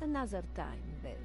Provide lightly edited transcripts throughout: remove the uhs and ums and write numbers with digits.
Another time, then.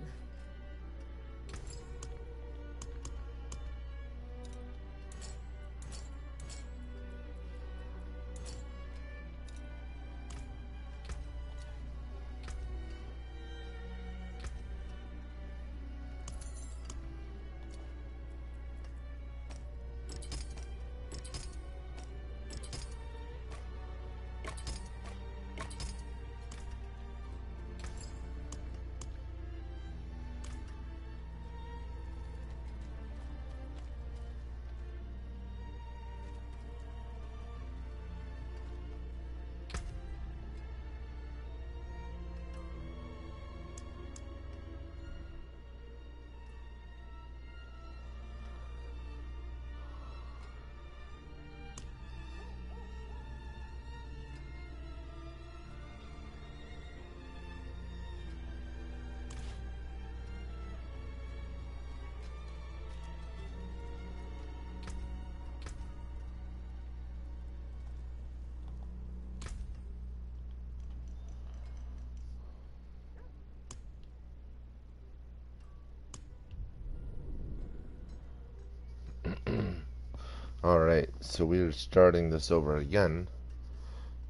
Alright, so we're starting this over again.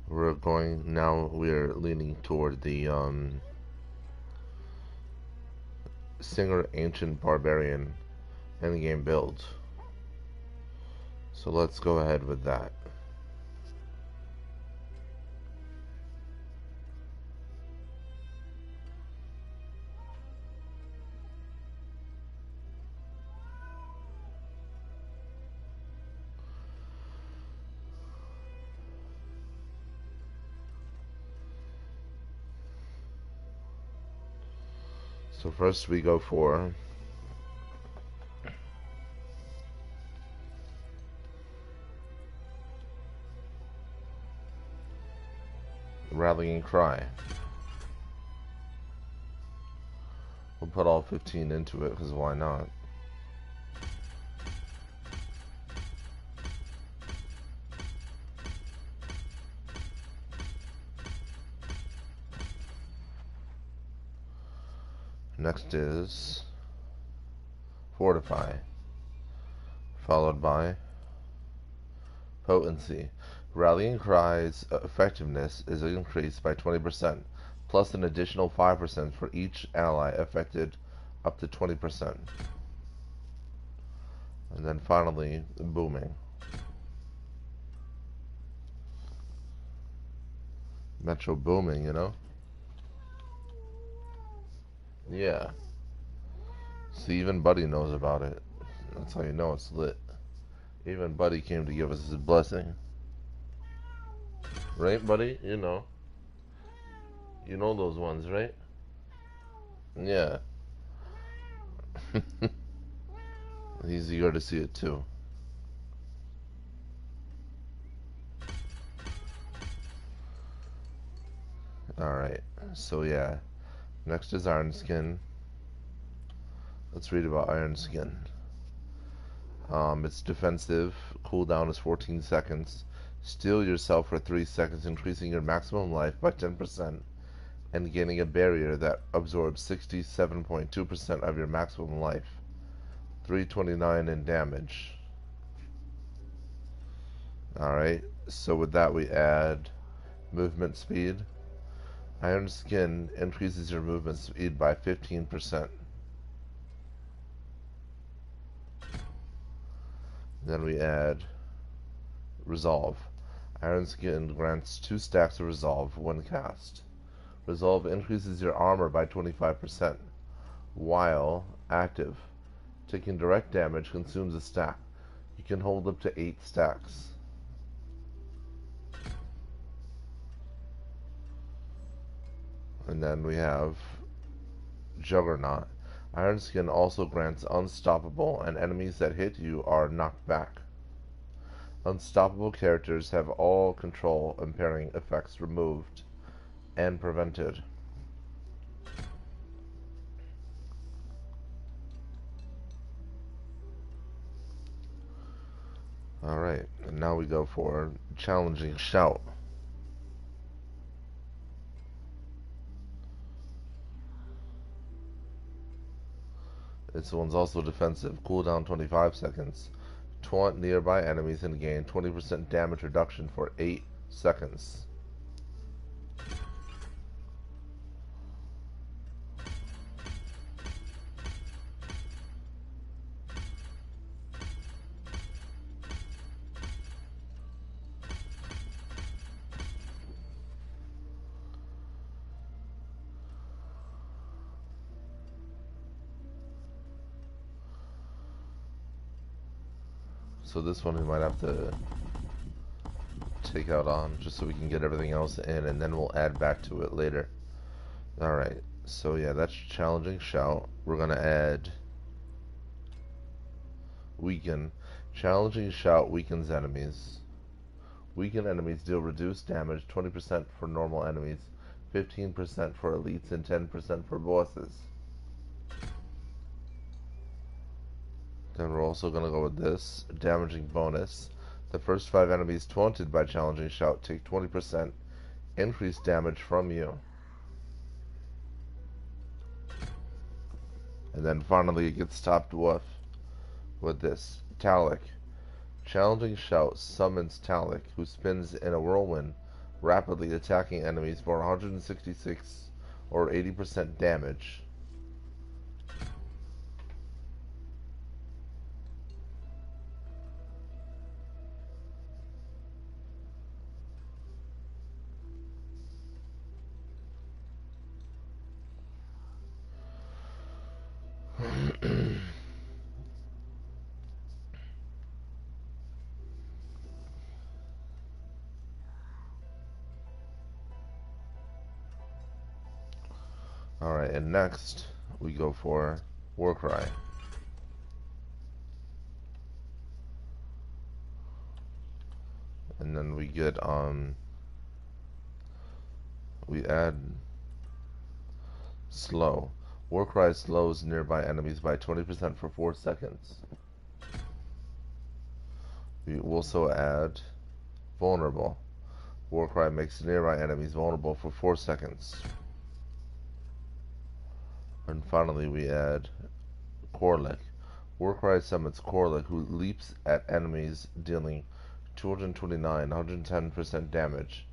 We're leaning toward the Singer Ancient Barbarian endgame build. So let's go ahead with that. So first we go for Rallying Cry. We'll put all 15 into it, because why not? Next is Fortify, followed by Potency. Rallying Cry's effectiveness is increased by 20%, plus an additional 5% for each ally affected up to 20%. And then finally, Booming. Metro Booming, you know? Yeah. See, even Buddy knows about it. That's how you know it's lit. Even Buddy came to give us his blessing. Right, Buddy? You know. You know those ones, right? Yeah. He's eager to see it too. Alright. So yeah. Next is Iron Skin. Let's read about Iron Skin. It's defensive. Cooldown is 14 seconds. Steal yourself for 3 seconds, increasing your maximum life by 10%, and gaining a barrier that absorbs 67.2% of your maximum life. 329 in damage. Alright, so with that we add movement speed. Iron Skin increases your movement speed by 15%. Then we add Resolve. Iron Skin grants 2 stacks of Resolve when cast. Resolve increases your armor by 25% while active. Taking direct damage consumes a stack. You can hold up to 8 stacks. And then we have Juggernaut. Iron Skin also grants Unstoppable, and enemies that hit you are knocked back. Unstoppable characters have all control impairing effects removed and prevented. Alright, and now we go for Challenging Shout. This one's also defensive. Cooldown 25 seconds. Taunt nearby enemies and gain 20% damage reduction for 8 seconds. So this one we might have to take out on just so we can get everything else in, and then we'll add back to it later. Alright, so yeah, that's Challenging Shout. We're gonna add Weaken. Challenging Shout weakens enemies. Weakened enemies deal reduced damage, 20% for normal enemies, 15% for elites, and 10% for bosses. Then we're also going to go with this, damaging bonus. The first 5 enemies taunted by Challenging Shout take 20% increased damage from you. And then finally it gets topped off with this, Talic. Challenging Shout summons Talic, who spins in a whirlwind, rapidly attacking enemies for 166 or 80% damage. Alright, and next we go for Warcry. And then we get we add Slow. Warcry slows nearby enemies by 20% for 4 seconds. We also add Vulnerable. Warcry makes nearby enemies vulnerable for 4 seconds. And finally we add Warlock. Warcry summons Warlock, who leaps at enemies, dealing 229, 110% damage.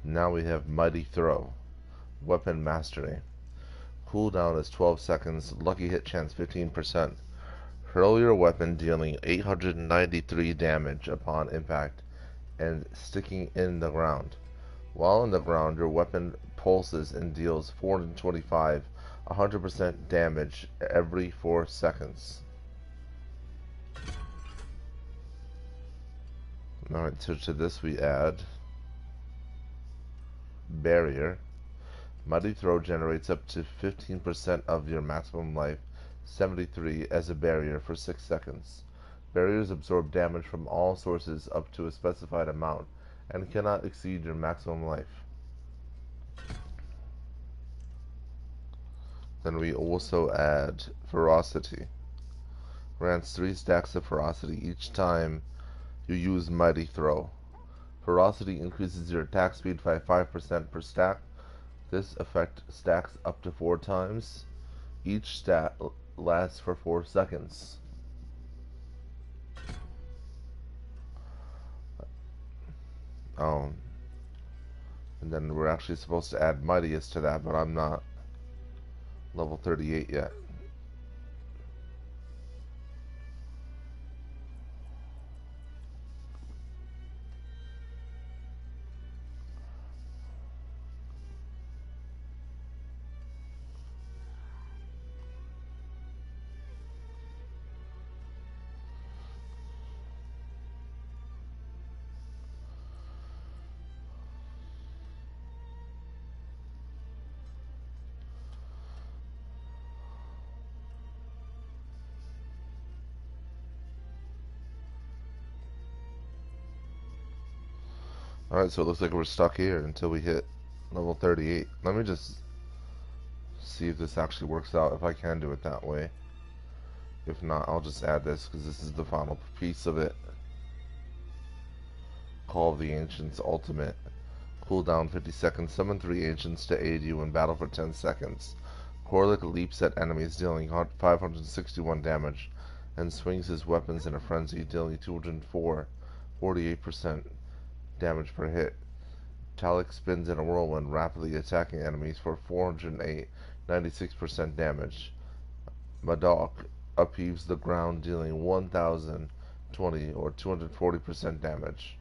Now we have Mighty Throw. Weapon Mastery. Cooldown is 12 seconds. Lucky hit chance 15%. Hurl your weapon, dealing 893 damage upon impact and sticking in the ground. While in the ground, your weapon pulses and deals 425, 100% damage every 4 seconds. Alright, so to this we add Barrier. Mighty Throw generates up to 15% of your maximum life, 73, as a barrier for 6 seconds. Barriers absorb damage from all sources up to a specified amount and cannot exceed your maximum life. Then we also add Ferocity. Grants 3 stacks of Ferocity each time you use Mighty Throw. Ferocity increases your attack speed by 5% per stack. This effect stacks up to 4 times. Each stack lasts for 4 seconds. And then we're actually supposed to add Mightiest to that, but I'm not level 38 yet. Alright, so it looks like we're stuck here until we hit level 38. Let me just see if this actually works out, if I can do it that way. If not, I'll just add this, because this is the final piece of it. Call of the Ancients Ultimate. Cooldown 50 seconds. Summon 3 Ancients to aid you in battle for 10 seconds. Warlock leaps at enemies, dealing 561 damage, and swings his weapons in a frenzy, dealing 204, 48% damage per hit. Talik spins in a whirlwind, rapidly attacking enemies for 408, 96% damage. Madok upheaves the ground, dealing 1020 or 240% damage.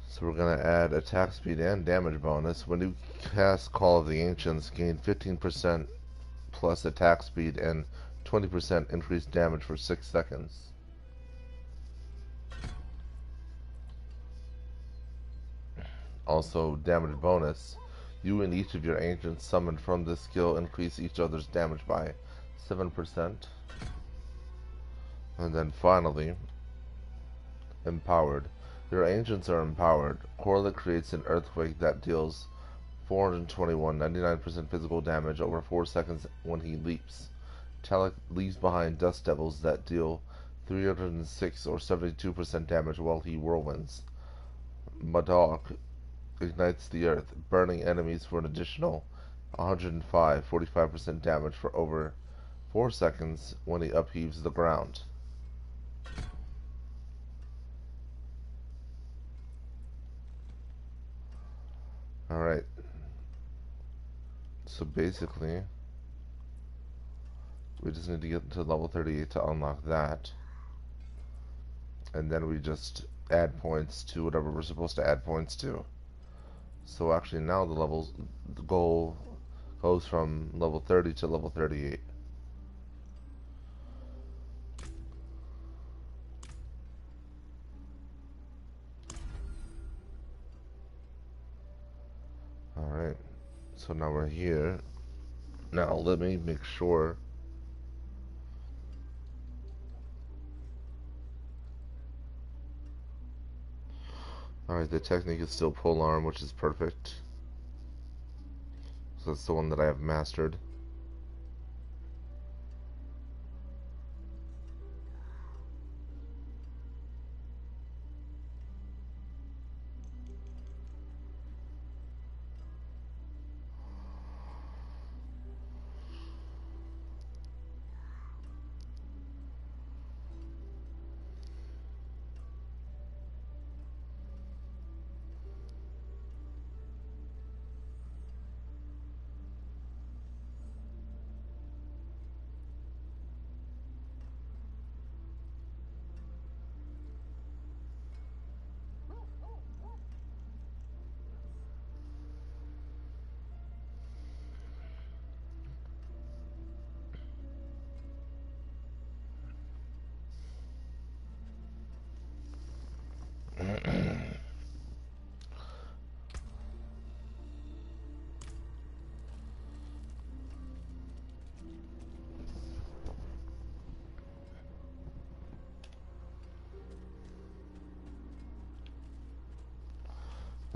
So we're going to add attack speed and damage bonus. When you cast Call of the Ancients, gain 15% plus attack speed and 20% increased damage for 6 seconds. Also, damage bonus. You and each of your Ancients summoned from this skill increase each other's damage by 7%. And then finally, empowered. Your Ancients are empowered. Warlock creates an earthquake that deals 421, 99% physical damage over 4 seconds when he leaps. Talik leaves behind dust devils that deal 306 or 72% damage while he whirlwinds. Madok ignites the earth, burning enemies for an additional 105, 45% damage for over 4 seconds when he upheaves the ground. Alright, so basically we just need to get to level 38 to unlock that, and then we just add points to whatever we're supposed to add points to. So actually now the goal goes from level 30 to level 38. Alright, so now we're here. Now let me make sure alright, the technique is still pole arm, which is perfect. So that's the one that I have mastered.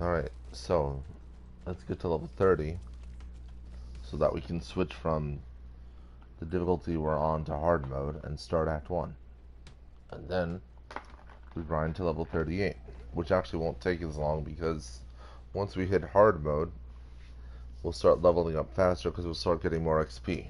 Alright, so let's get to level 30 so that we can switch from the difficulty we're on to hard mode and start Act 1. And then we grind to level 38, which actually won't take as long because once we hit hard mode, we'll start leveling up faster because we'll start getting more XP.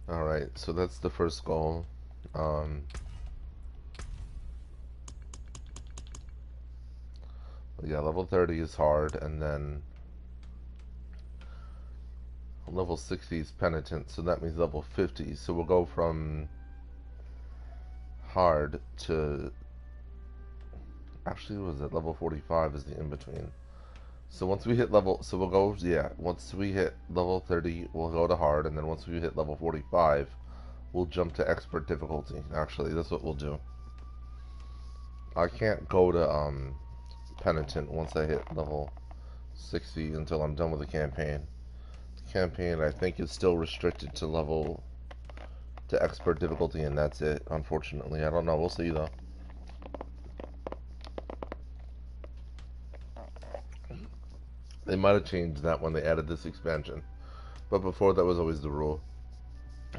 Alright, so that's the first goal. Yeah, level 30 is hard, and then level 60 is penitent, so that means level 50. So we'll go from hard to... Actually, was it level 45 is the in-between. So once we hit level... So we'll go... Yeah, once we hit level 30, we'll go to hard. And then once we hit level 45, we'll jump to expert difficulty. Actually, that's what we'll do. I can't go to penitent once I hit level 60 until I'm done with the campaign. The campaign, I think, is still restricted to expert difficulty, and that's it, unfortunately. I don't know. We'll see, though. They might have changed that when they added this expansion. But before, that was always the rule.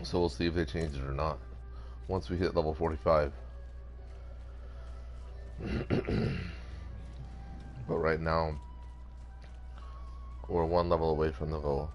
So we'll see if they change it or not once we hit level 45. But right now, we're one level away from the goal.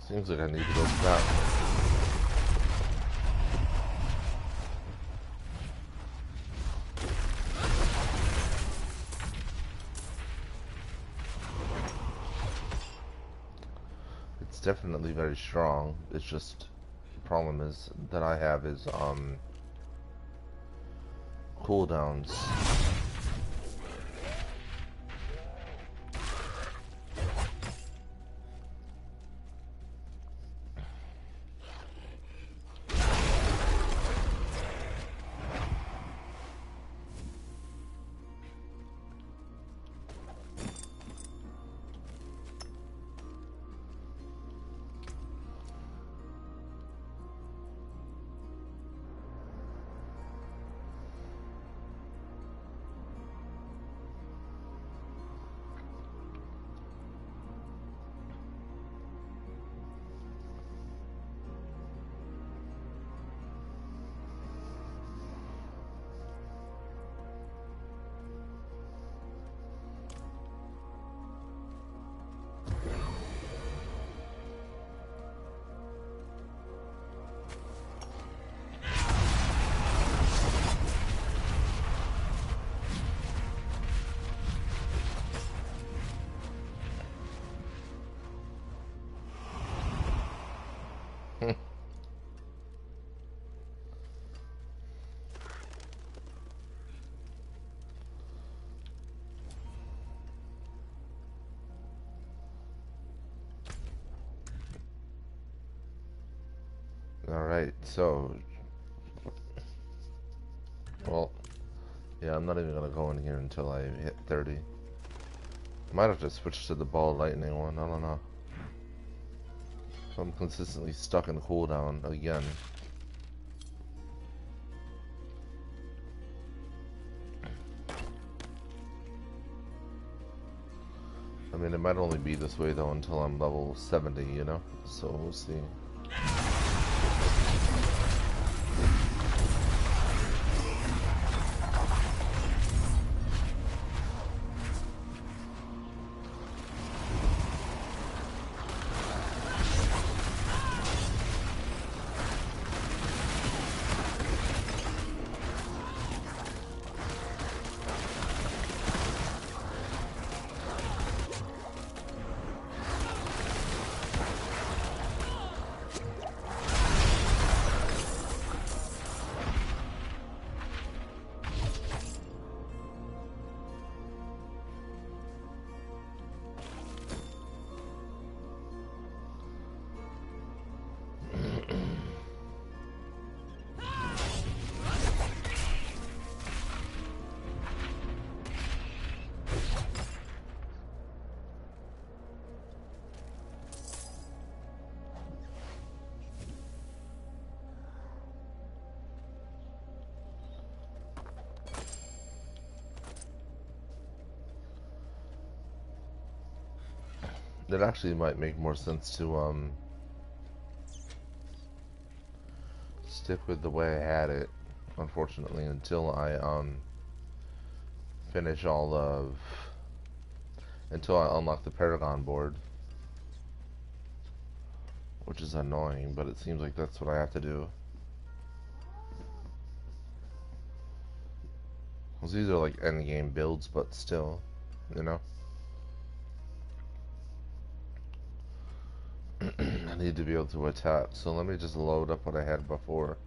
Seems like I need to go back. It's definitely very strong. It's just the problem is that I have is cooldowns. Alright, so... Well, yeah, I'm not even gonna go in here until I hit 30. Might have to switch to the ball lightning one, I don't know. So I'm consistently stuck in cooldown again. I mean, it might only be this way though until I'm level 70, you know? So we'll see. It actually might make more sense to stick with the way I had it, unfortunately, until I finish all of until I unlock the Paragon board, which is annoying, but it seems like that's what I have to do. Because these are like endgame builds, but still, you know. I need to be able to attack, so let me just load up what I had before.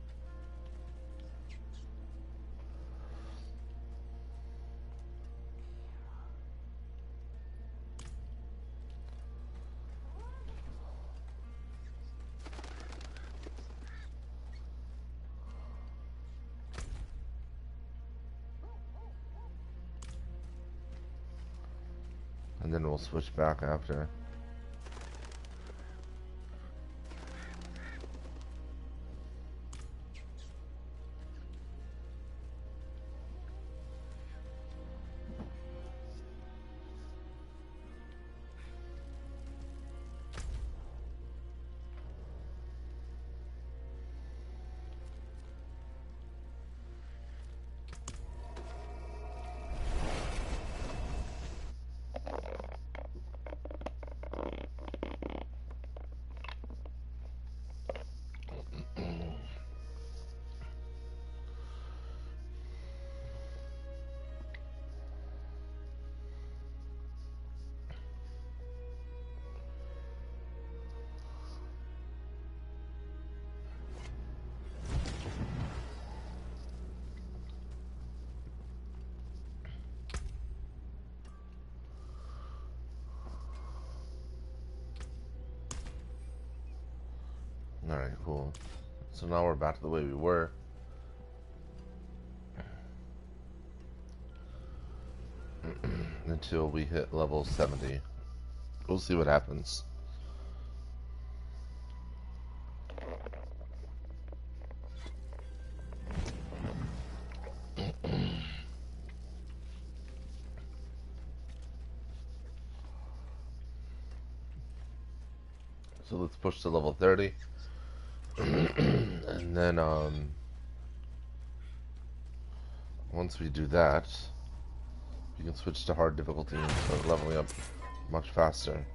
And then we'll switch back after. Alright, cool. So now we're back to the way we were. Until we hit level 70. We'll see what happens. So let's push to level 30. And then once we do that, we can switch to hard difficulty and start leveling up much faster.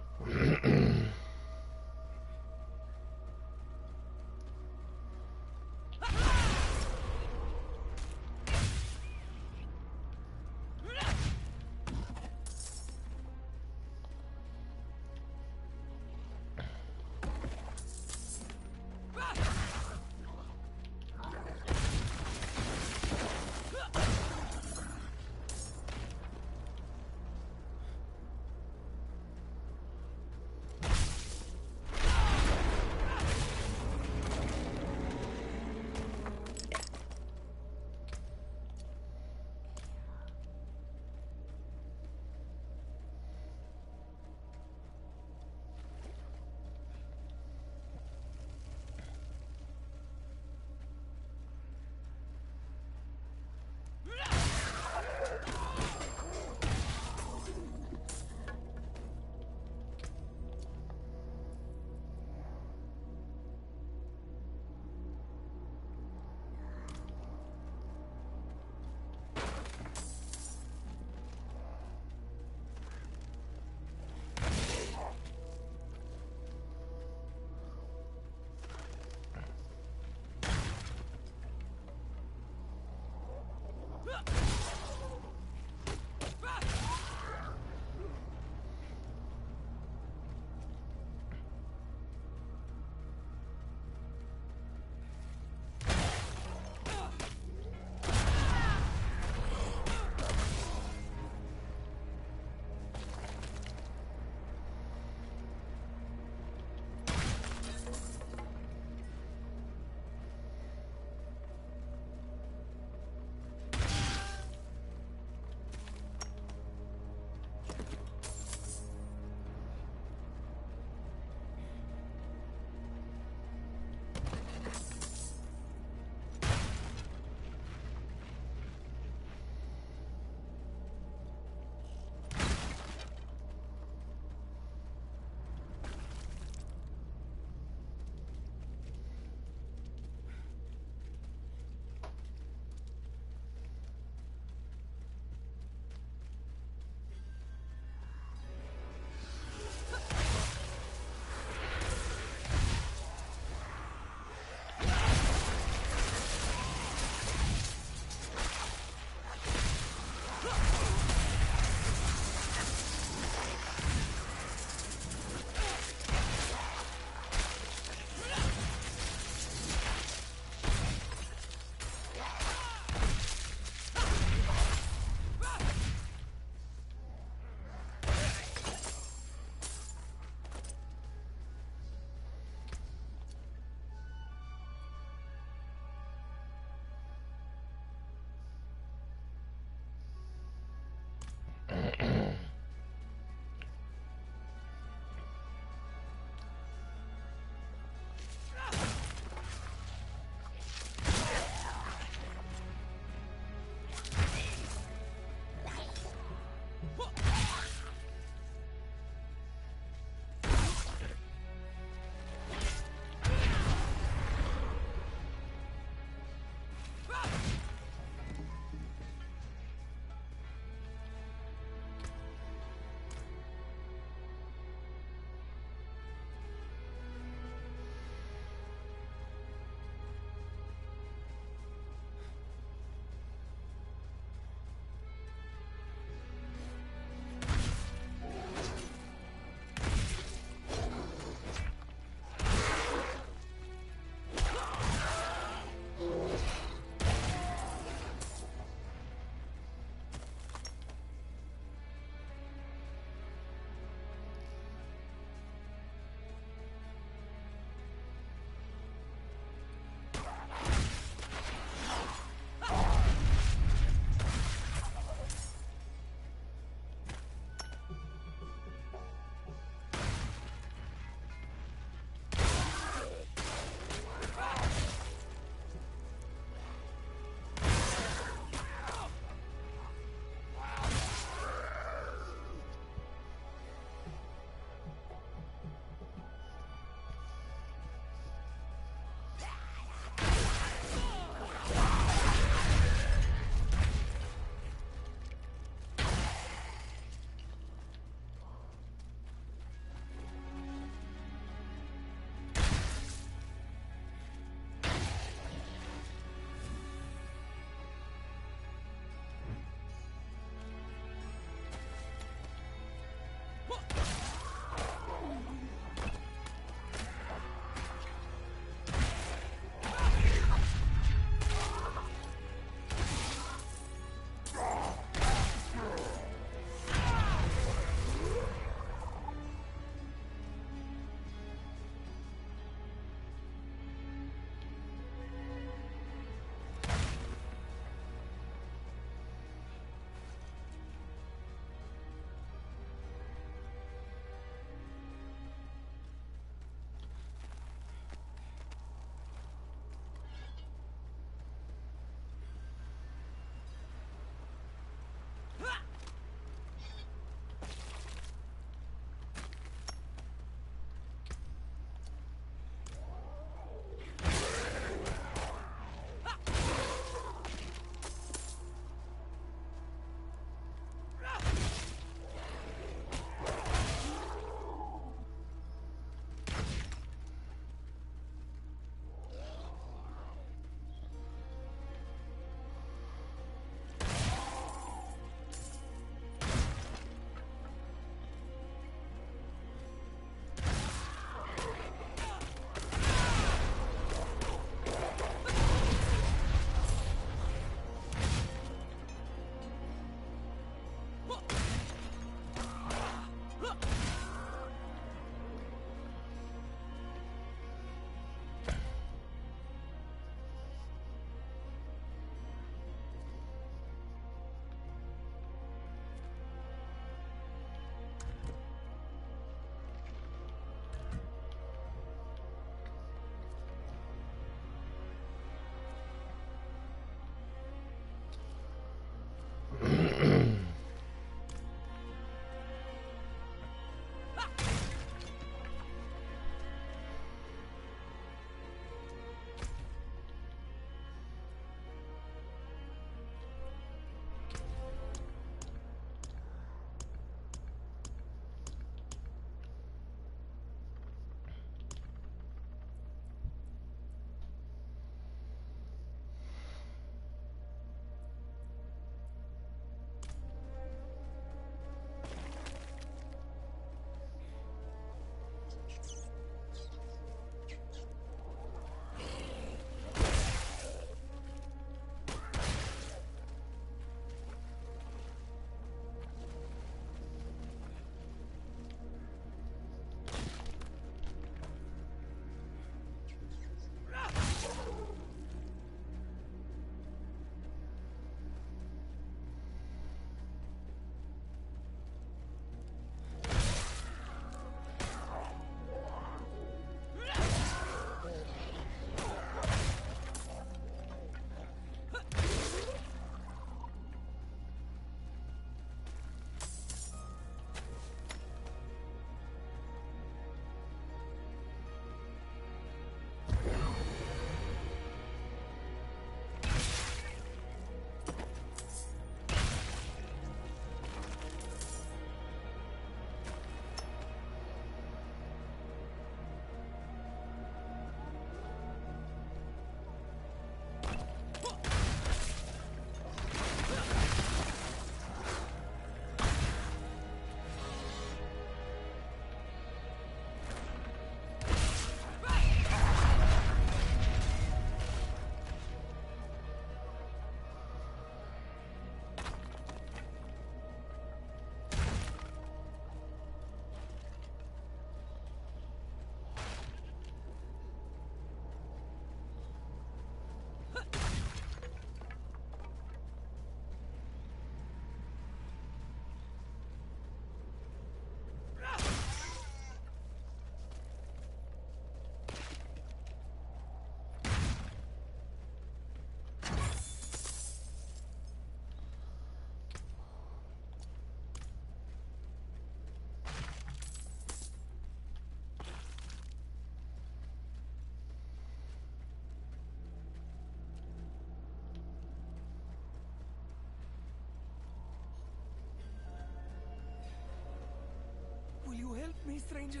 me, stranger.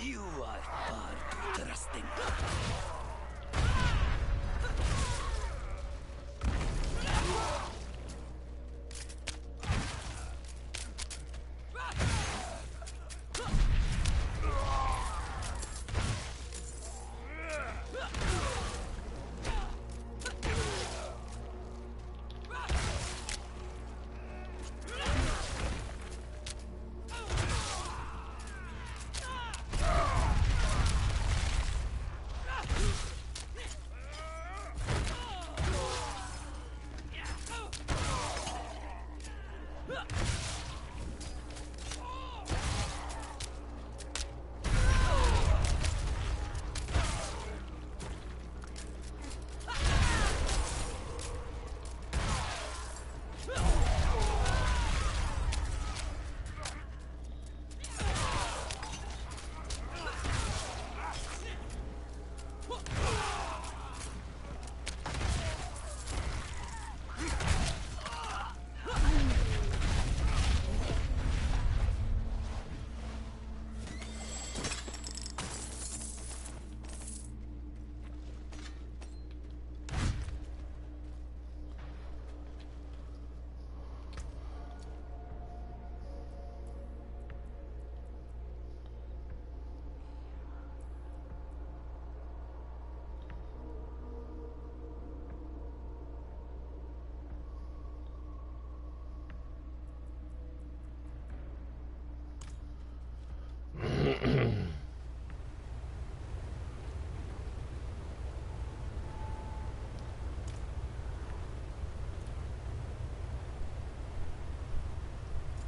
You are far too trusting.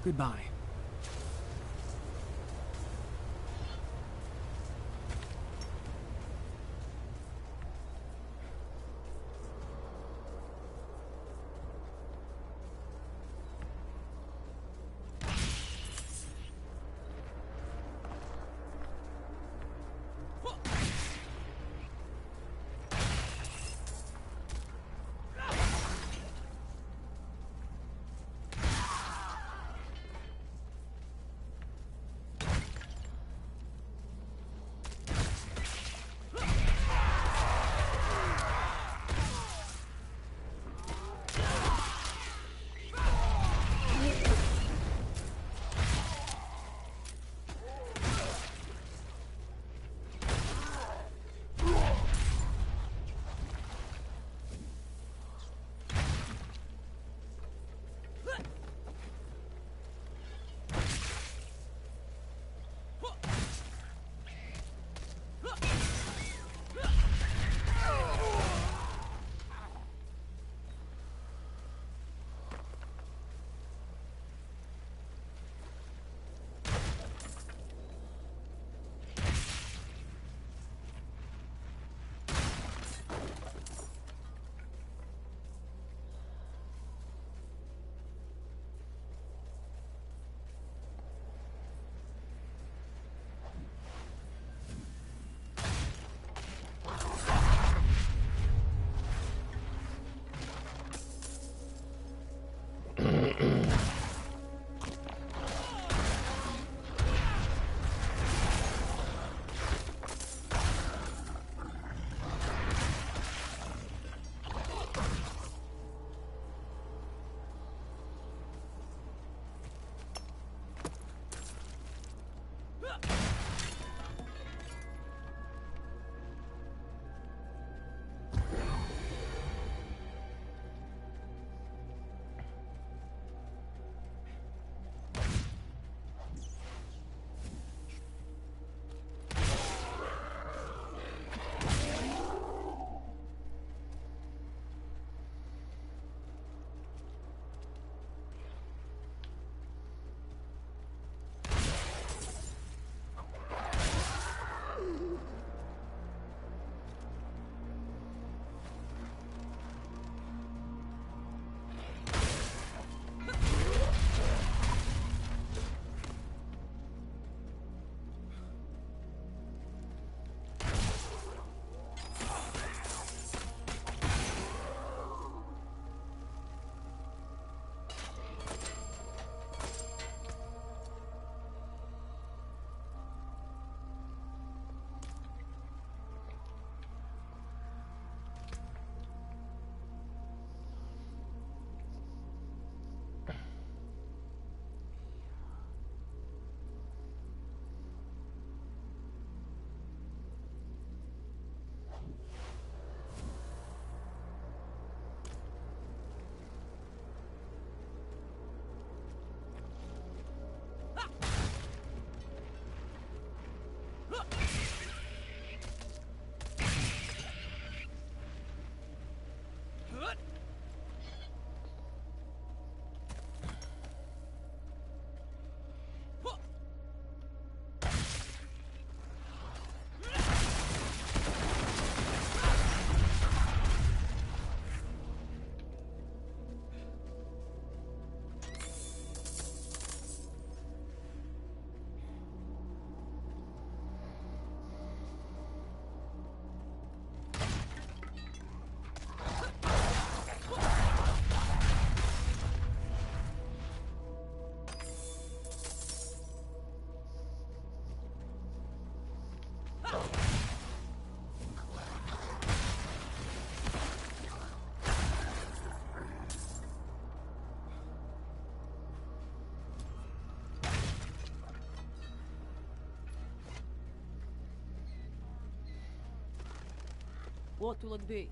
Goodbye. What will it be?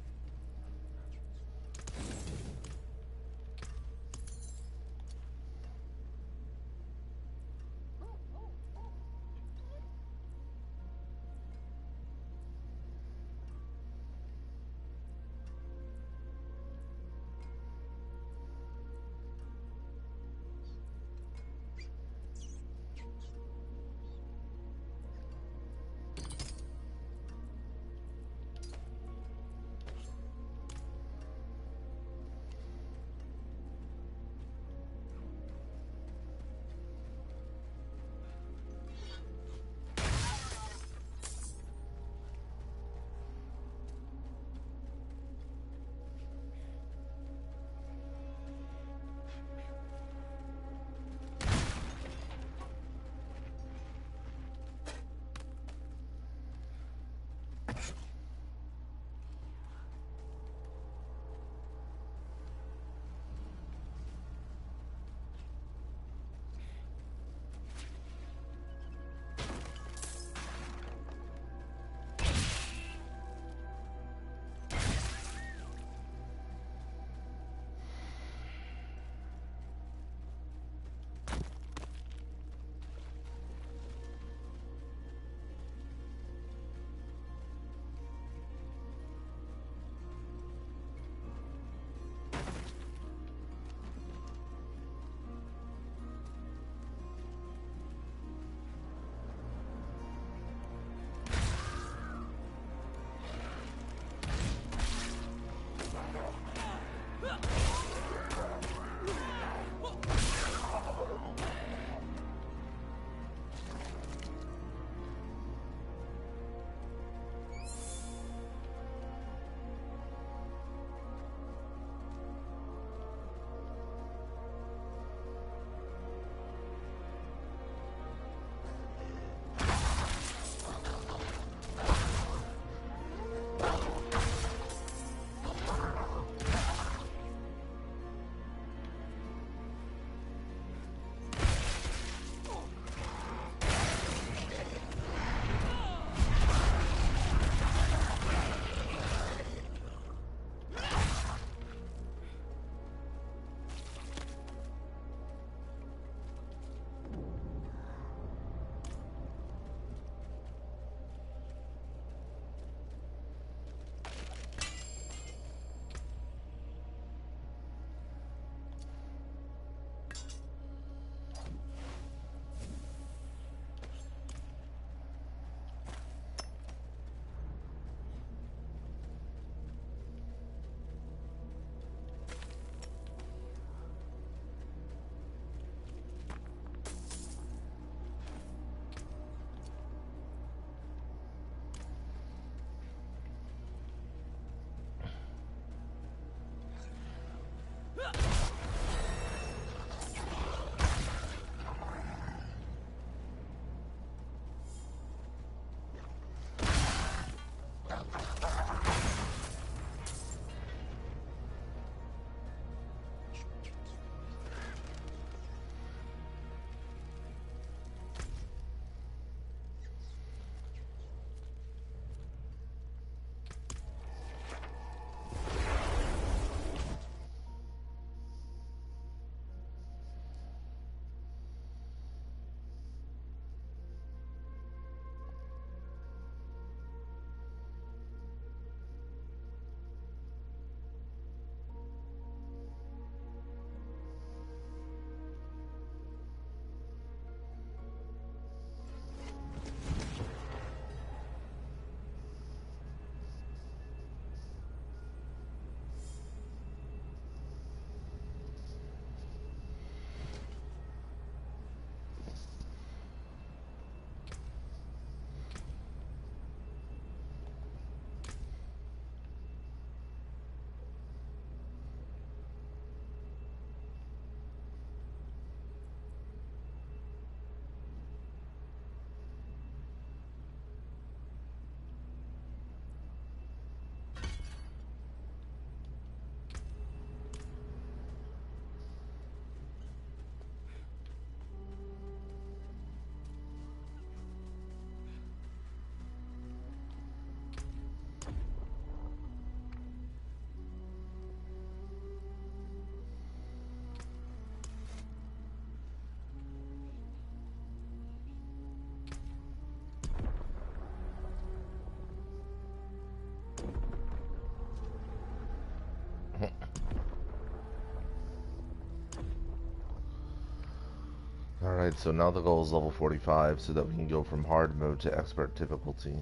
Alright, so now the goal is level 45 so that we can go from hard mode to expert difficulty.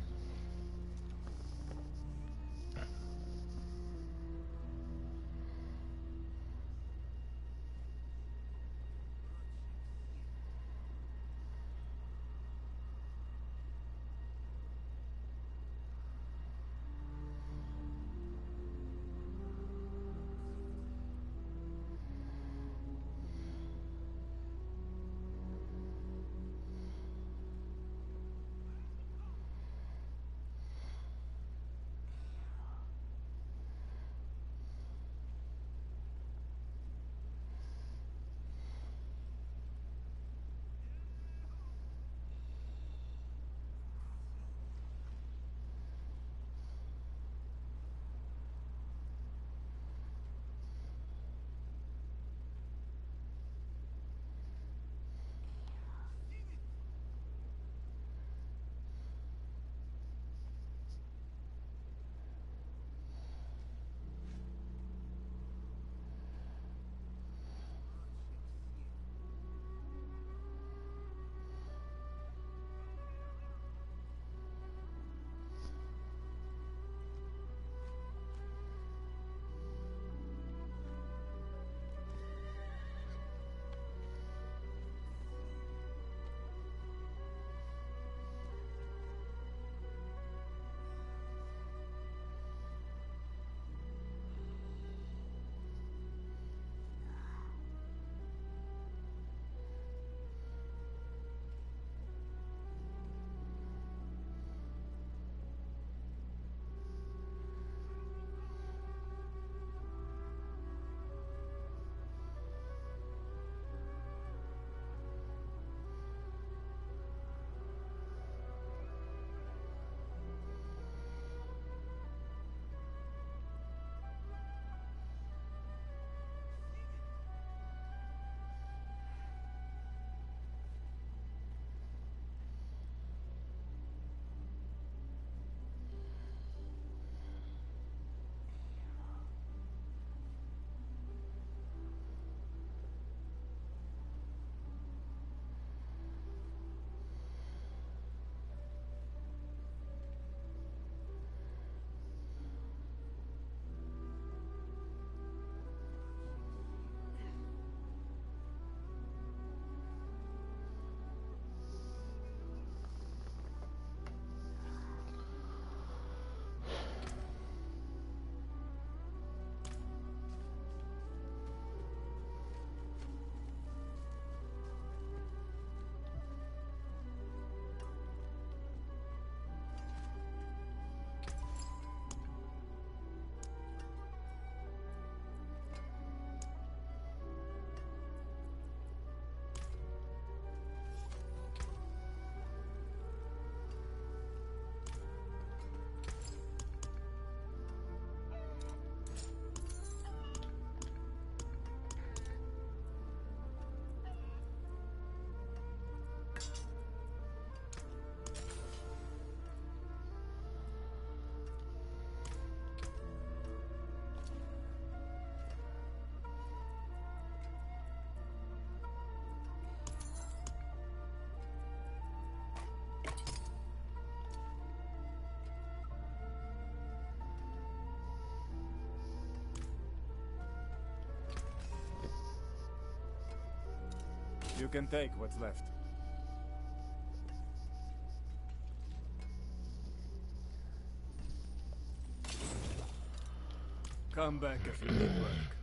You can take what's left. Come back if you need work.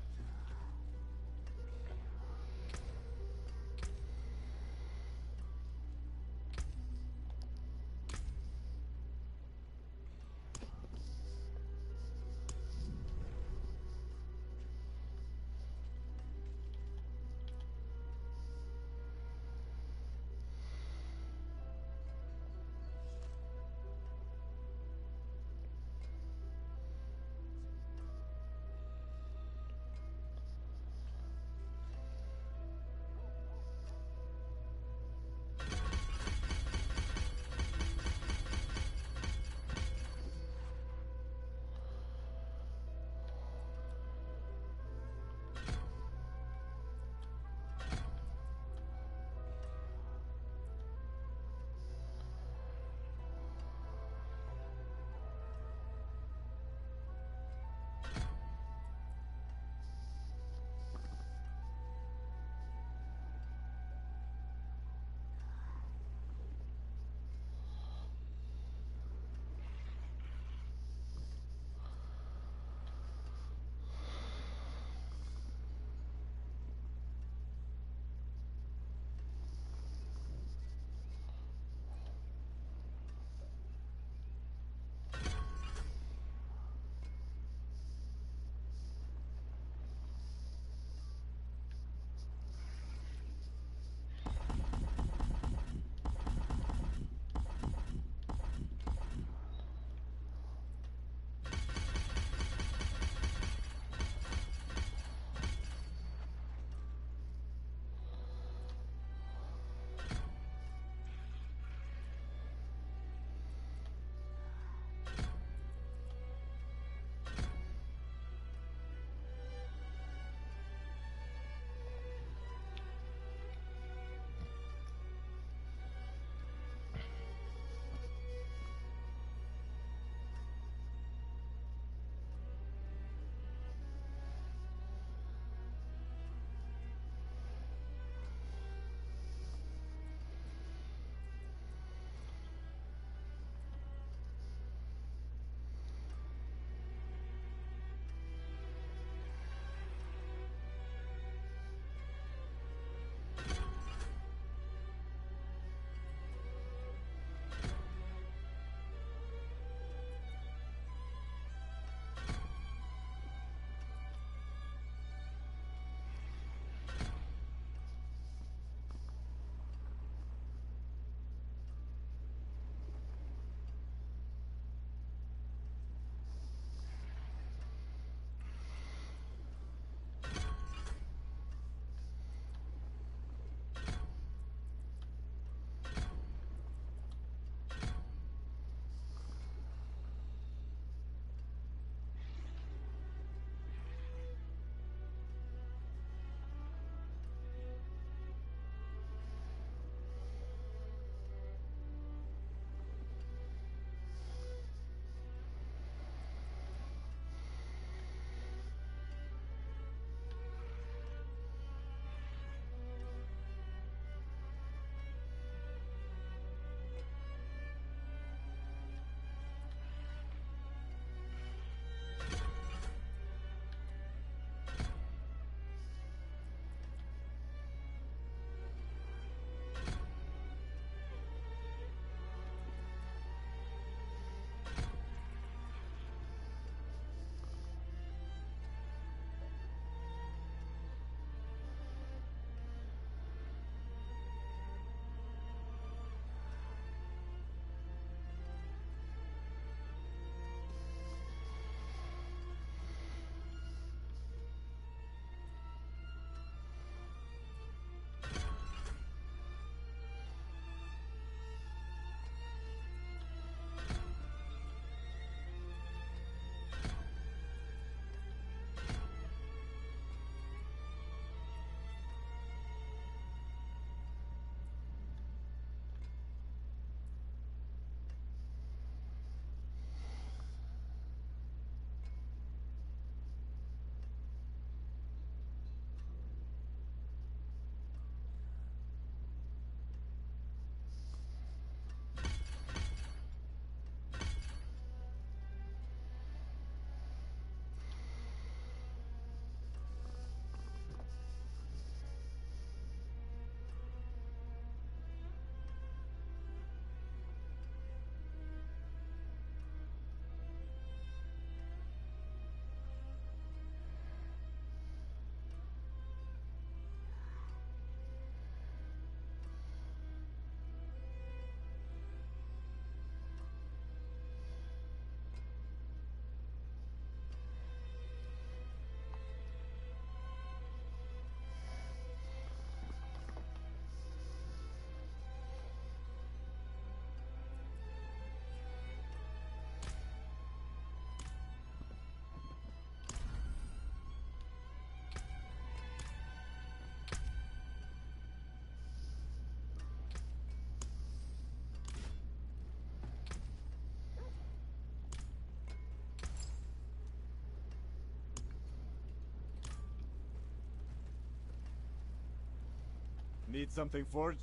Need something forged?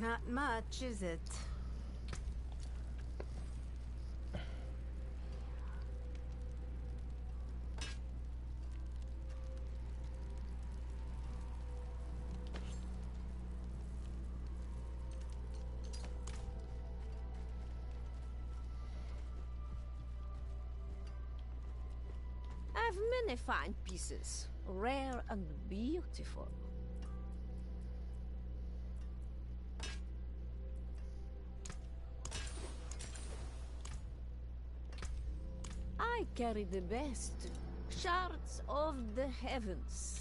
Not much, is it? I've many fine pieces, rare and beautiful. I carry the best, shards of the heavens.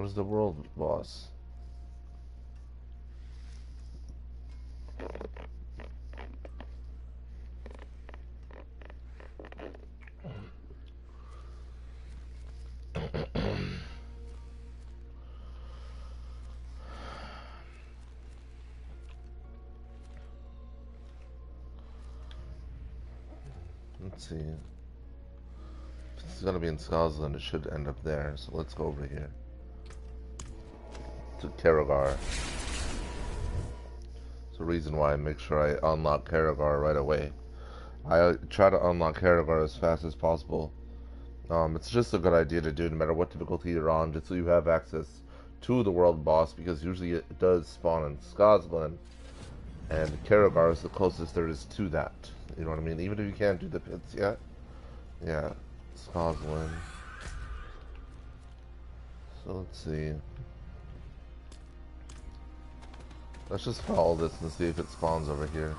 Where's the world boss? Let's see. If it's gonna be in Scotland, it should end up there. So let's go over here to Karagar. It's the reason why I make sure I unlock Karagar right away. I try to unlock Karagar as fast as possible. It's just a good idea to do no matter what difficulty you're on, just so you have access to the world boss, because usually it does spawn in Scotland, and Karagar is the closest there is to that. You know what I mean? Even if you can't do the pits yet. Yeah, Scotland. So let's see. Let's just follow this and see if it spawns over here.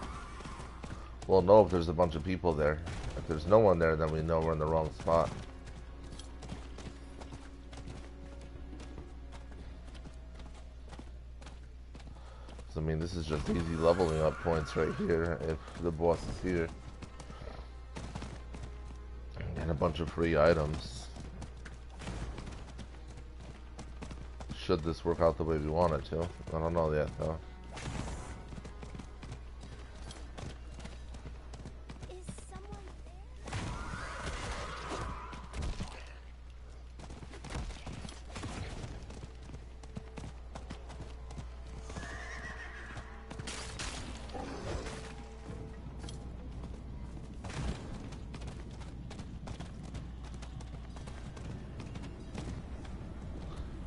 We'll know if there's a bunch of people there. If there's no one there, then we know we're in the wrong spot. So, I mean, this is just easy leveling up points right here if the boss is here. And a bunch of free items. Should this work out the way we want it to? I don't know yet, though.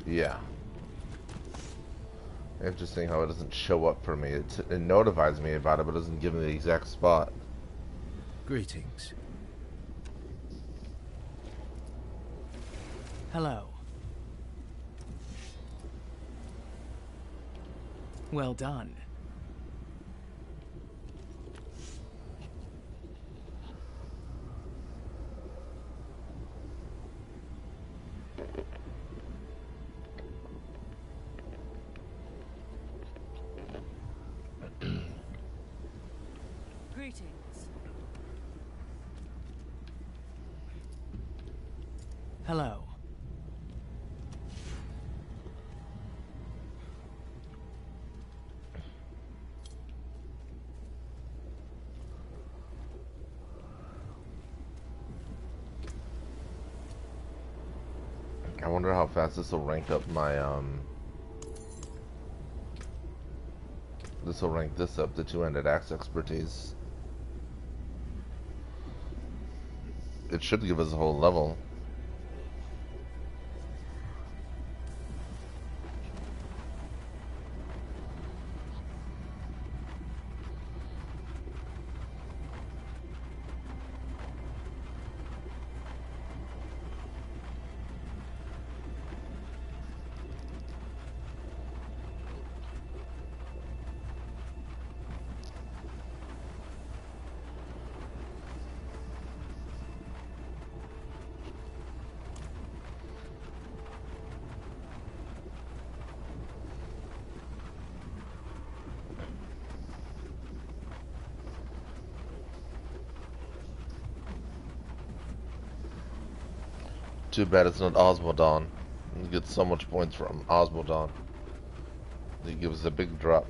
Yeah. Interesting how it doesn't show up for me. It notifies me about it, but doesn't give me the exact spot. Greetings. Hello. Well done. Greetings. Hello. I wonder how fast this will rank up my this will rank this up to two-handed axe expertise. It should give us a whole level. Too bad it's not Osmodon. You get so much points from Osmodon. They give us a big drop.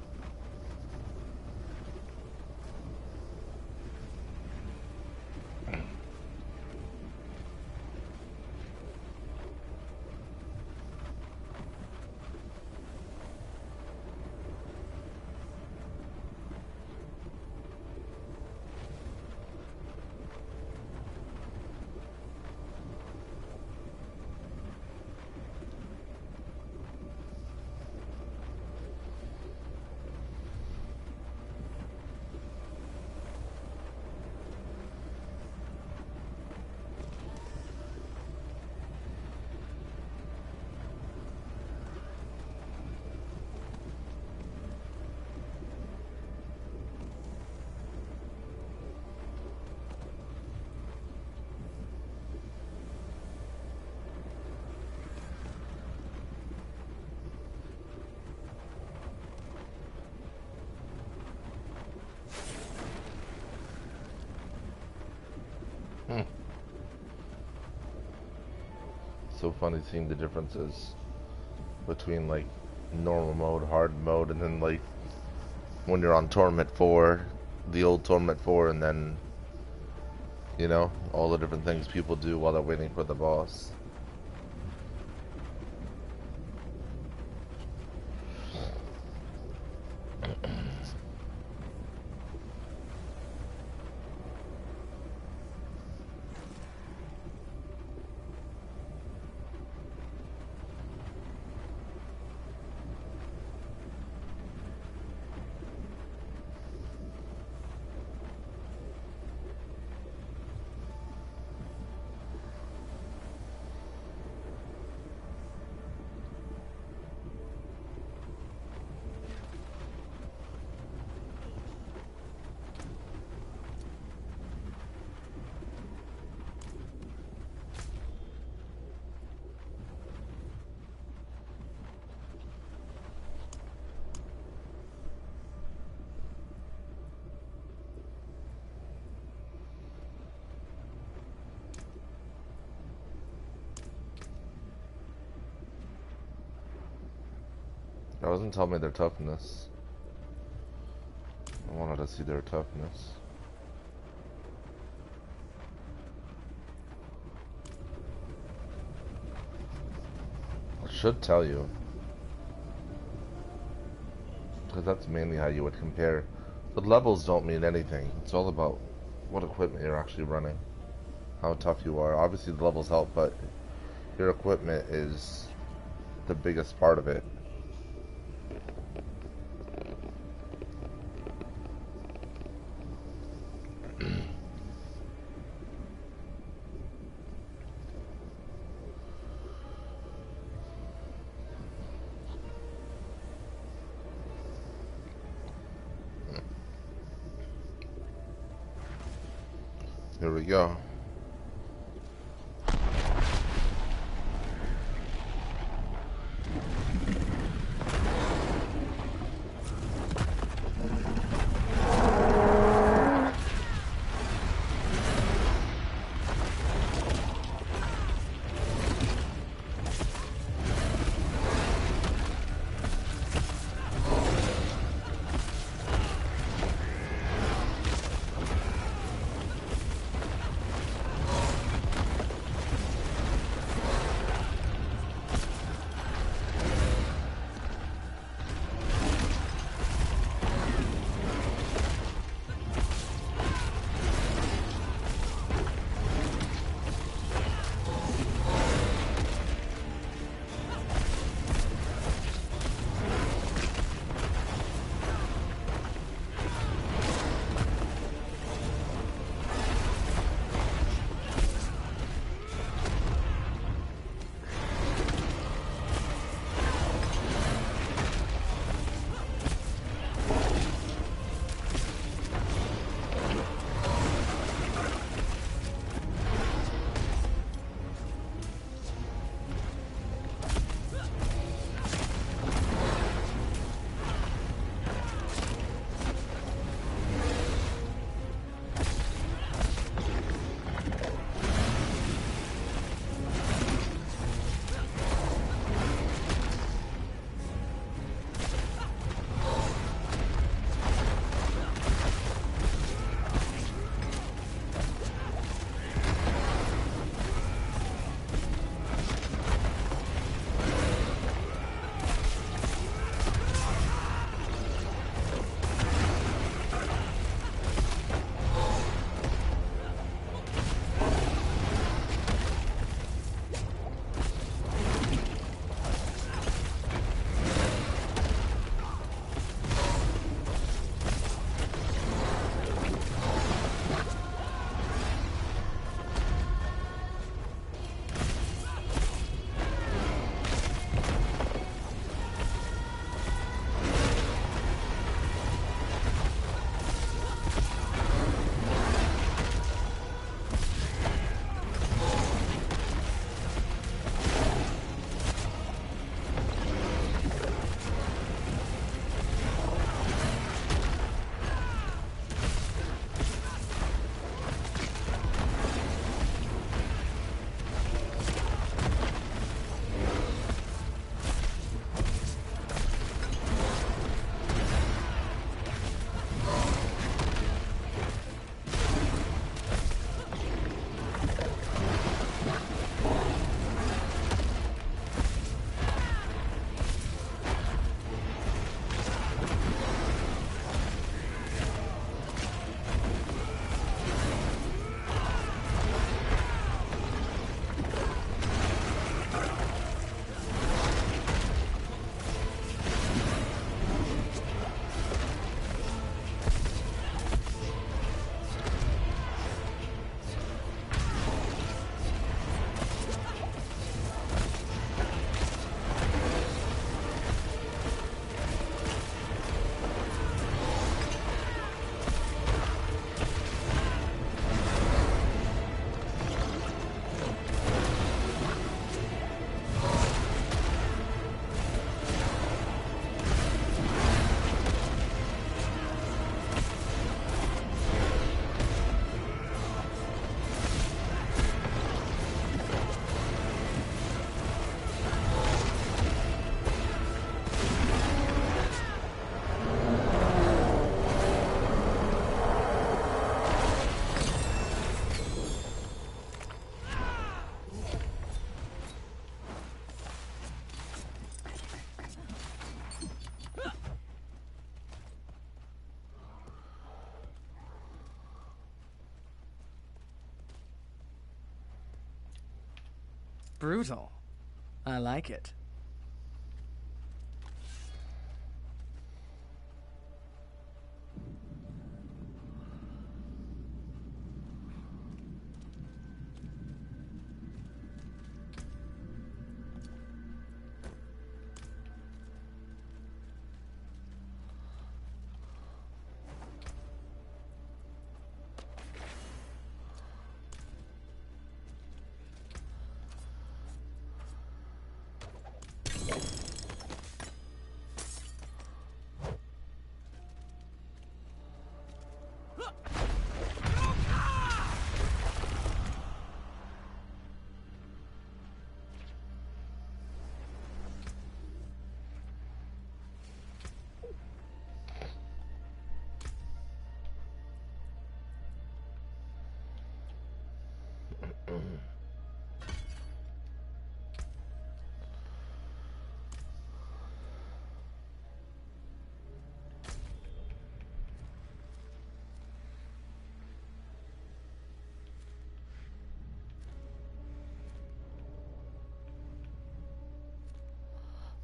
so funny seeing the differences between like normal mode, hard mode, and then like when you're on Torment 4, the old Torment 4, and then, you know, all the different things people do while they're waiting for the boss. That doesn't tell me their toughness. I wanted to see their toughness. It should tell you. Because that's mainly how you would compare. The levels don't mean anything. It's all about what equipment you're actually running. How tough you are. Obviously the levels help, but your equipment is the biggest part of it. Here we go. Brutal. I like it.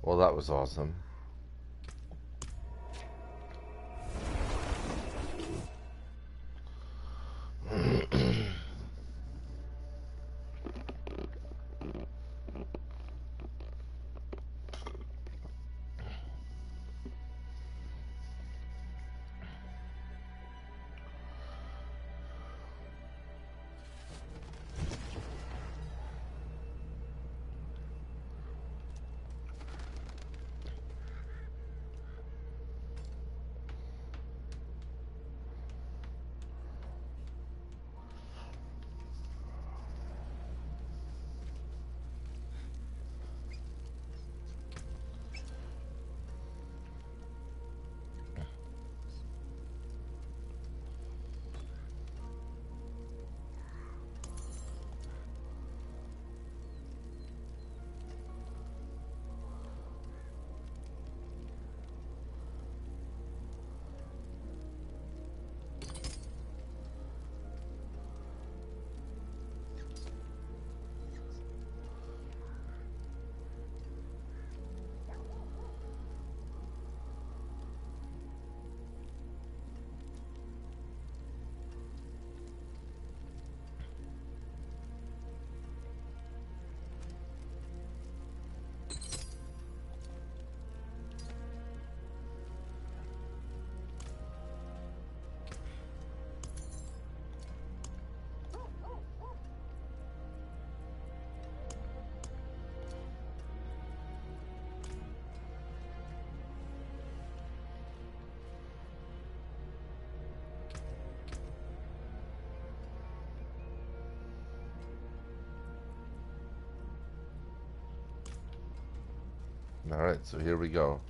Well, that was awesome. Alright, so here we go.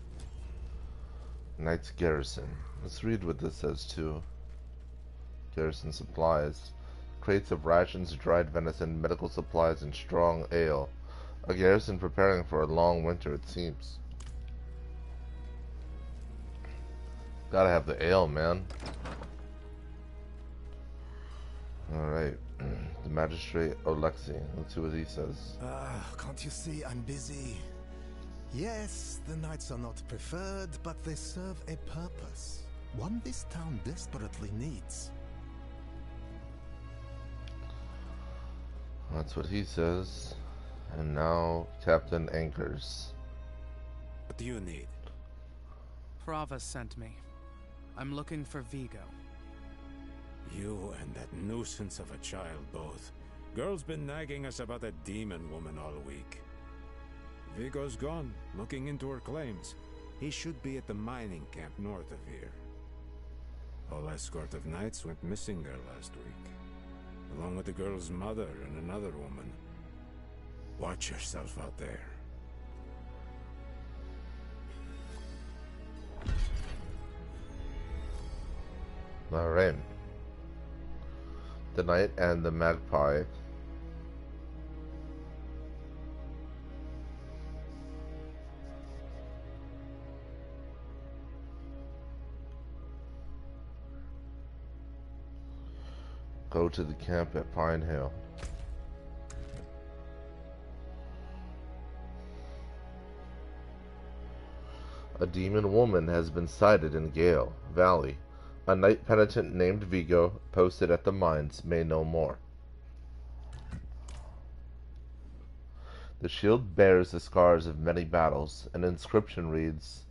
Knight's Garrison. Let's read what this says too. Garrison supplies. Crates of rations, dried venison, medical supplies, and strong ale. A garrison preparing for a long winter, it seems. Gotta have the ale, man. Alright. The Magistrate Alexei. Let's see what he says. Can't you see I'm busy? Yes, the knights are not preferred, but they serve a purpose. One this town desperately needs. That's what he says. And now Captain Anchors. What do you need? Prava sent me. I'm looking for Vigo. You and that nuisance of a child both. Girl's been nagging us about that demon woman all week. Vigo's gone, looking into her claims. He should be at the mining camp north of here. Whole escort of knights went missing there last week, along with the girl's mother and another woman. Watch yourself out there. Alright. The Knight and the Magpie. Go to the camp at Pine Hill. A demon woman has been sighted in Gale Valley. A knight penitent named Vigo, posted at the mines, may know more. The shield bears the scars of many battles. An inscription reads,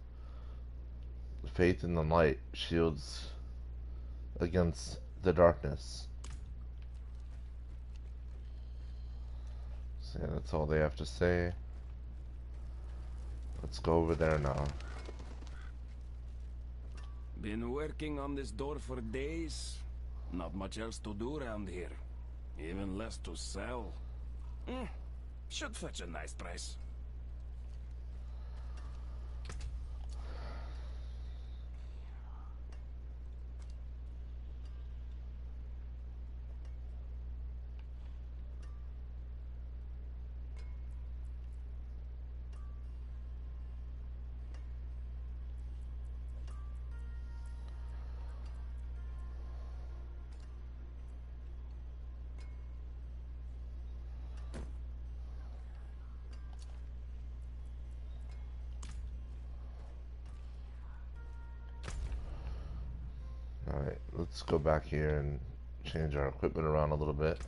"Faith in the light shields against the darkness." So yeah, that's all they have to say. Let's go over there now. Been working on this door for days. Not much else to do around here. Even less to sell. Should fetch a nice price. Alright, let's go back here and change our equipment around a little bit.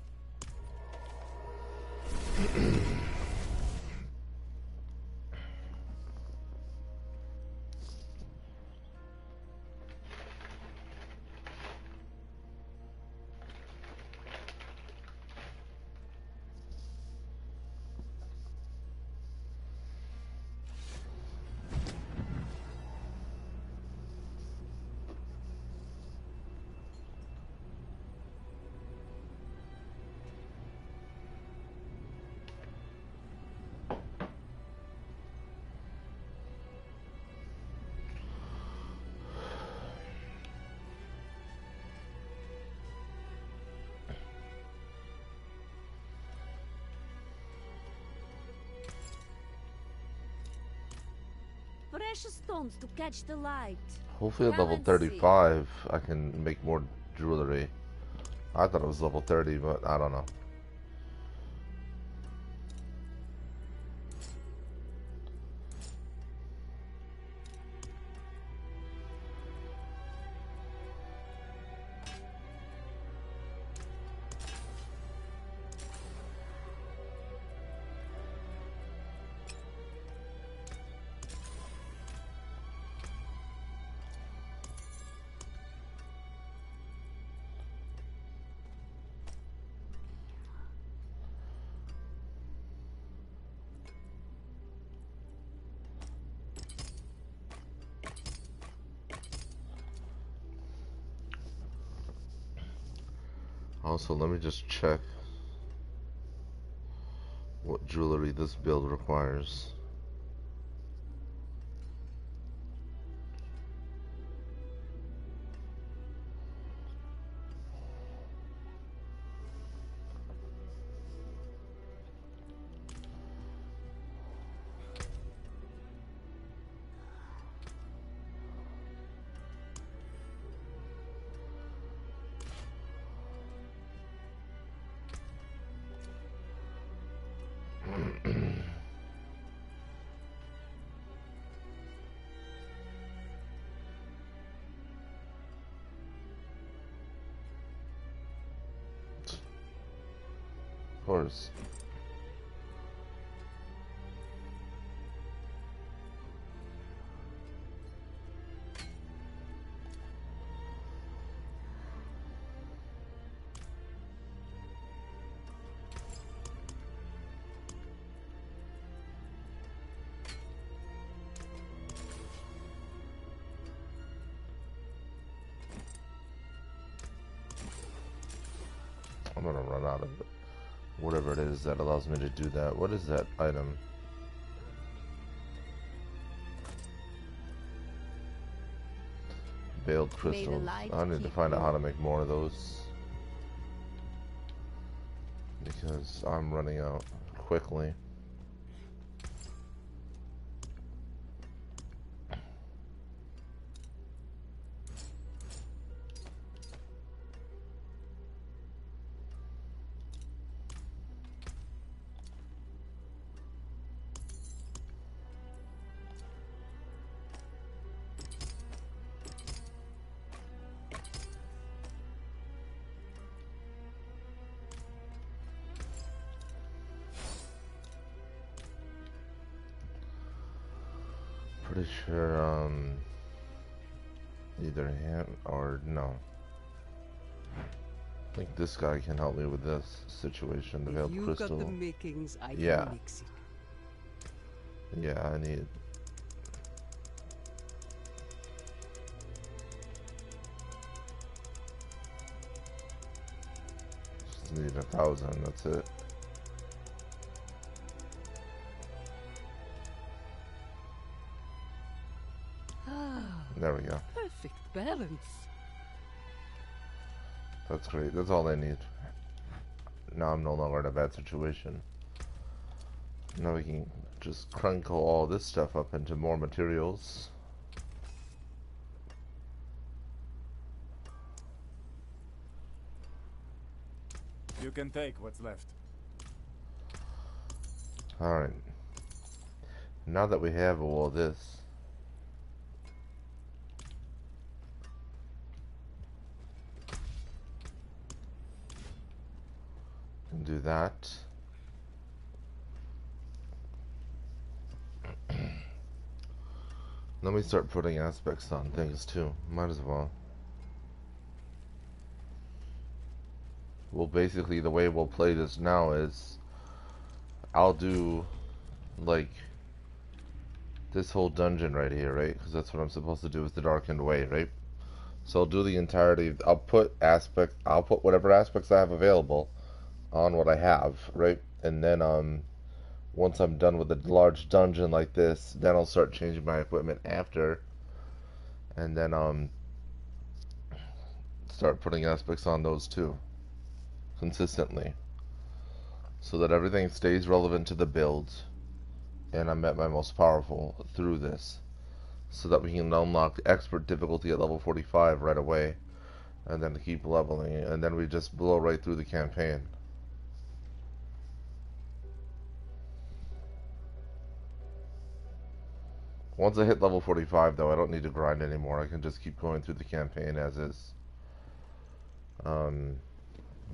Precious stones to catch the light. Hopefully at level 35 I can make more jewelry. I thought it was level 30, but I don't know. Also, let me just check what jewelry this build requires. Of course. I'm gonna run out of it. Whatever it is that allows me to do that. What is that item? Veiled crystals. I need to find out how to make more of those, because I'm running out quickly. sure, either him or no. I think this guy can help me with this situation. The If Veiled you've Crystal. got the makings, I Yeah. can mix it. Yeah, I need. Just need 1,000. That's it. Ah, There we go. perfect balance. That's great. That's all I need. Now I'm no longer in a bad situation. Now we can just crunkle all this stuff up into more materials. You can take what's left. Alright. Now that we have all this, can do that. Let me start putting aspects on things too. Might as well. Well, basically the way we'll play this now is I'll do like this whole dungeon right here, right? Because that's what I'm supposed to do with the Darkened Way, right? So I'll do the entirety. I'll put whatever aspects I have available on what I have, right? And then once I'm done with a large dungeon like this, then I'll start changing my equipment after, and then start putting aspects on those too, consistently, so that everything stays relevant to the build, and I'm at my most powerful through this, so that we can unlock expert difficulty at level 45 right away, and then keep leveling, and then we just blow right through the campaign. Once I hit level 45, though, I don't need to grind anymore. I can just keep going through the campaign as is.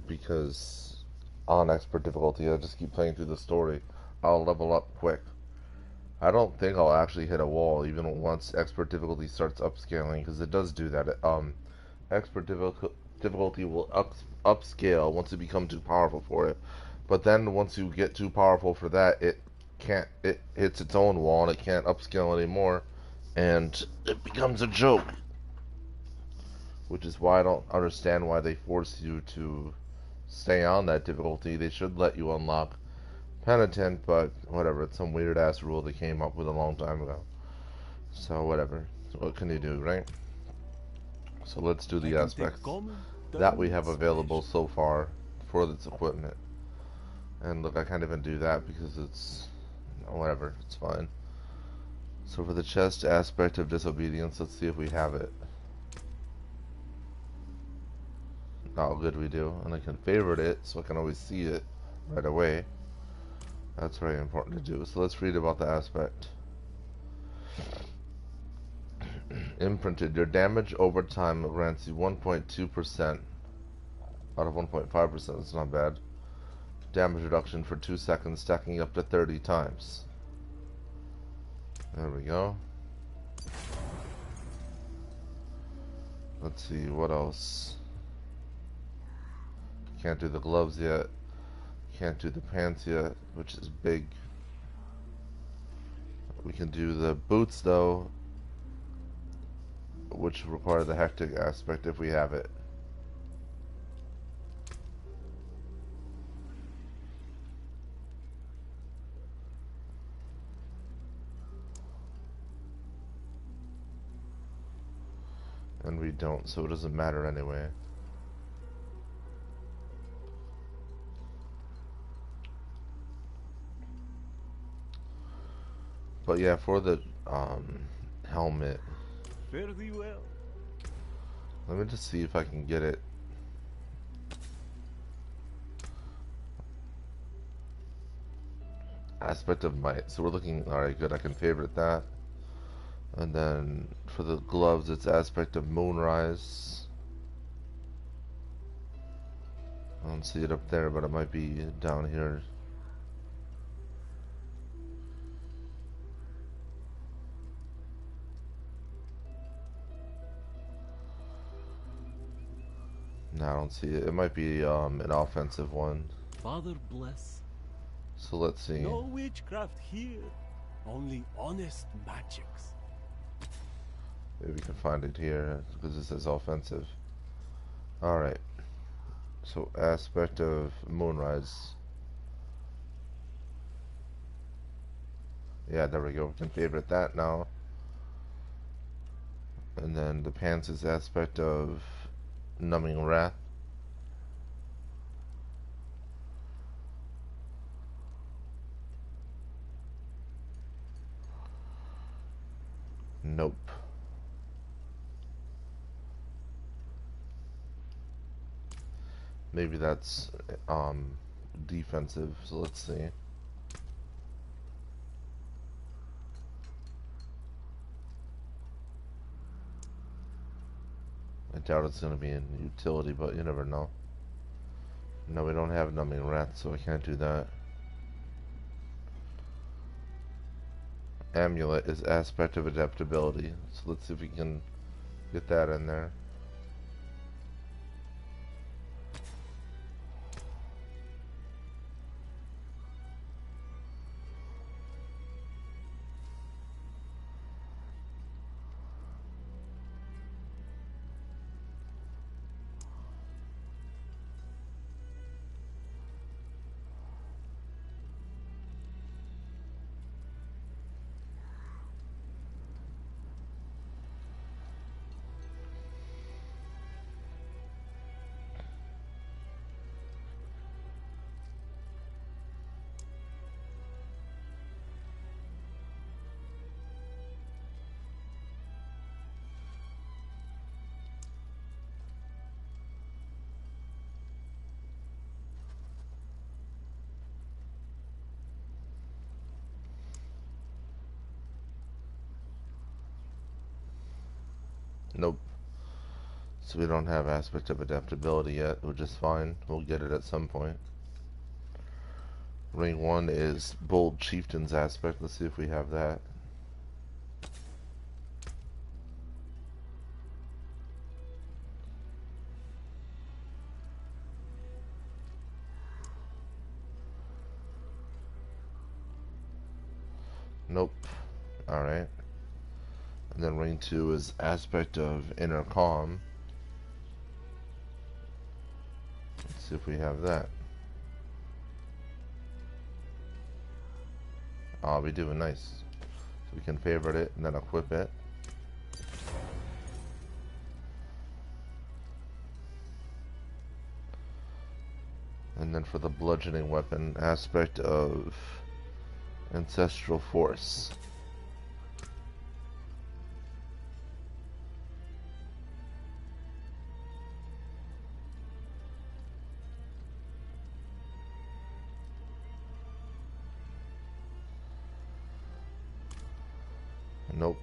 Because on expert difficulty, I just keep playing through the story. I'll level up quick. I don't think I'll actually hit a wall even once expert difficulty starts upscaling, because it does do that. Expert difficulty will upscale once you become too powerful for it. But then once you get too powerful for that, it hits its own wall and it can't upscale anymore, and it becomes a joke. Which is why I don't understand why they force you to stay on that difficulty. They should let you unlock Penitent, but whatever, it's some weird ass rule they came up with a long time ago. So whatever. So what can you do, right? So let's do the aspects that we have available so far for this equipment. And look, I can't even do that because it's whatever, it's fine. So for the chest aspect of disobedience, let's see if we have it. Oh, good, we do. And I can favorite it so I can always see it right away. That's very important to do. So let's read about the aspect. Imprinted. Your damage over time grants you 1.2% out of 1.5%. It's not bad. Damage reduction for 2 seconds, stacking up to 30 times. There we go. Let's see, what else? Can't do the gloves yet. Can't do the pants yet, which is big. We can do the boots though, which require the hectic aspect if we have it. And we don't, so it doesn't matter anyway. But yeah, for the helmet, Fairly well. let me just see if I can get it. Aspect of might. So we're looking, alright, good, I can favorite that. And then for the gloves, it's aspect of moonrise. I don't see it up there, but it might be down here. No, I don't see it. It might be an offensive one. Father bless. So let's see. No witchcraft here. Only honest magics. Maybe we can find it here because it says offensive. Alright. So aspect of Moonrise. Yeah, there we go. We can favorite that now. And then the pants is aspect of Numbing Wrath. Nope. Maybe that's defensive, so let's see. I doubt it's going to be in utility, but you never know. No, we don't have Numbing Wrath, so I can't do that. Amulet is aspect of adaptability, so let's see if we can get that in there. Nope. So we don't have aspect of adaptability yet, which is fine. We'll get it at some point. Ring 1 is Bold Chieftain's aspect. Let's see if we have that. Nope. Alright. And then ring 2 is aspect of Inner Calm. Let's see if we have that. Oh, we do. Nice. So we can favorite it and then equip it. And then for the bludgeoning weapon, aspect of Ancestral Force. Nope.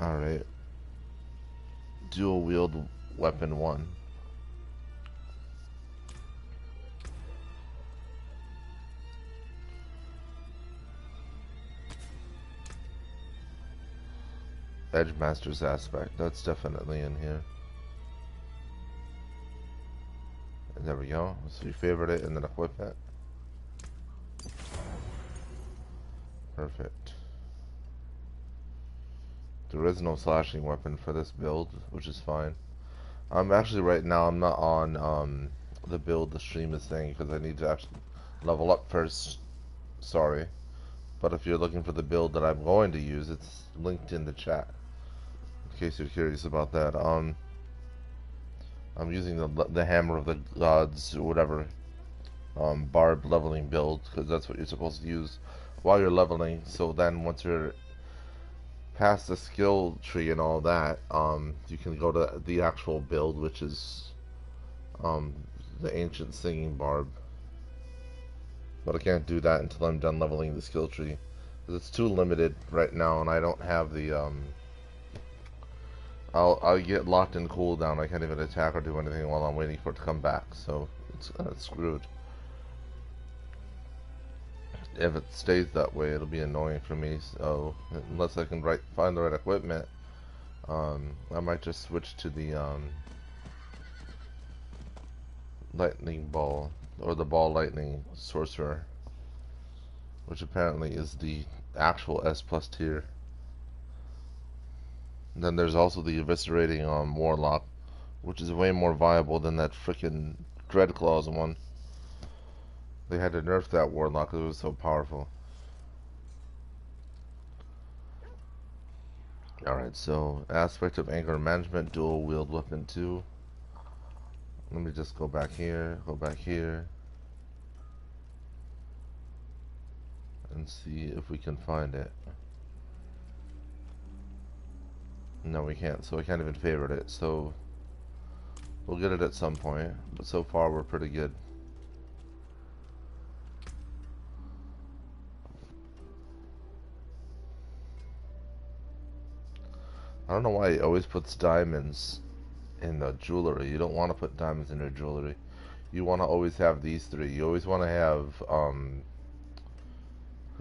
Alright. Dual wield weapon 1. Edge Master's aspect. That's definitely in here. And there we go. So we favorite it and then equip it. Perfect. There is no slashing weapon for this build, which is fine. Actually right now I'm not on the build the stream is saying because I need to actually level up first. Sorry. But if you're looking for the build that I'm going to use, it's linked in the chat. In case you're curious about that. I'm using the Hammer of the Gods or whatever Barb leveling build because that's what you're supposed to use while you're leveling. So then once you're past the skill tree and all that, you can go to the actual build, which is the Ancient Singing Barb. But I can't do that until I'm done leveling the skill tree because it's too limited right now, and I don't have the I'll get locked in cooldown. I can't even attack or do anything while I'm waiting for it to come back, so it's kind of screwed. If it stays that way, it'll be annoying for me. So unless I can find the right equipment, I might just switch to the lightning ball, or the ball lightning sorcerer, which apparently is the actual S plus tier. And then there's also the eviscerating Warlock, which is way more viable than that frickin' Dreadclaws one. They had to nerf that Warlock because it was so powerful. Alright, so aspect of anger management, dual wield weapon 2. Let me just go back here, and see if we can find it. No, we can't, so I can't even favorite it, so we'll get it at some point, but so far we're pretty good. I don't know why he always puts diamonds in the jewelry. You don't want to put diamonds in your jewelry. You want to always have these three. You always want to have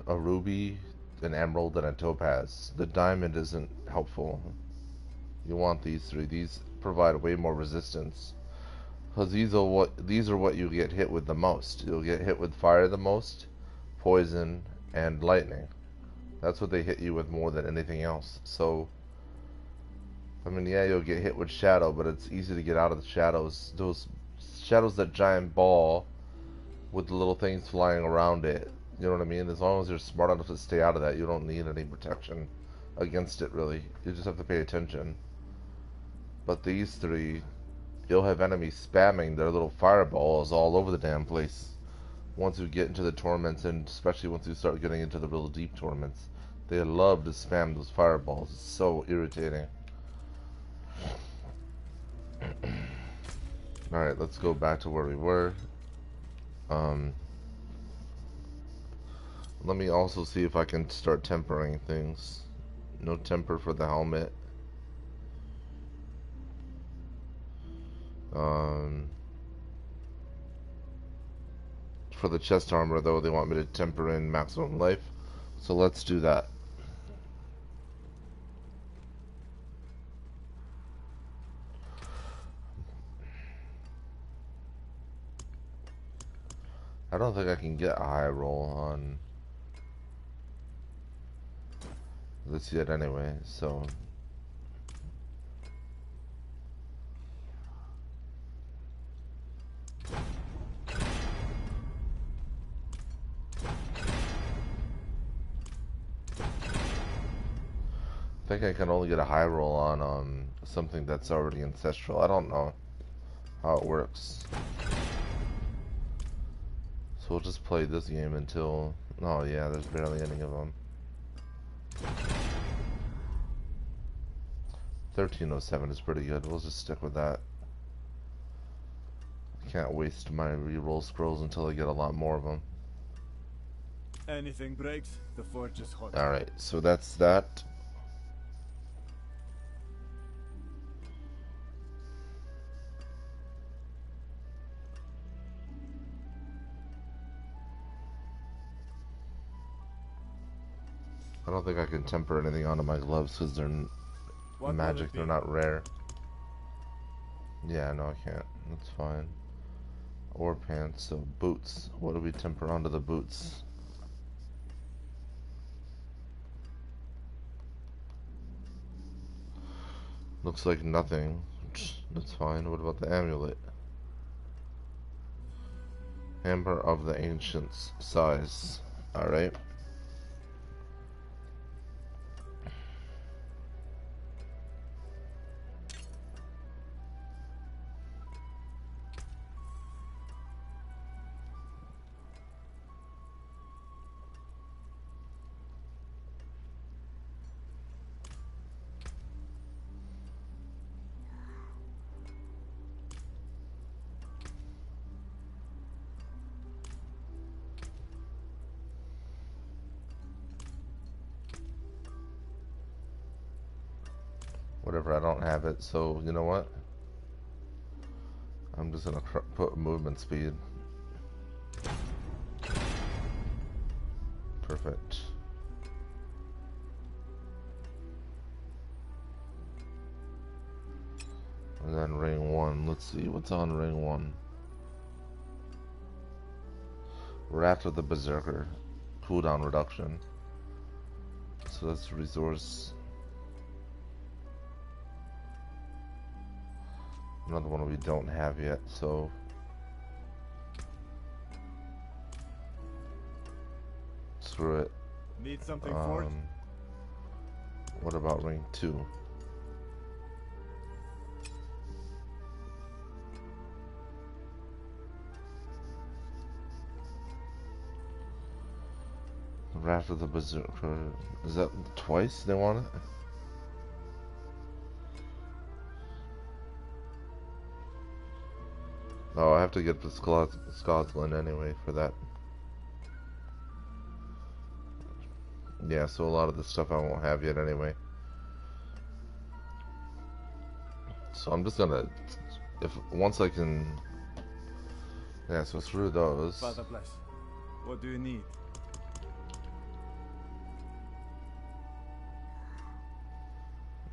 a ruby, an emerald, and a topaz. The diamond isn't helpful. You want these three. These provide way more resistance, because these are what you get hit with the most. You'll get hit with fire the most, poison, and lightning. That's what they hit you with more than anything else. So I mean, yeah, you'll get hit with shadow, but it's easy to get out of the shadows. Those shadows, that giant ball with the little things flying around it. You know what I mean? As long as you're smart enough to stay out of that, you don't need any protection against it, really. You just have to pay attention. But these three, you'll have enemies spamming their little fireballs all over the damn place. Once you get into the torments, and especially once you start getting into the real deep torments, they love to spam those fireballs. It's so irritating. Alright, let's go back to where we were. Let me also see if I can start tempering things. No temper for the helmet. For the chest armor, though, they want me to temper in maximum life. So let's do that. I don't think I can get a high roll on this yet anyway, so I think I can only get a high roll on something that's already ancestral. I don't know how it works. So we'll just play this game until... Oh yeah, there's barely any of them. 1307 is pretty good. We'll just stick with that. I can't waste my reroll scrolls until I get a lot more of them. Anything breaks, the forge is hot. Alright, so that's that. I don't think I can temper anything onto my gloves because they're magic, they're not rare. Yeah, no, I can't. That's fine. Or pants, so boots. What do we temper onto the boots? Looks like nothing. That's fine. What about the amulet? Amber of the Ancients size. Alright. Whatever, I don't have it, so you know what? I'm just gonna put movement speed. Perfect. And then ring 1. Let's see what's on ring 1. Wrath of the Berserker. Cooldown reduction. So that's resource. Another one we don't have yet, so screw it. Need something for it? What about ring 2? Wrath of the Berserker. Is that twice they want it? Oh, I have to get the Scotland anyway for that. Yeah, so a lot of the stuff I won't have yet anyway. So I'm just gonna, once I can, yeah, so through those. Father bless. What do you need?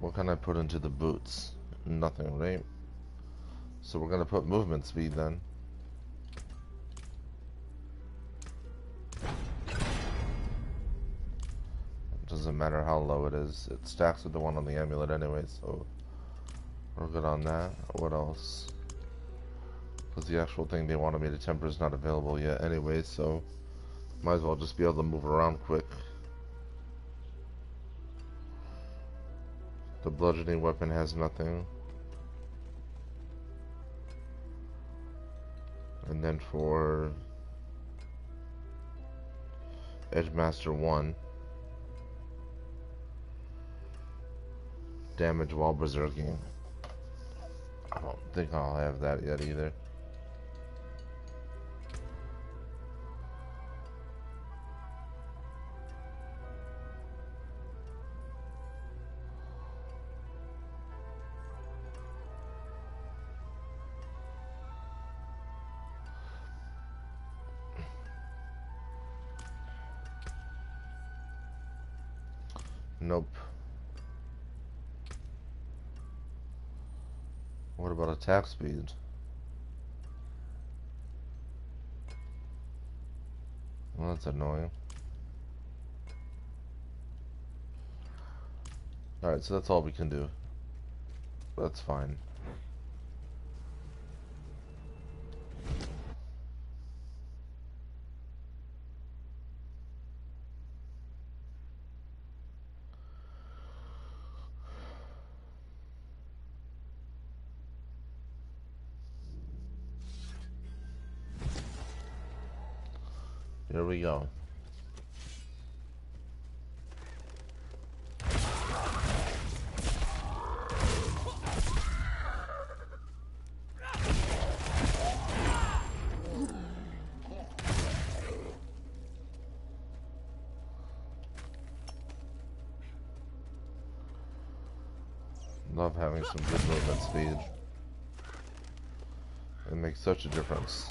What can I put into the boots? Nothing, right? So we're gonna put movement speed then. It doesn't matter how low it is. It stacks with the one on the amulet anyway, so we're good on that. What else? Because the actual thing they wanted me to temper is not available yet anyway, so might as well just be able to move around quick. The bludgeoning weapon has nothing. And then for Edgemaster 1, damage while berserking. I don't think I'll have that yet either. Nope. What about attack speed? Well, that's annoying. Alright, so that's all we can do. That's fine. Here we go. Love having some good movement speed. It makes such a difference.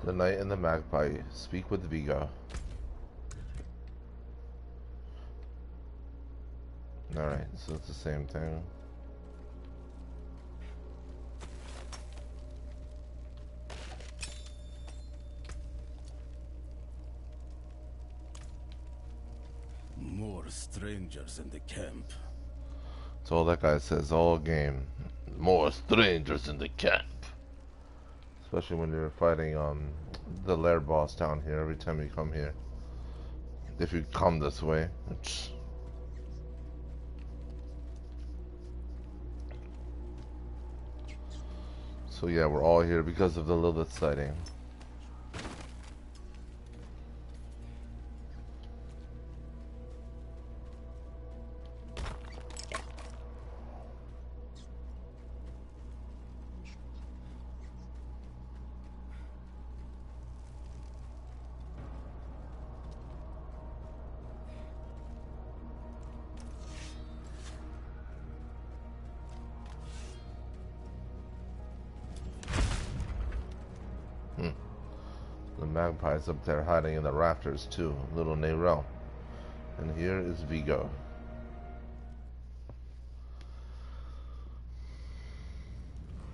The Knight and the Magpie. Speak with Vigo. Alright, so it's the same thing. More strangers in the camp. That's all that guy says all game. More strangers in the camp. Especially when you're fighting the lair boss down here every time you come here. If you come this way. So yeah, we're all here because of the Lilith sighting. The magpie's up there hiding in the rafters too, little Nerel. And here is Vigo.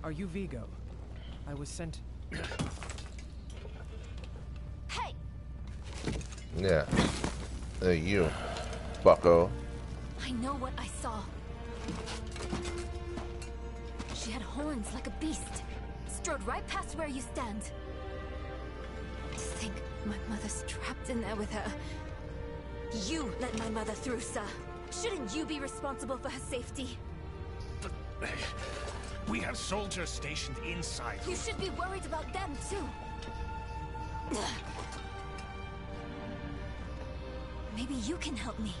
Are you Vigo? I was sent. Hey! Yeah. Hey, you, bucko. I know what I saw. She had horns like a beast. Strode right past where you stand. To think my mother's trapped in there with her. You let my mother through, sir. Shouldn't you be responsible for her safety? But we have soldiers stationed inside. You should be worried about them, too. Maybe you can help me.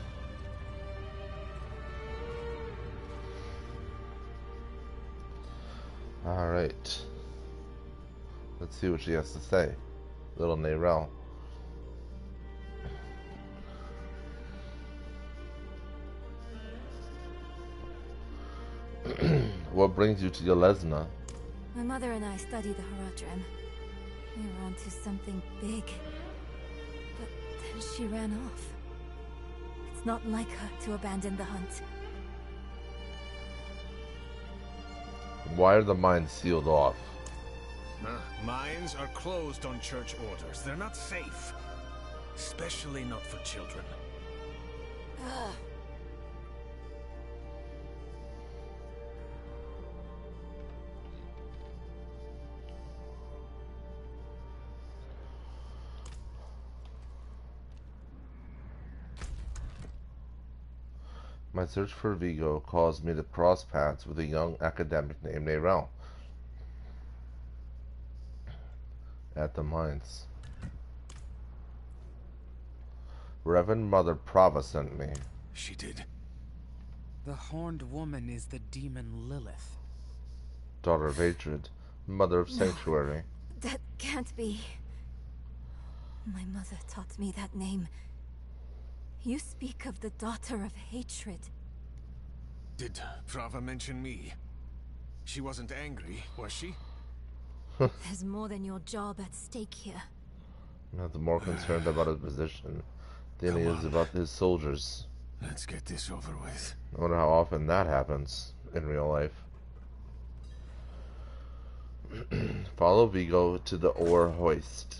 Alright. Let's see what she has to say. Little Nerel. What brings you to Yelesna? My mother and I studied the Haradrim. We were onto something big. But then she ran off. It's not like her to abandon the hunt. Why are the mines sealed off? Mines are closed on church orders. They're not safe. Especially not for children. Ugh. My search for Vigo caused me to cross paths with a young academic named Nerel at the mines. Reverend Mother Prava sent me. She did. The horned woman is the demon Lilith. Daughter of Hatred, Mother of No. Sanctuary. That can't be. My mother taught me that name. You speak of the daughter of hatred. Did Prava mention me? She wasn't angry, was she? There's more than your job at stake here. Not more concerned about his position than he is about his soldiers. Let's get this over with. I wonder how often that happens in real life. Follow Vigo to the ore hoist.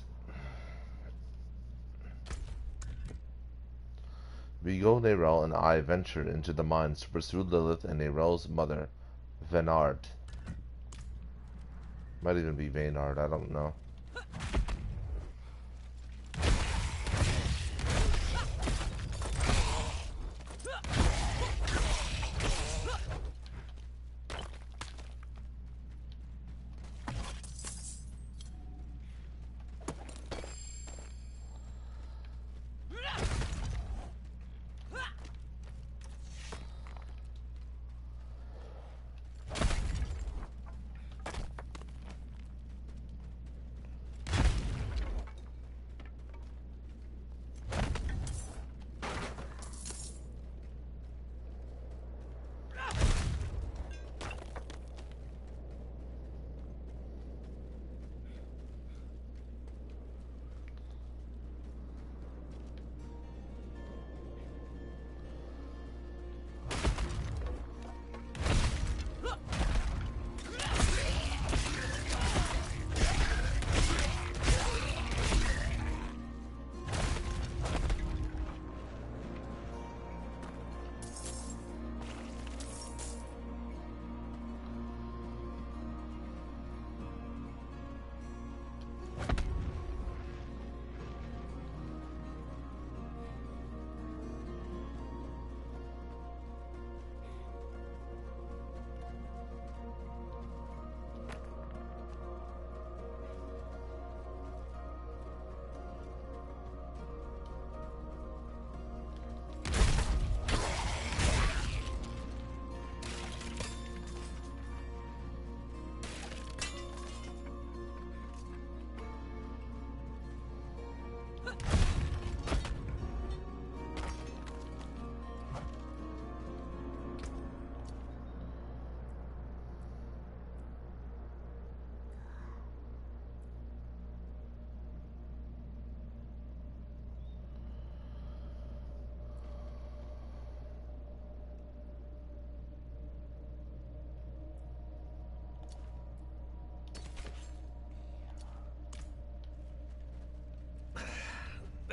Vigo, Nerel, and I ventured into the mines to pursue Lilith and Nerel's mother, Venard. Might even be Vaynard, I don't know.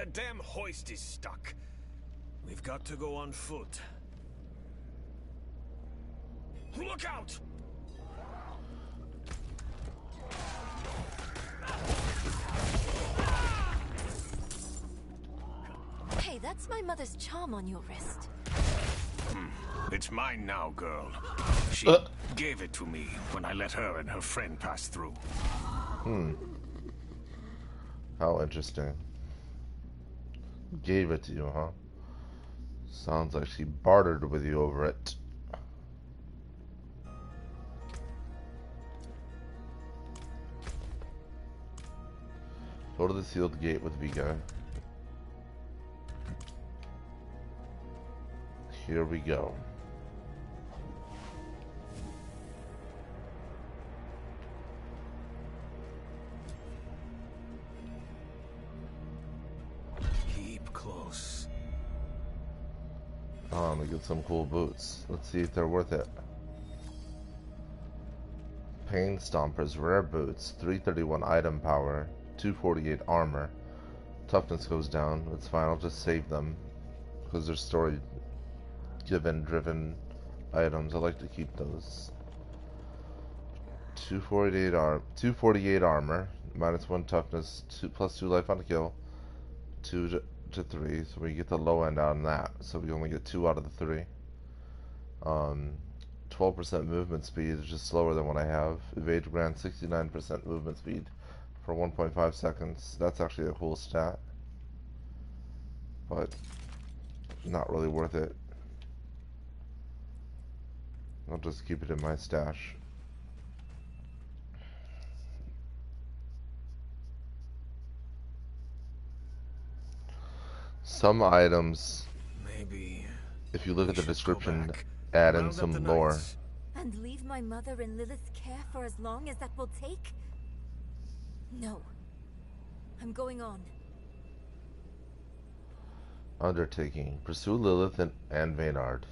The damn hoist is stuck. We've got to go on foot. Look out! Hey, that's my mother's charm on your wrist. It's mine now, girl. She gave it to me when I let her and her friend pass through. How interesting. Gave it to you, huh? Sounds like she bartered with you over it. Go to the sealed gate with Vega. Here we go. Keep close. Oh, I'm gonna get some cool boots. Let's see if they're worth it. Pain Stompers, rare boots, 331 item power, 248 armor. Toughness goes down. It's fine, I'll just save them. Because they're story driven items. I like to keep those. 248 armor, -1 toughness, +2 life on kill, 2 to 3, so we get the low end on that. So we only get 2 out of the 3. 12% movement speed is just slower than what I have. Evade grants 69% movement speed for 1.5 seconds. That's actually a cool stat, but not really worth it. I'll just keep it in my stash. Some items, Maybe if you look at the should go description, back, add in round up some the lore. knights. And leave my mother in Lilith's care for as long as that will take? No. I'm going on. Undertaking. Pursue Lilith and Vaynard.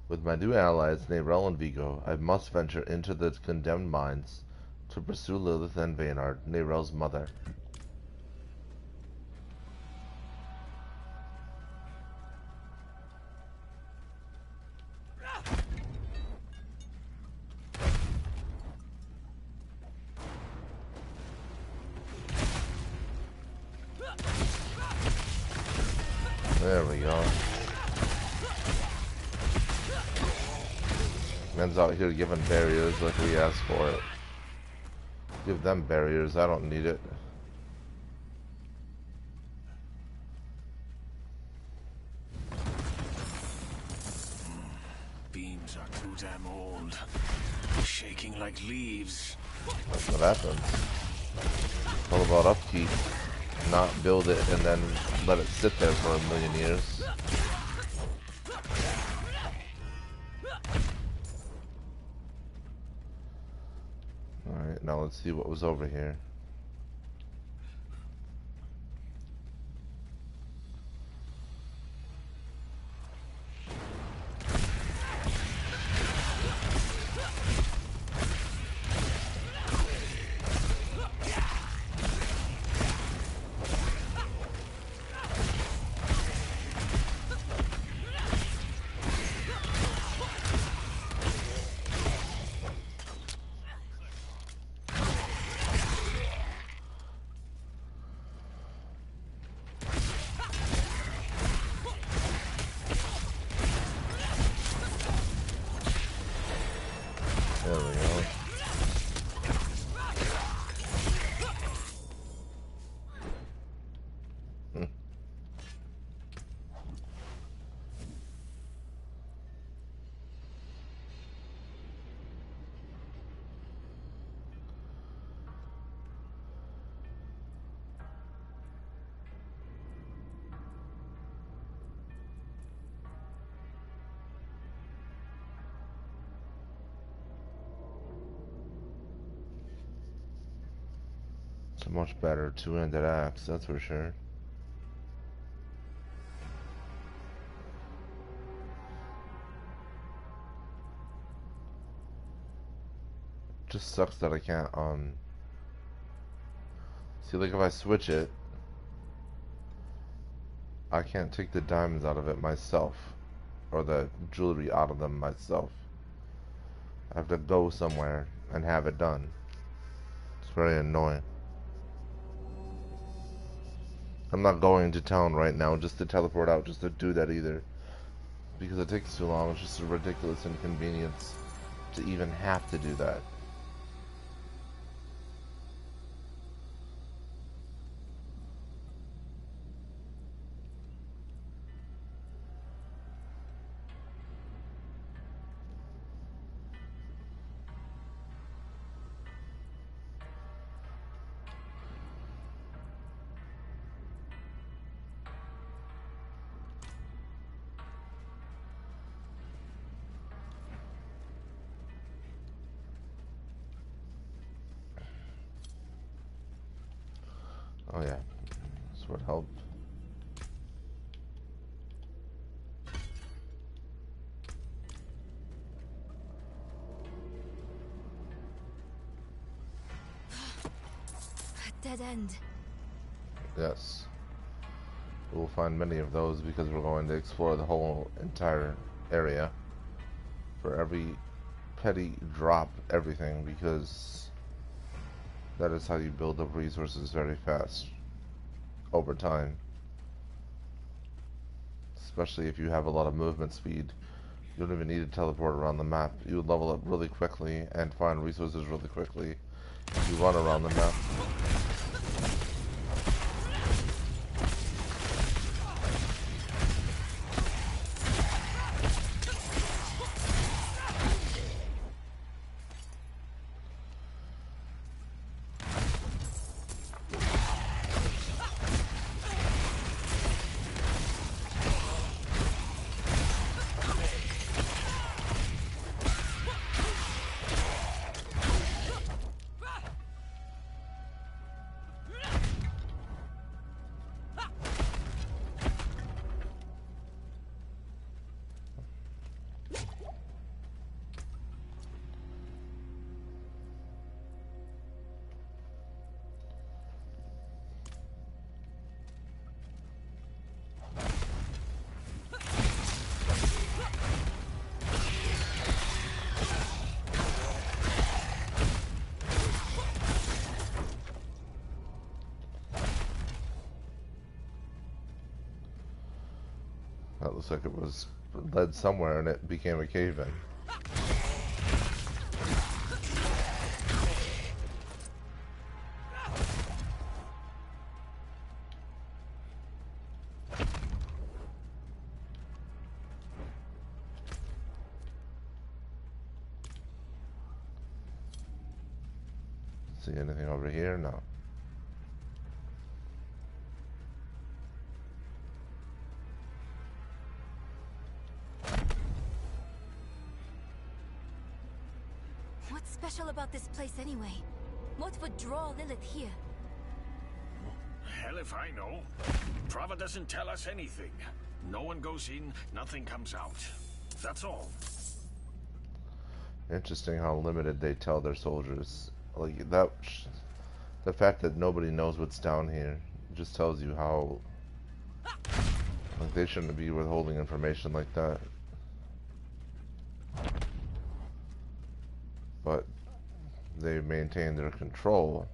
With my new allies, Neyrelle and Vigo, I must venture into the condemned mines to pursue Lilith and Vaynard, Neyrelle's mother. There we go. Men's out here giving barriers like we asked for it. Give them barriers, I don't need it. Beams are too damn old. Shaking like leaves. That's what happens. It's all about upkeep. Not build it and then let it sit there for a million years. Alright, now let's see what was over here. There we go. It's a much better two-handed axe, that's for sure. Just sucks that I can't See, like if I switch it, I can't take the diamonds out of it myself, or the jewelry out of them myself. I have to go somewhere and have it done. It's very annoying. I'm not going to town right now just to teleport out, just to do that either. Because it takes too long. It's just a ridiculous inconvenience to even have to do that. Oh yeah, that's what helped. A dead end. Yes. We'll find many of those because we're going to explore the whole entire area for every petty drop, everything, because that is how you build up resources very fast over time. Especially if you have a lot of movement speed. You don't even need to teleport around the map. You would level up really quickly and find resources really quickly if you run around the map. That looks like it was led somewhere and it became a cave-in. See anything over here? No. What's special about this place anyway? What would draw Lilith here? Hell if I know. Prava doesn't tell us anything. No one goes in, nothing comes out. That's all. Interesting how limited they tell their soldiers. Like that, the fact that nobody knows what's down here just tells you how, like, they shouldn't be withholding information like that. But they maintain their control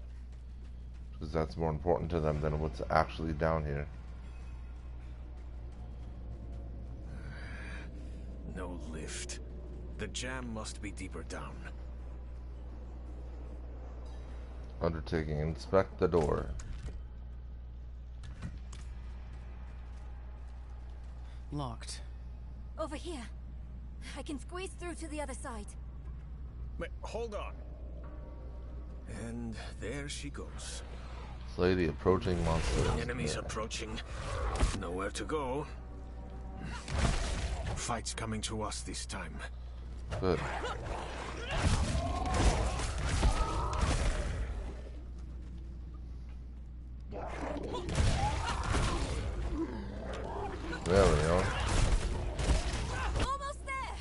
because that's more important to them than what's actually down here. No lift. The jam must be deeper down. Undertaking, inspect the door. Locked. Over here. I can squeeze through to the other side. Wait, hold on. And there she goes. Slay the approaching monster. Enemies approaching. Nowhere to go. Fight's coming to us this time. Good. There we go. Almost there.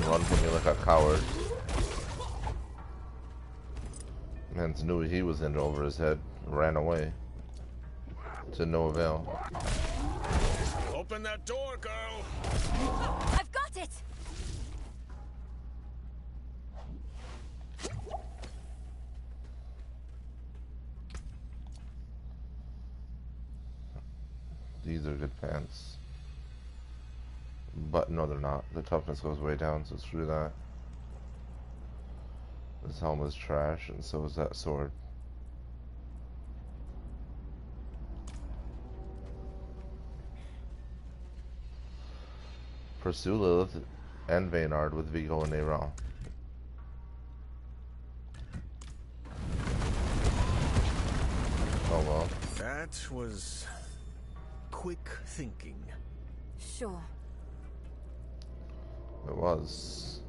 and run from me like a coward. Mans knew he was in over his head, ran away. To no avail. Open that door, girl! I've got it! These are good pants. But no, they're not. The toughness goes way down, so screw that. This helmet is trash, and so is that sword. Pursue Lilith and Vaynard with Vigo and Aeron. Oh well. That was quick thinking. Sure. It was.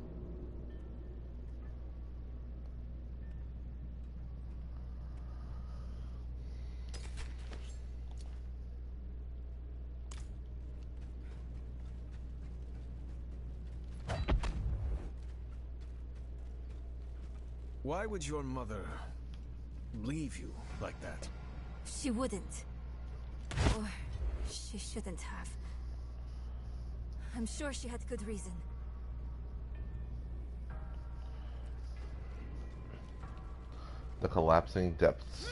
Why would your mother leave you like that? She wouldn't. Or she shouldn't have. I'm sure she had good reason. The collapsing depths.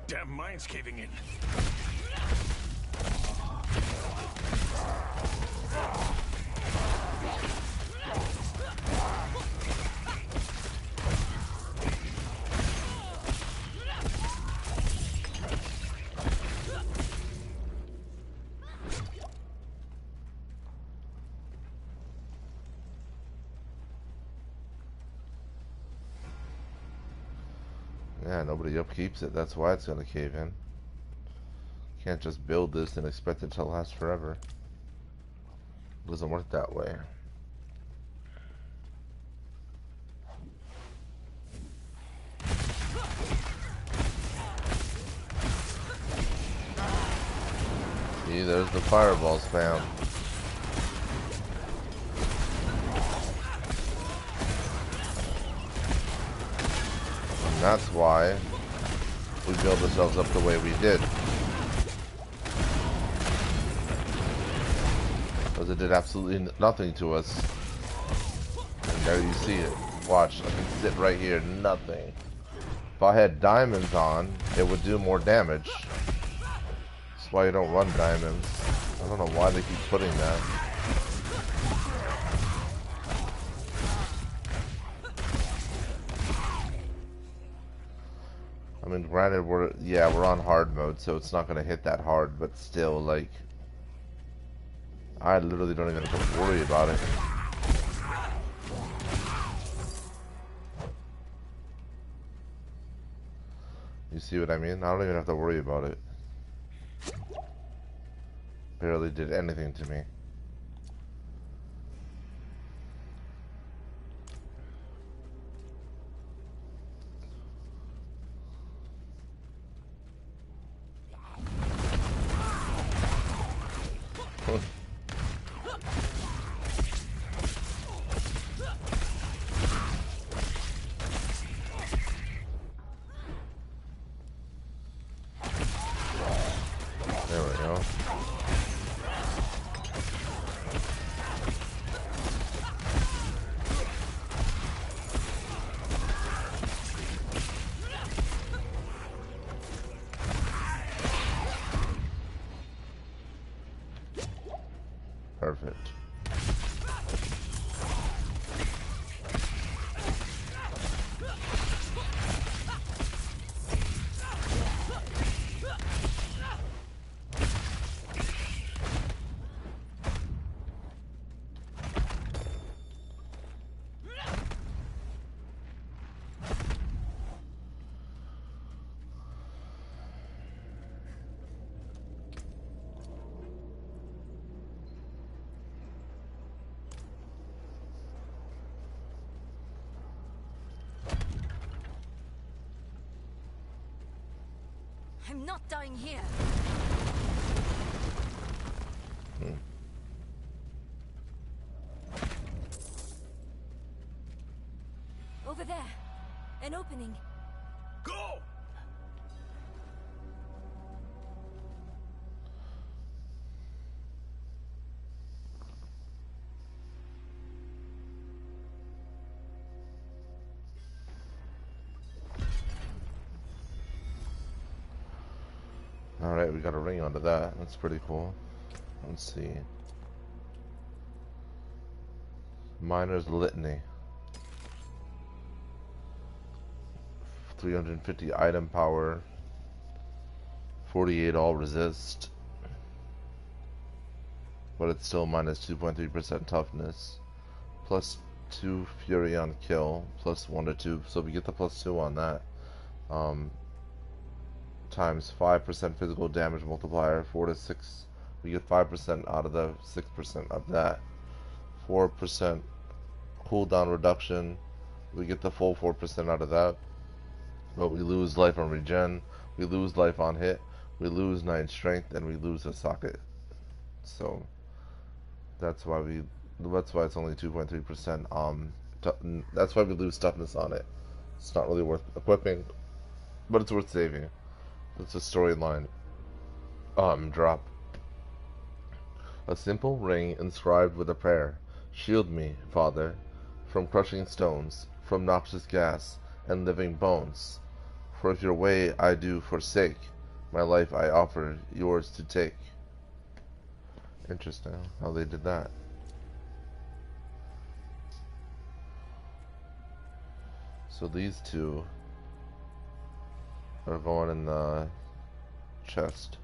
Damn mine's caving in. Yeah, nobody upkeeps it. That's why it's gonna cave in. Can't just build this and expect it to last forever. It doesn't work that way. See, there's the fireball spam. And that's why we build ourselves up the way we did. Because it did absolutely nothing to us. And there you see it. Watch, I can sit right here, nothing. If I had diamonds on, it would do more damage. That's why you don't run diamonds. I don't know why they keep putting that. I mean, granted, we're on hard mode, so it's not gonna hit that hard, but still, like, I literally don't even have to worry about it. You see what I mean? I don't even have to worry about it. Barely did anything to me. There we go. Perfect. I'm not dying here. Over there. An opening. Go! Alright, we got a ring onto that. That's pretty cool. Let's see. Miner's Litany. 350 item power. 48 all resist. But it's still minus 2.3% toughness. Plus 2 fury on kill. Plus 1 to 2. So we get the plus 2 on that. Times 5% physical damage multiplier, 4 to 6. We get 5% out of the 6% of that. 4% cooldown reduction. We get the full 4% out of that. But we lose life on regen. We lose life on hit. We lose 9 strength, and we lose a socket. So that's why it's only 2.3%. That's why we lose toughness on it. It's not really worth equipping, but it's worth saving. It's a storyline drop. A simple ring inscribed with a prayer. Shield me, Father, from crushing stones, from noxious gas, and living bones. For if your way I do forsake, my life I offer, yours to take. Interesting how they did that. So these two are going in the chest.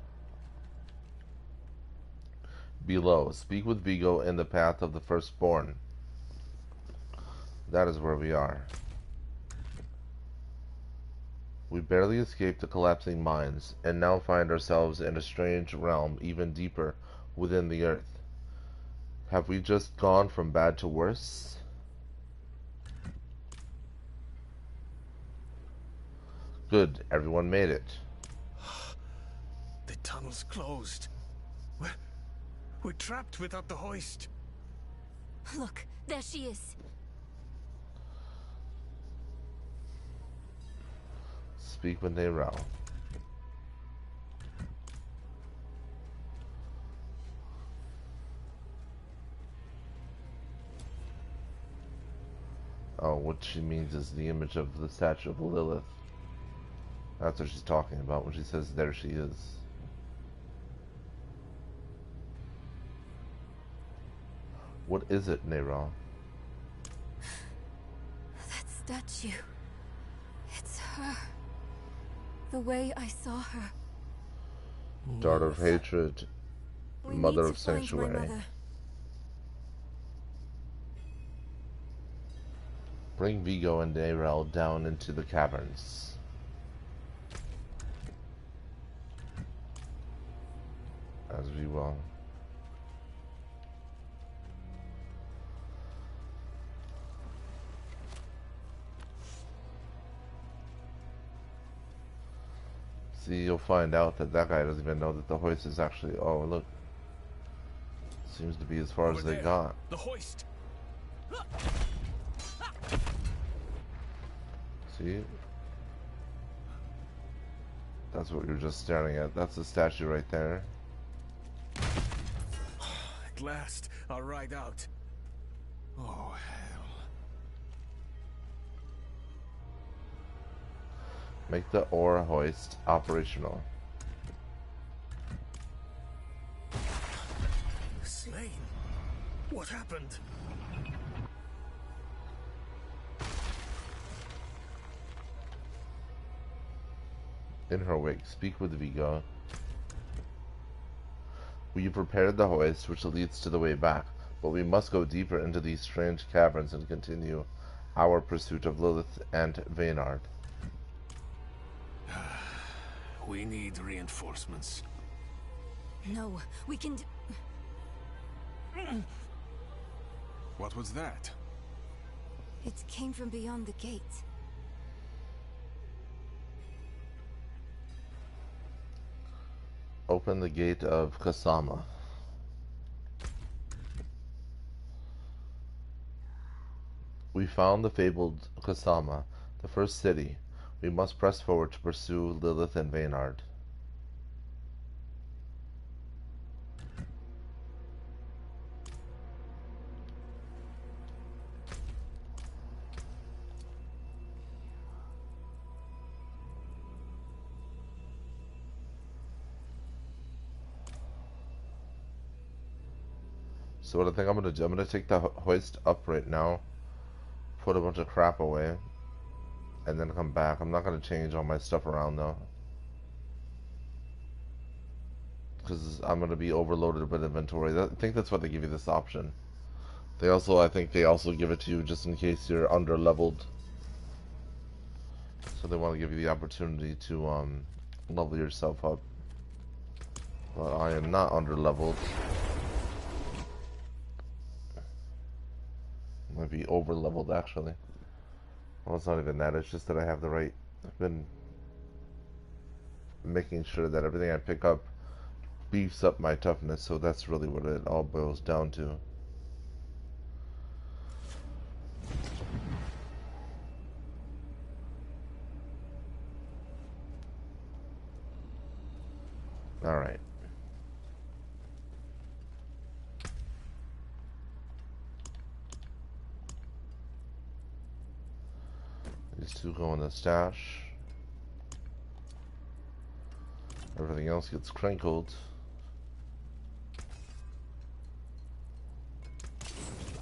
Below, speak with Vigo in the path of the firstborn. That is where we are. We barely escaped the collapsing mines, and now find ourselves in a strange realm even deeper within the earth. Have we just gone from bad to worse? Good, everyone made it. The tunnel's closed. We're trapped without the hoist. Look, there she is. Speak when they row. Oh, what she means is the image of the statue of Lilith. That's what she's talking about when she says there she is. What is it, Nera? That statue. It's her. The way I saw her. Daughter of hatred, We mother need of to find my sanctuary. mother. Bring Vigo and Dayrell down into the caverns. As we will. See, you'll find out that that guy doesn't even know that the hoist is actually... Oh, look. Seems to be as far as they got. The hoist. See? That's what you're just staring at. That's the statue right there. At last, I'll ride out. Oh, hell. Make the ore hoist operational. Slain? What happened? In her wake, speak with Vigo. We prepared the hoist, which leads to the way back, but we must go deeper into these strange caverns and continue our pursuit of Lilith and Vaynard. We need reinforcements. No, we can What was that? It came from beyond the gate. Open the gate of Kasama. We found the fabled Kasama, the first city. We must press forward to pursue Lilith and Vaynard. So what I think I'm gonna do, I'm gonna take the hoist up right now, put a bunch of crap away, and then come back. I'm not gonna change all my stuff around though, because I'm gonna be overloaded with inventory. I think that's why they give you this option. They also, I think they also give it to you just in case you're under leveled. So they want to give you the opportunity to level yourself up. But I am not under leveled. Might be over leveled actually. Well, it's not even that, it's just that I have the right... I've been making sure that everything I pick up beefs up my toughness, so that's really what it all boils down to. Alright. These two go in the stash. Everything else gets crinkled.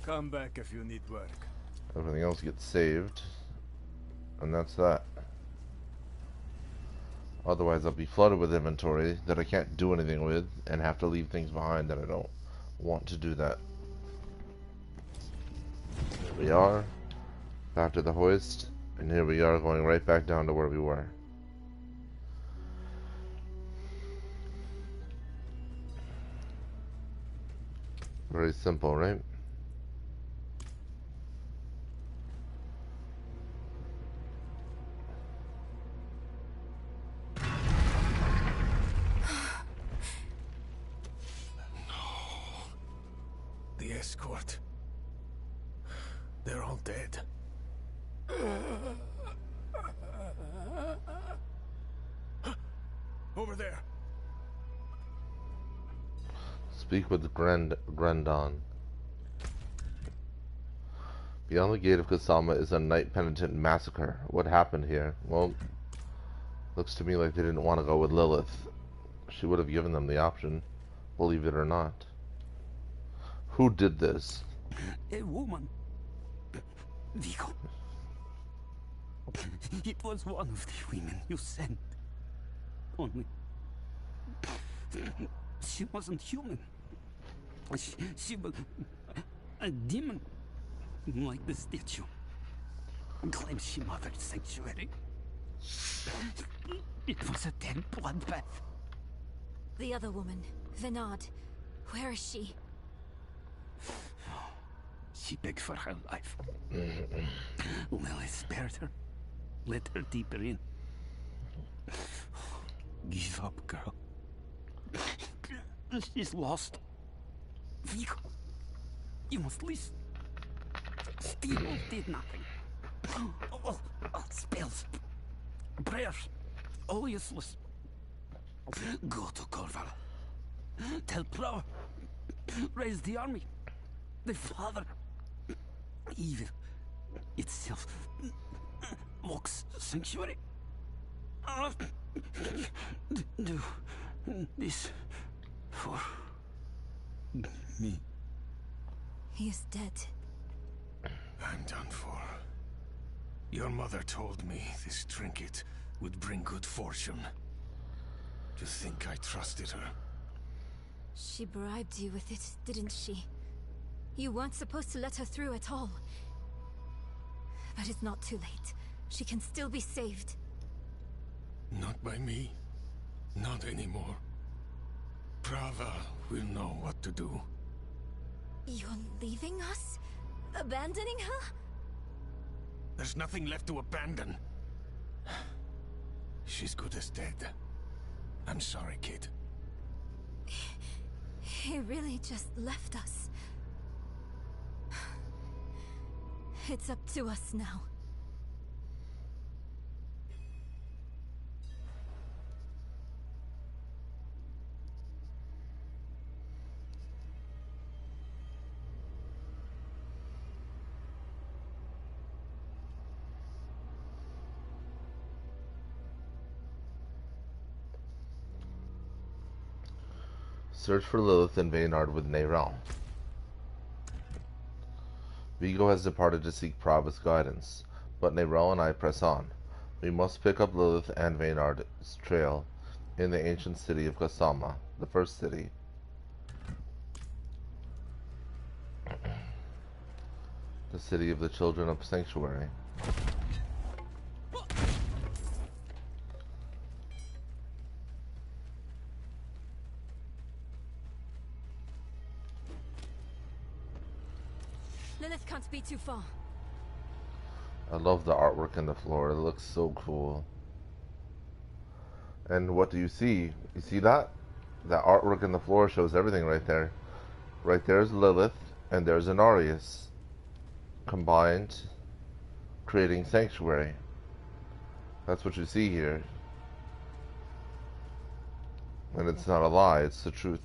Come back if you need work. Everything else gets saved. And that's that. Otherwise I'll be flooded with inventory that I can't do anything with and have to leave things behind that I don't want to do that. There we are. Back to the hoist. And here we are going right back down to where we were. Very simple, right? The escort. They're all dead. Over there. Speak with Grandon. Beyond the gate of Kasama is a night penitent massacre. What happened here? Well, looks to me like they didn't want to go with Lilith. She would have given them the option, believe it or not. Who did this? A woman. Vigo. It was one of the women you sent. Only... she wasn't human. She was a demon, like the statue. claims she mothered sanctuary. It was a dead bloodbath. The other woman, Venard, where is she? She begged for her life. Lilith spared her. Let her deeper in. Give up, girl. She's lost. Vigo, you must listen. Steve did nothing. Spells, prayers, all useless. Go to Corval. Tell Plow. Raise the army. The father. Evil itself mocks sanctuary. Do this for me. He is dead. I'm done for. Your mother told me this trinket would bring good fortune. To think I trusted her. She bribed you with it, didn't she? You weren't supposed to let her through at all. But it's not too late. She can still be saved. Not by me. Not anymore. Prava will know what to do. You're leaving us? Abandoning her? There's nothing left to abandon. She's good as dead. I'm sorry, kid. He really just left us. It's up to us now. Search for Lilith and Vaynard with Neyral. Vigo has departed to seek Prava's guidance, but Neyral and I press on. We must pick up Lilith and Vaynard's trail in the ancient city of Kasama, the first city. The city of the children of Sanctuary. Lilith can't be too far. I love the artwork in the floor. It looks so cool. And what do you see? You see that? That artwork in the floor shows everything right there. Right there's Lilith, and there's Anarius. Combined, creating Sanctuary. That's what you see here. And it's not a lie, it's the truth.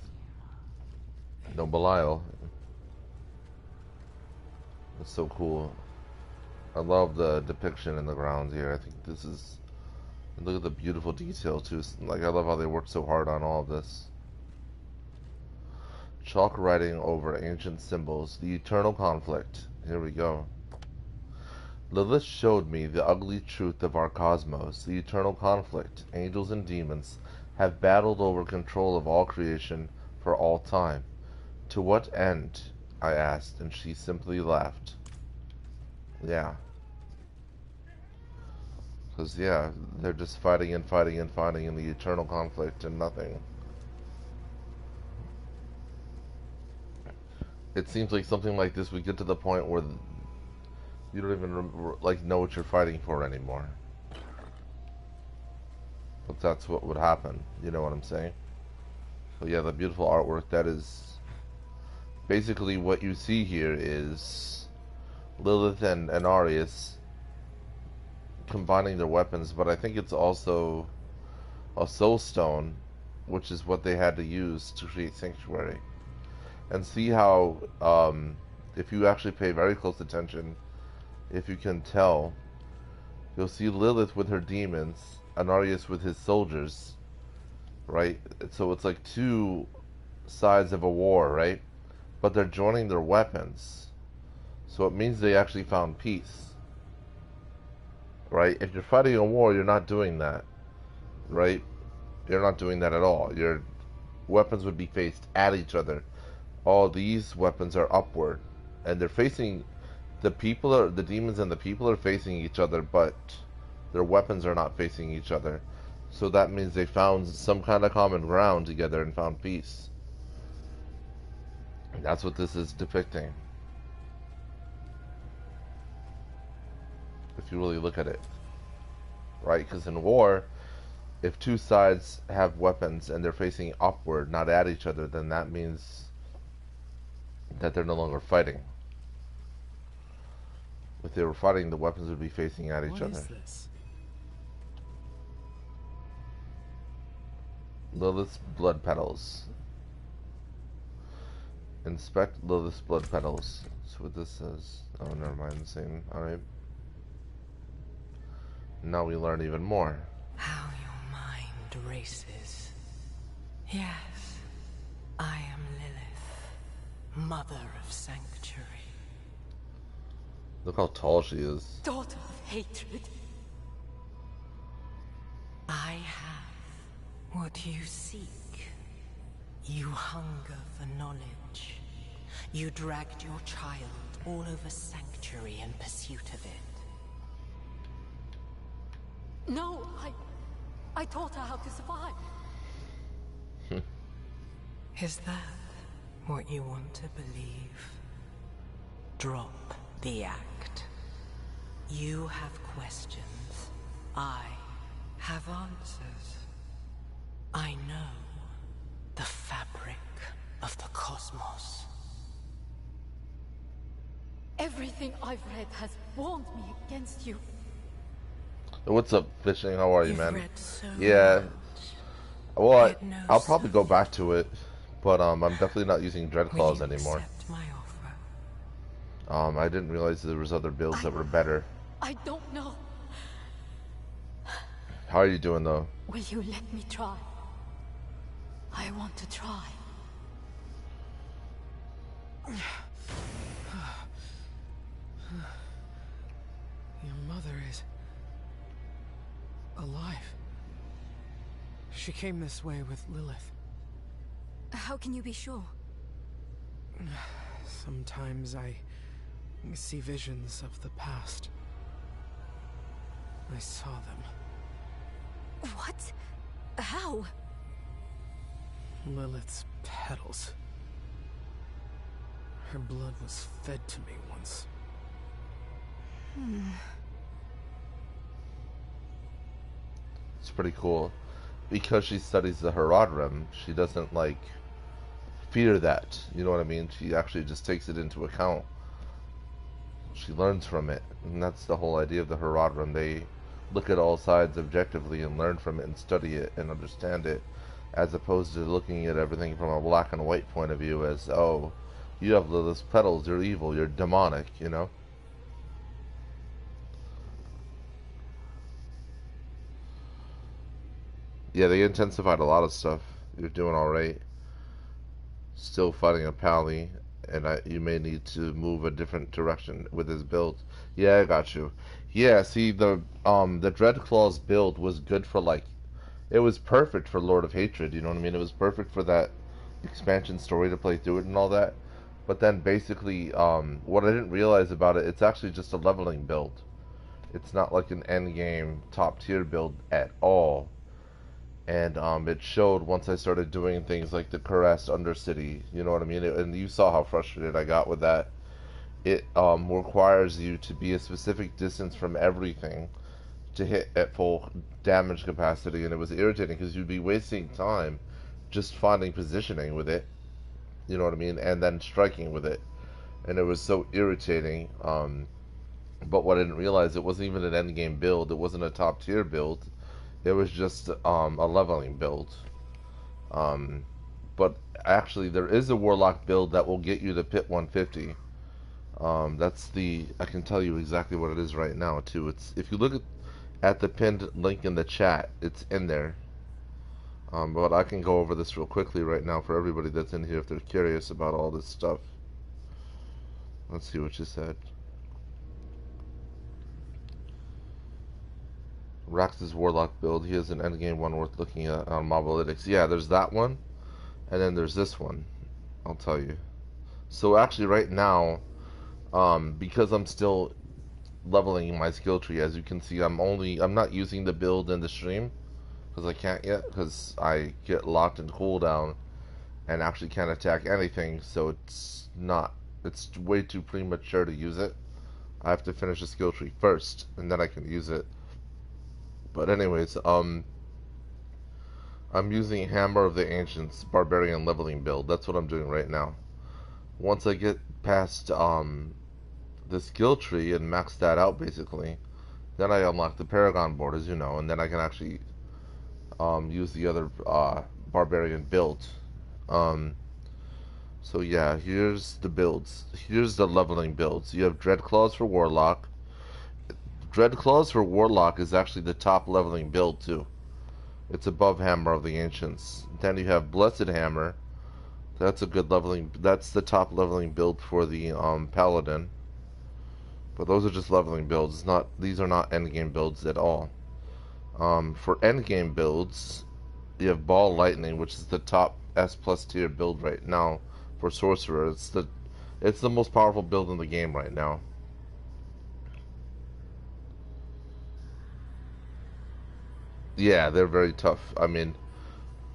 No Belial. It's so cool. I love the depiction in the grounds here. I think this is... Look at the beautiful detail too. Like, I love how they worked so hard on all of this. Chalk writing over ancient symbols. The eternal conflict. Here we go. Lilith showed me the ugly truth of our cosmos. The eternal conflict. Angels and demons have battled over control of all creation for all time. To what end? I asked, and she simply laughed. Yeah. Because, yeah, they're just fighting and fighting and fighting in the eternal conflict and nothing. It seems like something like this, we get to the point where you don't even, like, know what you're fighting for anymore. But that's what would happen, you know what I'm saying? But yeah, the beautiful artwork, that is... Basically, what you see here is Lilith and Anarius combining their weapons, but I think it's also a soul stone, which is what they had to use to create Sanctuary. And see how, if you actually pay very close attention, if you can tell, you'll see Lilith with her demons, Anarius with his soldiers, right? So it's like two sides of a war, right? But they're joining their weapons. So it means they actually found peace. Right? If you're fighting a war, you're not doing that. Right? You're not doing that at all. Your weapons would be faced at each other. All these weapons are upward. And they're facing the demons and the people are facing each other, but their weapons are not facing each other. So that means they found some kind of common ground together and found peace. And that's what this is depicting. If you really look at it. Right? Because in war, if two sides have weapons and they're facing upward, not at each other, then that means that they're no longer fighting. If they were fighting, the weapons would be facing at each other. What is this? Lilith's blood petals. Inspect Lilith's blood petals. That's what this says. Oh, never mind. The same. Alright. Now we learn even more. How your mind races. Yes, I am Lilith, mother of sanctuary. Look how tall she is. Daughter of hatred. I have what you seek. You hunger for knowledge. You dragged your child all over sanctuary in pursuit of it. No, I taught her how to survive. Is that what you want to believe? Drop the act. You have questions. I have answers. I know the fabric of the cosmos. Everything I've read has warned me against you. What's up, Fishing? How are you, man? Read so yeah. much. Well, I'll probably go back to it, but I'm definitely not using Dreadclaws anymore. My offer? I didn't realize there was other builds that were better. I don't know. How are you doing, though? Will you let me try? I want to try. Your mother is alive. She came this way with Lilith. How can you be sure? Sometimes I see visions of the past. I saw them. What? How? Lilith's petals. Her blood was fed to me once. It's pretty cool. Because she studies the Herodrim, she doesn't, like, fear that. You know what I mean? She actually just takes it into account. She learns from it. And that's the whole idea of the Herodrim. They look at all sides objectively and learn from it and study it and understand it, as opposed to looking at everything from a black and white point of view as, oh, you have Lilith's petals, you're evil, you're demonic, you know? Yeah, they intensified a lot of stuff. You're doing alright. Still fighting a pally, and you may need to move a different direction with his build. Yeah, I got you. Yeah, see, the Dreadclaws build was good for, like, it was perfect for Lord of Hatred, you know what I mean? It was perfect for that expansion story to play through it and all that. But then basically, what I didn't realize about it, it's actually just a leveling build. It's not like an endgame top tier build at all. And it showed once I started doing things like the Cuirassed Undercity, you know what I mean? And you saw how frustrated I got with that. It requires you to be a specific distance from everything to hit at full damage capacity, and it was irritating because you'd be wasting time just finding positioning with it, you know what I mean, and then striking with it, and it was so irritating. But what I didn't realize, it wasn't even an endgame build, it wasn't a top tier build, it was just a leveling build. But actually there is a Warlock build that will get you to pit 150. That's the, I can tell you exactly what it is right now too. It's, if you look at the pinned link in the chat, it's in there. But I can go over this real quickly right now for everybody that's in here if they're curious about all this stuff. Let's see what you said. Rax's Warlock build. He has an endgame one worth looking at on Mobalytics. Yeah, there's that one, and then there's this one. I'll tell you. So actually, right now, Because I'm still leveling my skill tree. As you can see, I'm not using the build in the stream because I can't yet, because I get locked in cooldown and actually can't attack anything, so it's way too premature to use it. I have to finish the skill tree first and then I can use it. But anyways, I'm using Hammer of the Ancients Barbarian leveling build. That's what I'm doing right now. Once I get past the skill tree and max that out basically, then I unlock the Paragon board, as you know, and then I can actually use the other barbarian build. So yeah, here's the builds. Here's the leveling builds. You have Dreadclaws for Warlock. Dreadclaws for Warlock is actually the top leveling build too. It's above Hammer of the Ancients. Then you have Blessed Hammer. That's a good leveling. That's the top leveling build for the Paladin. But those are just leveling builds. It's not. These are not endgame builds at all. For endgame builds, you have Ball Lightning, which is the top S+ tier build right now for Sorcerer. It's the most powerful build in the game right now. Yeah, they're very tough. I mean,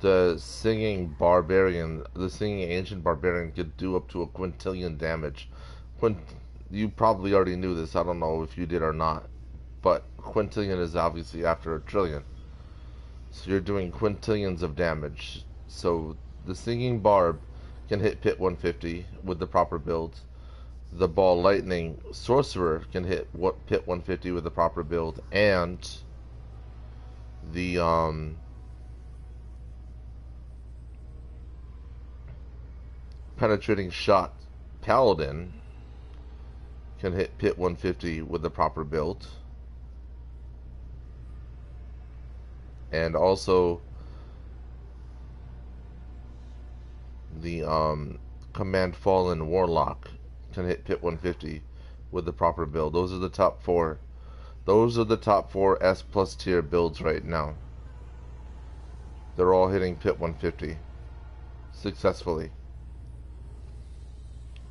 the singing Ancient Barbarian could do up to a quintillion damage. You probably already knew this. I don't know if you did or not. But quintillion is obviously after a trillion. So you're doing quintillions of damage. So the Singing Barb can hit Pit 150 with the proper build. The Ball Lightning Sorcerer can hit Pit 150 with the proper build. And the Penetrating Shot Paladin can hit Pit 150 with the proper build. And also the Command Fallen Warlock can hit Pit 150 with the proper build. Those are the top four. Those are the top 4 S+ tier builds right now. They're all hitting Pit 150 successfully.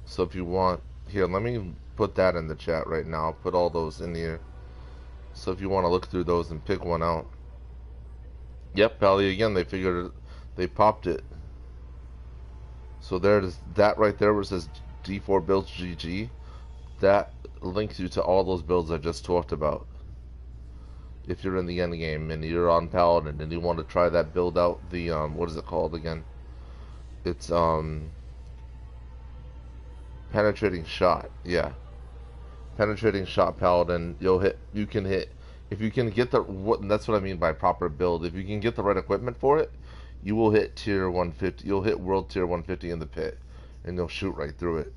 So if you want, here, let me put that in the chat right now. I'll put all those in here. So if you want to look through those and pick one out. Yep, Pally, again, they popped it. So there's that right there where it says D4 builds GG. That links you to all those builds I just talked about. If you're in the end game and you're on Paladin and you want to try that build out, the what is it called again? It's Penetrating Shot. Yeah. Penetrating Shot Paladin. You can hit if you can get that's what I mean by proper build. If you can get the right equipment for it, you will hit tier 150. You'll hit world tier 150 in the pit and you'll shoot right through it.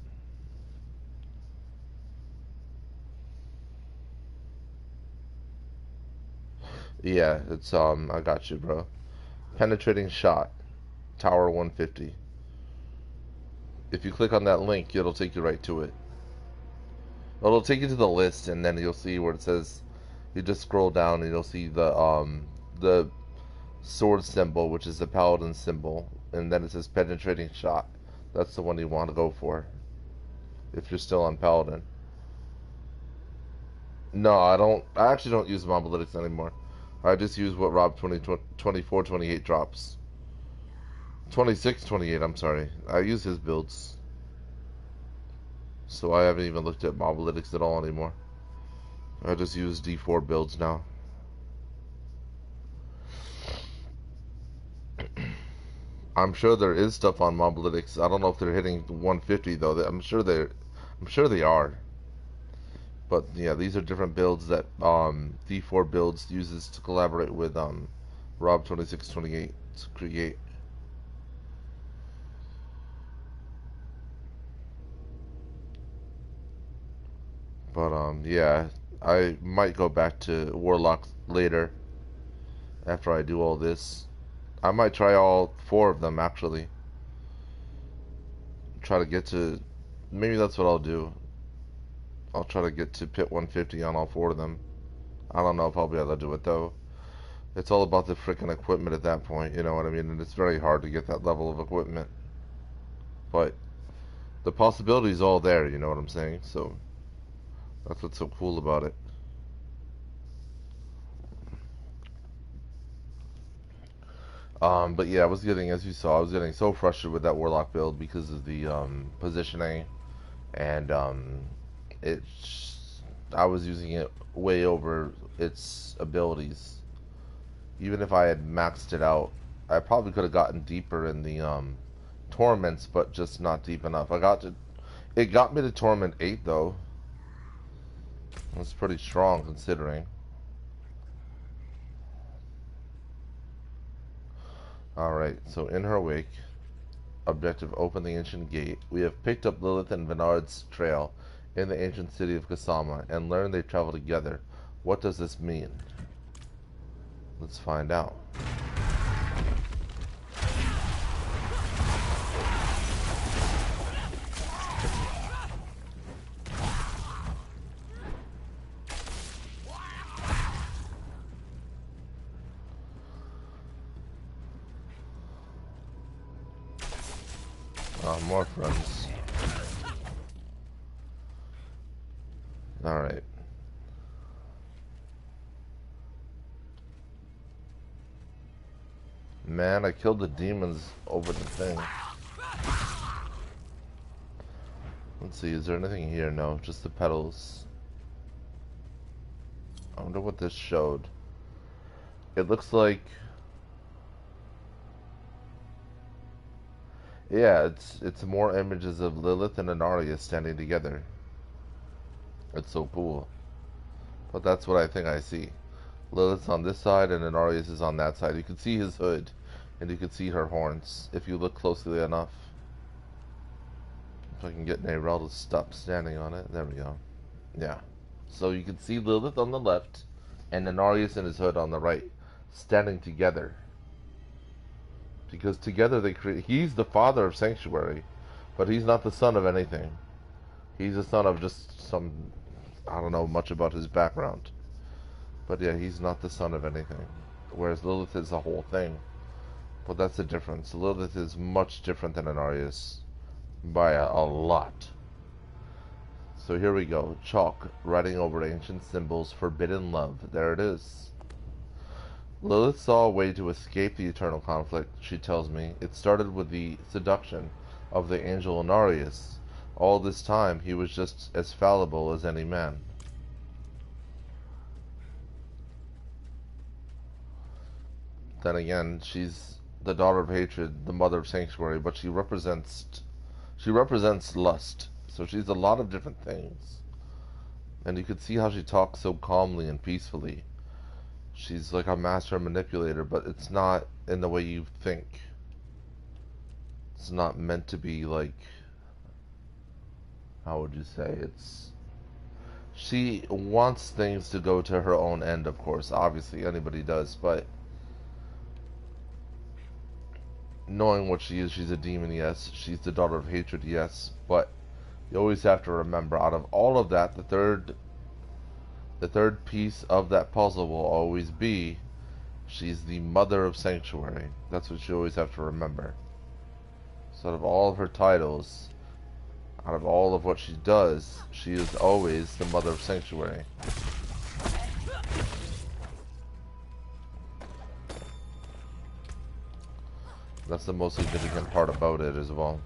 Yeah, it's I got you, bro. Penetrating Shot, Tower 150. If you click on that link, it'll take you right to it. It'll take you to the list, and then you'll see where it says. You just scroll down, and you'll see the sword symbol, which is the Paladin symbol, and then it says Penetrating Shot. That's the one you want to go for. If you're still on Paladin. No, I actually don't use Mobalytics anymore. I just use what Rob 2428 drops. 2628, I'm sorry. I use his builds. So I haven't even looked at Mobalytics at all anymore. I just use D4 builds now. I'm sure there is stuff on Mobalytics. I don't know if they're hitting 150 though. I'm sure they are. But yeah, these are different builds that D4 builds uses to collaborate with Rob 2628 to create. But yeah, I might go back to Warlock later after I do all this. I might try all 4 of them actually. Try to get to, maybe that's what I'll do. I'll try to get to Pit 150 on all 4 of them. I don't know if I'll be able to do it though. It's all about the freaking equipment at that point, you know what I mean? And it's very hard to get that level of equipment. But The possibility is all there, you know what I'm saying? So that's what's so cool about it. But yeah, I was getting, as you saw, I was getting so frustrated with that Warlock build because of the positioning, and I was using it way over its abilities. Even if I had maxed it out, I probably could have gotten deeper in the torments, but just not deep enough. It got me to Torment 8 though. That's pretty strong considering. Alright, so in her wake, objective open the ancient gate. We have picked up Lilith and Vinard's trail in the ancient city of Kasama and learned they travel together. What does this mean? Let's find out. More friends. Alright. Man, I killed the demons over the thing. Let's see, is there anything here? No, just the petals. I wonder what this showed. It looks like... Yeah, it's more images of Lilith and Anarius standing together. It's so cool. But that's what I think I see. Lilith's on this side and Anarius is on that side. You can see his hood and you can see her horns if you look closely enough. If I can get Nayrel to stop standing on it. There we go. Yeah. So you can see Lilith on the left and Anarius and his hood on the right, standing together. Because together they create... He's the father of Sanctuary, but he's not the son of anything. He's the son of just some... I don't know much about his background. But yeah, he's not the son of anything. Whereas Lilith is the whole thing. But that's the difference. Lilith is much different than Anarius. By a lot. So here we go. Chalk, writing over ancient symbols, forbidden love. There it is. Lilith saw a way to escape the eternal conflict, she tells me. It started with the seduction of the angel Anarius. All this time, he was just as fallible as any man. Then again, she's the daughter of hatred, the mother of sanctuary, but she represents lust. So she's a lot of different things. And you could see how she talks so calmly and peacefully. She's like a master manipulator, but it's not in the way you think. It's not meant to be like, how would you say, she wants things to go to her own end, of course. Obviously, anybody does, but knowing what she is, she's a demon, yes. She's the daughter of hatred, yes. But you always have to remember, out of all of that, the third piece of that puzzle will always be she's the mother of sanctuary. That's what you always have to remember. So out of all of her titles, out of all of what she does, she is always the mother of sanctuary. That's the most significant part about it as well.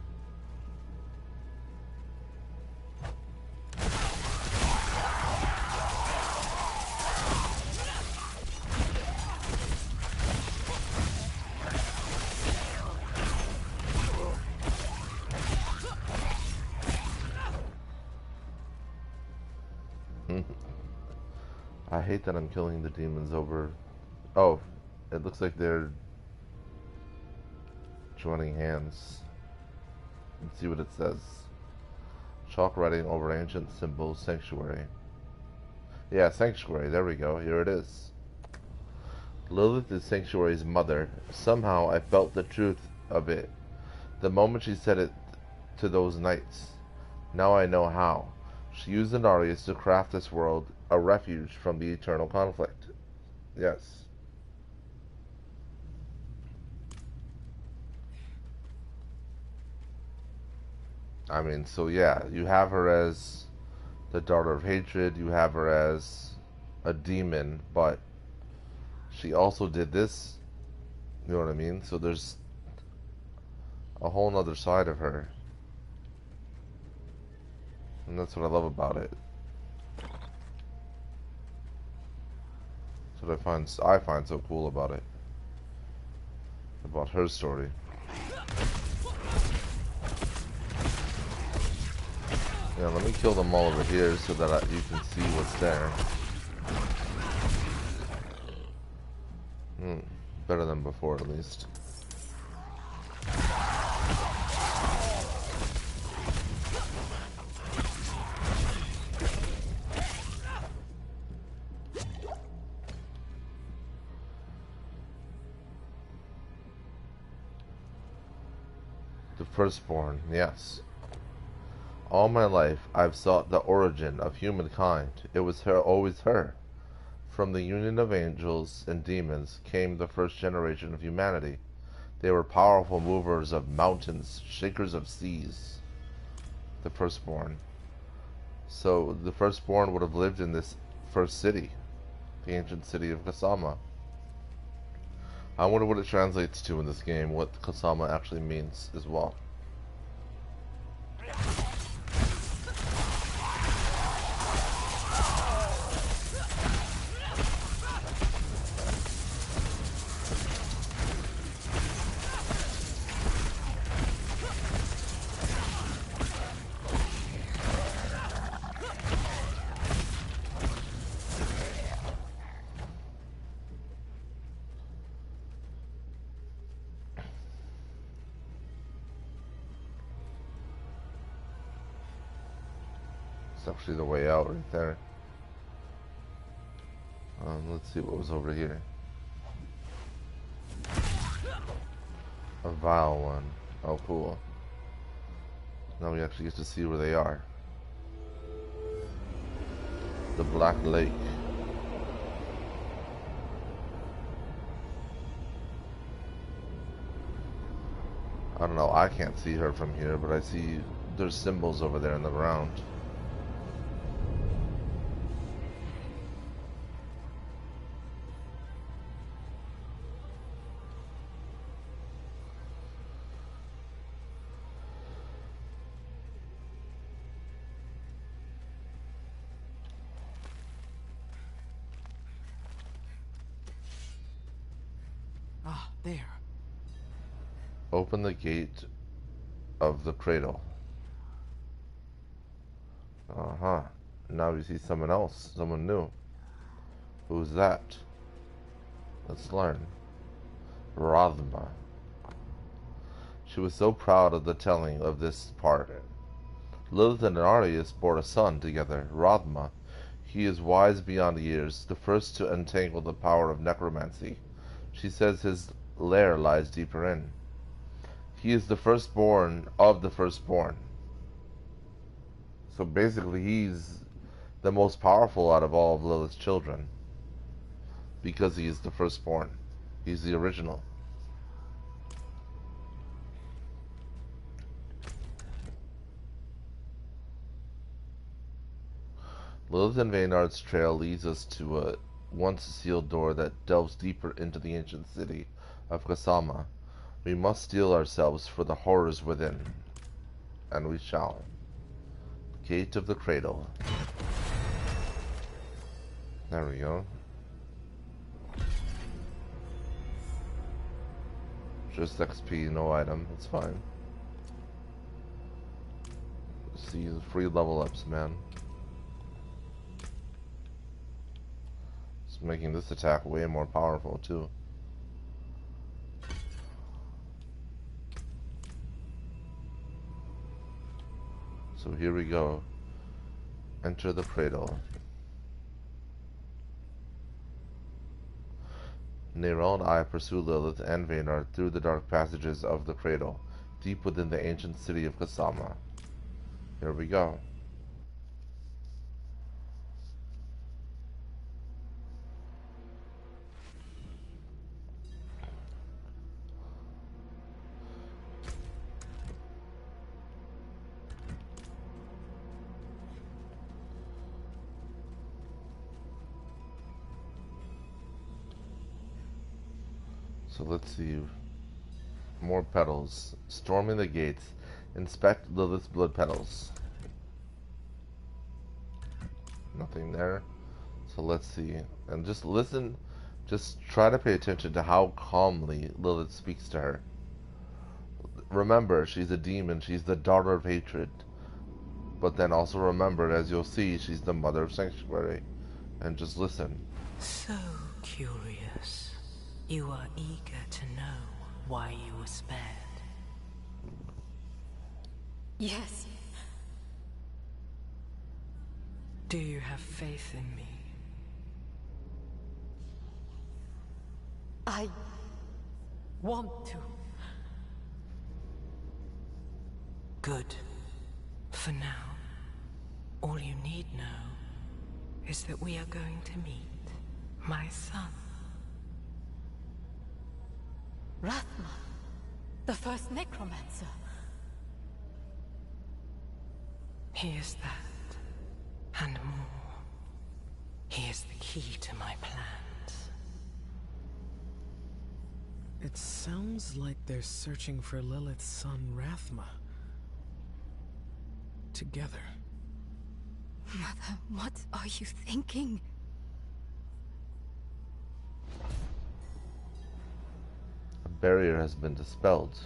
I hate that I'm killing the demons over... Oh, it looks like they're joining hands. Let's see what it says. Chalk writing over ancient symbols, sanctuary. Yeah, sanctuary, there we go, here it is. Lilith is sanctuary's mother. Somehow I felt the truth of it the moment she said it to those knights. Now I know how. She used Anarius to craft this world a refuge from the eternal conflict. Yes. I mean, so yeah, you have her as the daughter of hatred, you have her as a demon, but she also did this, you know what I mean? So there's a whole nother side of her. And that's what I love about it. That's what I find so cool about it. About her story. Yeah, let me kill them all over here so that you can see what's there. Better than before, at least. The firstborn, yes. All my life, I've sought the origin of humankind. It was her, always her. From the union of angels and demons came the first generation of humanity. They were powerful movers of mountains, shakers of seas. The firstborn. So the firstborn would have lived in this first city, the ancient city of Kasama. I wonder what it translates to in this game, what Kasama actually means as well. Actually the way out right there. Let's see what was over here. A vile one. Oh, cool. Now we actually get to see where they are. The Black Lake. I don't know, I can't see her from here, but I see there's symbols over there in the ground. Ah, there. Open the gate of the cradle. Uh-huh. Now we see someone else, someone new. Who's that? Let's learn. Rathma. She was so proud of the telling of this part. Lilith and Arius bore a son together, Rathma. He is wise beyond years, the first to entangle the power of necromancy. She says his lair lies deeper in. He is the firstborn of the firstborn. So basically he's the most powerful out of all of Lilith's children. Because he is the firstborn. He's the original. Lilith and Vaynard's trail leads us to a once sealed door that delves deeper into the ancient city of Kasama. We must steel ourselves for the horrors within. And we shall. Gate of the Cradle. There we go. Just XP, no item. It's fine. See the free level ups, man. It's making this attack way more powerful, too. So here we go. Enter the cradle. Nerol and I pursue Lilith and Vaynard through the dark passages of the cradle, deep within the ancient city of Kasama. Here we go. So let's see. More petals. Storming the gates. Inspect Lilith's blood petals. Nothing there. So let's see. And just listen. Just try to pay attention to how calmly Lilith speaks to her. Remember, she's a demon. She's the daughter of hatred. But then also remember, as you'll see, she's the mother of sanctuary. And just listen. So curious. You are eager to know why you were spared. Yes. Do you have faith in me? I want to. Good. For now, all you need know is that we are going to meet my son. Rathma, the first necromancer. He is that, and more. He is the key to my plans. It sounds like they're searching for Lilith's son, Rathma. Together. Mother, what are you thinking? A barrier has been dispelled.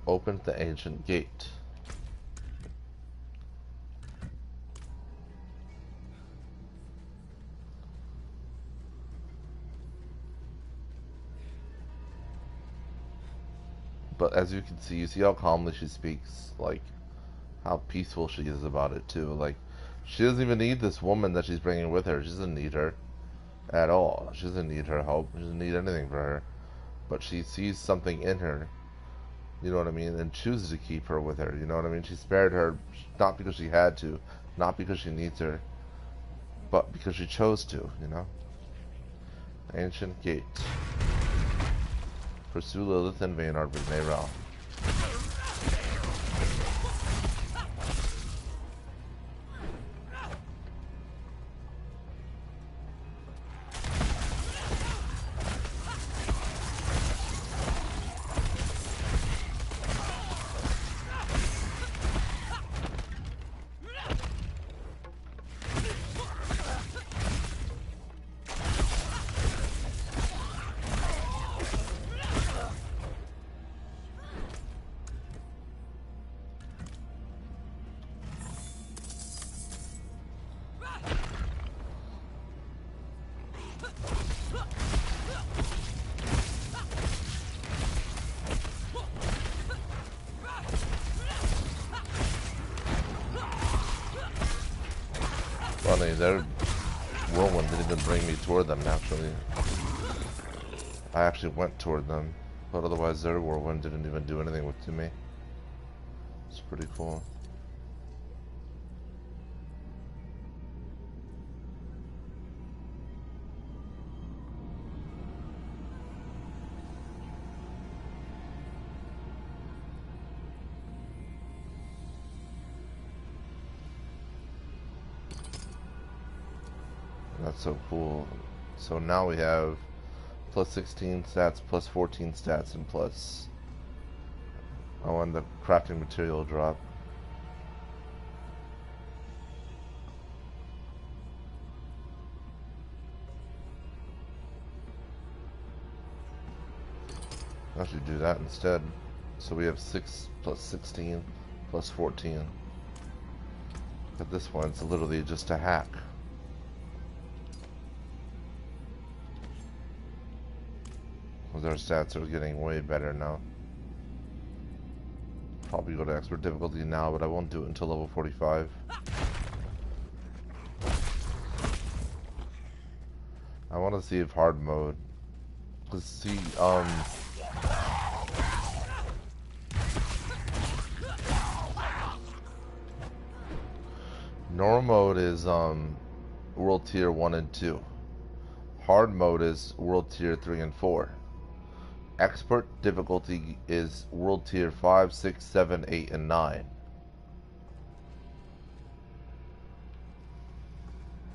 Open the ancient gate. But as you can see, you see how calmly she speaks, like how peaceful she is about it too. Like, she doesn't even need this woman that she's bringing with her. She doesn't need her at all. She doesn't need her help. She doesn't need anything for her. But she sees something in her, you know what I mean, and chooses to keep her with her, you know what I mean. She spared her not because she had to, not because she needs her, but because she chose to, you know. Ancient Gate. Pursue Lilith and Vaynard with Mayral. Funny, their whirlwind didn't even bring me toward them, naturally. I actually went toward them, but otherwise their whirlwind didn't even do anything to me. It's pretty cool. That's so cool. So now we have plus 16 stats, plus 14 stats, and plus... Oh, and the crafting material drop. I should do that instead. So we have 6 plus 16 plus 14. But this one's literally just a hack. Our stats are getting way better now. Probably go to expert difficulty now, but I won't do it until level 45. I want to see if hard mode. Let's see, normal mode is, world tier 1 and 2. Hard mode is world tier 3 and 4. Expert difficulty is world tier 5, 6, 7, 8, and 9.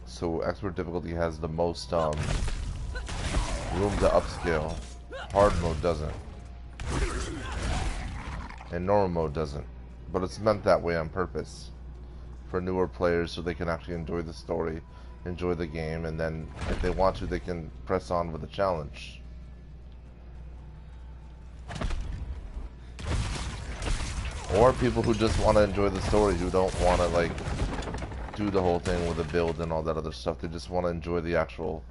So expert difficulty has the most room to upscale. Hard mode doesn't. And normal mode doesn't. But it's meant that way on purpose. For newer players so they can actually enjoy the story, enjoy the game, and then if they want to, they can press on with the challenge. Or people who just want to enjoy the story, who don't want to like do the whole thing with the build and all that other stuff. They just want to enjoy the actual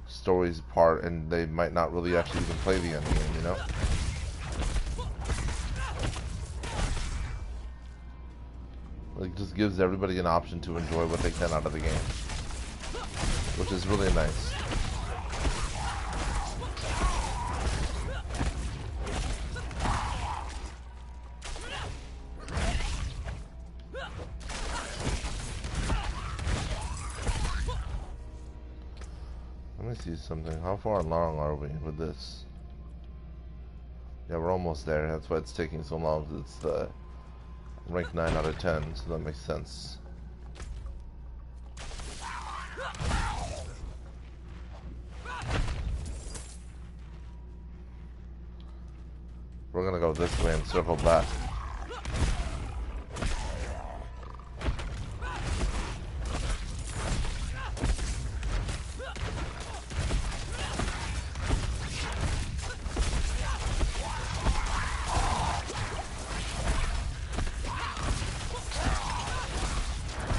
story's part, and they might not really actually even play the end game, you know? It just gives everybody an option to enjoy what they can out of the game, which is really nice. Let me see something. How far along are we with this? Yeah, we're almost there. That's why it's taking so long. It's the rank 9 out of 10, so that makes sense. We're gonna go this way and circle back.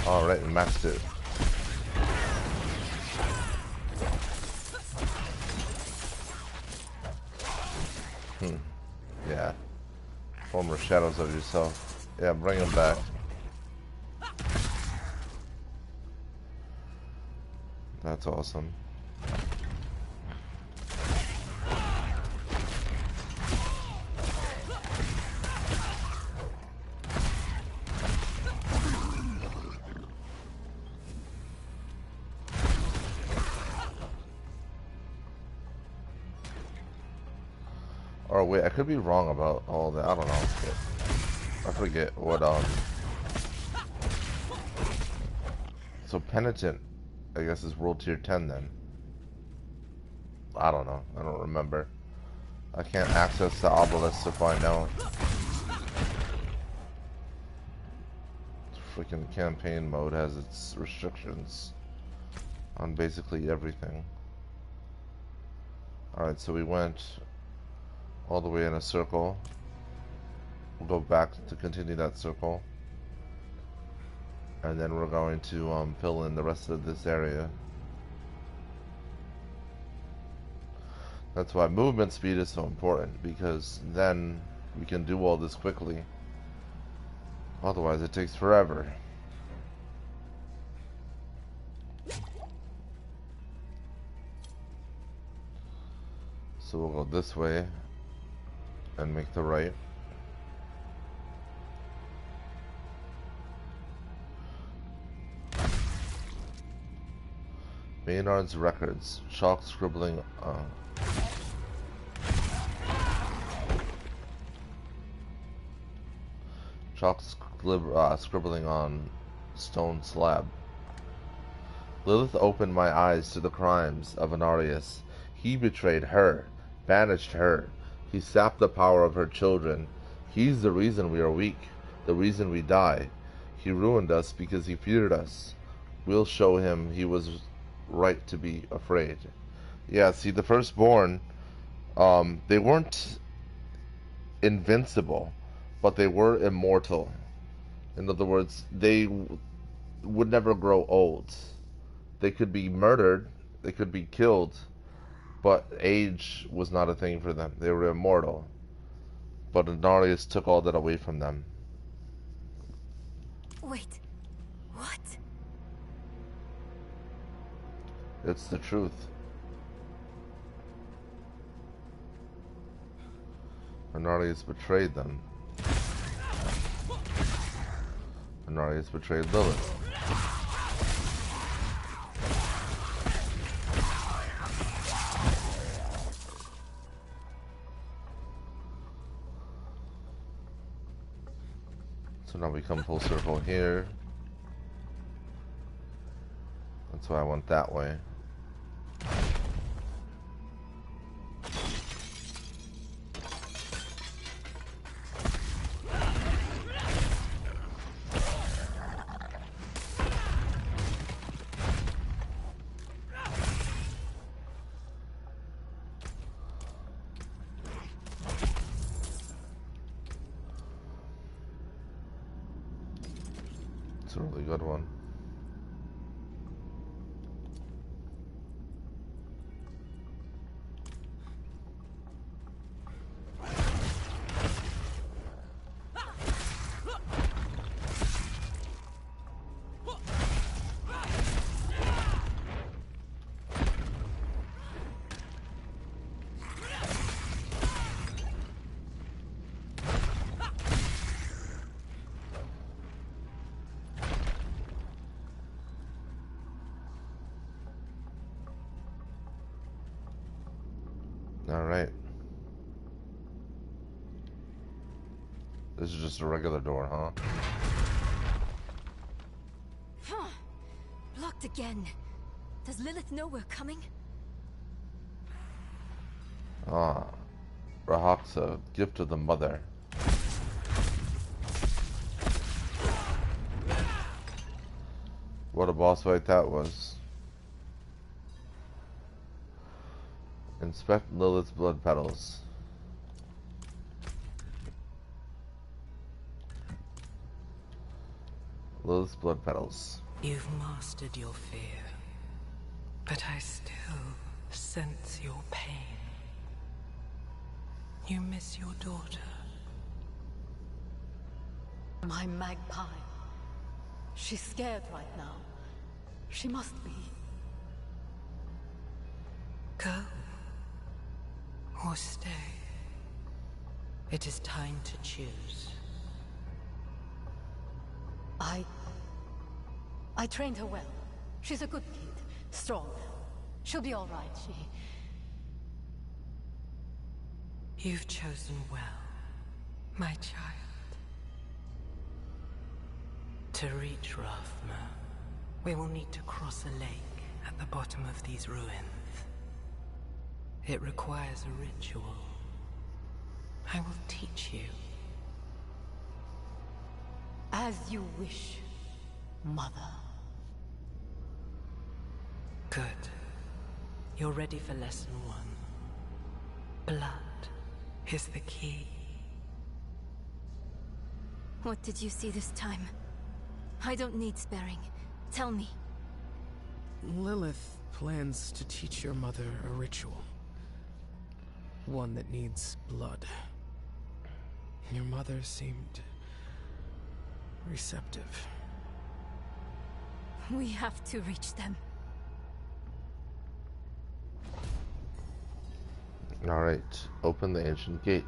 Alright, and maxed it. Yeah. Former shadows of yourself. Yeah, bring them back. That's awesome. Or wait, I could be wrong about all that. I don't know. I forget what, So Penitent, I guess, is World Tier 10 then. I don't know. I don't remember. I can't access the obelisk to find out. Freaking campaign mode has its restrictions on basically everything. Alright, so we went all the way in a circle. We'll go back to continue that circle. And then we're going to fill in the rest of this area. That's why movement speed is so important, because then we can do all this quickly. Otherwise it takes forever. So we'll go this way and make the right. Maynard's records. Chalk scribbling. Chalk scribbling on stone slab. Lilith opened my eyes to the crimes of Anarius. He betrayed her, banished her. He sapped the power of her children. He's the reason we are weak, the reason we die. He ruined us because he feared us. We'll show him he was right to be afraid. Yeah, see, the firstborn, they weren't invincible, but they were immortal. In other words, they would never grow old. They could be murdered, they could be killed, but age was not a thing for them. They were immortal. But Anarius took all that away from them. Wait, what? It's the truth. Anarius betrayed them. Anarius betrayed Lilith. So now we come full circle here. That's why I went that way. a really good one. Alright. This is just a regular door, huh? Blocked again. Does Lilith know we're coming? Ah. Rahaxa, gift of the mother. What a boss fight that was. Inspect Lilith's blood petals. Lilith's blood petals. You've mastered your fear, but I still sense your pain. You miss your daughter. My magpie. She's scared right now. She must be. Go. Or stay. It is time to choose. I trained her well. She's a good kid. Strong. She'll be all right, You've chosen well, my child. To reach Rathma, we will need to cross a lake at the bottom of these ruins. It requires a ritual. I will teach you. As you wish, Mother. Good. You're ready for lesson 1. Blood is the key. What did you see this time? I don't need sparing. Tell me. Lilith plans to teach your mother a ritual. One that needs blood. Your mother seemed receptive. We have to reach them. Alright, open the ancient gate.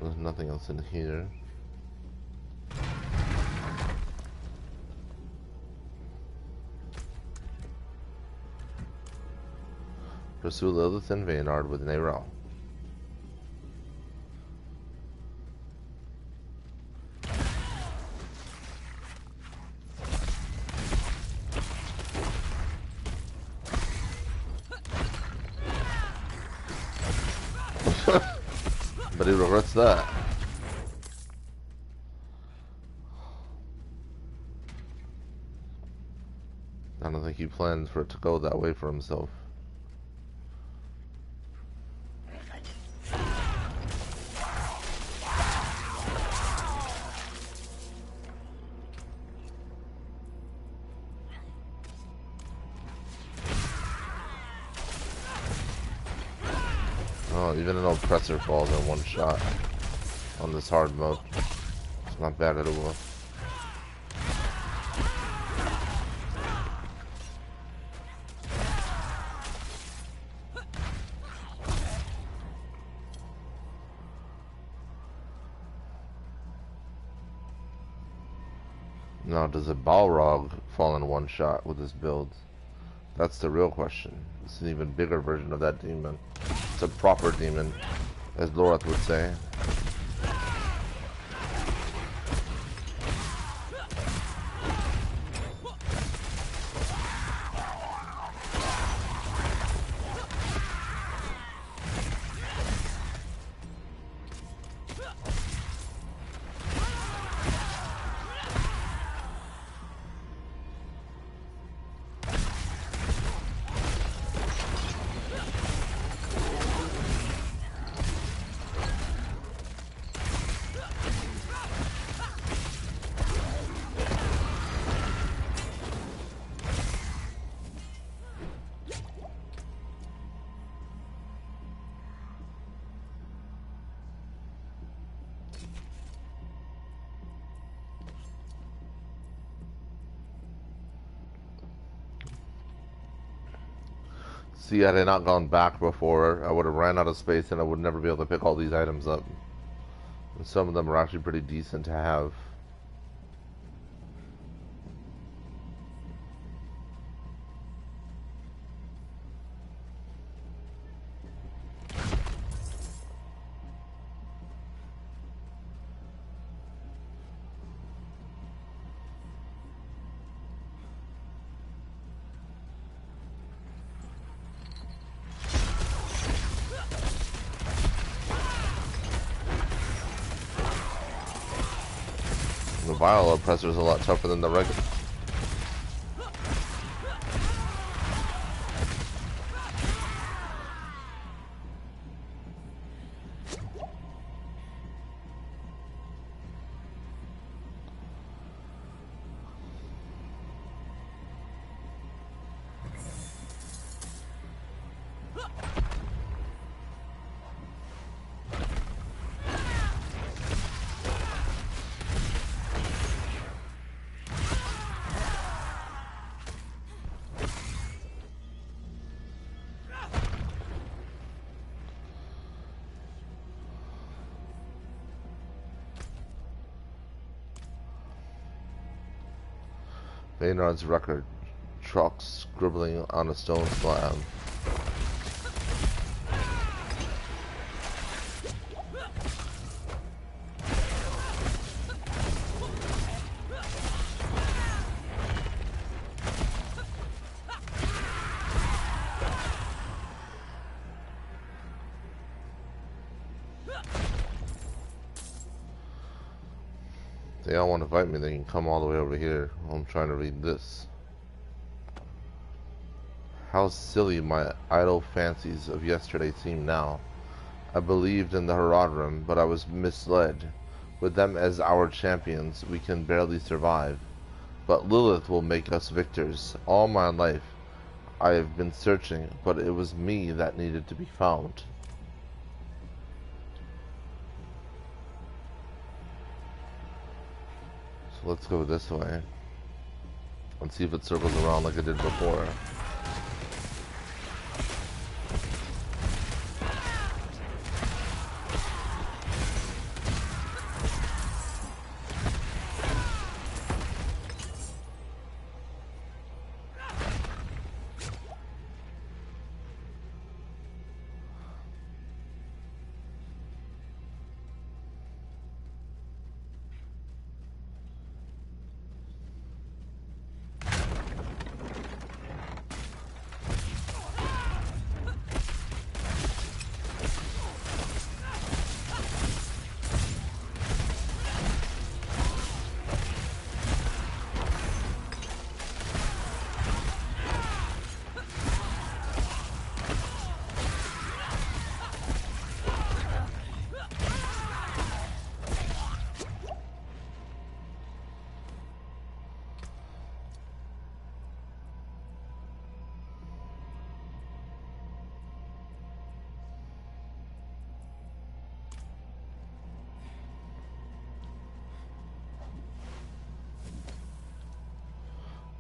There's nothing else in here. Pursue Lilith and Vaynard with an arrow. But he regrets that. I don't think he planned for it to go that way for himself. Oh, even an oppressor falls in one shot on this hard mode. It's not bad at all. Now, does a Balrog fall in one shot with this build? That's the real question. It's an even bigger version of that demon. It's a proper demon, as Lorath would say. See, had I not gone back before, I would have ran out of space and I would never be able to pick all these items up. And some of them are actually pretty decent to have. The VoH oppressor is a lot tougher than the regular. Baynard's record. Chalk scribbling on a stone slab. If they all want to fight me, they can come all the way over here. I'm trying to read this. How silly my idle fancies of yesterday seem now. I believed in the Herodrim, but I was misled. With them as our champions, we can barely survive. But Lilith will make us victors. All my life, I have been searching, but it was me that needed to be found. So let's go this way. Let's see if it circles around like it did before.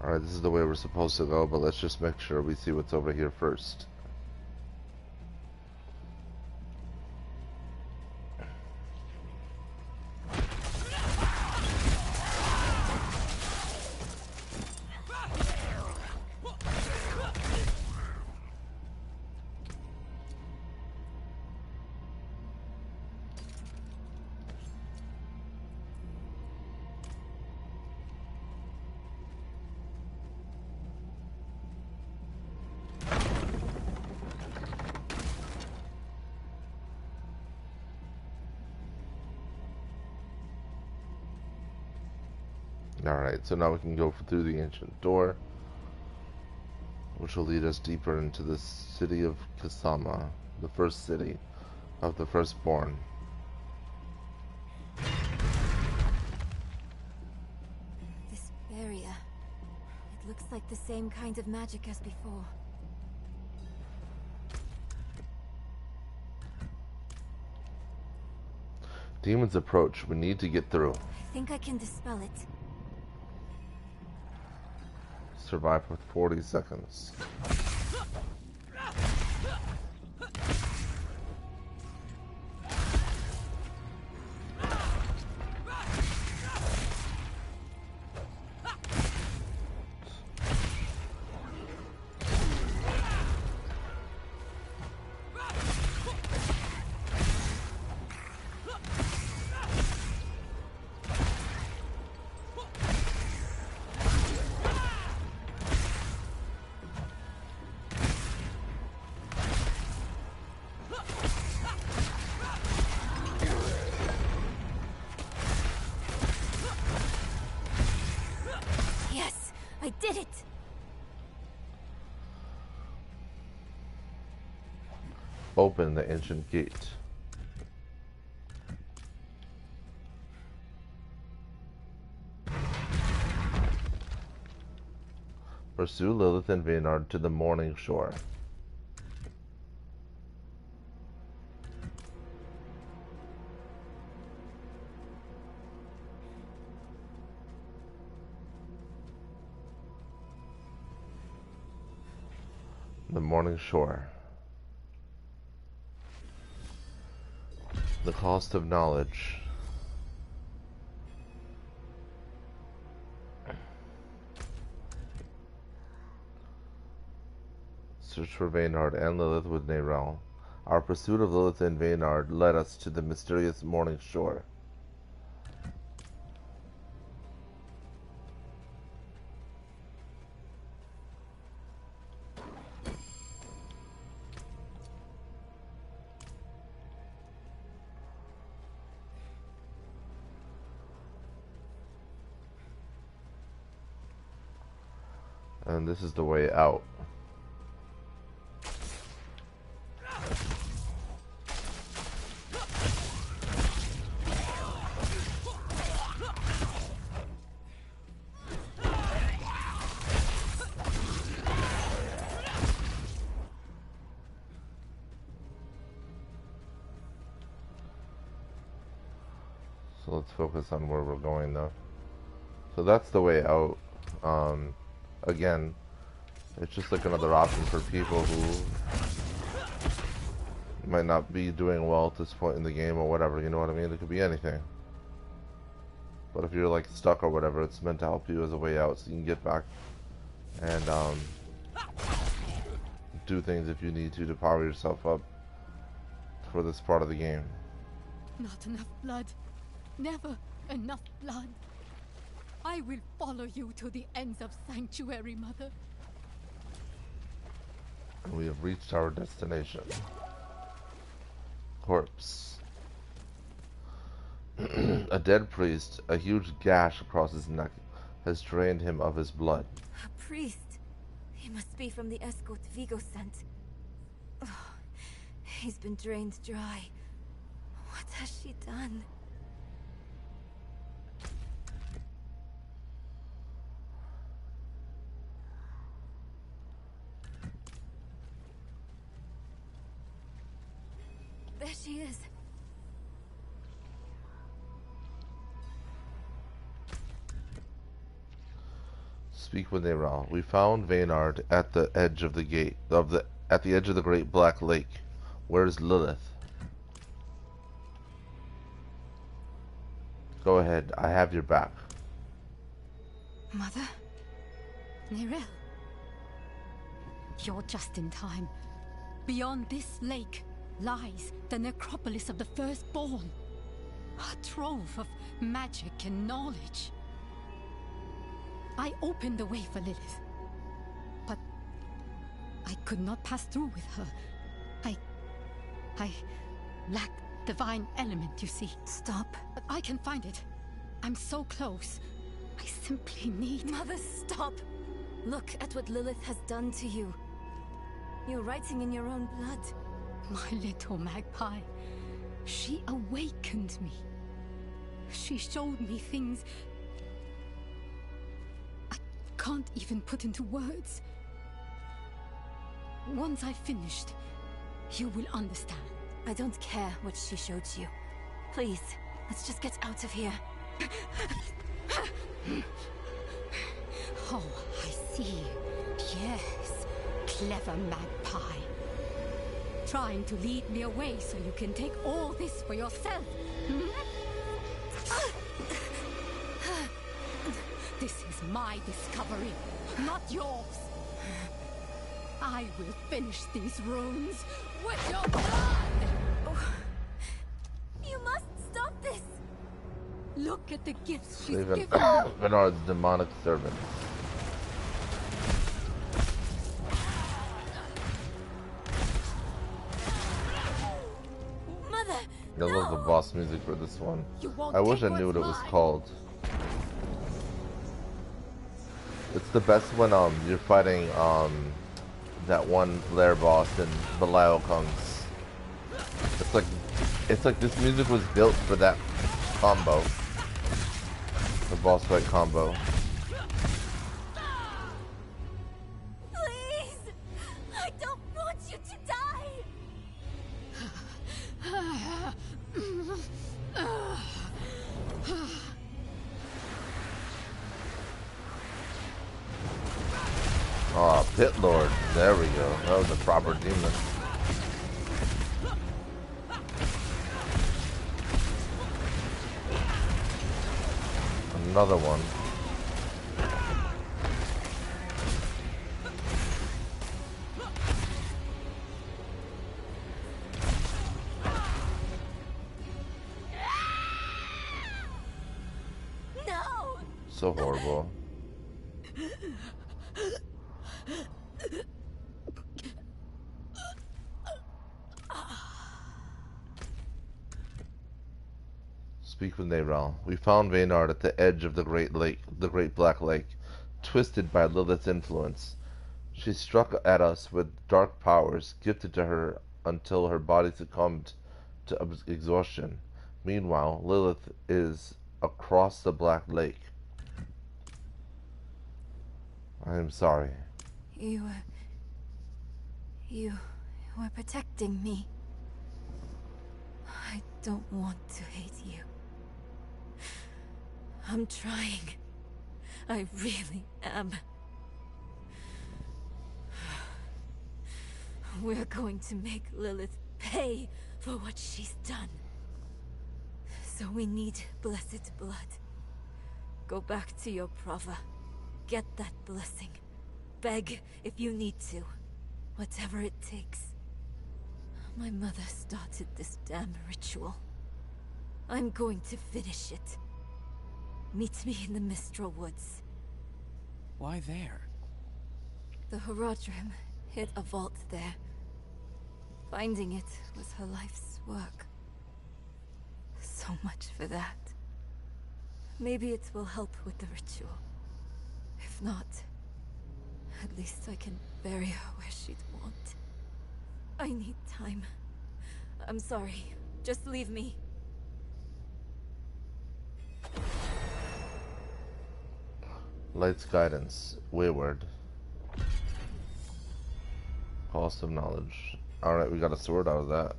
Alright, this is the way we're supposed to go, but let's just make sure we see what's over here first. Alright, so now we can go through the ancient door, which will lead us deeper into the city of Kasama, the first city of the firstborn. This barrier, it looks like the same kind of magic as before. Demons approach. We need to get through. I think I can dispel it. Survive for 40 seconds. I did it! Open the ancient gate. Pursue Lilith and Vaynard to the morning shore. The morning shore. The cost of knowledge. Search for Vaynard and Lilith with Neyrel. Our pursuit of Lilith and Vaynard led us to the mysterious morning shore. And this is the way out. So let's focus on where we're going though. So that's the way out. Again, it's just like another option for people who might not be doing well at this point in the game or whatever, you know what I mean? It could be anything. But if you're like stuck or whatever, it's meant to help you as a way out so you can get back and do things if you need to power yourself up for this part of the game. Not enough blood. Never enough blood. I will follow you to the ends of Sanctuary, Mother. We have reached our destination. Corpse. A dead priest, a huge gash across his neck, has drained him of his blood. A priest? He must be from the escort Vigo sent. Oh, he's been drained dry. What has she done? There she is. Speak with Neyrel. We found Vaynard at the edge of the gate at the edge of the great black lake. Where is Lilith? Go ahead, I have your back. Mother? Neyrel? You're just in time. Beyond this lake lies the necropolis of the Firstborn. A trove of magic and knowledge. I opened the way for Lilith, but I could not pass through with her. I lack divine element, you see. Stop. But I can find it. I'm so close. I simply need... Mother, stop! Look at what Lilith has done to you. You're writing in your own blood. My little magpie. She awakened me. She showed me things I can't even put into words. Once I've finished, you will understand. I don't care what she showed you. Please, let's just get out of here. Oh, I see. Yes, clever magpie. Trying to lead me away so you can take all this for yourself? Hmm? This is my discovery, not yours. I will finish these runes with your blood! You must stop this! Look at the gifts she's Even given me. Bernard's demonic servant. Mother! I love the boss music for this one. won't I wish I take knew what it what's was mine. called. It's the best when you're fighting that one lair boss in Belial Kungs. It's like this music was built for that combo. The boss fight combo. Please! I don't want you to die! Oh, Pit Lord. There we go. That was a proper demon. Another one. No! So horrible. Speak with Neyrel. We found Vaynard at the edge of the Great Black Lake, twisted by Lilith's influence. She struck at us with dark powers gifted to her until her body succumbed to exhaustion. Meanwhile, Lilith is across the Black Lake. I am sorry. You were protecting me. I don't want to hate you. I'm trying. I really am. We're going to make Lilith pay for what she's done. So we need blessed blood. Go back to your Prava. Get that blessing. Beg if you need to. Whatever it takes. My mother started this damn ritual. I'm going to finish it. Meet me in the Mistral Woods. Why there? The Horadrim hid a vault there. Finding it was her life's work. So much for that. Maybe it will help with the ritual. If not, at least I can bury her where she'd want. I need time. I'm sorry. Just leave me. Light's guidance. Wayward. Cost of knowledge. Alright, we got a sword out of that.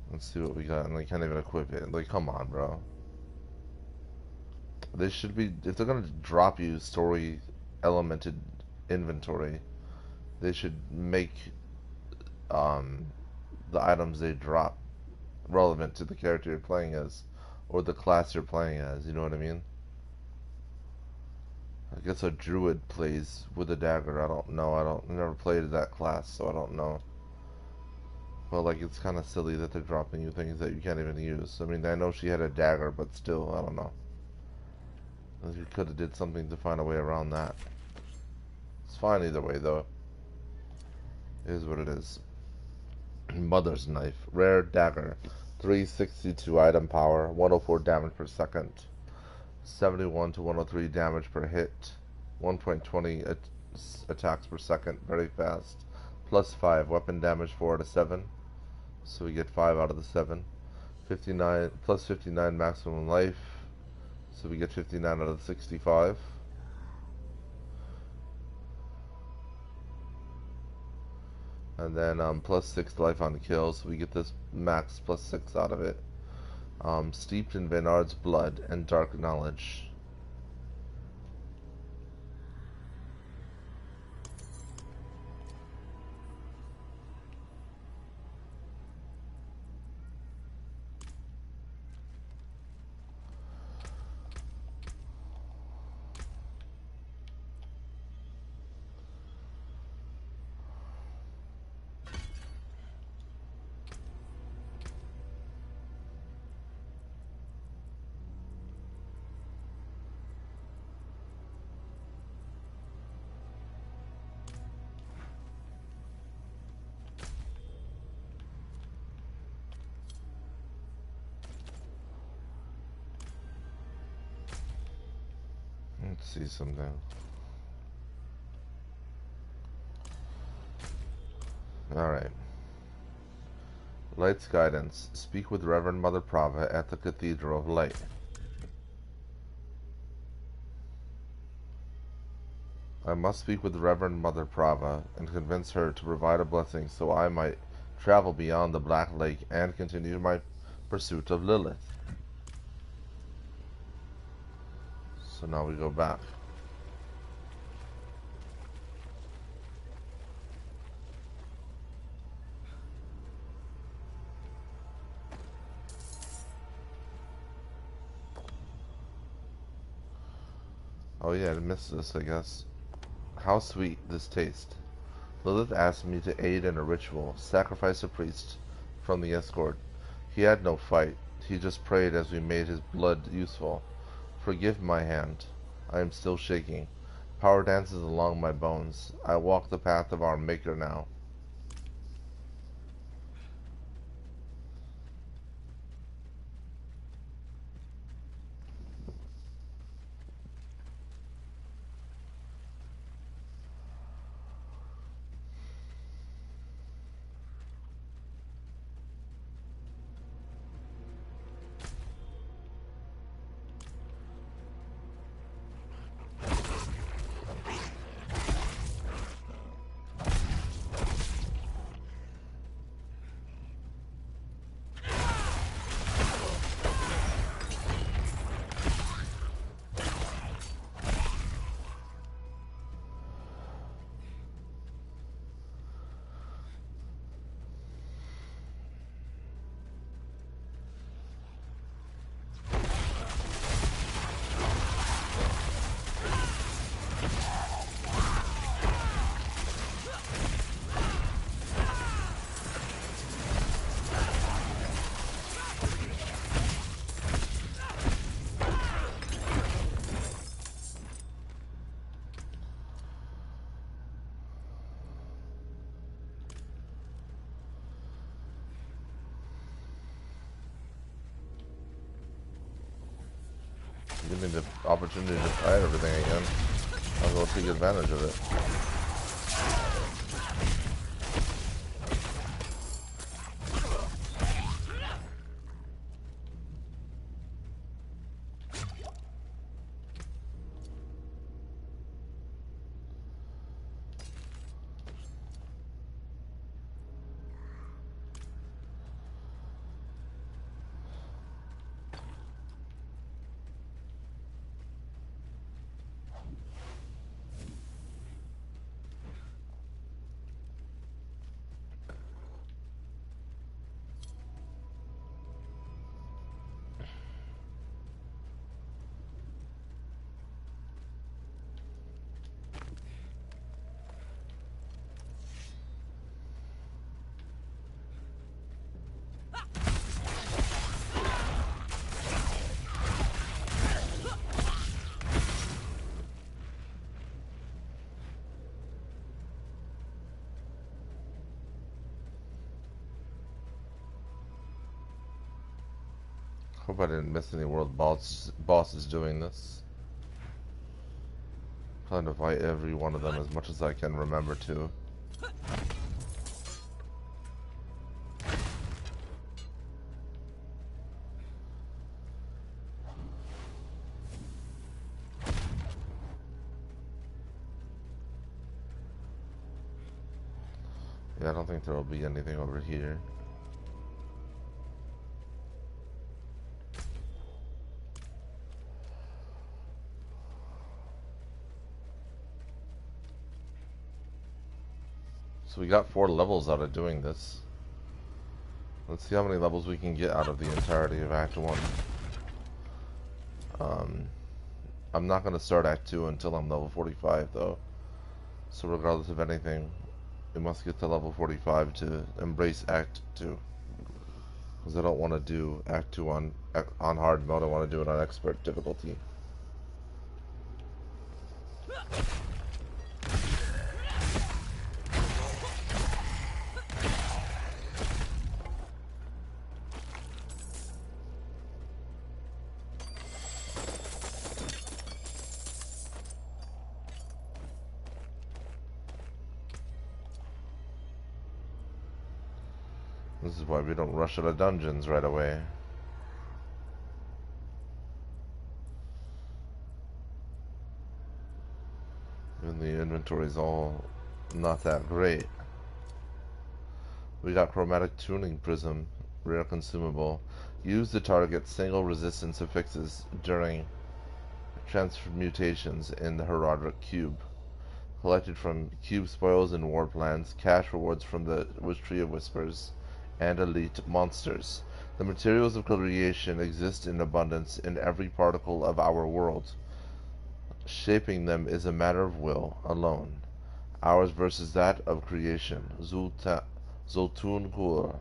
Let's see what we got. And I can't even equip it. Like, come on, bro. They should be, if they're gonna drop you story elemented inventory, they should make the items they drop relevant to the character you're playing as, or the class you're playing as, you know what I mean? I guess a druid plays with a dagger. I don't know. I never played that class, so I don't know. But like, it's kind of silly that they're dropping you things that you can't even use. I mean, I know she had a dagger, but still, I don't know. You could have did something to find a way around that. It's fine either way, though. It is what it is. Mother's Knife. Rare dagger. 362 item power. 104 damage per second. 71 to 103 damage per hit. 1.20 attacks per second. Very fast. Plus 5. Weapon damage 4 out of 7. So we get 5 out of the 7. 59 plus 59 maximum life. So we get 59 out of the 65. And then plus 6 life on kill, so we get this max plus 6 out of it. Steeped in Vaynard's blood and dark knowledge. see something. Alright. Light's guidance. Speak with Reverend Mother Prava at the Cathedral of Light. I must speak with Reverend Mother Prava and convince her to provide a blessing so I might travel beyond the Black Lake and continue my pursuit of Lilith. So now we go back. Oh yeah, I missed this, I guess. How sweet this taste. Lilith asked me to aid in a ritual, sacrifice a priest from the escort. He had no fight. He just prayed as we made his blood useful. Forgive my hand. I am still shaking. Power dances along my bones. I walk the path of our Maker now. Give me the opportunity to try everything again. I'll go take advantage of it. Hope I didn't miss any world bosses doing this. Plan to fight every one of them as much as I can remember to. Yeah, I don't think there will be anything over here. So we got 4 levels out of doing this. Let's see how many levels we can get out of the entirety of Act 1. I'm not going to start Act 2 until I'm level 45 though. So regardless of anything, we must get to level 45 to embrace Act 2. Because I don't want to do Act 2 on hard mode, I want to do it on expert difficulty. This is why we don't rush out of dungeons right away. And the inventory is all not that great. We got Chromatic Tuning Prism, rare consumable. Use to target single resistance affixes during transmutations in the Herodic Cube. Collected from cube spoils and war plans, cash rewards from the Tree of Whispers, and elite monsters. The materials of creation exist in abundance in every particle of our world. Shaping them is a matter of will alone. Ours versus that of creation. Zoltun Kur.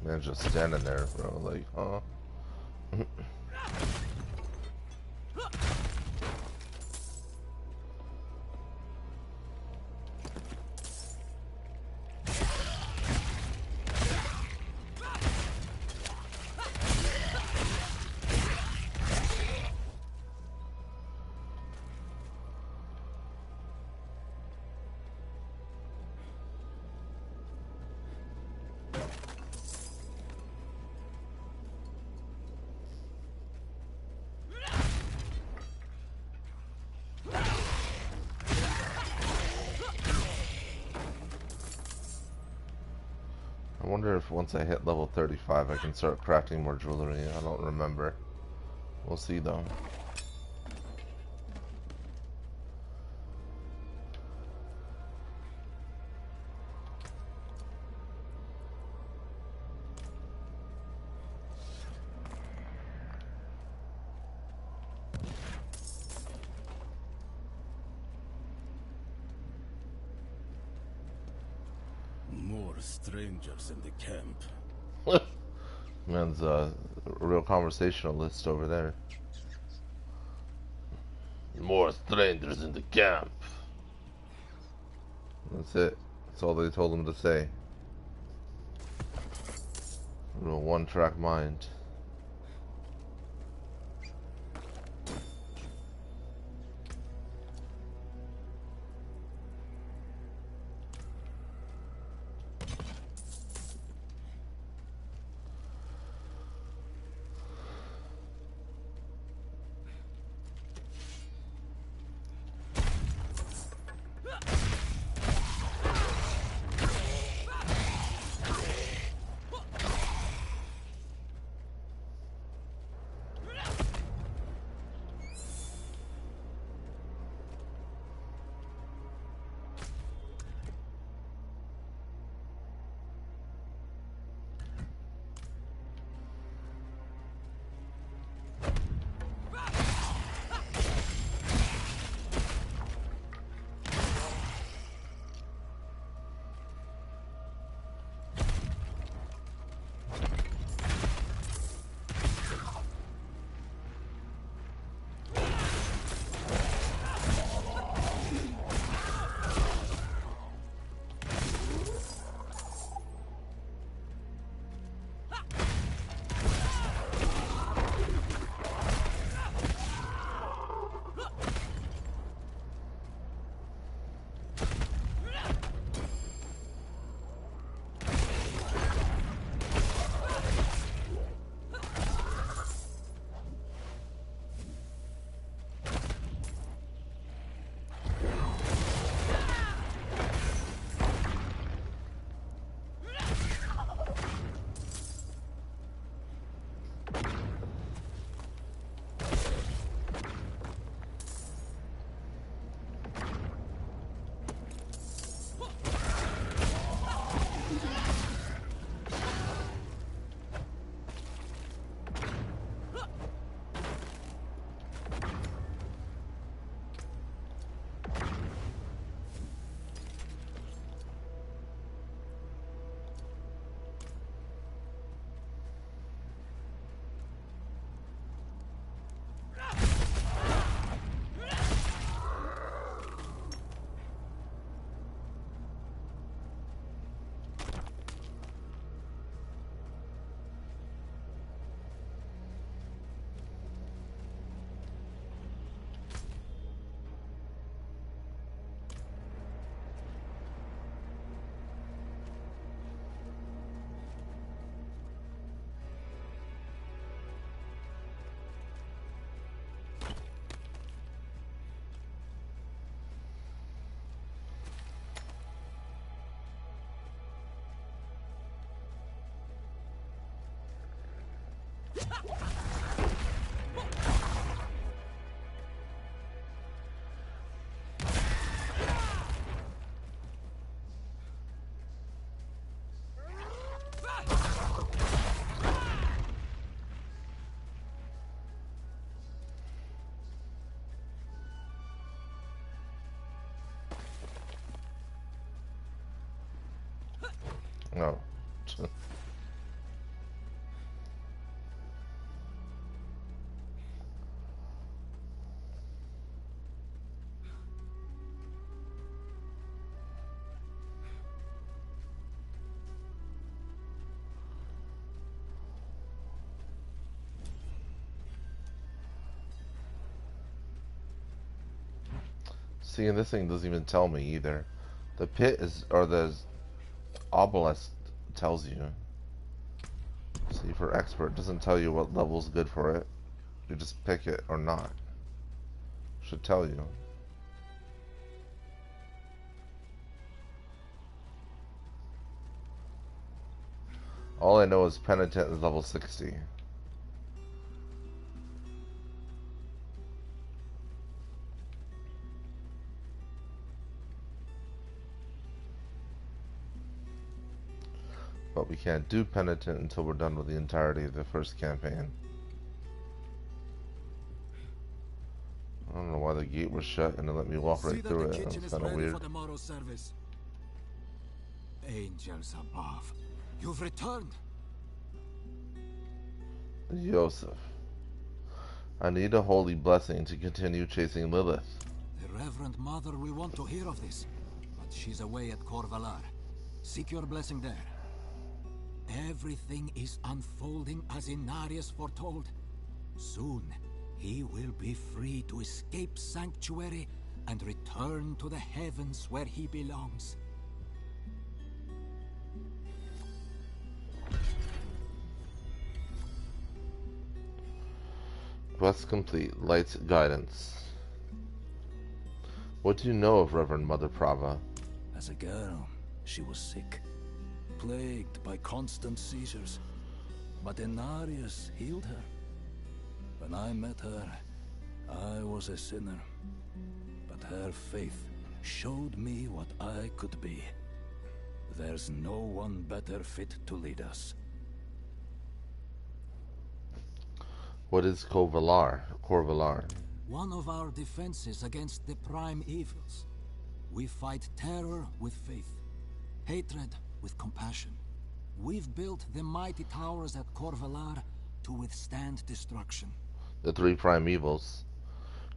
Man, just standing there, bro. Like, huh? I wonder if once I hit level 35 I can start crafting more jewelry. I don't remember. We'll see though. Strangers in the camp. Man's a real conversationalist over there. More strangers in the camp. That's it. That's all they told him to say. Real one-track mind. No. See, and this thing doesn't even tell me either. The pit is, or the obelisk tells you. See, for expert, it doesn't tell you what level's good for it. You just pick it or not. Should tell you. All I know is Penitent is level 60. But we can't do Penitent until we're done with the entirety of the first campaign. I don't know why the gate was shut and it let me walk right through it. It's kind of weird. For tomorrow's service. Angels above, you've returned. Joseph, I need a holy blessing to continue chasing Lilith. The Reverend Mother will want to hear of this, but she's away at Corvalar. Seek your blessing there. Everything is unfolding as Inarius foretold. Soon, he will be free to escape Sanctuary and return to the heavens where he belongs. Quest complete. Light's guidance. What do you know of Reverend Mother Prava? As a girl, she was sick, plagued by constant seizures. But Inarius healed her. When I met her, I was a sinner. But her faith showed me what I could be. There's no one better fit to lead us. What is Corvalar? One of our defenses against the prime evils. We fight terror with faith, hatred with compassion. We've built the mighty towers at Corvalar to withstand destruction. The three prime evils.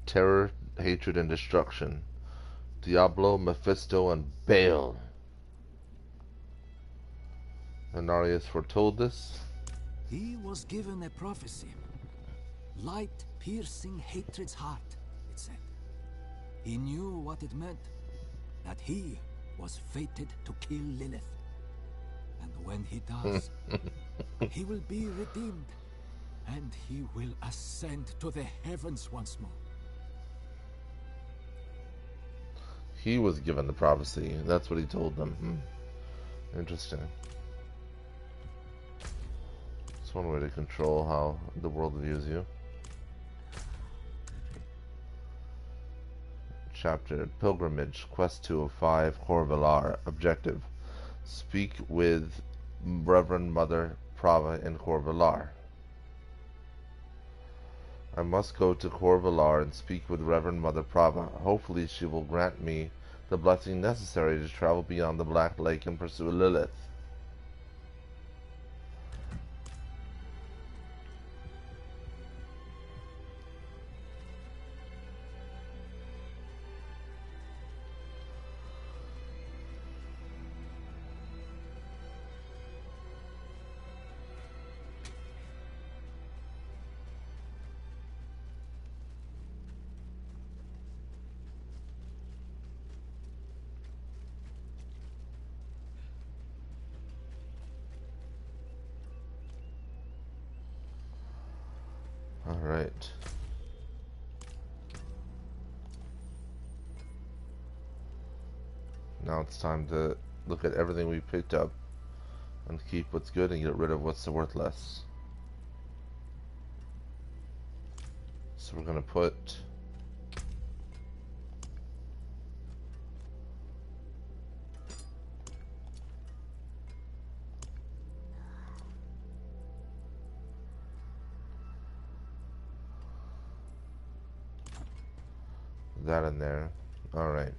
Terror, hatred, and destruction. Diablo, Mephisto, and Baal. Inarius foretold this? He was given a prophecy. Light piercing hatred's heart, it said. He knew what it meant. That he was fated to kill Lilith. And when he does, he will be redeemed. And he will ascend to the heavens once more. He was given the prophecy. That's what he told them. Interesting. It's one way to control how the world views you. Chapter Pilgrimage, Quest 2 of 5, Corvalar. Objective: speak with Reverend Mother Prava in Corvalar. I must go to Corvalar and speak with Reverend Mother Prava. Hopefully she will grant me the blessing necessary to travel beyond the Black Lake and pursue Lilith. Alright. Now it's time to look at everything we picked up and keep what's good and get rid of what's worthless. So we're gonna put that in there. All right.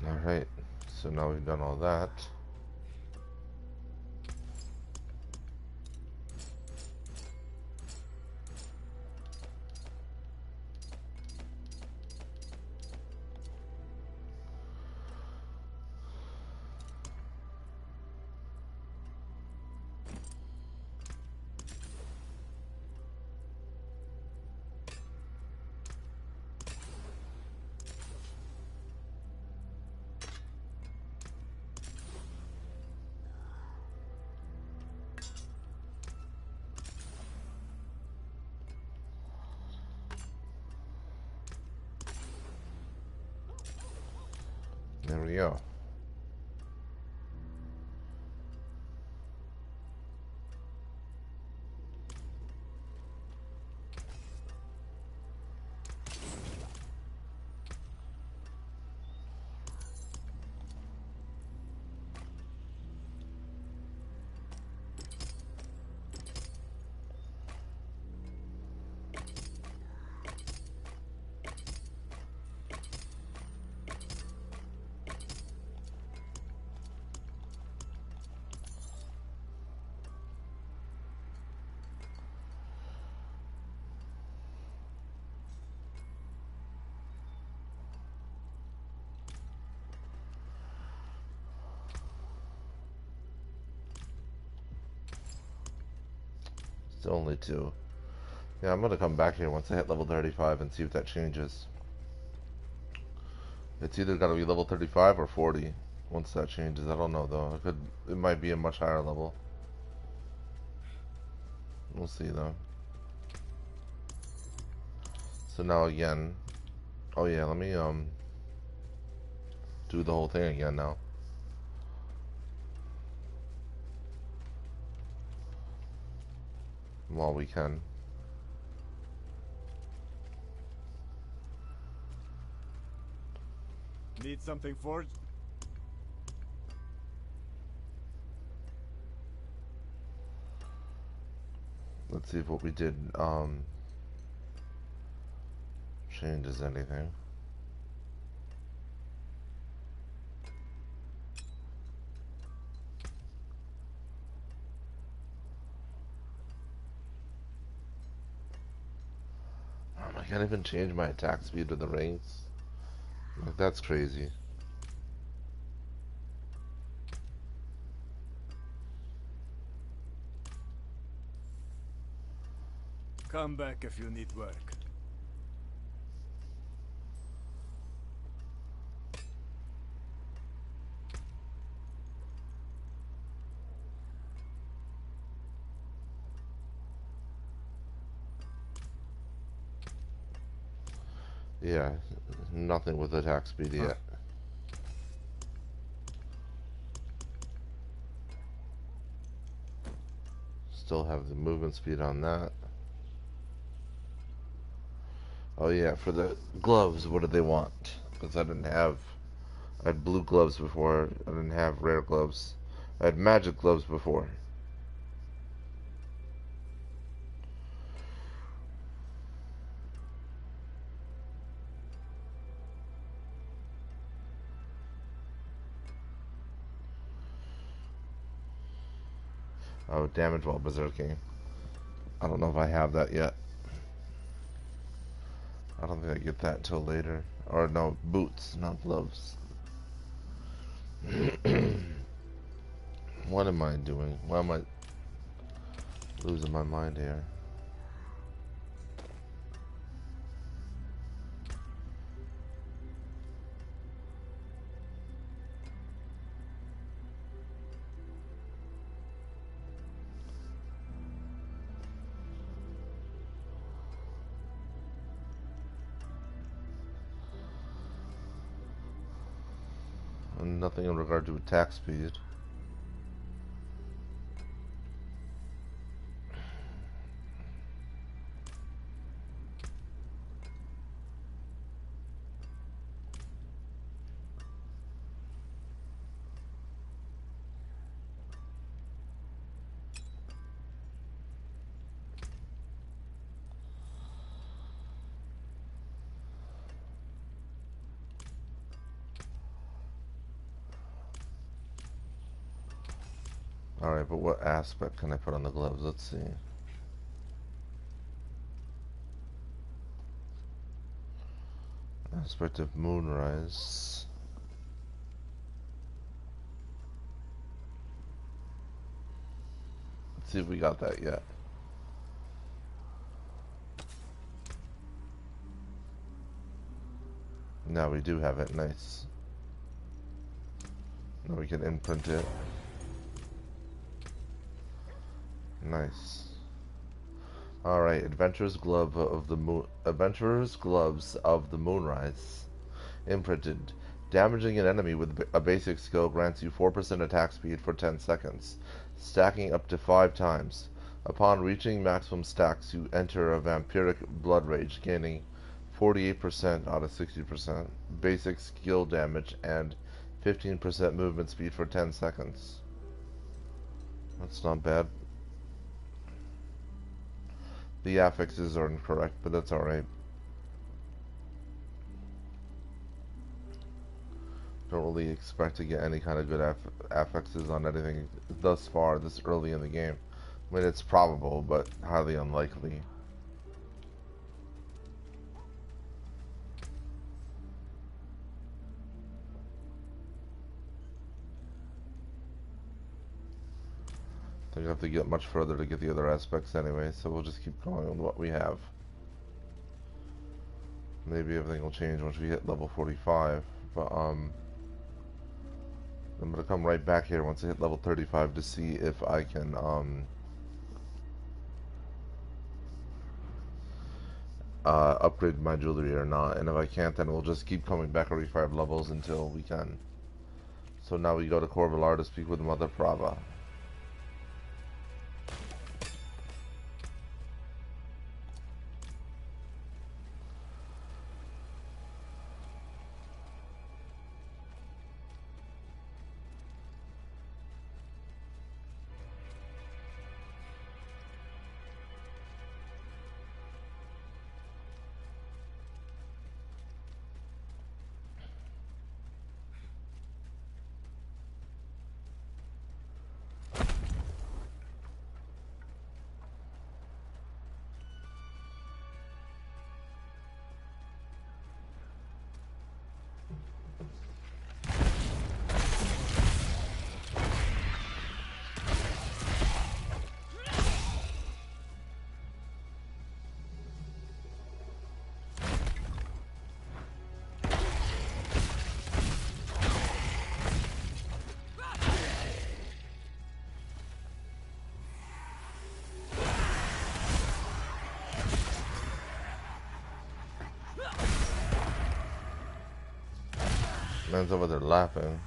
Alright, so now we've done all that. There we go. Still only 2. Yeah, I'm gonna come back here once I hit level 35 and see if that changes. It's either gotta be level 35 or 40 once that changes. I don't know though. It might be a much higher level. We'll see though. So now again, oh yeah, let me do the whole thing again now. While we can. Need something forged? Let's see if what we did changes anything. I can't even change my attack speed with the rings. Like, that's crazy. Come back if you need work. Yeah, nothing with attack speed yet. Still have the movement speed on that. Oh yeah, for the gloves, what did they want? Because I had blue gloves before, I didn't have rare gloves. I had magic gloves before. Oh, damage while berserking. I don't know if I have that yet. I don't think I get that until later. Or no, boots, not gloves. What am I doing? Why am I losing my mind here? And nothing in regard to attack speed. Alright, but what aspect can I put on the gloves? Let's see. Aspect of Moonrise. Let's see if we got that yet. Now we do have it. Nice. Now we can imprint it. Nice. Alright, Adventurer's Gloves of the Moonrise. Imprinted. Damaging an enemy with a basic skill grants you 4% attack speed for 10 seconds, stacking up to 5 times. Upon reaching maximum stacks, you enter a vampiric blood rage, gaining 48% out of 60%, basic skill damage, and 15% movement speed for 10 seconds. That's not bad. The affixes are incorrect, but that's alright. Don't really expect to get any kind of good affixes on anything thus far, this early in the game. I mean, it's probable, but highly unlikely. I think I have to get much further to get the other aspects anyway, so we'll just keep going with what we have. Maybe everything will change once we hit level 45, but I'm gonna come right back here once I hit level 35 to see if I can upgrade my jewelry or not, and if I can't, then we'll just keep coming back every 5 levels until we can. So now we go to Corvalar to speak with Mother Prava. Man's over there laughing.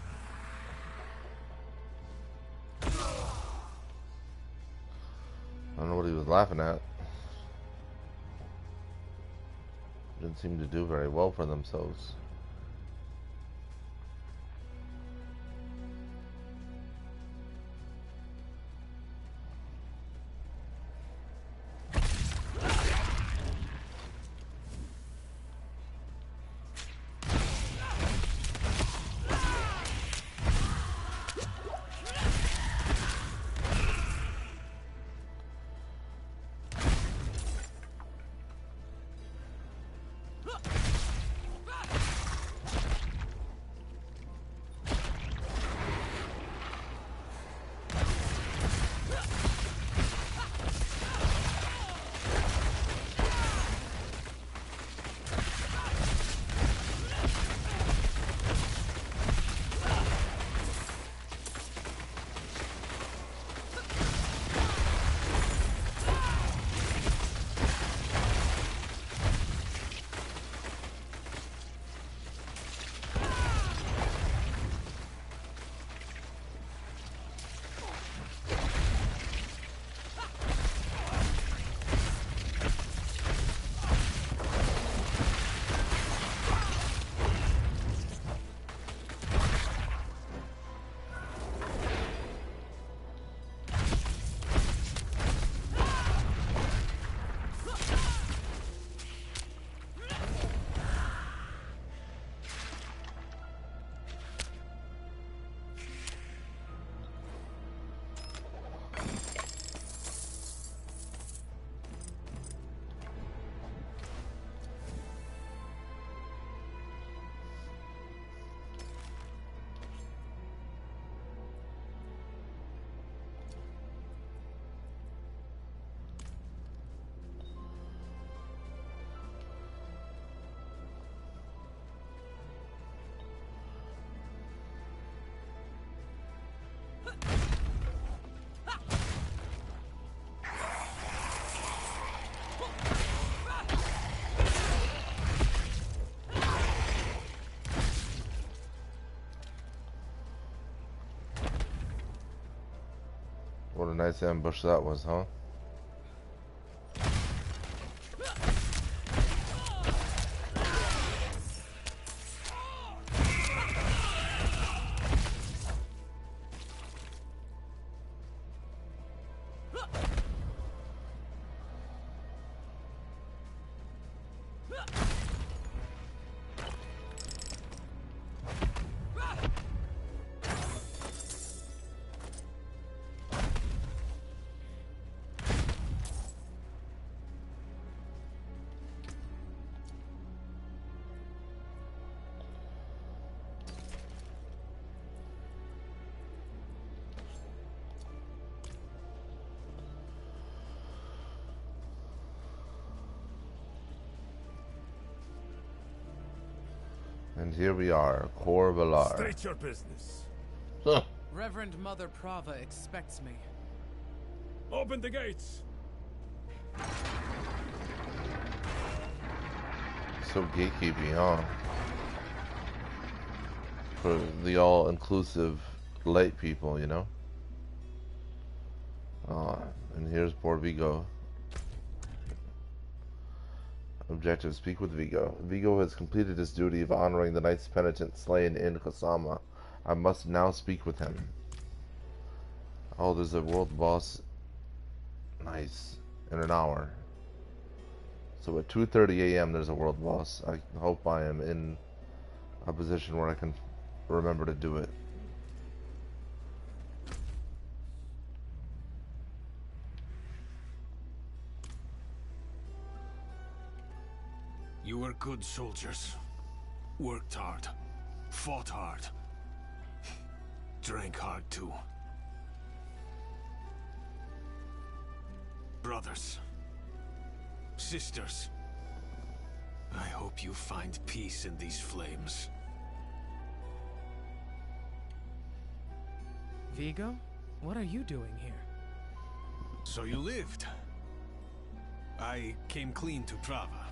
I don't know what he was laughing at. Didn't seem to do very well for themselves. What a nice ambush that was, huh? And here we are, Kor Valar. State your business. Huh. Reverend Mother Prava expects me. Open the gates. So gatekeeping, huh? For the all-inclusive light people, you know? And here's poor Vigo. Objective, speak with Vigo. Vigo has completed his duty of honoring the Knight's penitent slain in Kosama. I must now speak with him. Oh, there's a world boss. Nice. In an hour. So at 2:30 a.m. there's a world boss. I hope I am in a position where I can remember to do it. You were good soldiers. Worked hard. Fought hard. Drank hard too. Brothers. Sisters. I hope you find peace in these flames. Vigo? What are you doing here? So you lived. I came clean to Prava.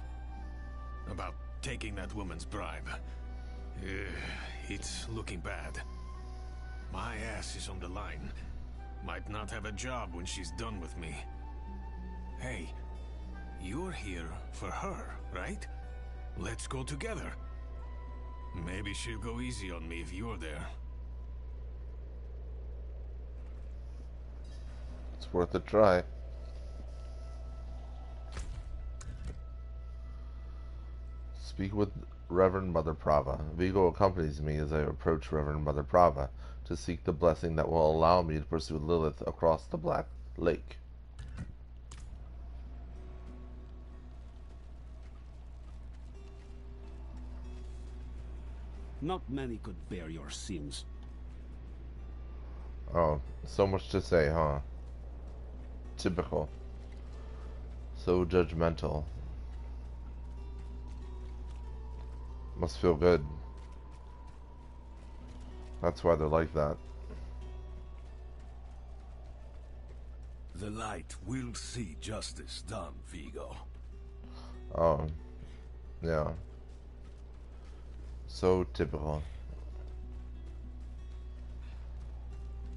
About taking that woman's bribe. It's looking bad. My ass is on the line. Might not have a job when she's done with me. Hey, you're here for her, right? Let's go together. Maybe she'll go easy on me if you're there. It's worth a try. Speak with Reverend Mother Prava. Vigo accompanies me as I approach Reverend Mother Prava to seek the blessing that will allow me to pursue Lilith across the Black Lake. Not many could bear your sins. Oh, so much to say, huh? Typical. So judgmental. Must feel good. That's why they're like that. The light will see justice done, Vigo. Oh, yeah. So typical.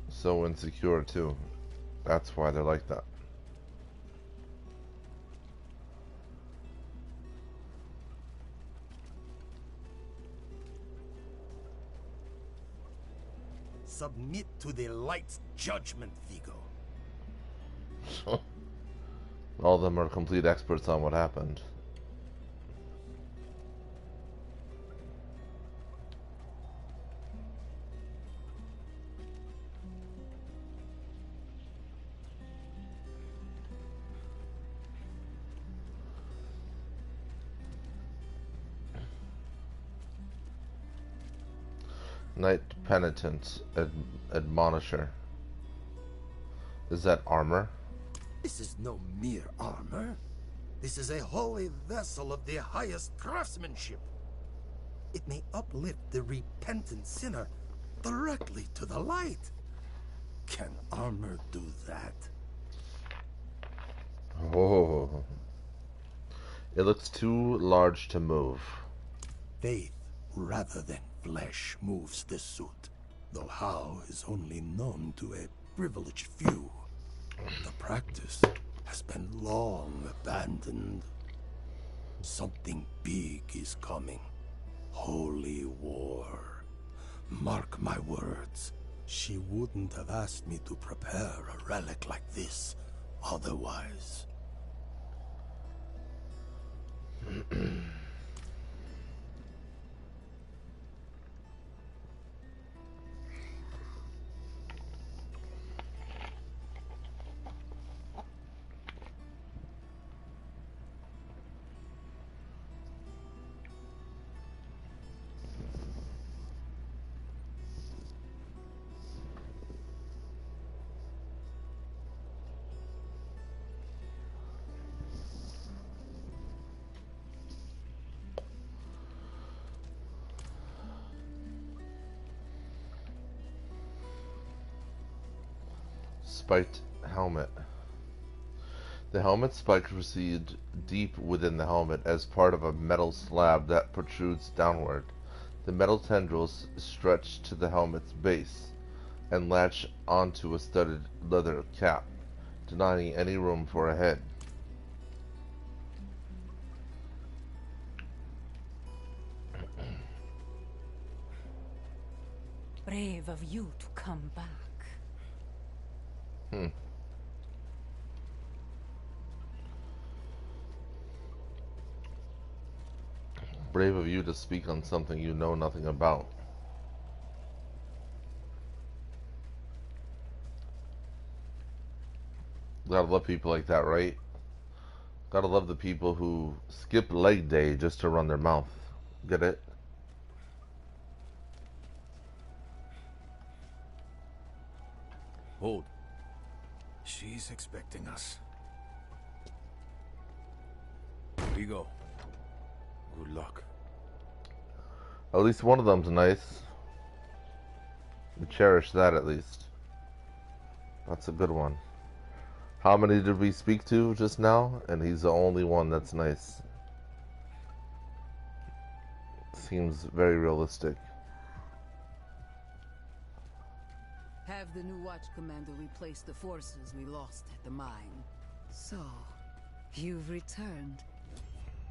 So insecure, too. That's why they're like that. Submit to the light's judgment, Vigo. All of them are complete experts on what happened. Knight Penitent, Admonisher. Is that armor? This is no mere armor. This is a holy vessel of the highest craftsmanship. It may uplift the repentant sinner directly to the light. Can armor do that? Oh. It looks too large to move. Faith rather than flesh moves the suit, though how is only known to a privileged few. The practice has been long abandoned. Something big is coming. Holy war. Mark my words. She wouldn't have asked me to prepare a relic like this otherwise. Spiked helmet. The helmet spikes recede deep within the helmet as part of a metal slab that protrudes downward. The metal tendrils stretch to the helmet's base and latch onto a studded leather cap, denying any room for a head. Brave of you to come back. Brave of you to speak on something you know nothing about. Gotta love people like that, right? Gotta love the people who skip leg day just to run their mouth. Get it? Hold. She's expecting us. Vigo. Good luck. At least one of them's nice. We cherish that at least. That's a good one. How many did we speak to just now? And he's the only one that's nice. Seems very realistic. Have the new watch commander replace the forces we lost at the mine. So, you've returned.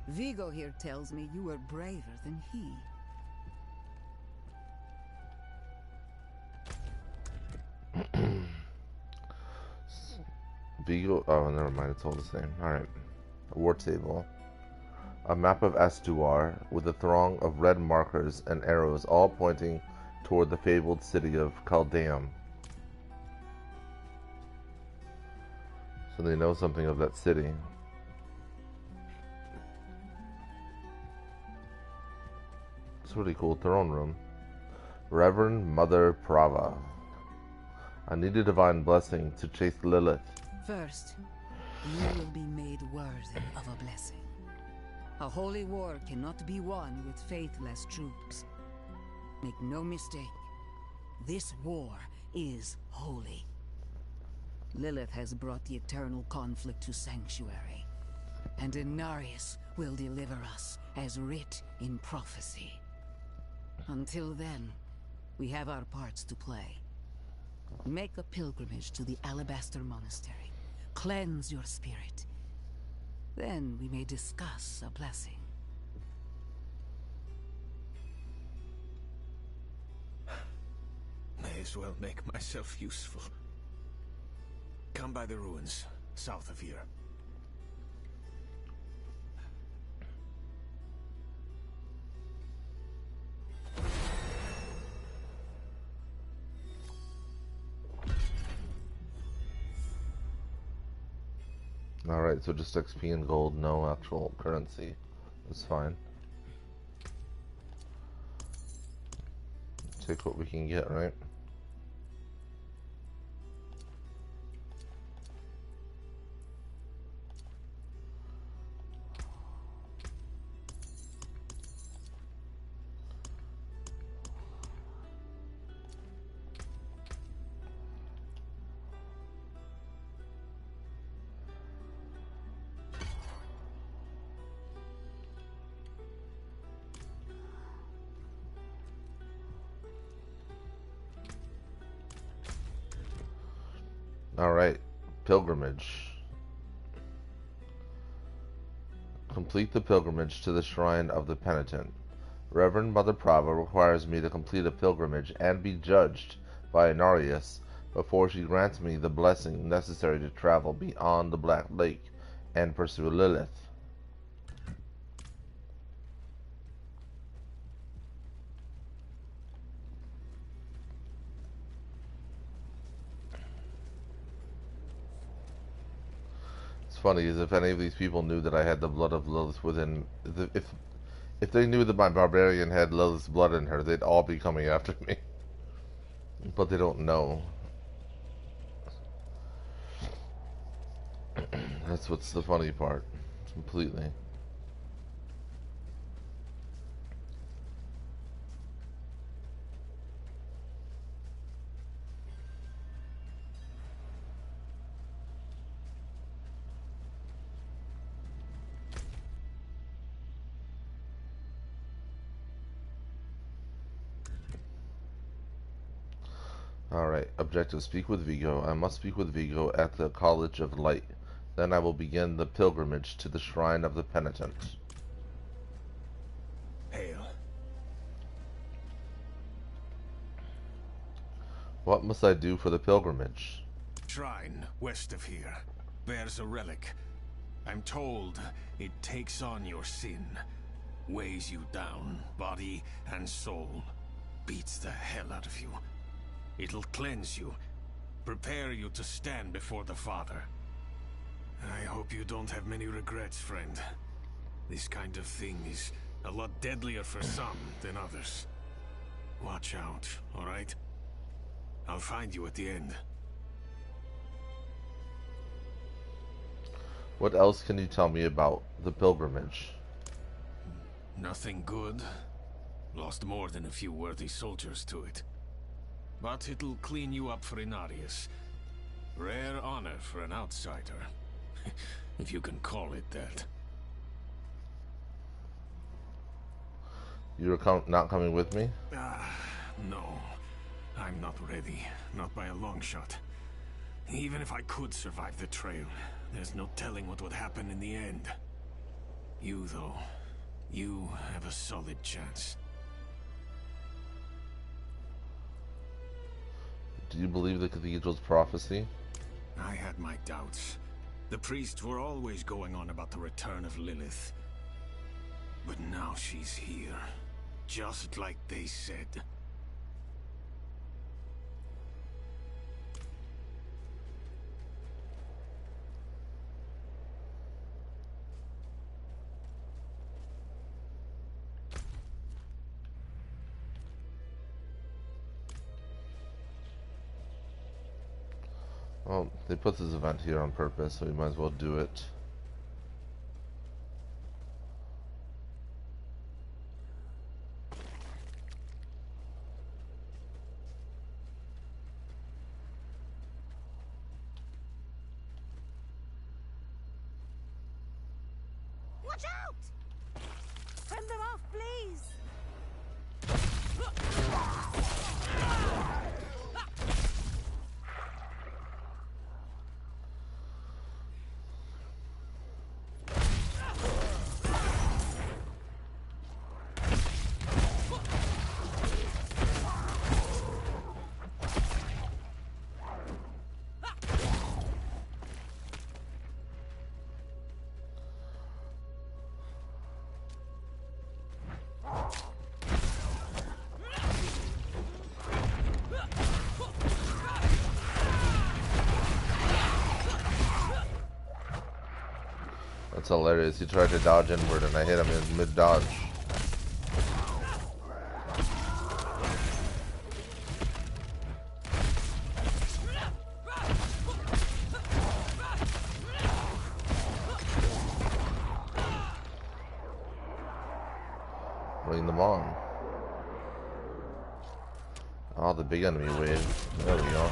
Vigo here tells me you were braver than he. Vigo, oh, never mind, it's all the same. Alright. A war table. A map of Astuar with a throng of red markers and arrows all pointing toward the fabled city of Caldeum. So they know something of that city. It's really cool. Throne room. Reverend Mother Prava. I need a divine blessing to chase Lilith. First, you will be made worthy of a blessing. A holy war cannot be won with faithless troops. Make no mistake, this war is holy. Lilith has brought the eternal conflict to Sanctuary, and Inarius will deliver us as writ in prophecy. Until then, we have our parts to play. Make a pilgrimage to the Alabaster Monastery. Cleanse your spirit. Then we may discuss a blessing. May as well make myself useful. Come by the ruins, south of here. Alright, so just XP and gold, no actual currency. That's fine. Take what we can get, right? Alright, pilgrimage. Complete the pilgrimage to the shrine of the penitent. Reverend Mother Prava requires me to complete a pilgrimage and be judged by Inarius before she grants me the blessing necessary to travel beyond the Black Lake and pursue Lilith. Funny is if any of these people knew that I had the blood of Lilith within, if they knew that my barbarian had Lilith's blood in her, they'd all be coming after me. But they don't know. That's what's the funny part, completely. Alright, objective, speak with Vigo. I must speak with Vigo at the College of Light. Then I will begin the pilgrimage to the Shrine of the Penitent. Hail. What must I do for the pilgrimage? Shrine, west of here, bears a relic. I'm told it takes on your sin, weighs you down, body and soul, beats the hell out of you. It'll cleanse you, prepare you to stand before the Father. I hope you don't have many regrets, friend. This kind of thing is a lot deadlier for some than others. Watch out, alright? I'll find you at the end. What else can you tell me about the pilgrimage? Nothing good. Lost more than a few worthy soldiers to it. But it'll clean you up for Inarius. Rare honor for an outsider. If you can call it that. You're not coming with me? No. I'm not ready. Not by a long shot. Even if I could survive the trail, there's no telling what would happen in the end. You, though, you have a solid chance. Do you believe the cathedral's prophecy? I had my doubts. The priests were always going on about the return of Lilith. But now she's here, just like they said. Well, they put this event here on purpose, so we might as well do it. Watch out! Turn them off, please! That's hilarious. He tried to dodge inward and I hit him in mid-dodge. Bring them on. Oh, the big enemy wave. There we go.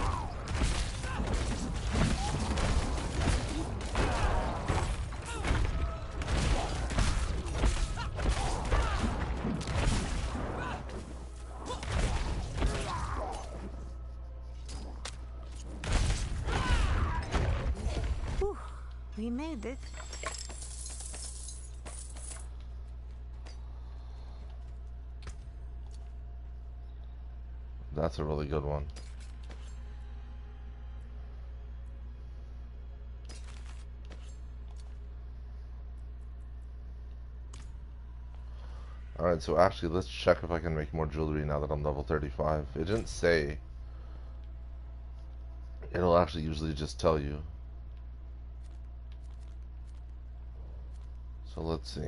We made it. That's a really good one. Alright, so actually let's check if I can make more jewelry now that I'm level 35. It didn't say. It'll actually usually just tell you. So let's see.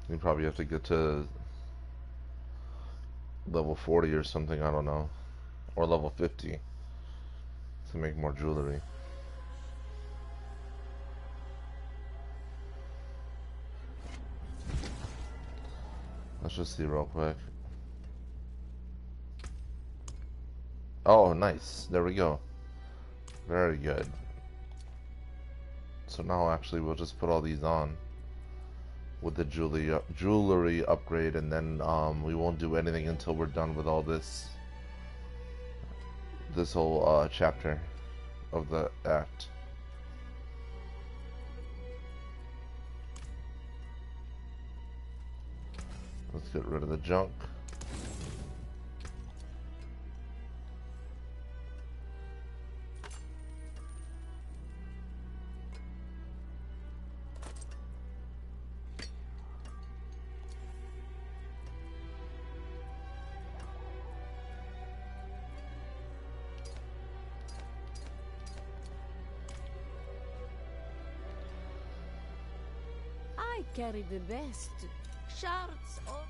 You probably have to get to level 40 or something, I don't know. Or level 50 to make more jewelry. Let's just see real quick. Oh, nice. There we go. Very good. So now actually we'll just put all these on with the jewelry upgrade, and then we won't do anything until we're done with all this whole chapter of the act. Let's get rid of the junk. I carry the best shards of...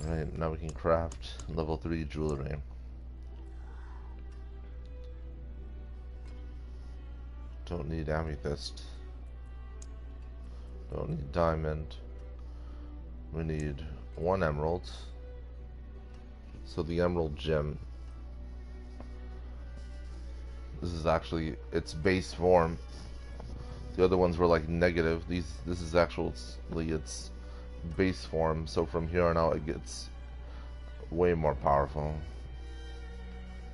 Alright, now we can craft level 3 jewelry. Don't need amethyst. Don't need diamond. We need 1 emerald. So the emerald gem. This is actually its base form. The other ones were like negative. This is actually its base form. So from here on out it gets way more powerful.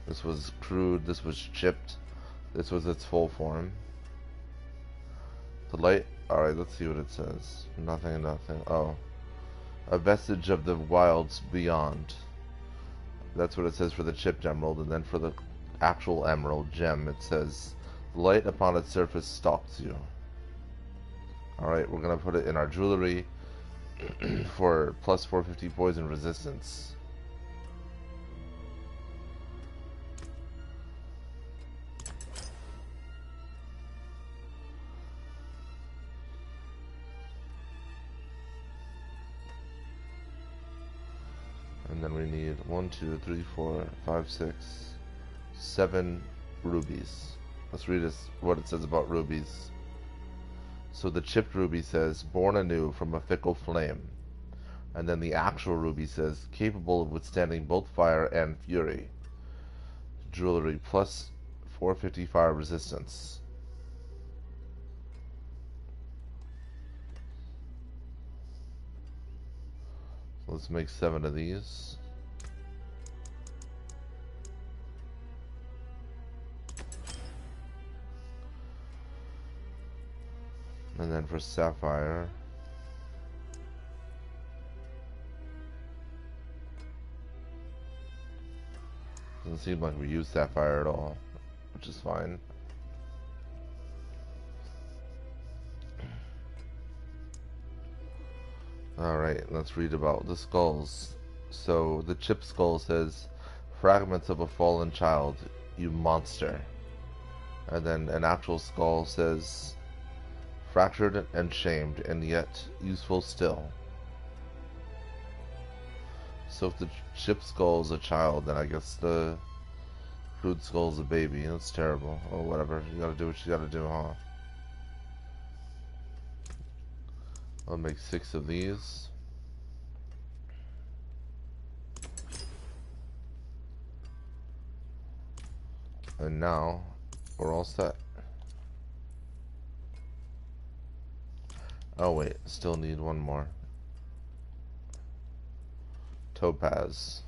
This was crude. This was chipped. This was its full form. The light. Alright, let's see what it says. Nothing, nothing. Oh. A vestige of the wilds beyond. That's what it says for the chipped emerald, and then for the actual emerald gem it says, light upon its surface stalks you. Alright, we're going to put it in our jewelry for plus 450 poison resistance. And then we need 1, 2, 3, 4, 5, 6, 7 rubies. Let's read what it says about rubies. So the chipped ruby says, born anew from a fickle flame. And then the actual ruby says, capable of withstanding both fire and fury. Jewelry plus 450 fire resistance. So let's make 7 of these. And then for sapphire, doesn't seem like we use sapphire at all, which is fine. Alright, let's read about the skulls. So the chip skull says, fragments of a fallen child, you monster. And then an actual skull says, fractured and shamed, and yet useful still. So if the chip skull is a child, then I guess the crude skull is a baby. That's terrible. Or whatever. You gotta do what you gotta do, huh? I'll make 6 of these. And now we're all set. Oh wait, still need one more. Topaz.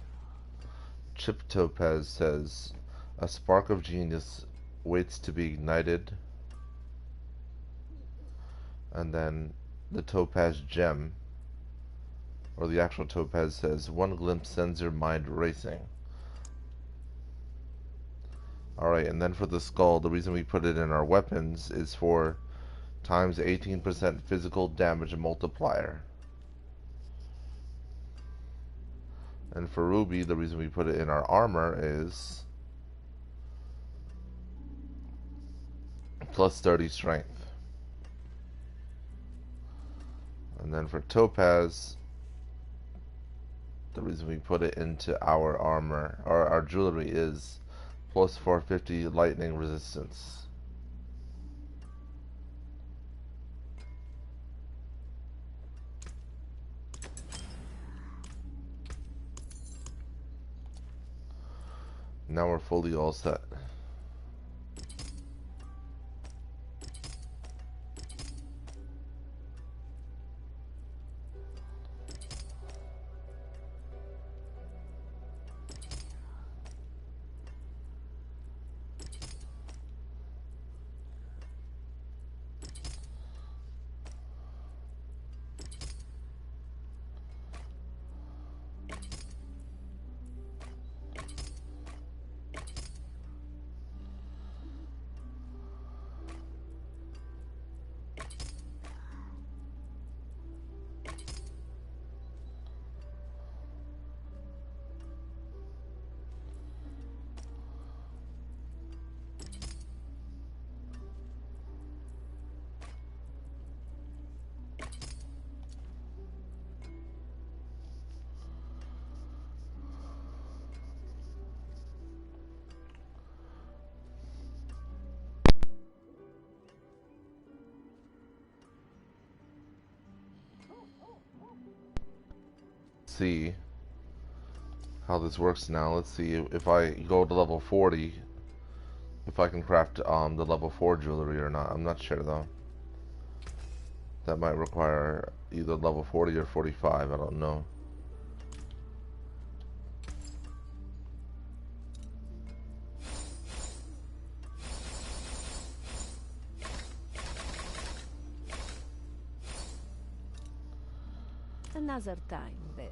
Chip topaz says, a spark of genius waits to be ignited. And then the topaz gem, or the actual topaz says, one glimpse sends your mind racing. Alright, and then for the skull, the reason we put it in our weapons is for times 18% physical damage multiplier. And for ruby, the reason we put it in our armor is plus 30 strength. And then for topaz, the reason we put it into our armor, or our jewelry, is plus 450 lightning resistance. Now we're fully all set. See how this works now. Let's see if I go to level 40, if I can craft the level 4 jewelry or not. I'm not sure though. That might require either level 40 or 45, I don't know. Another time, then.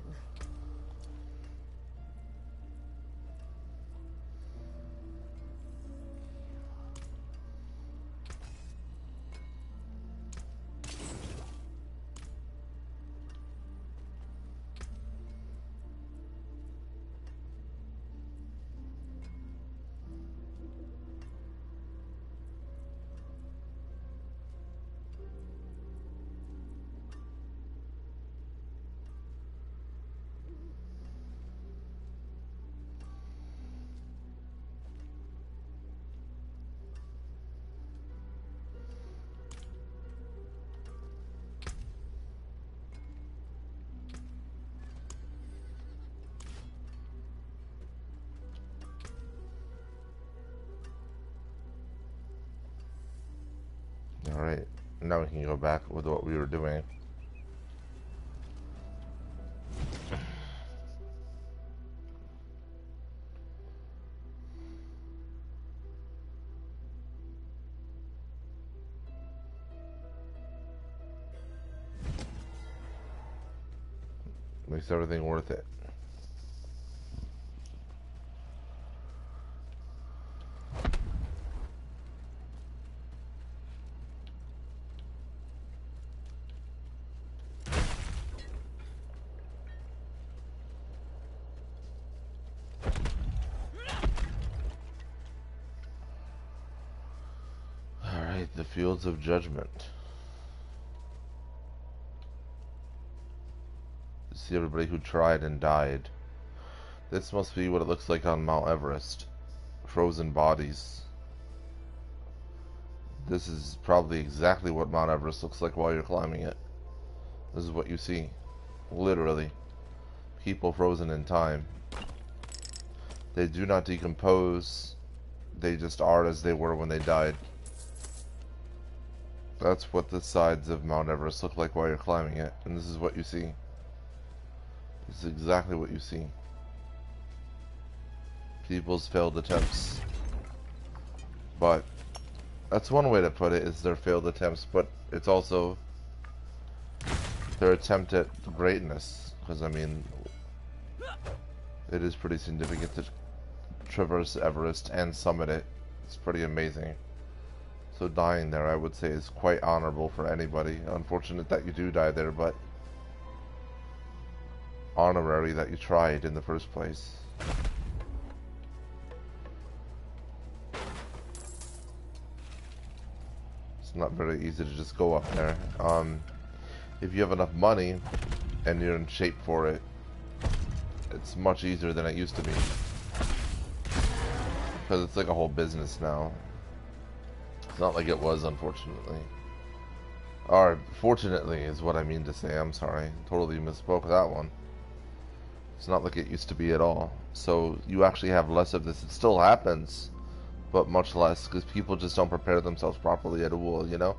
Alright, now we can go back with what we were doing. Makes everything worth it. The Fields of Judgment. See everybody who tried and died. This must be what it looks like on Mount Everest. Frozen bodies. This is probably exactly what Mount Everest looks like while you're climbing it. This is what you see. Literally. People frozen in time. They do not decompose. They just are as they were when they died. That's what the sides of Mount Everest look like while you're climbing it, and this is what you see. This is exactly what you see. People's failed attempts. But that's one way to put it, is their failed attempts, but it's also their attempt at greatness. Because, I mean, it is pretty significant to traverse Everest and summit it. It's pretty amazing. So dying there, I would say, is quite honorable for anybody. Unfortunate that you do die there, but honorary that you tried in the first place. It's not very easy to just go up there. If you have enough money and you're in shape for it, it's much easier than it used to be. Because it's like a whole business now. It's not like it was, unfortunately. Or, fortunately is what I mean to say. I'm sorry. Totally misspoke that one. It's not like it used to be at all. So, you actually have less of this. It still happens, but much less, because people just don't prepare themselves properly at all, you know?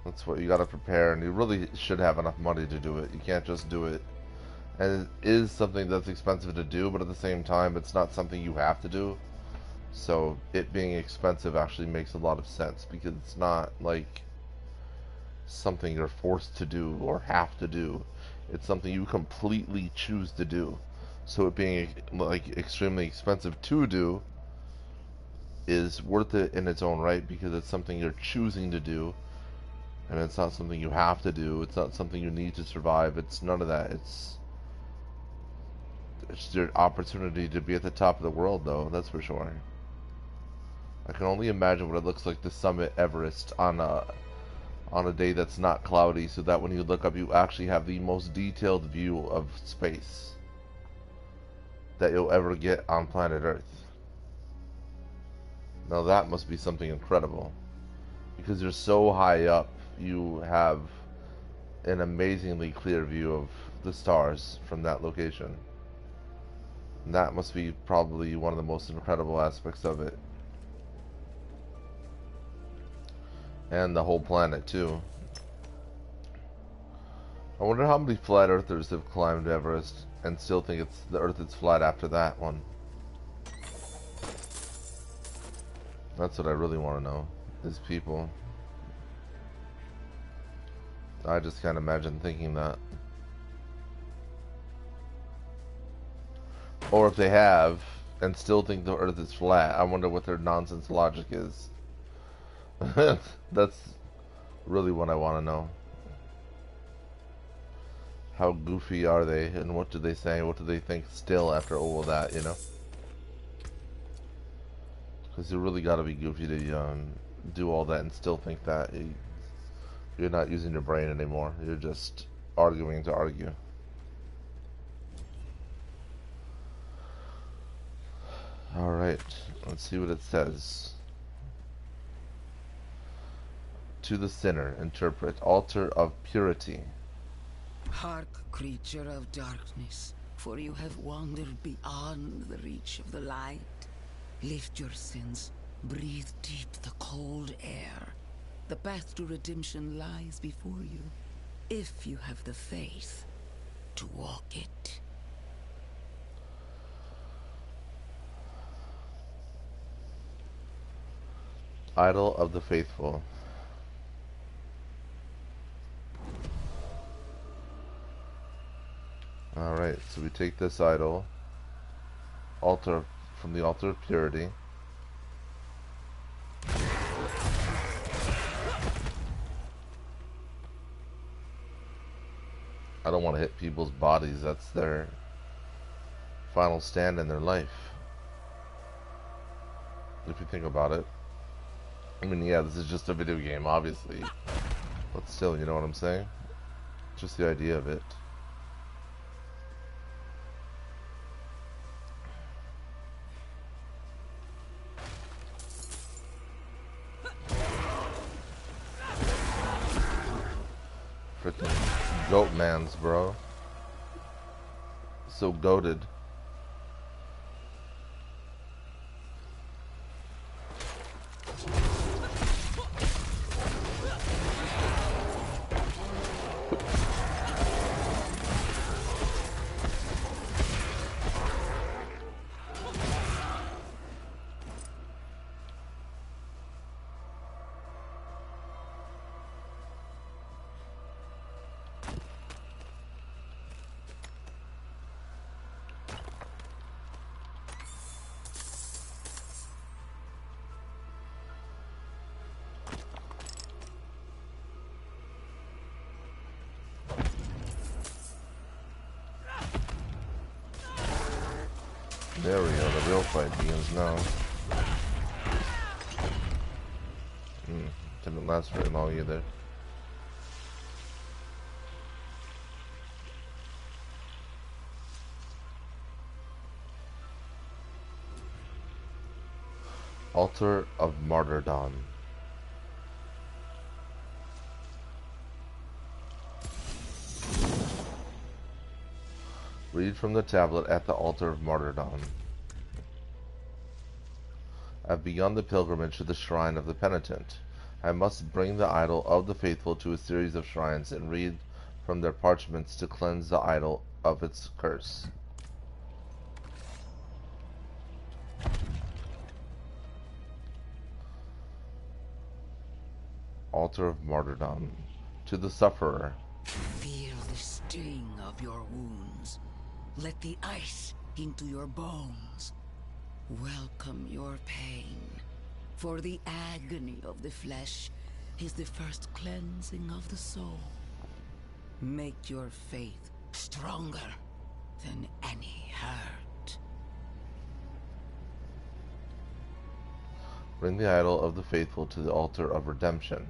That's what you gotta prepare, and you really should have enough money to do it. You can't just do it. And it is something that's expensive to do, but at the same time, it's not something you have to do. So it being expensive actually makes a lot of sense, because it's not like something you're forced to do or have to do. It's something you completely choose to do. So it being like extremely expensive to do is worth it in its own right, because it's something you're choosing to do, and it's not something you have to do. It's not something you need to survive. It's none of that. It's your opportunity to be at the top of the world, though, that's for sure. I can only imagine what it looks like to summit Everest on a day that's not cloudy, so that when you look up, you actually have the most detailed view of space that you'll ever get on planet Earth. Now that must be something incredible, because you're so high up, you have an amazingly clear view of the stars from that location. And that must be probably one of the most incredible aspects of it. And the whole planet, too. I wonder how many flat earthers have climbed Everest and still think the Earth is flat after that one. That's what I really want to know, is people. I just can't imagine thinking that. Or if they have and still think the Earth is flat, I wonder what their nonsense logic is. That's really what I want to know. How goofy are they, and what do they say? What do they think still after all of that, you know? Because you really got to be goofy to do all that and still think that. You're not using your brain anymore. You're just arguing to argue. Alright, let's see what it says. To the sinner, interpret, altar of purity. Hark, creature of darkness, for you have wandered beyond the reach of the light. Lift your sins, breathe deep the cold air. The path to redemption lies before you, if you have the faith to walk it. Idol of the faithful. Alright, so we take this idol, altar, from the altar of purity. I don't want to hit people's bodies. That's their final stand in their life. If you think about it. I mean, yeah, this is just a video game, obviously. But still, you know what I'm saying? Just the idea of it. Freaking goat mans, bro. So goated. There we go, the real fight begins now. Didn't last very long either. Altar of Martyrdom. Read from the tablet at the altar of martyrdom. I have begun the pilgrimage to the shrine of the penitent. I must bring the idol of the faithful to a series of shrines and read from their parchments to cleanse the idol of its curse. Altar of martyrdom. To the sufferer. Feel the sting of your wounds. Let the ice into your bones. Welcome your pain. For the agony of the flesh is the first cleansing of the soul. Make your faith stronger than any hurt. Bring the idol of the faithful to the altar of redemption.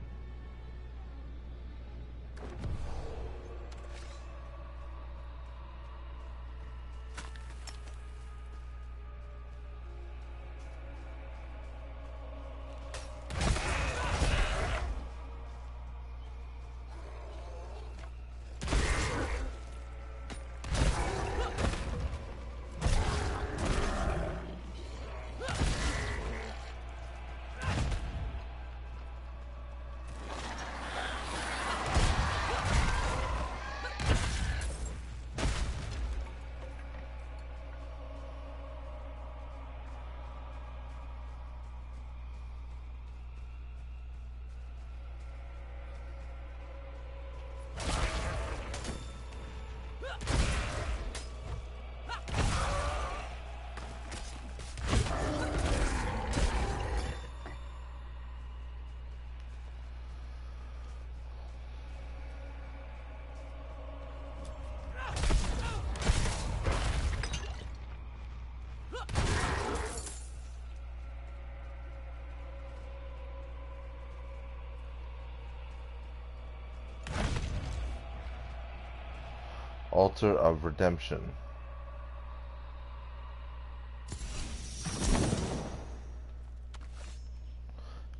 Altar of Redemption.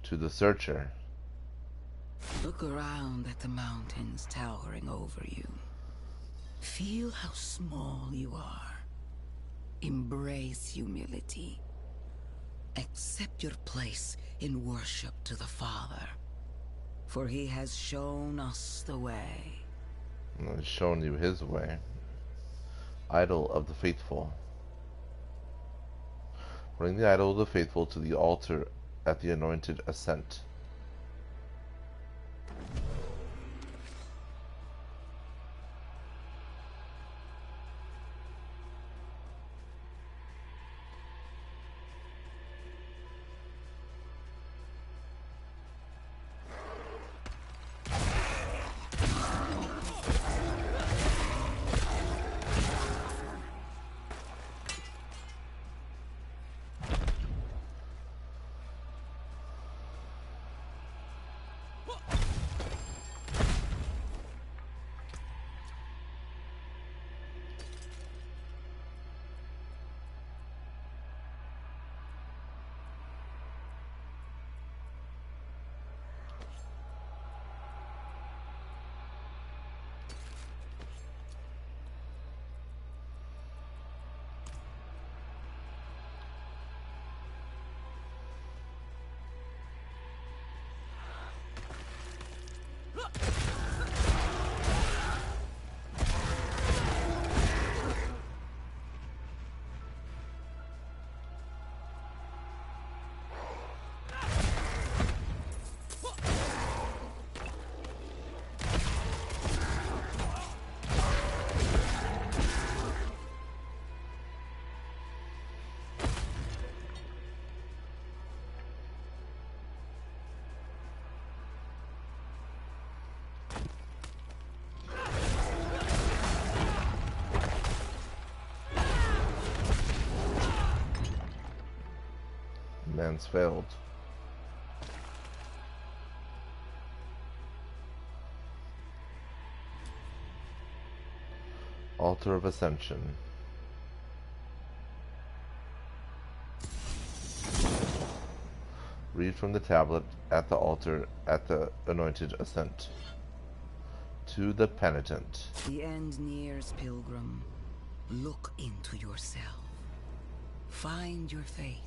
To the Searcher. Look around at the mountains towering over you. Feel how small you are. Embrace humility. Accept your place in worship to the Father, for he has shown us the way. He's shown you his way. Idol of the Faithful. Bring the Idol of the Faithful to the altar at the Anointed Ascent. Man's failed. Altar of Ascension. Read from the tablet at the altar at the Anointed Ascent. To the Penitent. The end nears, pilgrim. Look into yourself. Find your faith.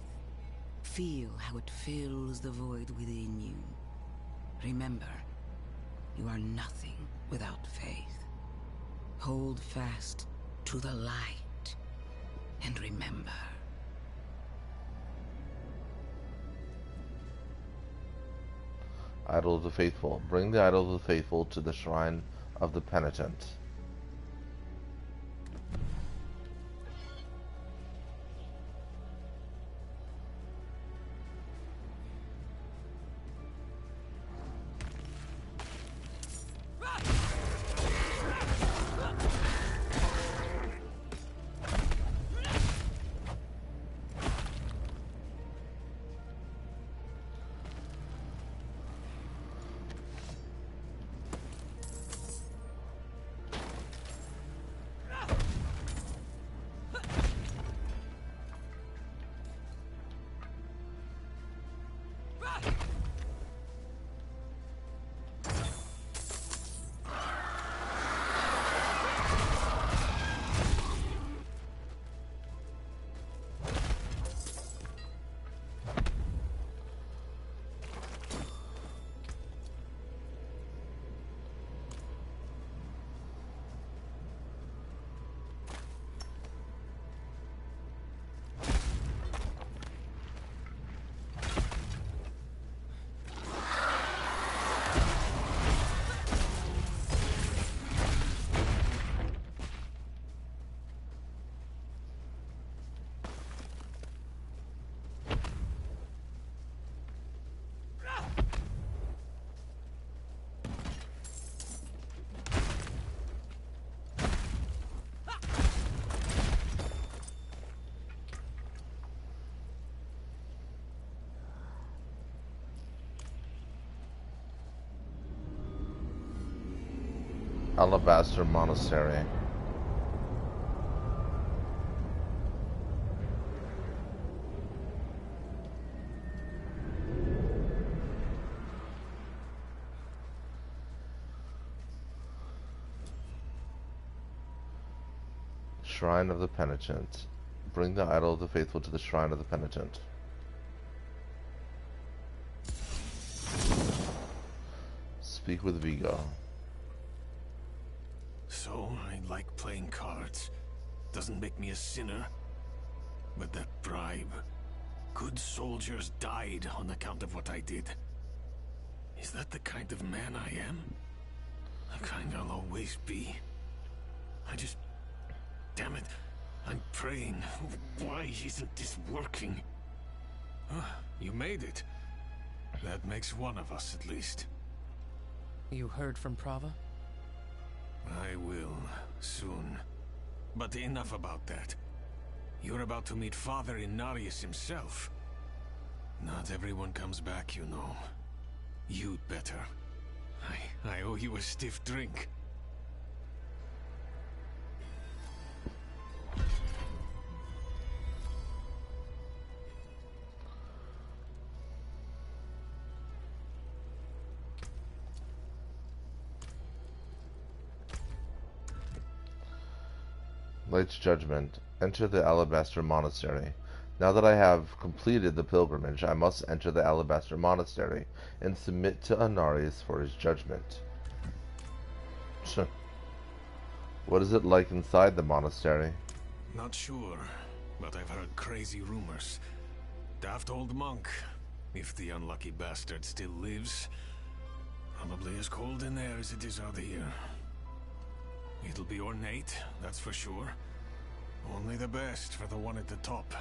Feel how it fills the void within you. Remember, you are nothing without faith. Hold fast to the light, and remember. Idol of the Faithful. Bring the Idol of the Faithful to the Shrine of the Penitent. Alabaster Monastery. Shrine of the Penitent. Bring the idol of the faithful to the Shrine of the Penitent. Speak with Vigo. So, I like playing cards. Doesn't make me a sinner. But that bribe... Good soldiers died on account of what I did. Is that the kind of man I am? The kind I'll always be. I just... Damn it. I'm praying. Why isn't this working? You made it. That makes one of us at least. You heard from Prava? I will, soon. But enough about that. You're about to meet Father Inarius himself. Not everyone comes back, you know. You'd better. I owe you a stiff drink. Light's Judgment. Enter the Alabaster Monastery. Now that I have completed the pilgrimage, I must enter the Alabaster Monastery and submit to Inarius for his judgment. What is it like inside the monastery? Not sure, but I've heard crazy rumors. Daft old monk, if the unlucky bastard still lives. Probably as cold in there as it is out here. It'll be ornate, that's for sure. Only the best for the one at the top.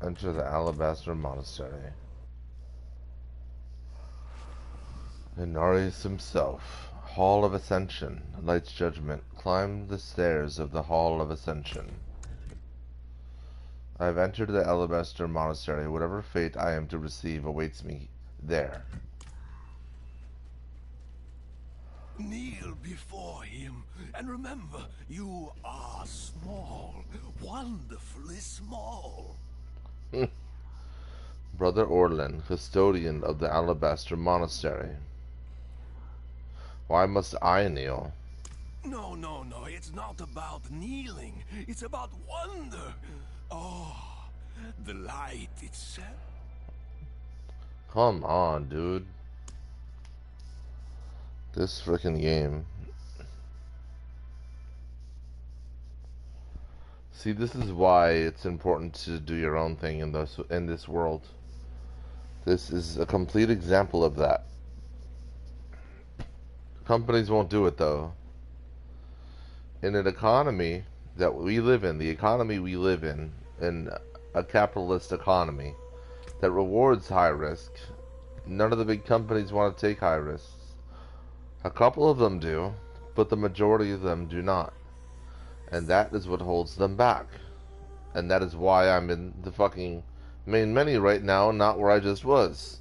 Enter the Alabaster Monastery. Inarius himself. Hall of Ascension. Light's Judgment. Climb the stairs of the Hall of Ascension. I have entered the Alabaster Monastery. Whatever fate I am to receive awaits me there. Kneel before him, and remember, you are small, wonderfully small. Brother Orlin, custodian of the Alabaster Monastery. Why must I kneel? No, it's not about kneeling. It's about wonder. Oh, the light itself. Come on, dude. This frickin' game. See, this is why it's important to do your own thing in this world. This is a complete example of that. Companies won't do it though. in an economy that we live in, the economy we live in a capitalist economy that rewards high risk, none of the big companies want to take high risks. A couple of them do, but the majority of them do not. And that is what holds them back. And that is why I'm in the fucking main menu right now, not where I just was.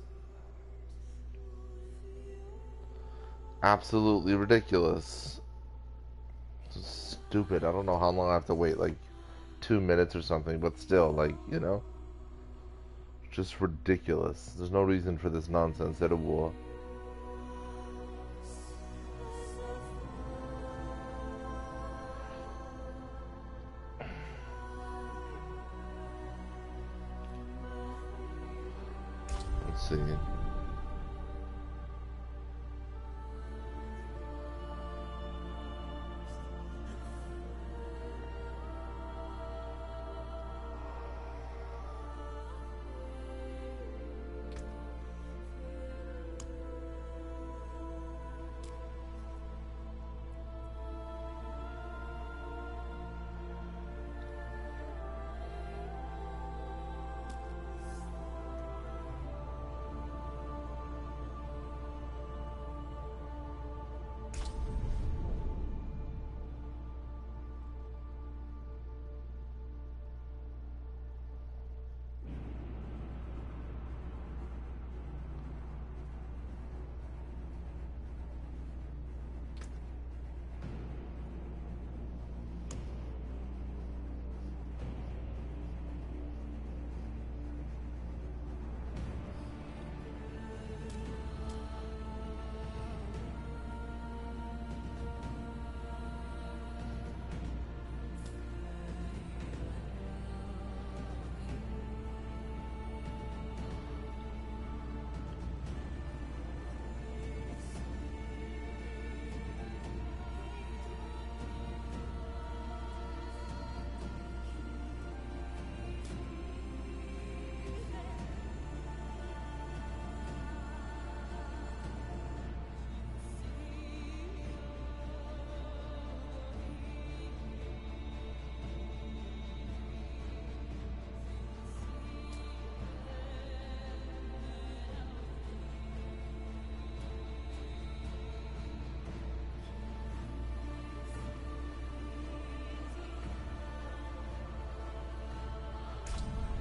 Absolutely ridiculous. Stupid. I don't know how long I have to wait, like 2 minutes or something, but still, like, you know, just ridiculous. There's no reason for this nonsense at a war. Let's see.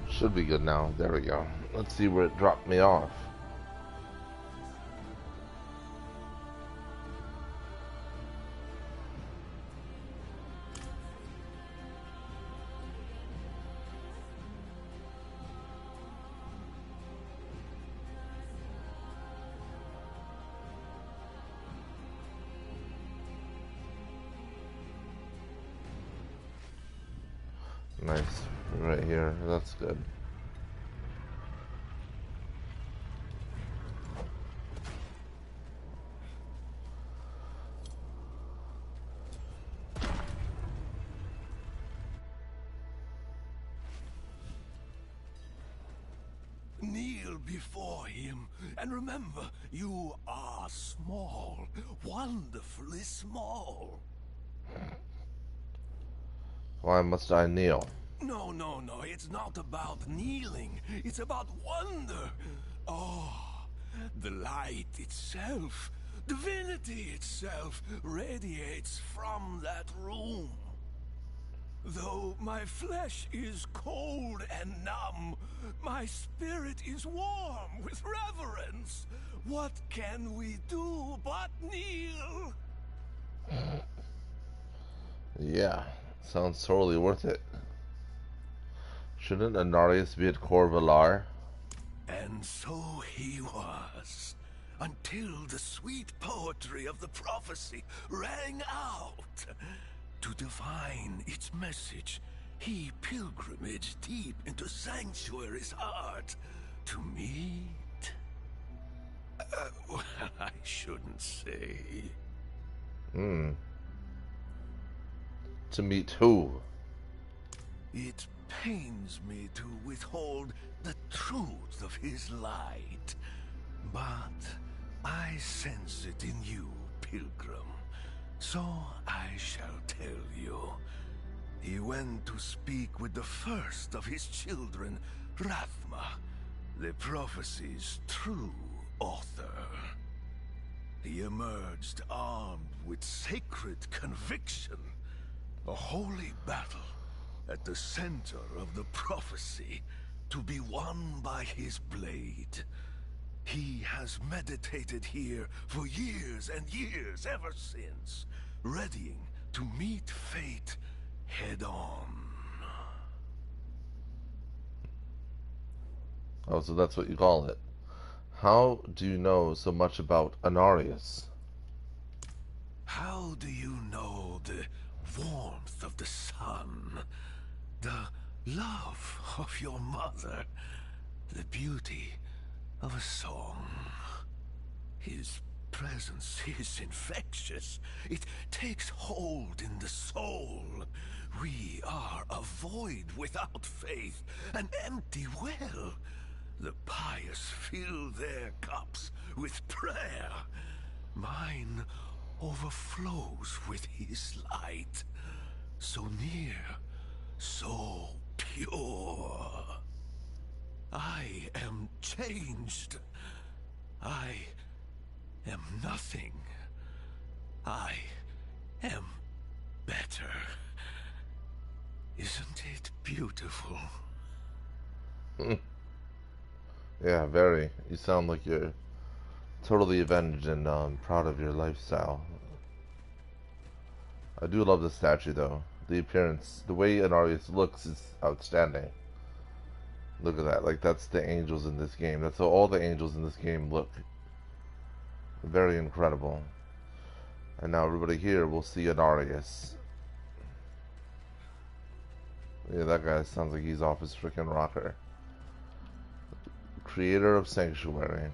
Should be good now. There we go. Let's see where it dropped me off. Nice. Right here. That's good. Kneel before him, and remember, you are small, wonderfully small. Why must I kneel? No, it's not about kneeling. It's about wonder. Oh, the light itself, divinity itself, radiates from that room. Though my flesh is cold and numb, my spirit is warm with reverence. What can we do but kneel? Yeah, sounds totally worth it. Shouldn't Anarius be at Cor Valar? And so he was, until the sweet poetry of the prophecy rang out. To divine its message, he pilgrimaged deep into Sanctuary's heart to meet... well, I shouldn't say. To meet who? It pains me to withhold the truth of his light, but I sense it in you, pilgrim. So I shall tell you. He went to speak with the first of his children, Rathma, the prophecy's true author. He emerged armed with sacred conviction, a holy battle at the center of the prophecy, to be won by his blade. He has meditated here for years and years ever since, readying to meet fate head on. Oh, so that's what you call it. How do you know so much about Anarius? How do you know the warmth of the sun, the love of your mother, the beauty of a song? His presence is infectious. It takes hold in the soul. We are a void without faith, an empty well. The pious fill their cups with prayer. Mine overflows with his light. So near, so pure. I am changed. I am nothing. I am better. Isn't it beautiful? Yeah, very. You sound like you're totally avenged and proud of your lifestyle. I do love the statue, though. The appearance, the way Anarius looks is outstanding. Look at that. Like, that's the angels in this game. That's how all the angels in this game look. Very incredible. And now everybody here will see Anarius. Yeah, that guy sounds like he's off his freaking rocker. Creator of Sanctuary.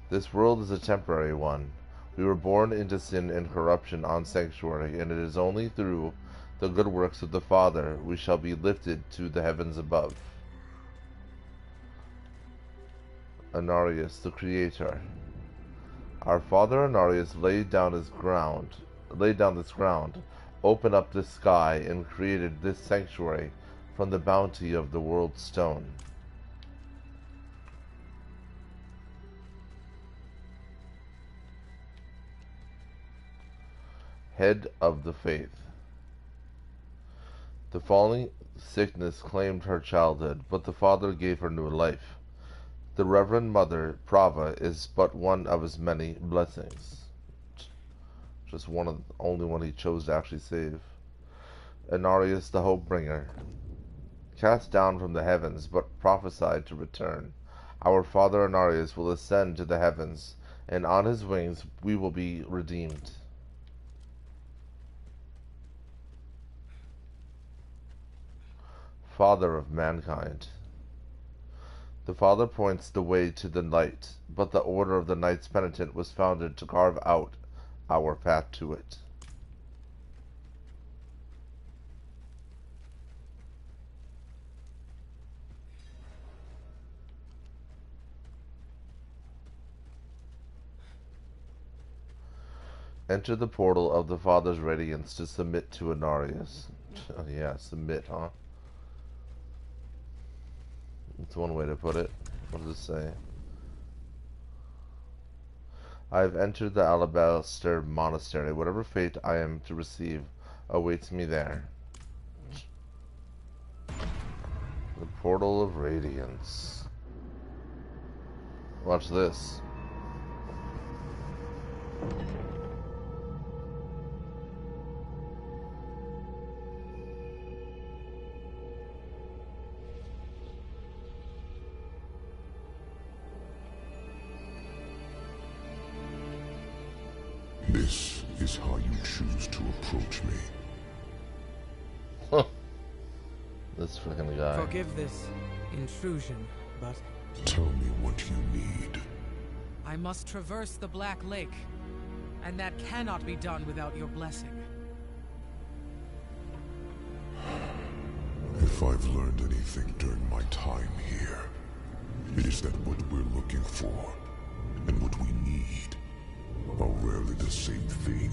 This world is a temporary one. We were born into sin and corruption on Sanctuary, and it is only through the good works of the Father we shall be lifted to the heavens above. Anarius, the Creator. Our father Anarius laid down this ground, opened up the sky, and created this sanctuary from the bounty of the world stone. Head of the faith. The falling sickness claimed her childhood, but the Father gave her new life. The Reverend Mother, Prava, is but one of his many blessings. Just only one he chose to actually save. Anarius, the Hope Bringer. Cast down from the heavens, but prophesied to return. Our father Anarius will ascend to the heavens, and on his wings we will be redeemed. Father of mankind. The Father points the way to the light, but the Order of the Knights Penitent was founded to carve out our path to it. Enter the portal of the Father's radiance to submit to Anarius. Yeah, submit, huh? That's one way to put it. What does it say? I have entered the Alabaster Monastery. Whatever fate I am to receive awaits me there. The Portal of Radiance. Watch this. This is how you choose to approach me. Huh. This freaking guy. Forgive this intrusion, but... Tell me what you need. I must traverse the Black Lake, and that cannot be done without your blessing. If I've learned anything during my time here, it is that what we're looking for, and what we need, are rarely the same thing.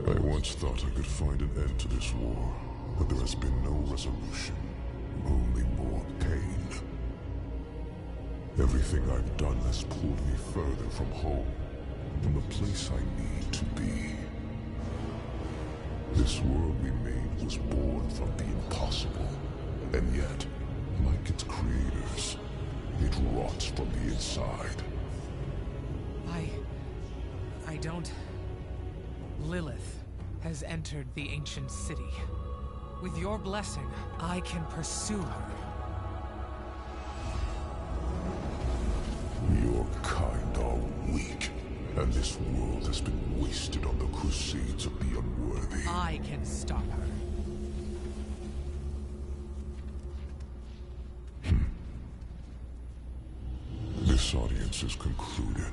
I once thought I could find an end to this war, but there has been no resolution, only more pain. Everything I've done has pulled me further from home, from the place I need to be. This world we made was born from the impossible, and yet, like its creators, it rots from the inside. I don't... Lilith has entered the ancient city. With your blessing, I can pursue her. Your kind are weak, and this world has been wasted on the crusades of the unworthy. I can stop her. This audience is concluded.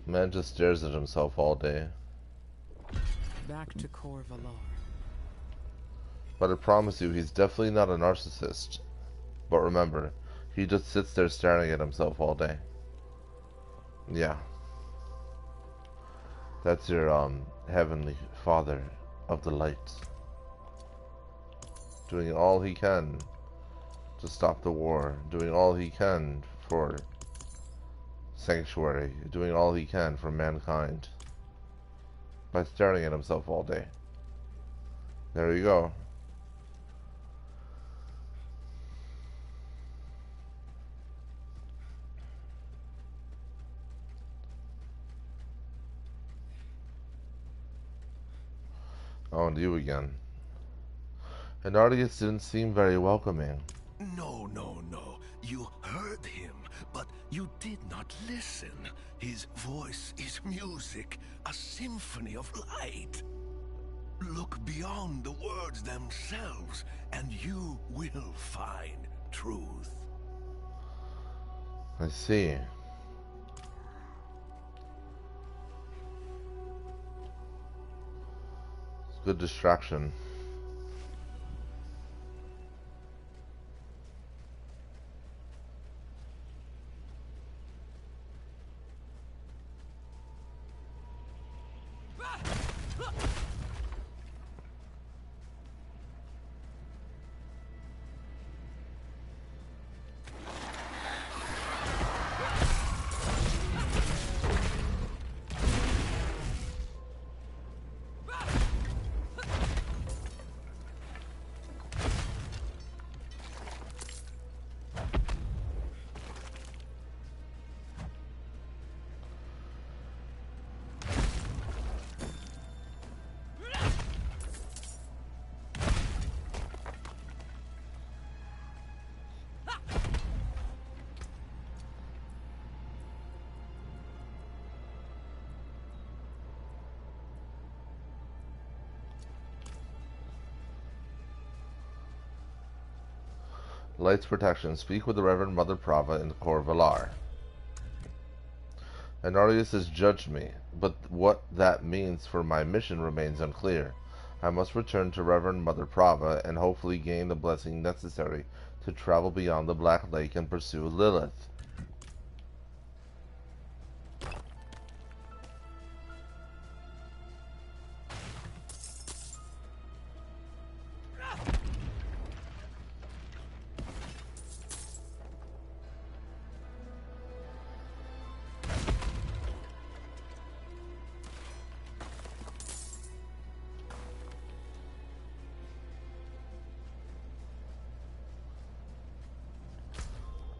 Man just stares at himself all day. Back to VoH LoH. But I promise you, he's definitely not a narcissist. But remember, he just sits there staring at himself all day. Yeah. That's your, Heavenly Father of the lights. Doing all he can to stop the war. Doing all he can for sanctuary. Doing all he can for mankind. By staring at himself all day. There you go. Oh, and you again. And Ardius didn't seem very welcoming. No, no, no. You heard him, but you did not listen. His voice is music, a symphony of light. Look beyond the words themselves, and you will find truth. I see. It's a good distraction. Light's protection. Speak with the Reverend Mother Prava in the Core Valar. Anarius has judged me, but what that means for my mission remains unclear. I must return to Reverend Mother Prava and hopefully gain the blessing necessary to travel beyond the Black Lake and pursue Lilith.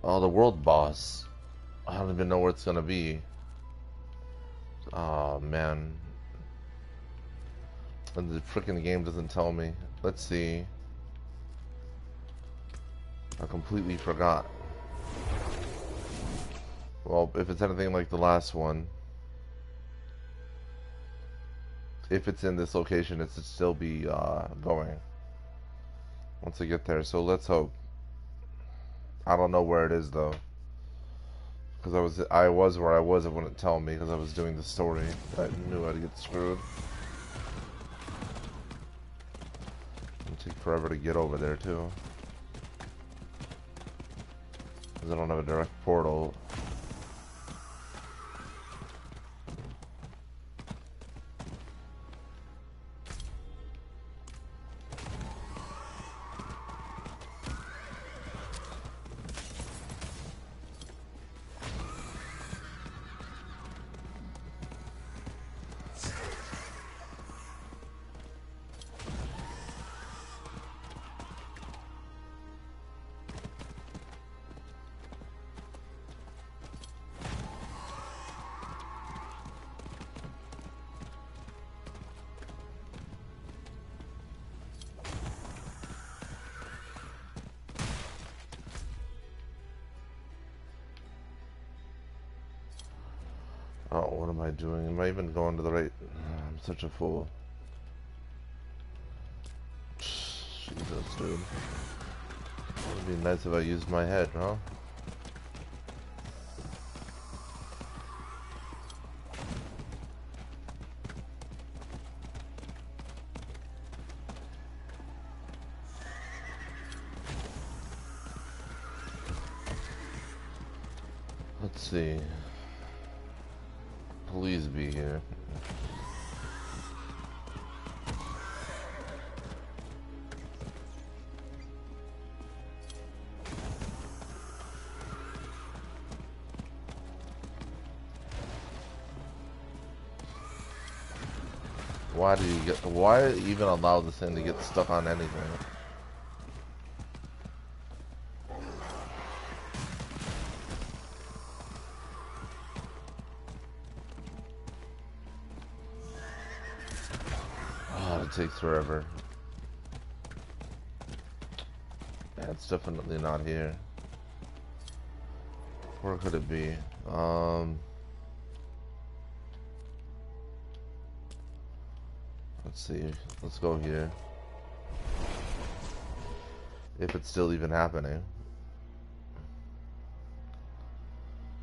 Oh, the world boss. I don't even know where it's gonna be. Oh, man. And the freaking game doesn't tell me. Let's see. I completely forgot. Well, if it's anything like the last one. If it's in this location, it should still be going. Once I get there. So let's hope. I don't know where it is though, Because I was where I was, it wouldn't tell me because I was doing the story. I knew I'd get screwed. It'll take forever to get over there too. Because I don't have a direct portal. Oh, what am I doing? Am I even going to the right... I'm such a fool. Jesus, dude. It would be nice if I used my head, huh? Let's see. Please be here. Why do you get? Why even allow this thing to get stuck on anything? Takes forever. Yeah, it's definitely not here. Where could it be? Let's see. Let's go here. If it's still even happening.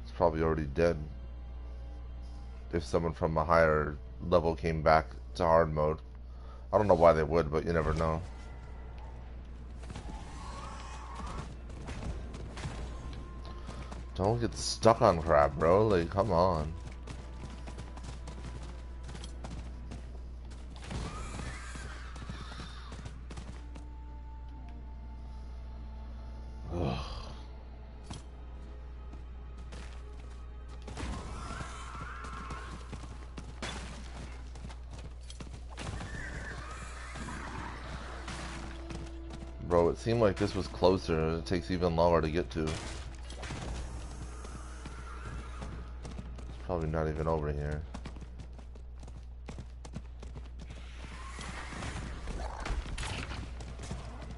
It's probably already dead. If someone from a higher level came back to hard mode. I don't know why they would, but you never know. Don't get stuck on crap, bro. Like, come on. Ugh. Bro, it seemed like this was closer and it takes even longer to get to. It's probably not even over here. Oh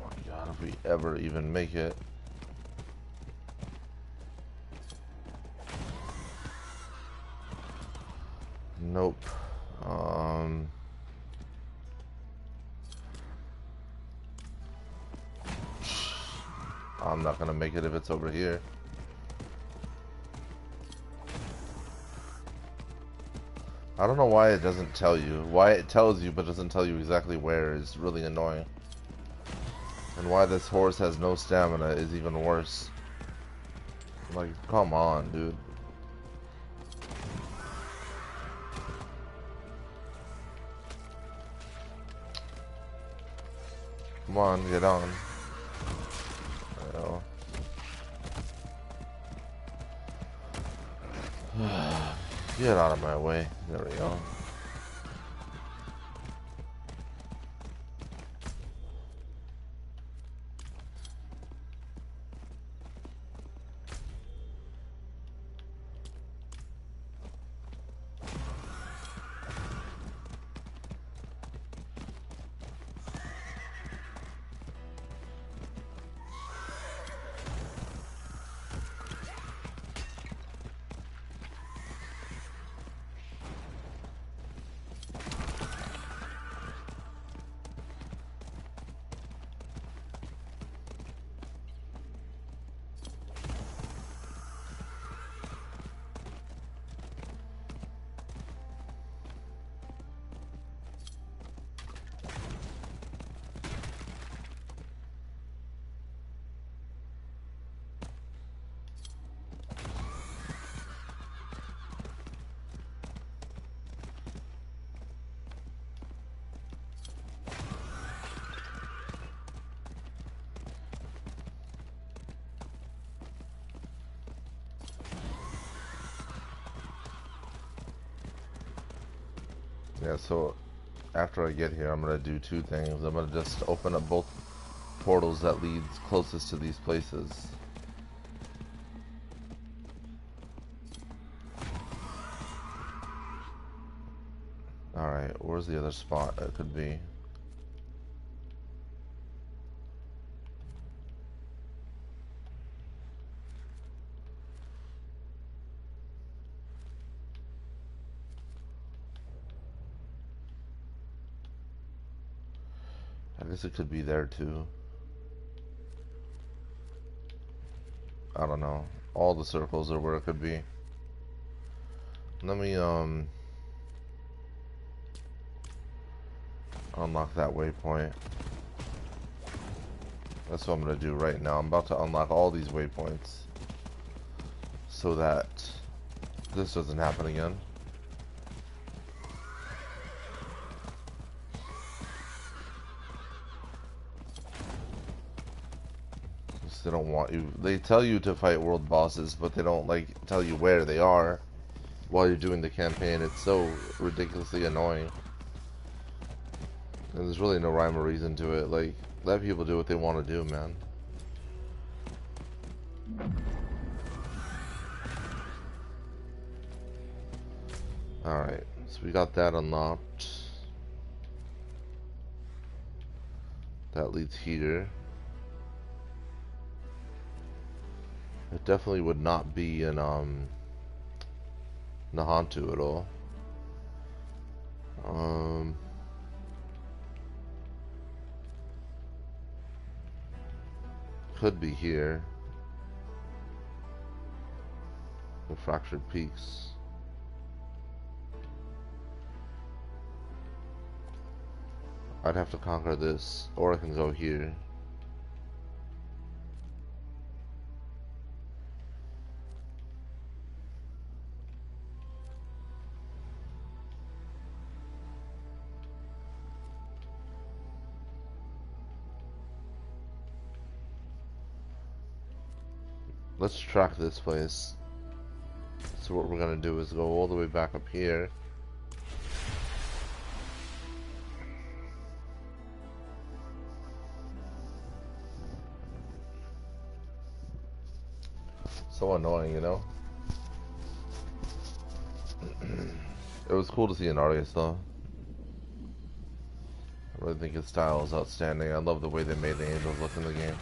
my god, if we ever even make it. Nope. I'm not gonna make it if it's over here. I don't know why it doesn't tell you. Why it tells you but doesn't tell you exactly where is really annoying. And why this horse has no stamina is even worse. Like, come on, dude. Come on, get on. Get out of my way. There we go. Yeah, so after I get here, I'm gonna do two things. I'm gonna just open up both portals that leads closest to these places. Alright, where's the other spot it could be? I guess it could be there too. I don't know. All the circles are where it could be. Let me unlock that waypoint. That's what I'm gonna do right now. I'm about to unlock all these waypoints so that this doesn't happen again. They don't want you. They tell you to fight world bosses, but they don't like tell you where they are while you're doing the campaign. It's so ridiculously annoying. And there's really no rhyme or reason to it. Like, let people do what they want to do, man. Alright, so we got that unlocked. That leads here. It definitely would not be in Nahantu at all. Could be here. The Fractured Peaks. I'd have to conquer this, or I can go here. Let's track this place. So what we're gonna do is go all the way back up here. So annoying, you know? It was cool to see an artist though. I really think his style is outstanding. I love the way they made the angels look in the game.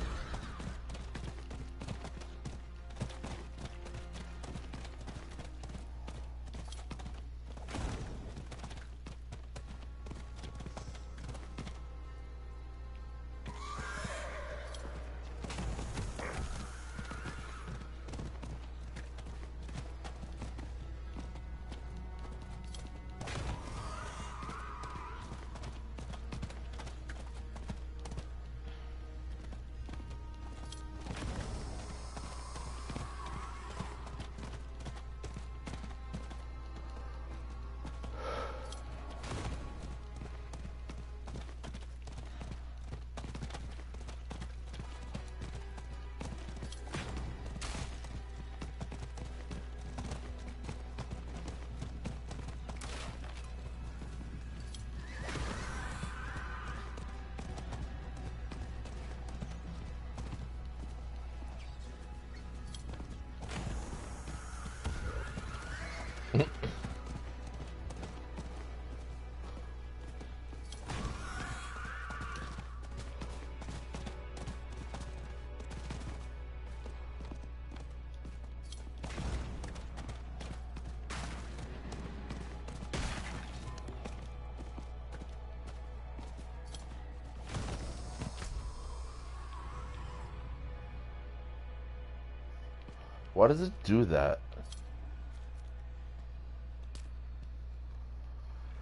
Why does it do that?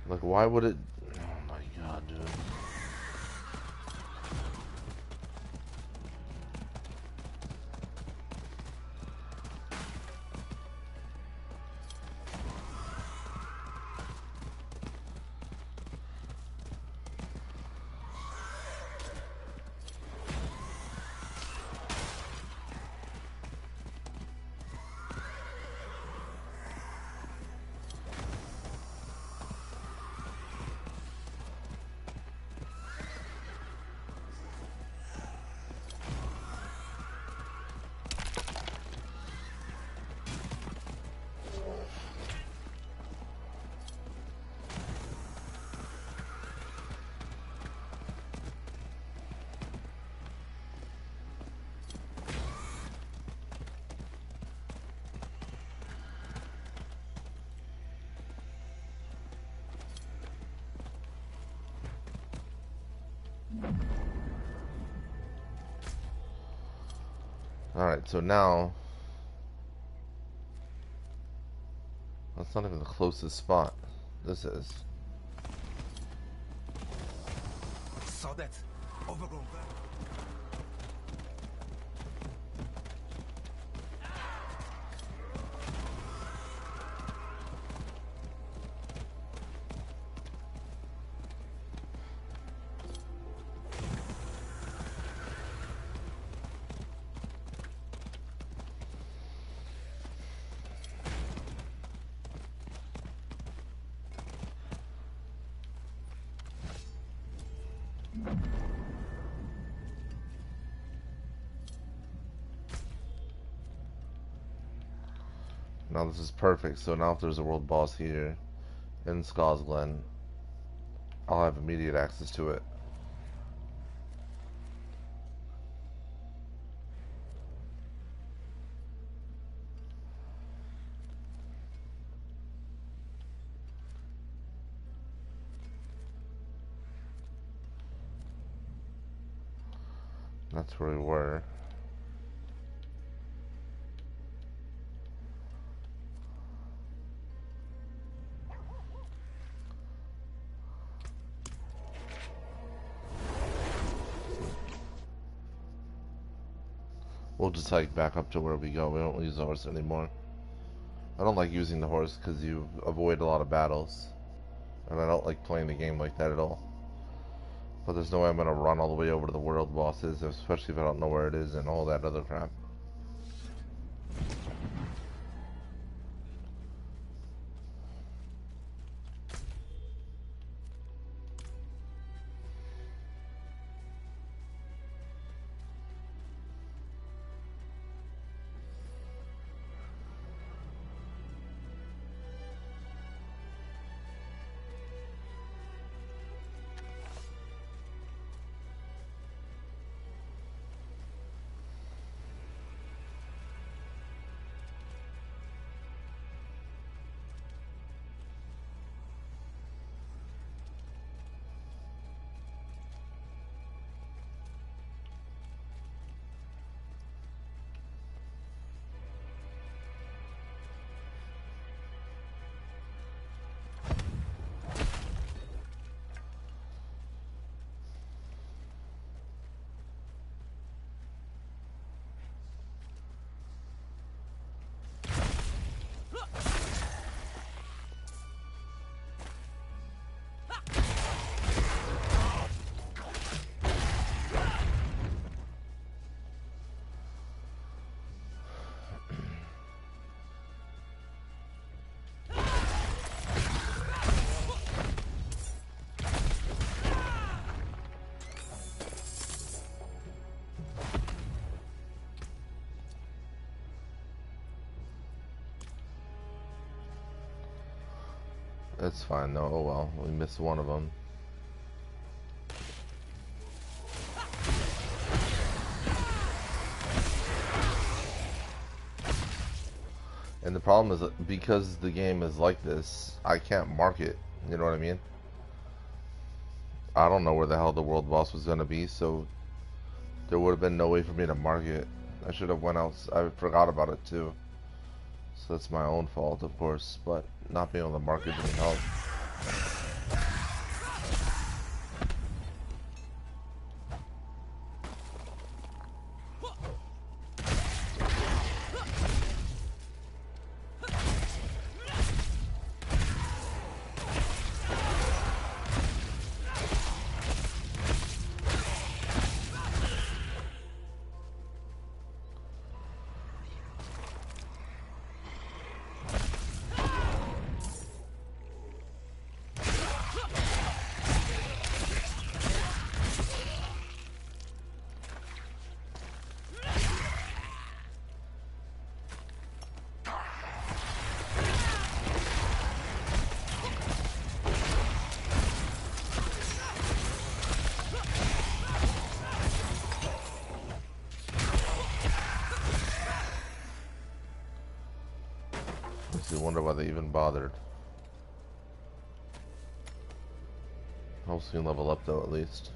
Like, why would it... Oh my god, dude. Alright, so now that's not even the closest spot. This is. Sopdet, overgrown. Now this is perfect, so now if there's a world boss here in Skull's Glen, I'll have immediate access to it. That's where we were. We'll just hike back up to where we go. We don't use the horse anymore. I don't like using the horse because you avoid a lot of battles. And I don't like playing the game like that at all. But there's no way I'm going to run all the way over to the world bosses, especially if I don't know where it is and all that other crap. That's fine though. Oh well, we missed one of them. And the problem is that because the game is like this, I can't mark it. You know what I mean? I don't know where the hell the world boss was gonna be, so there would have been no way for me to mark it. I should have went out. I forgot about it too. So that's my own fault, of course, but not being able to mark it didn't help. I wonder why they even bothered. I'll soon level up though, at least.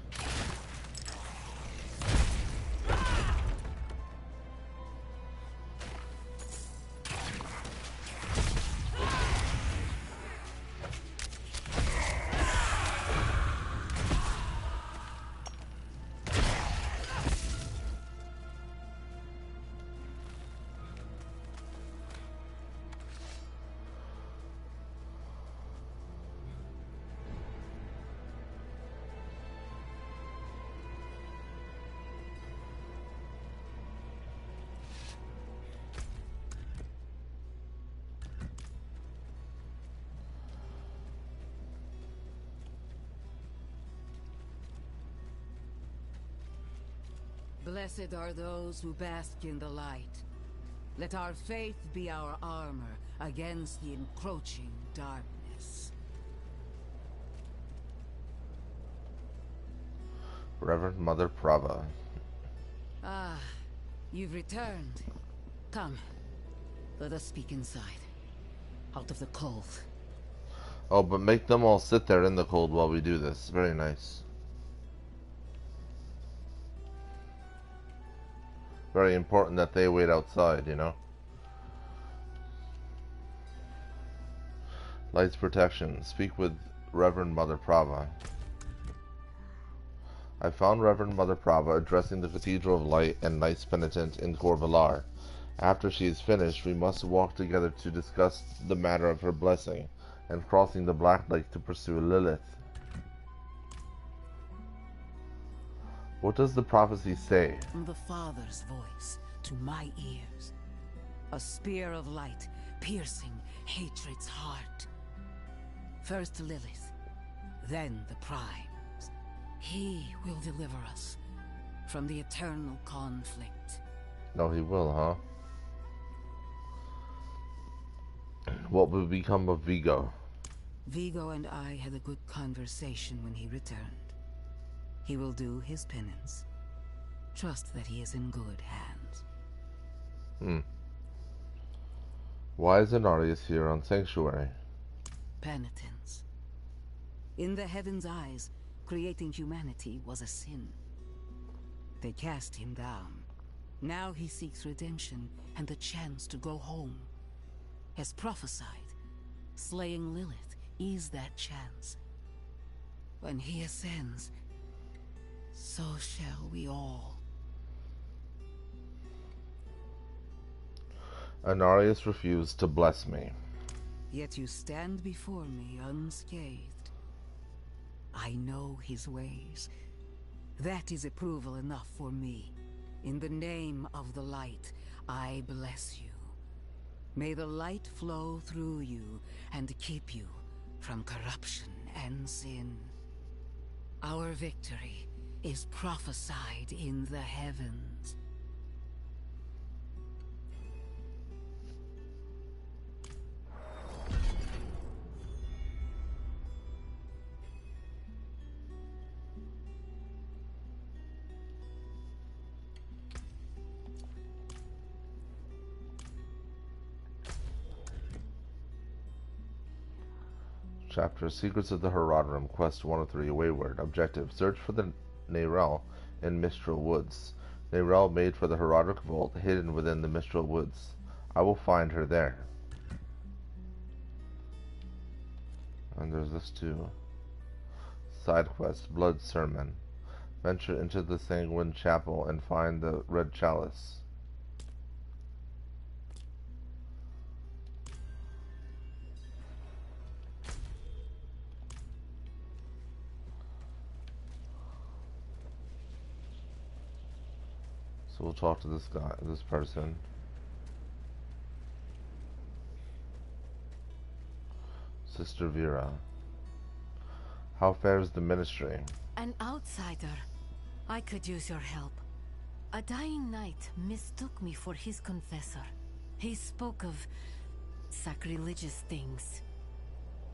Blessed are those who bask in the light. Let our faith be our armor against the encroaching darkness. Reverend Mother Prava. Ah, you've returned. Come, let us speak inside. Out of the cold. Oh, but make them all sit there in the cold while we do this. Very nice. Very important that they wait outside, you know? Lights protection. Speak with Reverend Mother Prava. I found Reverend Mother Prava addressing the Cathedral of Light and Knights Penitent in Corvalar. After she is finished, we must walk together to discuss the matter of her blessing, and crossing the Black Lake to pursue Lilith. What does the prophecy say? The Father's voice to my ears. A spear of light piercing hatred's heart. First Lilith, then the Primes. He will deliver us from the eternal conflict. No, he will, huh? What will become of Vigo? Vigo and I had a good conversation when he returned. He will do his penance. Trust that he is in good hands. Why is Inarius here on Sanctuary? Penitence. In the heavens' eyes, creating humanity was a sin. They cast him down. Now he seeks redemption and the chance to go home. As prophesied, slaying Lilith is that chance. When he ascends, so shall we all. Inarius refused to bless me. Yet you stand before me unscathed. I know his ways. That is approval enough for me. In the name of the light, I bless you. May the light flow through you and keep you from corruption and sin. Our victory is prophesied in the heavens. Chapter Secrets of the Herodrum, Quest 103, Wayward. Objective: search for the Neyrelle in Mistral Woods. Neyrelle made for the Herodric Vault, hidden within the Mistral Woods. I will find her there. And there's this too. Side quest: Blood Sermon. Venture into the Sanguine Chapel and find the Red Chalice. So we'll talk to this person. Sister Vera. How fares the ministry? An outsider. I could use your help. A dying knight mistook me for his confessor. He spoke of sacrilegious things.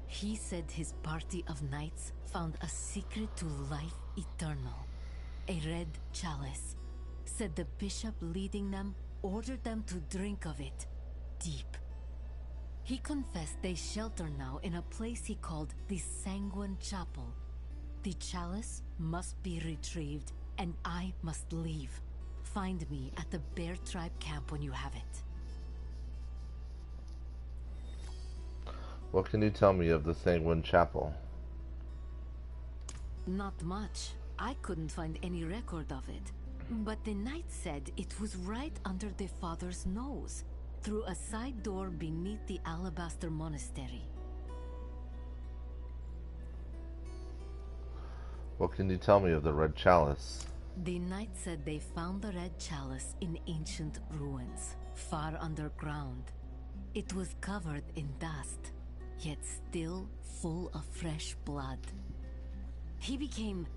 He said his party of knights found a secret to life eternal. A red chalice. Said the bishop leading them ordered them to drink of it, deep. He confessed they shelter now in a place he called the Sanguine Chapel. The chalice must be retrieved, and I must leave. Find me at the Bear Tribe camp when you have it. What can you tell me of the Sanguine Chapel? Not much. I couldn't find any record of it. But the knight said it was right under the father's nose, through a side door beneath the Alabaster Monastery. What can you tell me of the Red Chalice? The knight said they found the Red Chalice in ancient ruins, far underground. It was covered in dust, yet still full of fresh blood. He became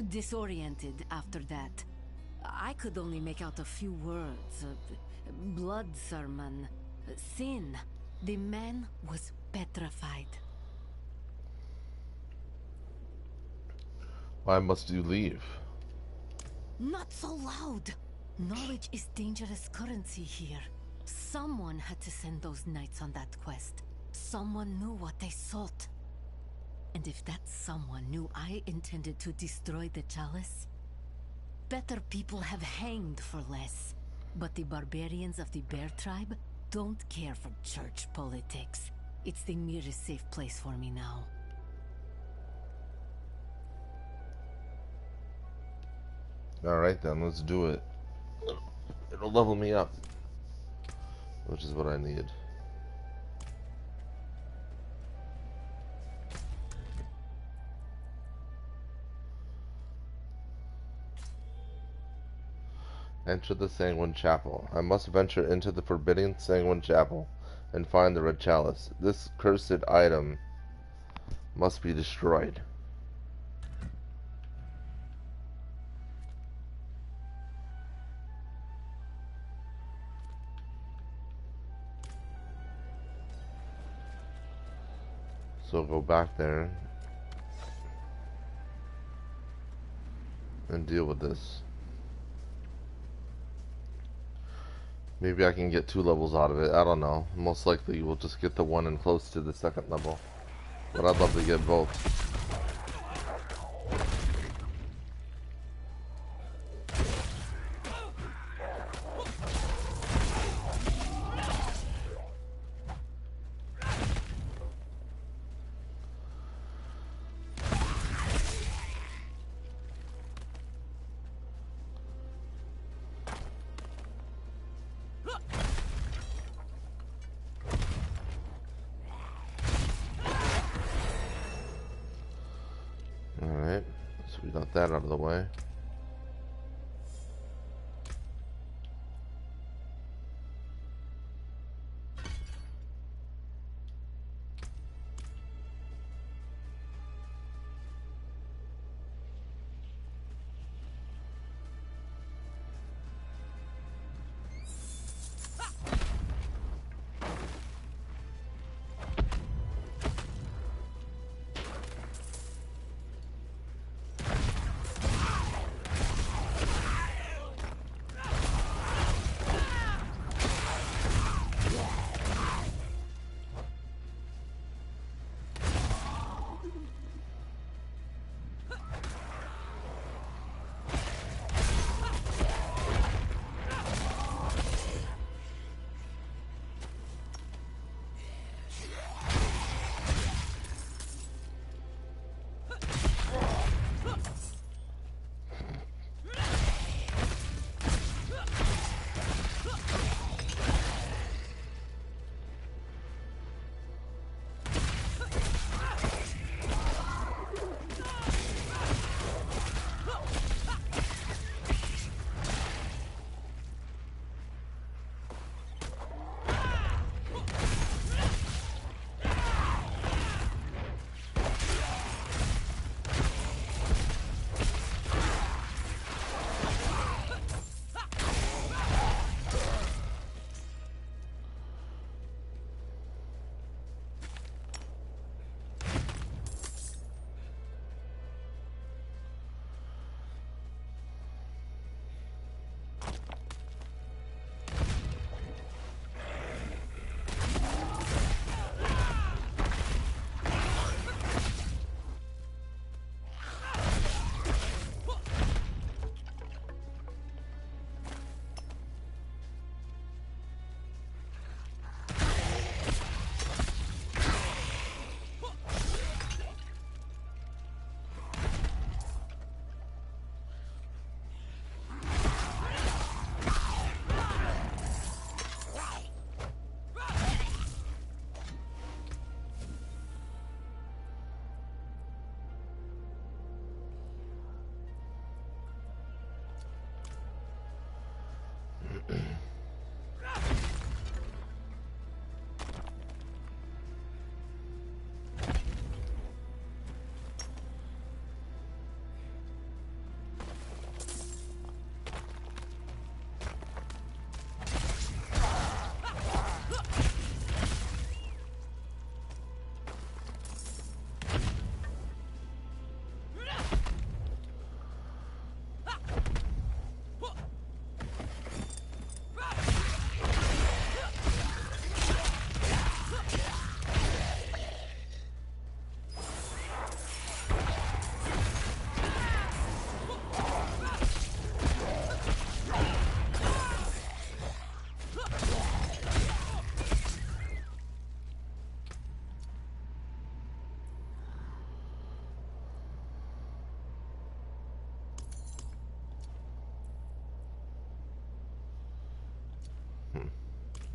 disoriented after that. I could only make out a few words. Blood sermon. Sin. The man was petrified. Why must you leave? Not so loud! Knowledge is dangerous currency here. Someone had to send those knights on that quest. Someone knew what they sought. And if that someone knew I intended to destroy the chalice, better people have hanged for less. But the barbarians of the Bear Tribe don't care for church politics. It's the nearest safe place for me now. Alright then, let's do it. It'll level me up, which is what I need. Enter the Sanguine Chapel. I must venture into the forbidden Sanguine Chapel and find the Red Chalice. This cursed item must be destroyed. So go back there and deal with this. Maybe I can get 2 levels out of it. I don't know. Most likely we'll just get the one and close to the 2nd level. But I'd love to get both. Alright, so we got that out of the way.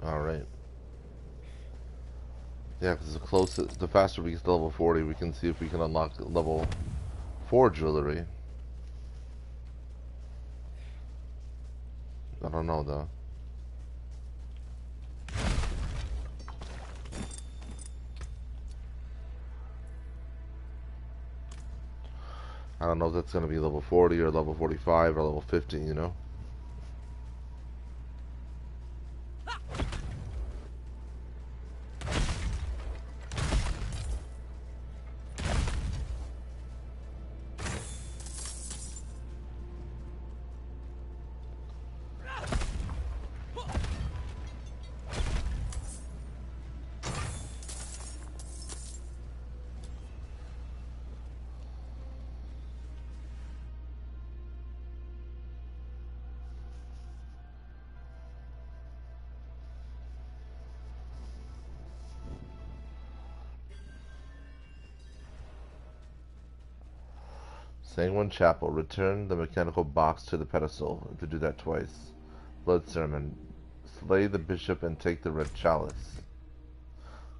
Alright. Yeah, because the faster we get to level 40, we can see if we can unlock level 4 jewelry. I don't know though. I don't know if that's going to be level 40 or level 45 or level 50, you know? Sangwon Chapel. Return the mechanical box to the pedestal. To do that twice. Blood Sermon. Slay the bishop and take the red chalice.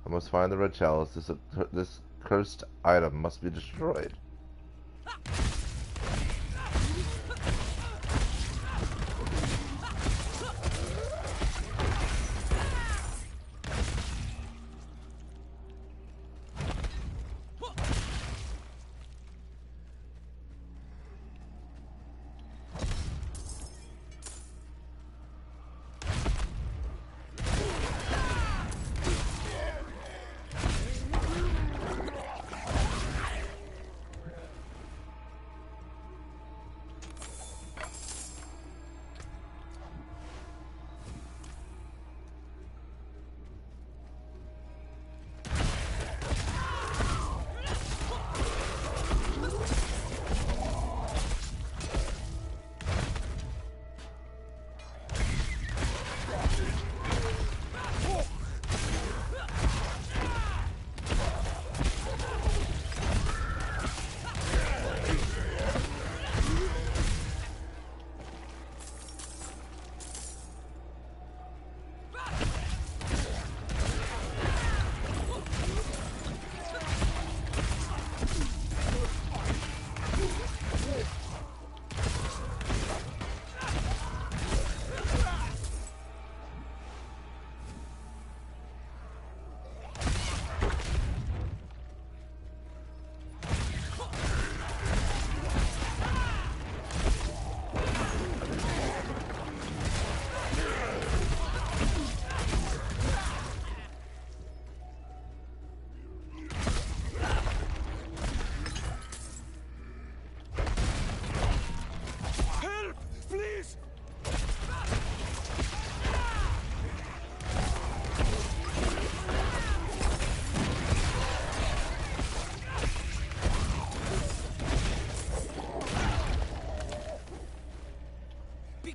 I must find the red chalice. This cursed item must be destroyed.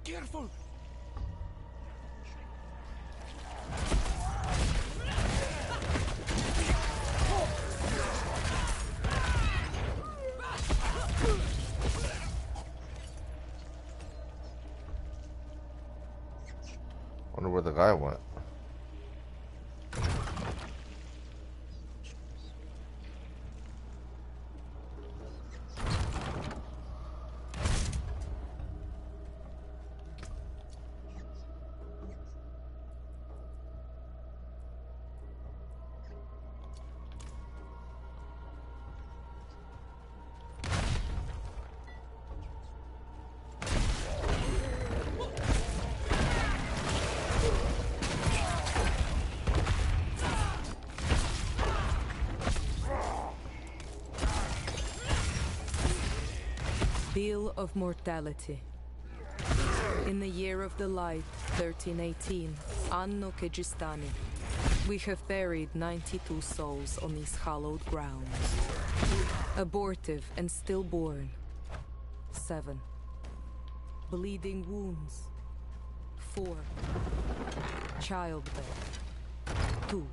Careful! Wonder where the guy went. Bill of Mortality. In the year of the light, 1318, Anno Kegistani, we have buried 92 souls on these hallowed grounds. Abortive and stillborn, 7. Bleeding wounds, 4. Childbed, 2.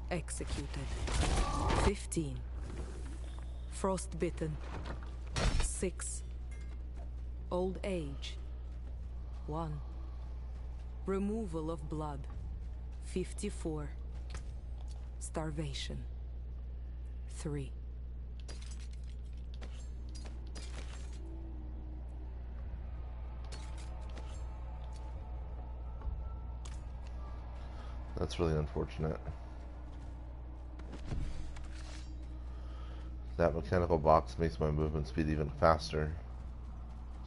Executed, 15. Frostbitten, 6. Old age, 1. Removal of blood. 54. Starvation. 3. That's really unfortunate. That mechanical box makes my movement speed even faster.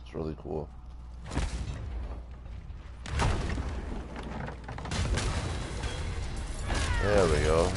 It's really cool. There we go.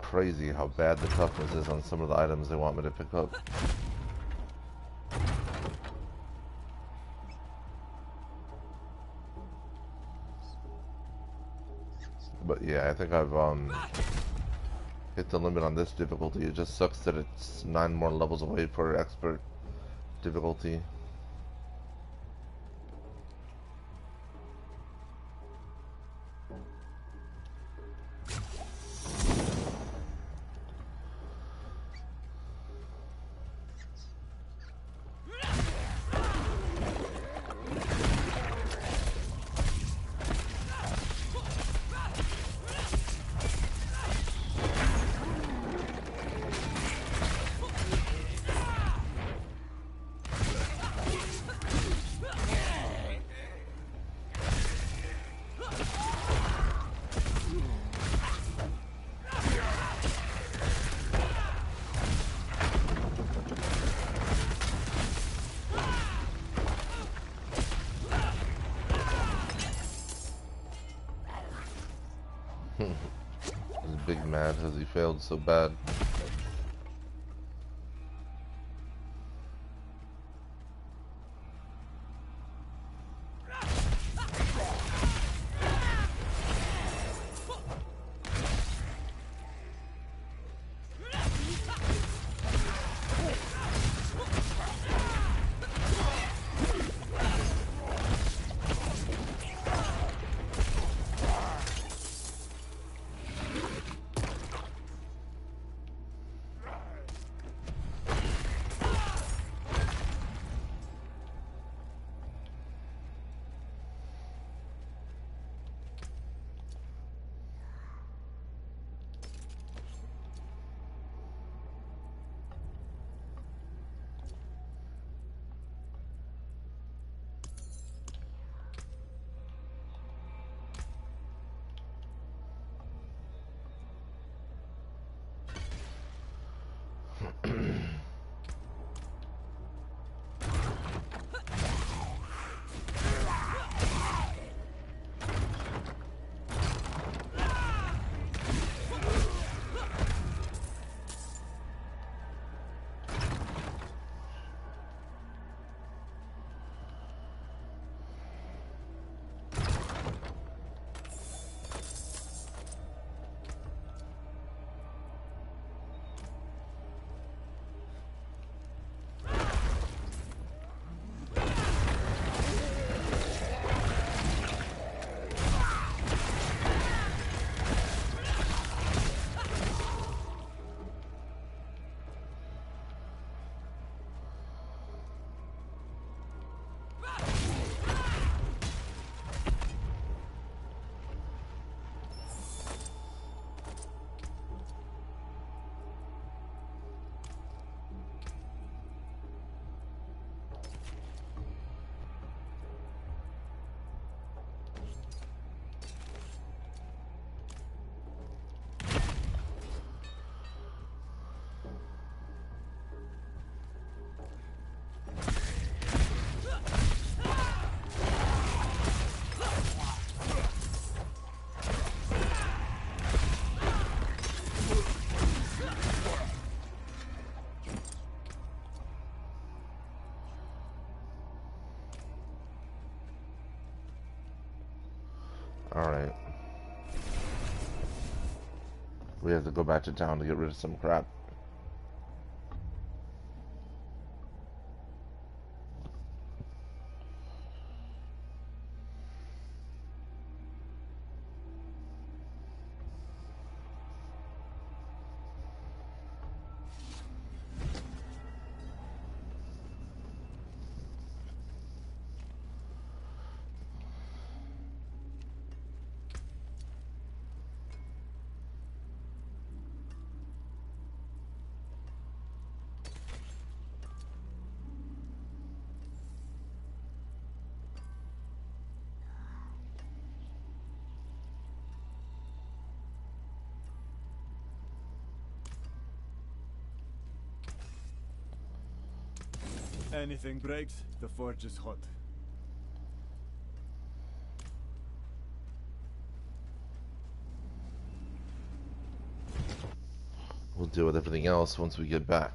Crazy how bad the toughness is on some of the items they want me to pick up. But yeah, I think I've hit the limit on this difficulty. It just sucks that it's 9 more levels away for expert difficulty. He's big mad because he failed so bad. Alright. We have to go back to town to get rid of some crap. Anything breaks, the forge is hot. We'll deal with everything else once we get back.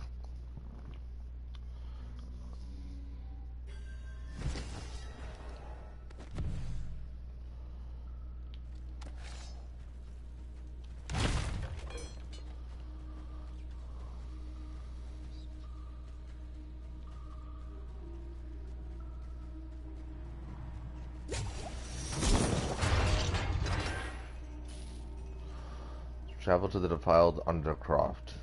Travel to the defiled Undercroft.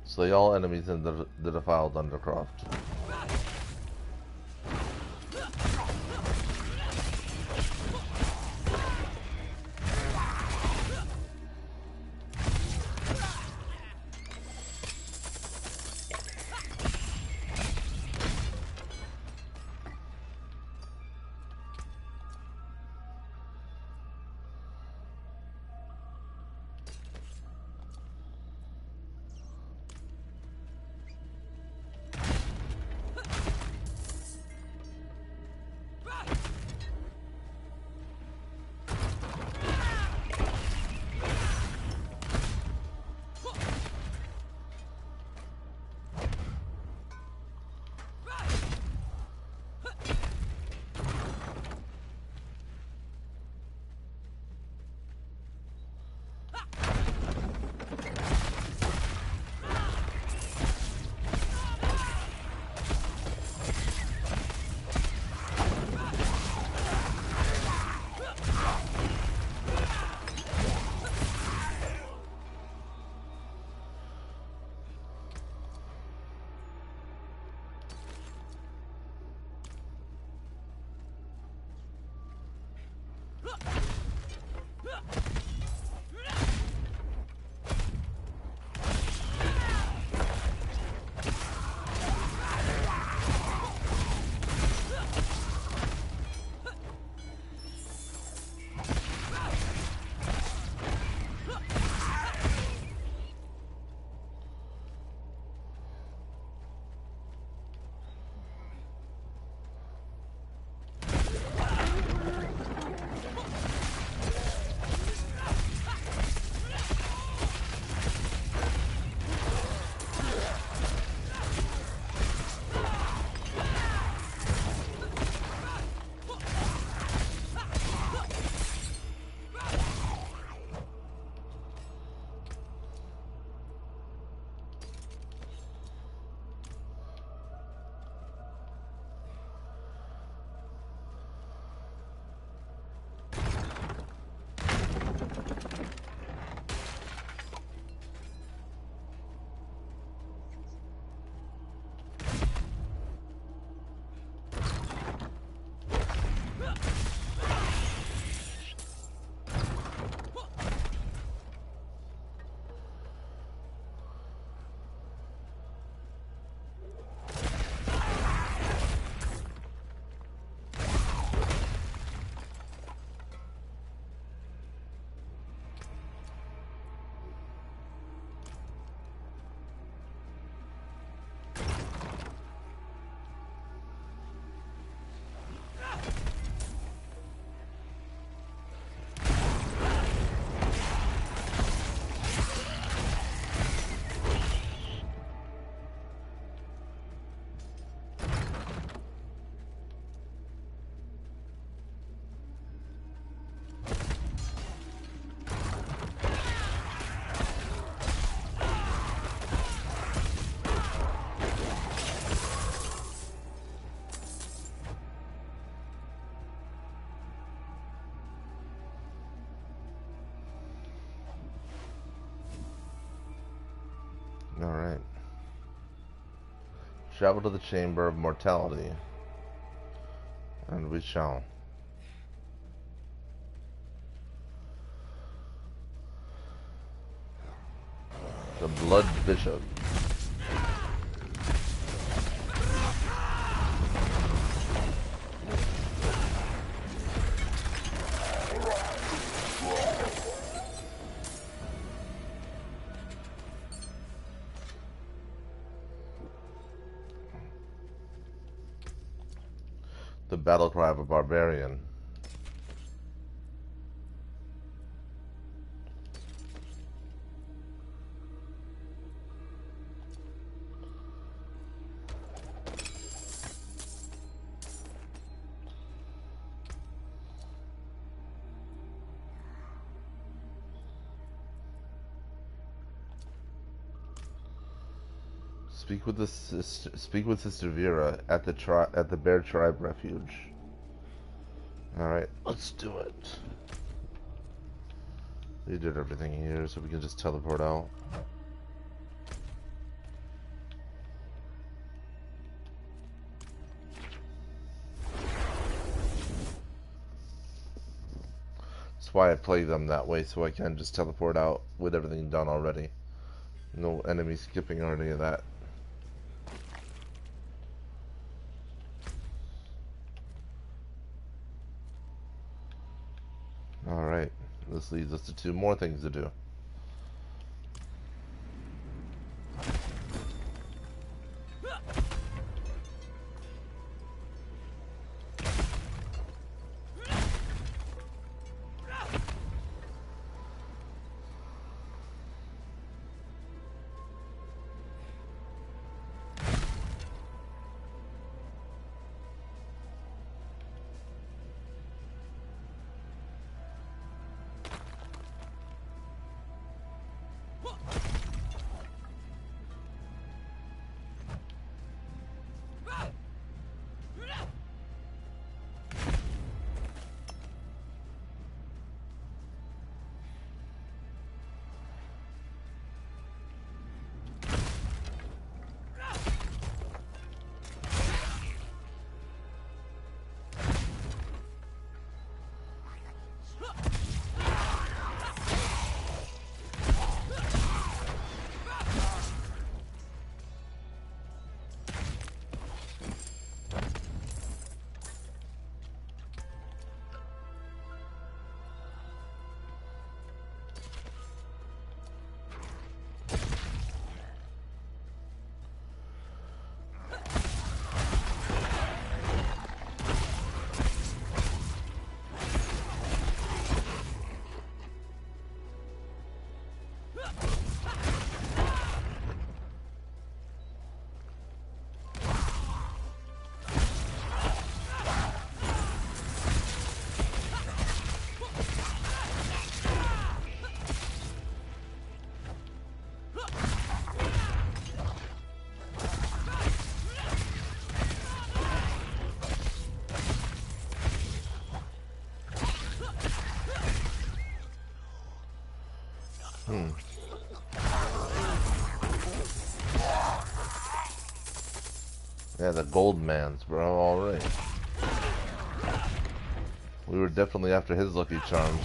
Slay all enemies in the defiled Undercroft. Alright. Travel to the Chamber of Mortality. And we shall. The Blood Bishop. The battle cry of a barbarian. Speak with Sister Vera at the Bear Tribe Refuge. All right, let's do it. We did everything here, so we can just teleport out. That's why I play them that way, so I can just teleport out with everything done already. No enemy skipping or any of that. Alright, this leads us to 2 more things to do. Yeah, the gold mans, bro. Alright. We were definitely after his lucky charms.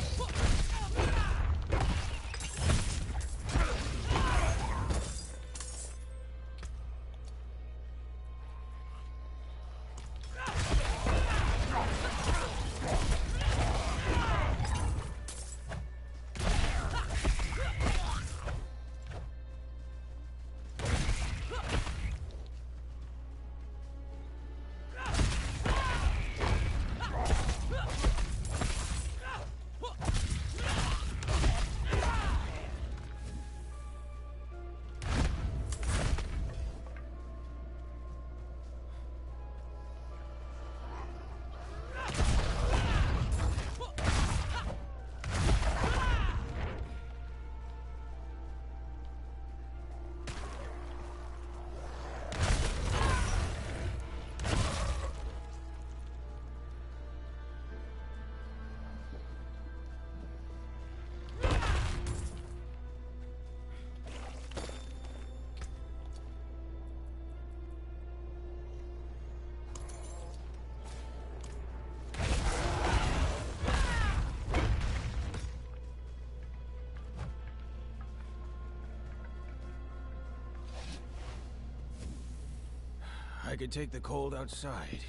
I could take the cold outside,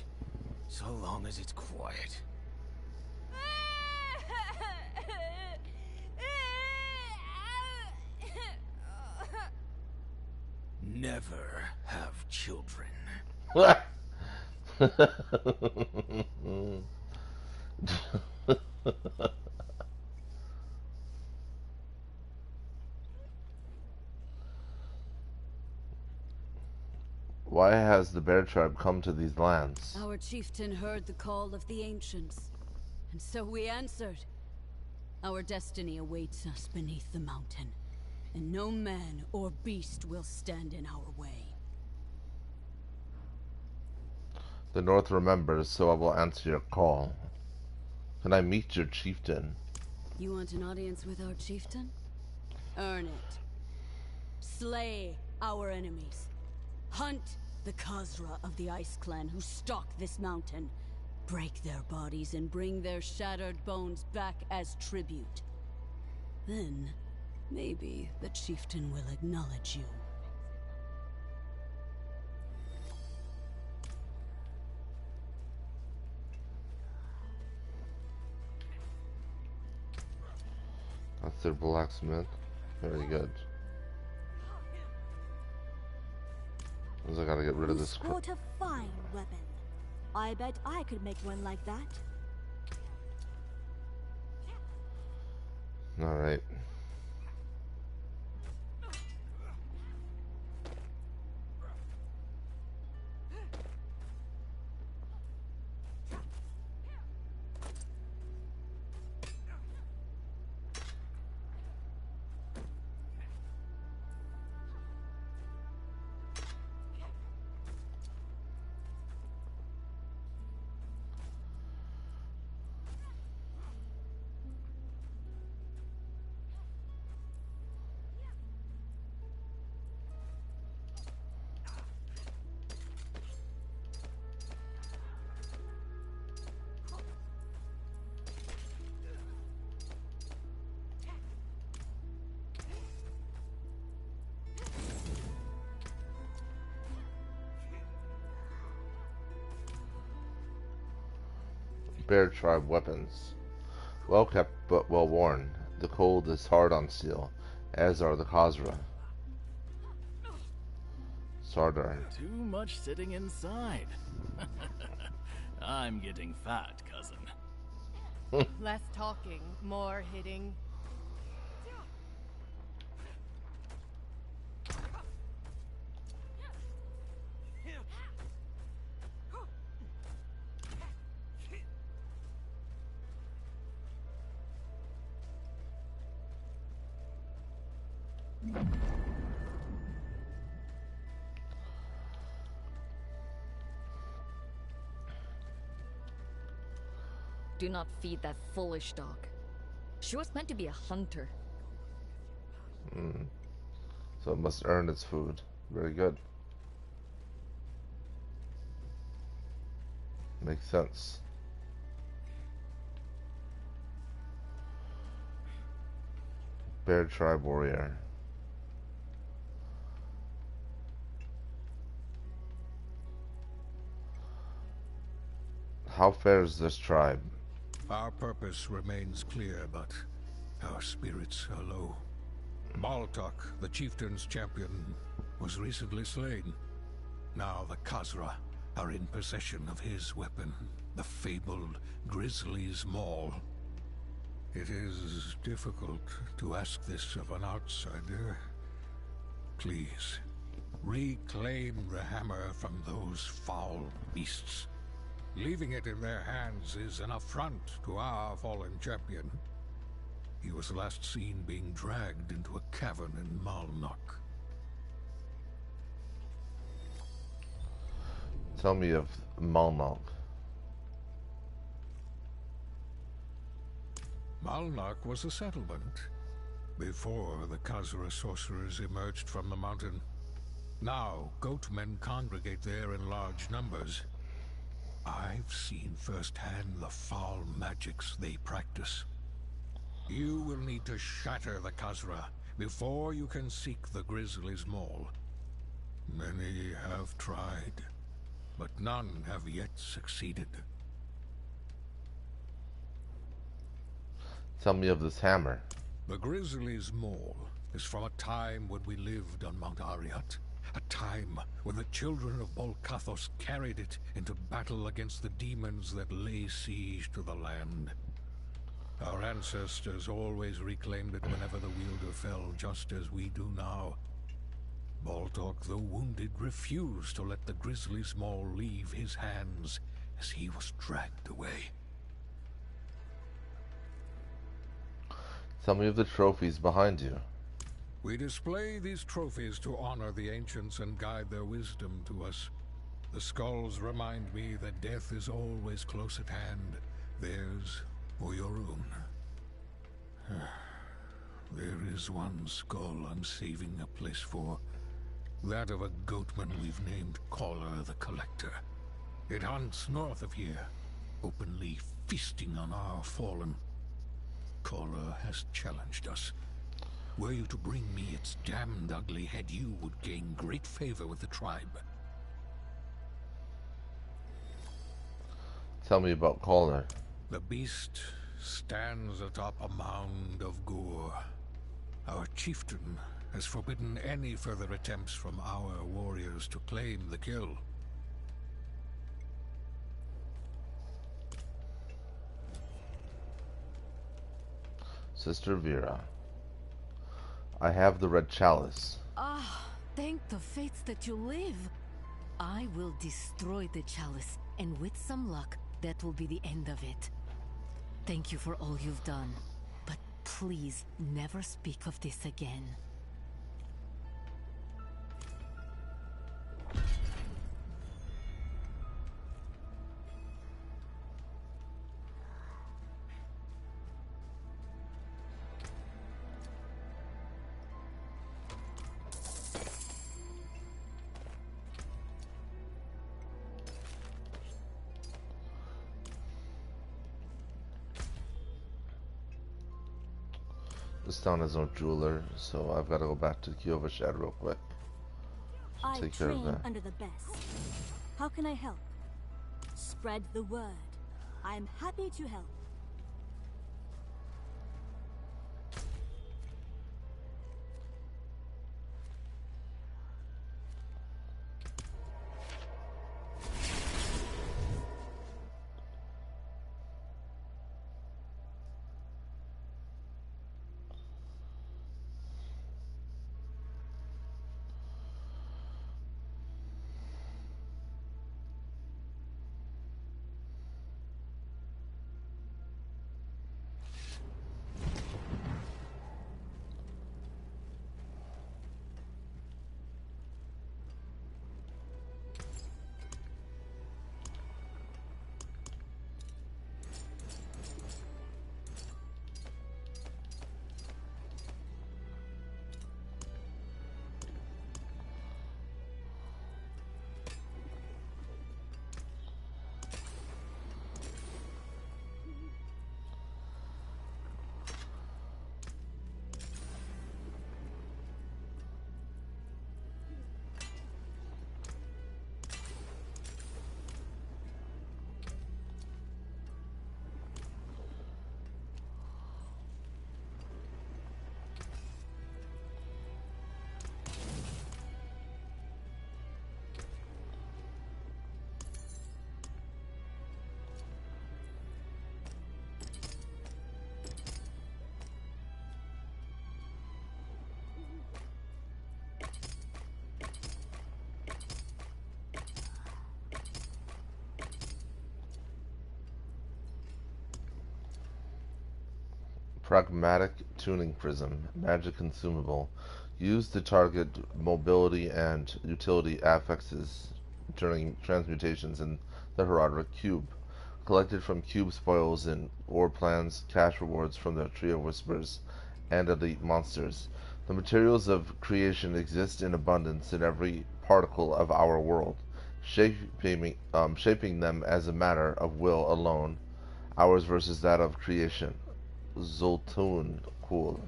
so long as it's quiet. Never have children. Why has the bear tribe come to these lands? Our chieftain heard the call of the Ancients, and so we answered. Our destiny awaits us beneath the mountain, and no man or beast will stand in our way. The North remembers, so I will answer your call. Can I meet your chieftain? You want an audience with our chieftain? Earn it. Slay our enemies. Hunt the Khazra of the Ice Clan who stalk this mountain. Break their bodies and bring their shattered bones back as tribute. Then, maybe the chieftain will acknowledge you. That's their blacksmith. Very good. I gotta get rid of this. What a fine weapon. I bet I could make one like that. Alright. Bear tribe weapons. Well kept but well worn. The cold is hard on steel, as are the Khazra. Sardar. Too much sitting inside. I'm getting fat, cousin. Less talking, more hitting. Do not feed that foolish dog. She was meant to be a hunter. So it must earn its food. Very good. Makes sense. Bear tribe warrior. How fares this tribe? Our purpose remains clear, but our spirits are low. Baltok, the chieftain's champion, was recently slain. Now the Khazra are in possession of his weapon, the fabled Grizzly's Maul. It is difficult to ask this of an outsider. Please, reclaim the hammer from those foul beasts. Leaving it in their hands is an affront to our fallen champion. He was last seen being dragged into a cavern in Malnok. Tell me of Malnok. Malnok was a settlement before the Khazra sorcerers emerged from the mountain. Now, goatmen congregate there in large numbers. I've seen firsthand the foul magics they practice. You will need to shatter the Khazra before you can seek the Grizzly's Maul. Many have tried, but none have yet succeeded. Tell me of this hammer. The Grizzly's Maul is from a time when we lived on Mount Ariat. A time when the children of Bolkathos carried it into battle against the demons that lay siege to the land. Our ancestors always reclaimed it whenever the wielder fell, just as we do now. Baltok, though wounded, refused to let the Grizzly's Maul leave his hands as he was dragged away. Tell me of the trophies behind you. We display these trophies to honor the ancients and guide their wisdom to us. The skulls remind me that death is always close at hand, theirs or your own. There is one skull I'm saving a place for. That of a goatman we've named Caller the Collector. It hunts north of here, openly feasting on our fallen. Caller has challenged us. Were you to bring me its damned ugly head, you would gain great favor with the tribe. Tell me about Caller. The beast stands atop a mound of gore. Our chieftain has forbidden any further attempts from our warriors to claim the kill. Sister Vera. I have the red chalice. Ah, thank the fates that you live. I will destroy the chalice, and with some luck, that will be the end of it. Thank you for all you've done, but please never speak of this again. This town has no jeweler, so I've got to go back to Kyovashad real quick. I Take care of train that. under the best. How can I help? Spread the word. I am happy to help. Pragmatic tuning prism, magic consumable, used to target mobility and utility affixes during transmutations in the Herodric Cube. Collected from cube spoils in war plans, cash rewards from the Trio Whispers, and elite monsters. The materials of creation exist in abundance in every particle of our world, shaping them as a matter of will alone, ours versus that of creation. Zoltun, cool.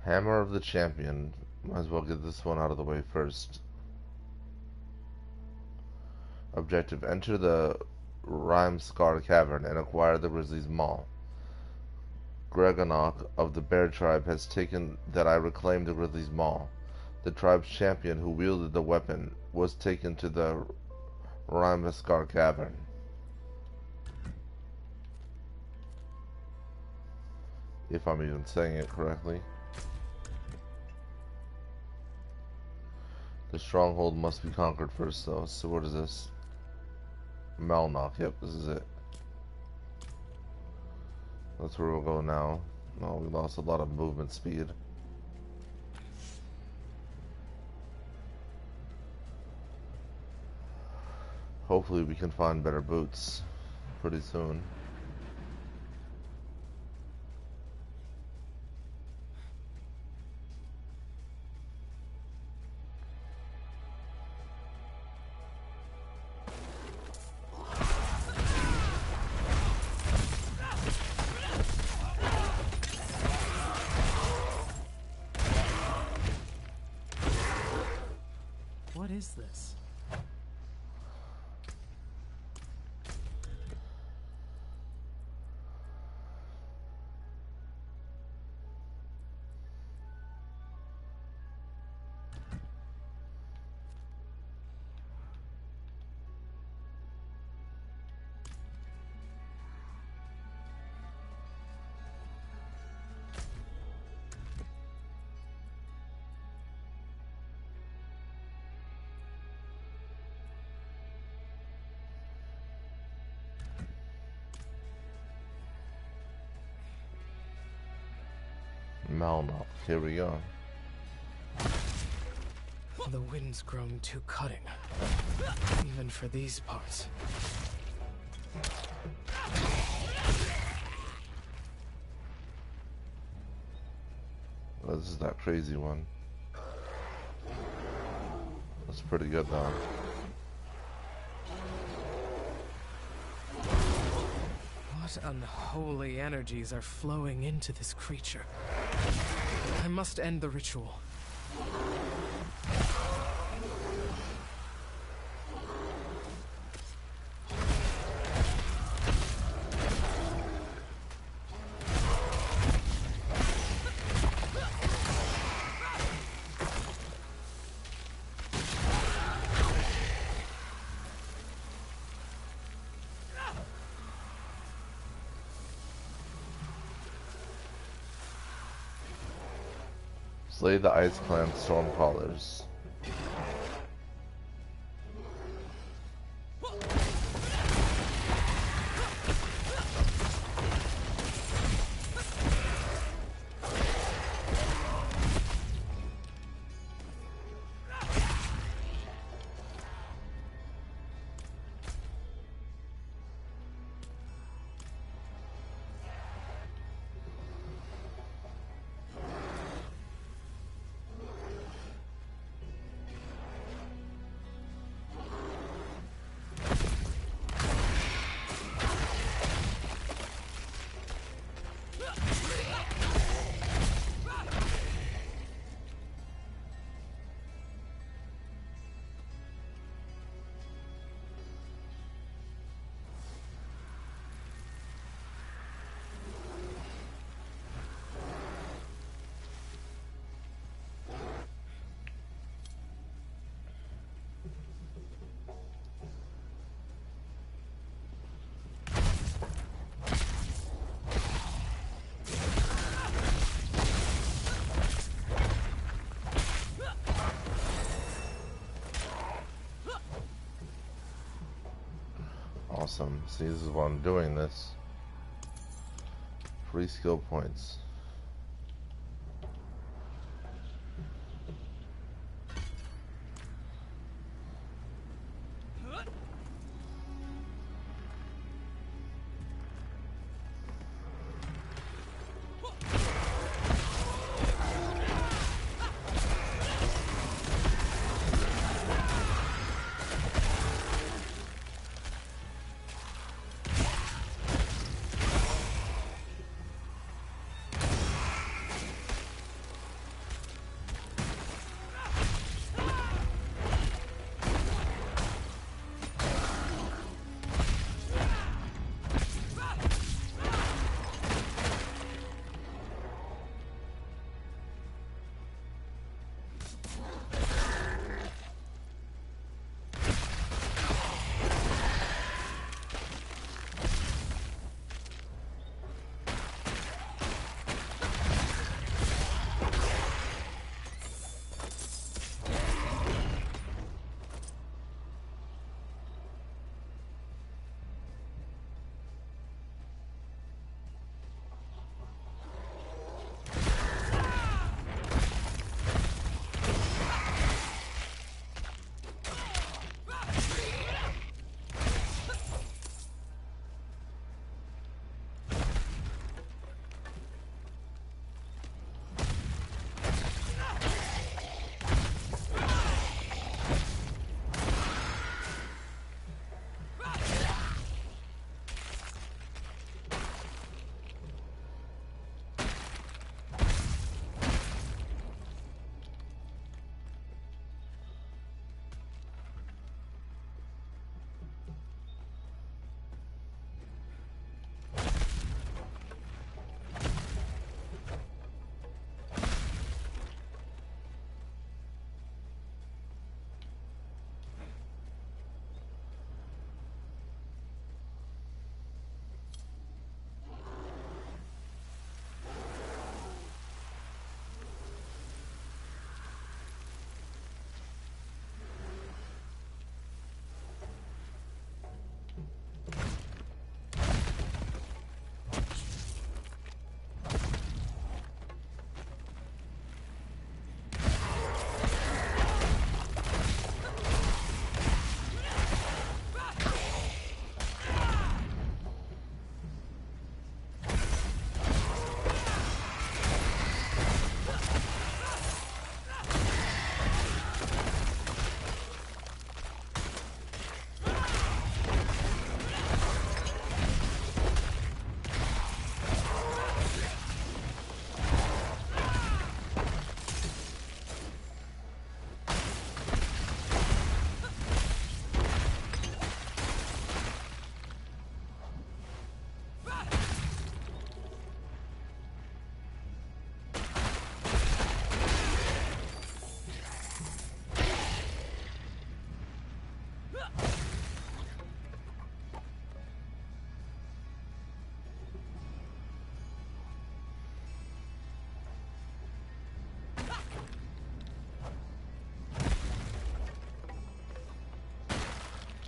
Hammer of the Champion. Might as well get this one out of the way first. Objective: enter the Rime-Scar Cavern and acquire the Grizzly's Maul. Gregonok of the Bear Tribe has taken that I reclaimed the Grizzly's Maul. The tribe's champion who wielded the weapon was taken to the Rime-Scar Cavern. If I'm even saying it correctly. The stronghold must be conquered first though. So what is this? Malnock. Yep, this is it. That's where we'll go now. Oh, we lost a lot of movement speed. Hopefully we can find better boots pretty soon. What is this? Malnock. Here we go. The wind's grown too cutting, even for these parts. Well, this is that crazy one. That's pretty good though. What unholy energies are flowing into this creature? I must end the ritual. Slay the Ice Clan Stormcallers. Awesome. See, this is why I'm doing this. Free skill points.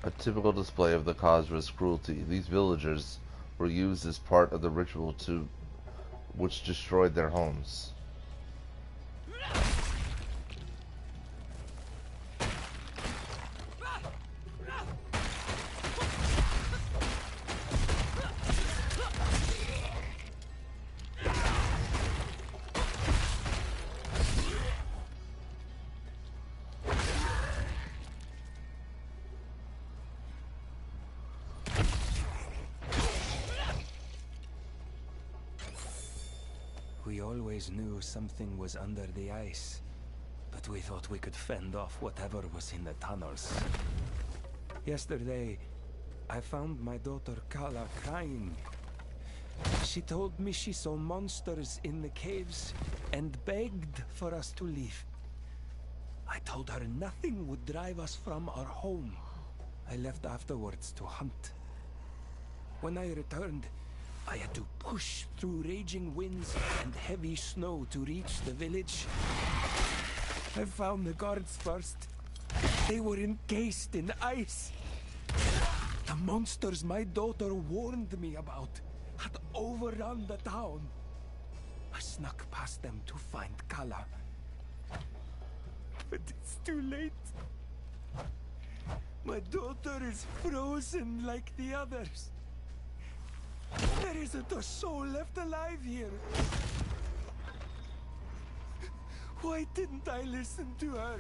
A typical display of the Khazra's cruelty. These villagers were used as part of the ritual which destroyed their homes. We always knew something was under the ice, but we thought we could fend off whatever was in the tunnels. Yesterday, I found my daughter Kala crying. She told me she saw monsters in the caves and begged for us to leave. I told her nothing would drive us from our home. I left afterwards to hunt. When I returned, I had to push through raging winds and heavy snow to reach the village. I found the guards first. They were encased in ice. The monsters my daughter warned me about had overrun the town. I snuck past them to find Kala. But it's too late. My daughter is frozen like the others. There isn't a soul left alive here. Why didn't I listen to her?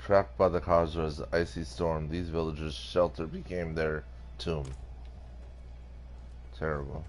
Trapped by the Khazra's icy storm, these villagers' shelter became their tomb. Terrible.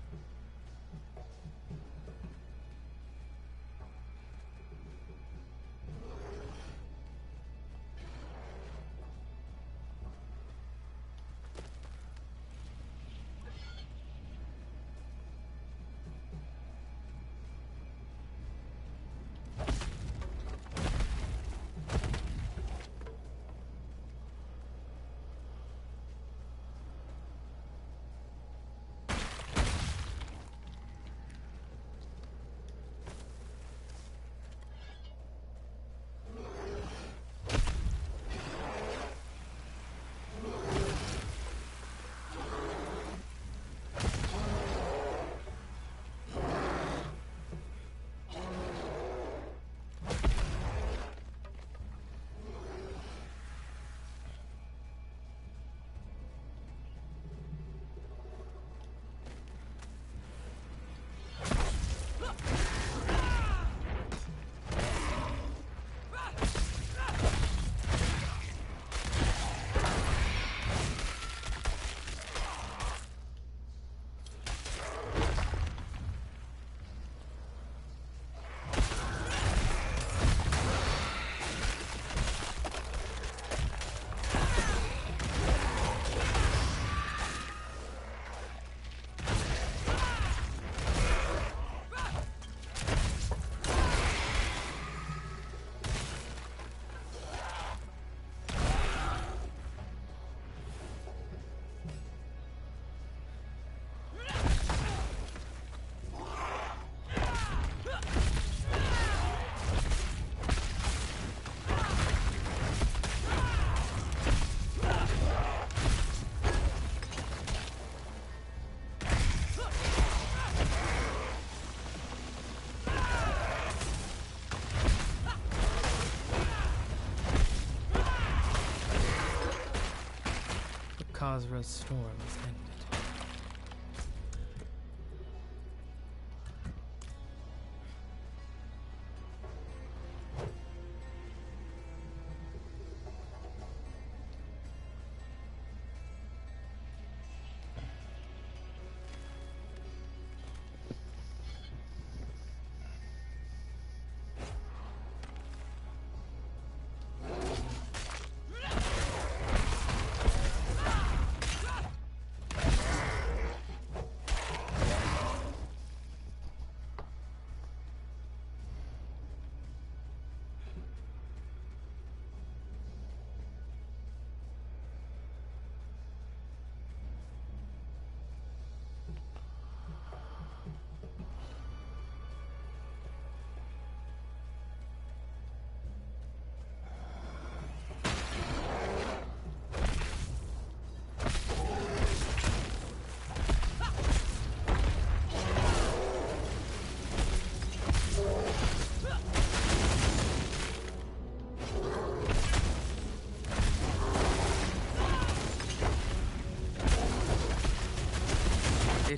Khazra's storm is ended.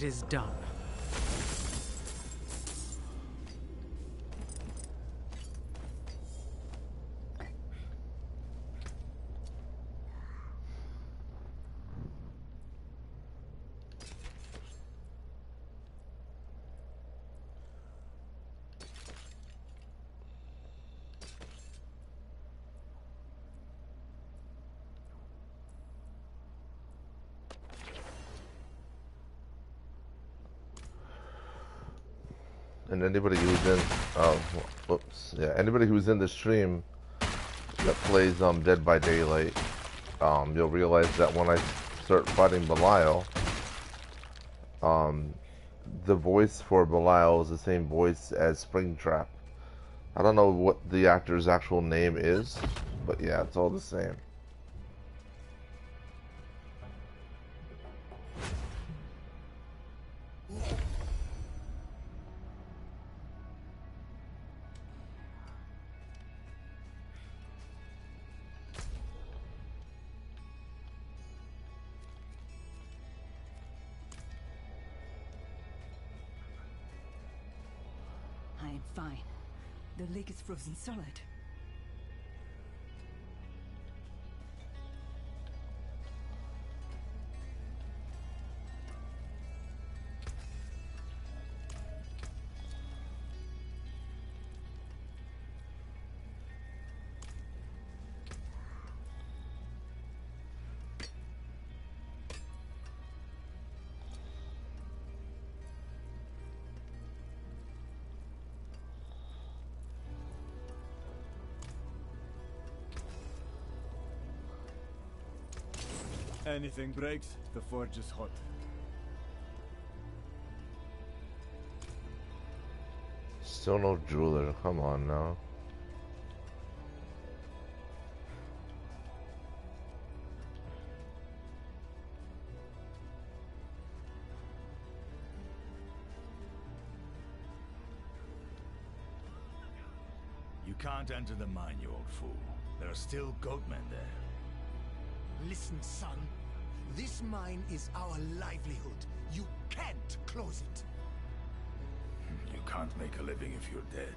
it is done. And anybody who's in, whoops, yeah, anybody who's in the stream that plays Dead by Daylight, you'll realize that when I start fighting Belial, the voice for Belial is the same voice as Springtrap. I don't know what the actor's actual name is, but yeah, it's all the same. I am fine. The lake is frozen solid. Anything breaks, the forge is hot. Still no jeweler, come on now. You can't enter the mine, you old fool. There are still goatmen there. Listen, son. This mine is our livelihood. You can't close it. You can't make a living if you're dead.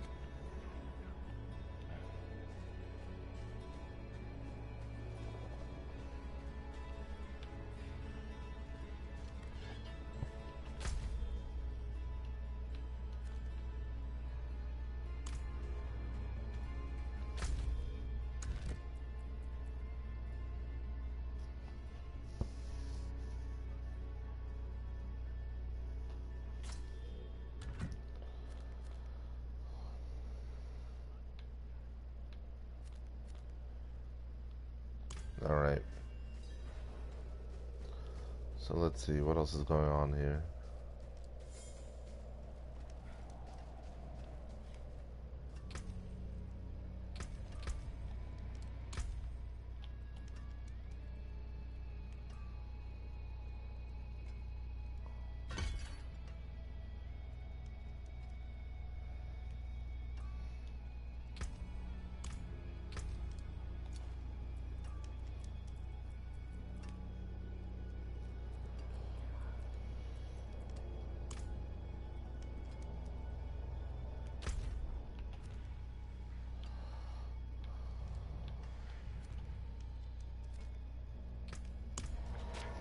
Alright. So let's see, what else is going on here?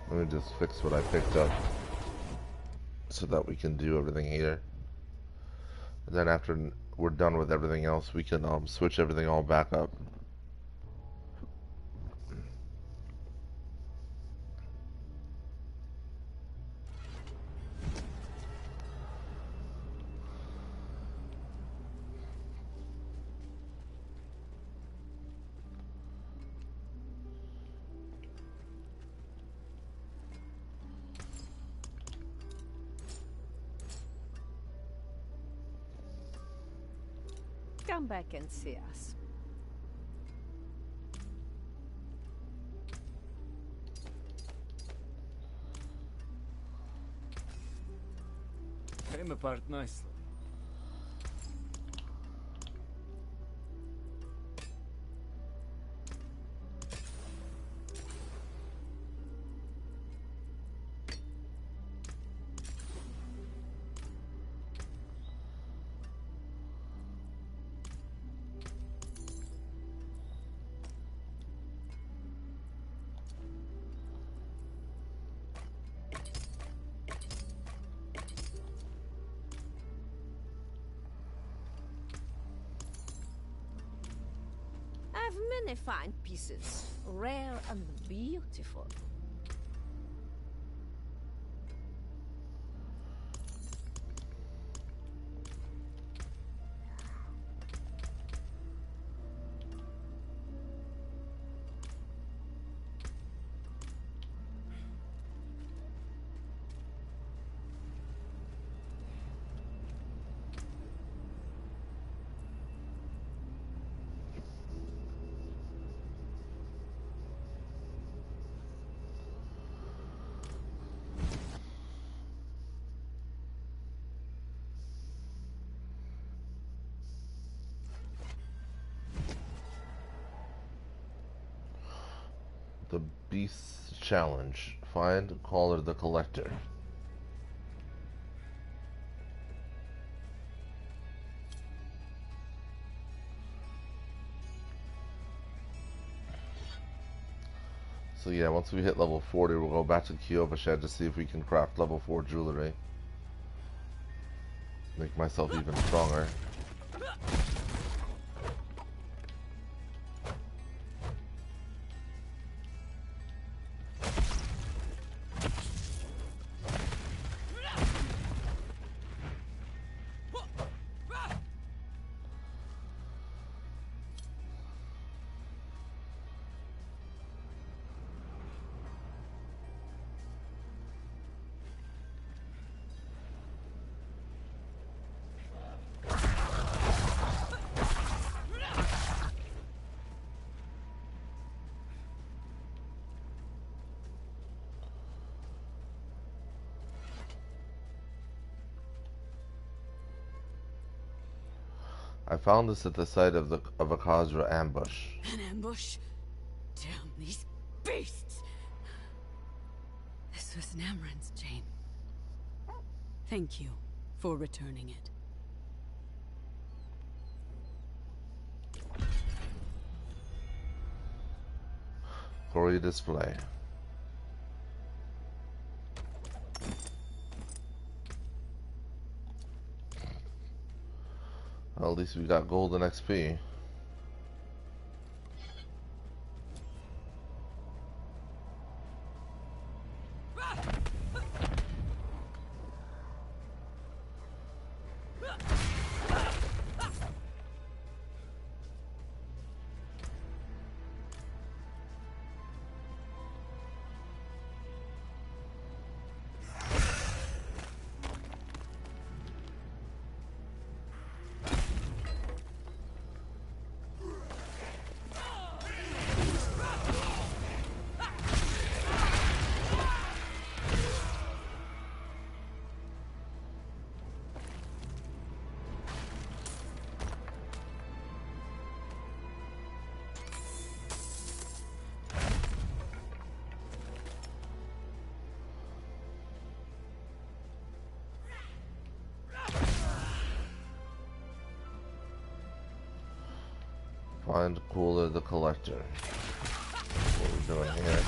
Let me just fix what I picked up so that we can do everything here. And then after we're done with everything else, we can switch everything all back up. Come back and see us. Came apart nicely. many fine pieces, rare and beautiful. The Beast's Challenge. Find Caller the Collector. So yeah, once we hit level 40, we'll go back to Kyoba Shed to see if we can craft level 4 jewelry. Make myself even stronger. I found this at the site of a Khazra ambush. An ambush? Damn these beasts! This was Namran's chain. Thank you for returning it. Glory display. Well, at least we got golden XP. Find Cooler the Collector. What are we doing here?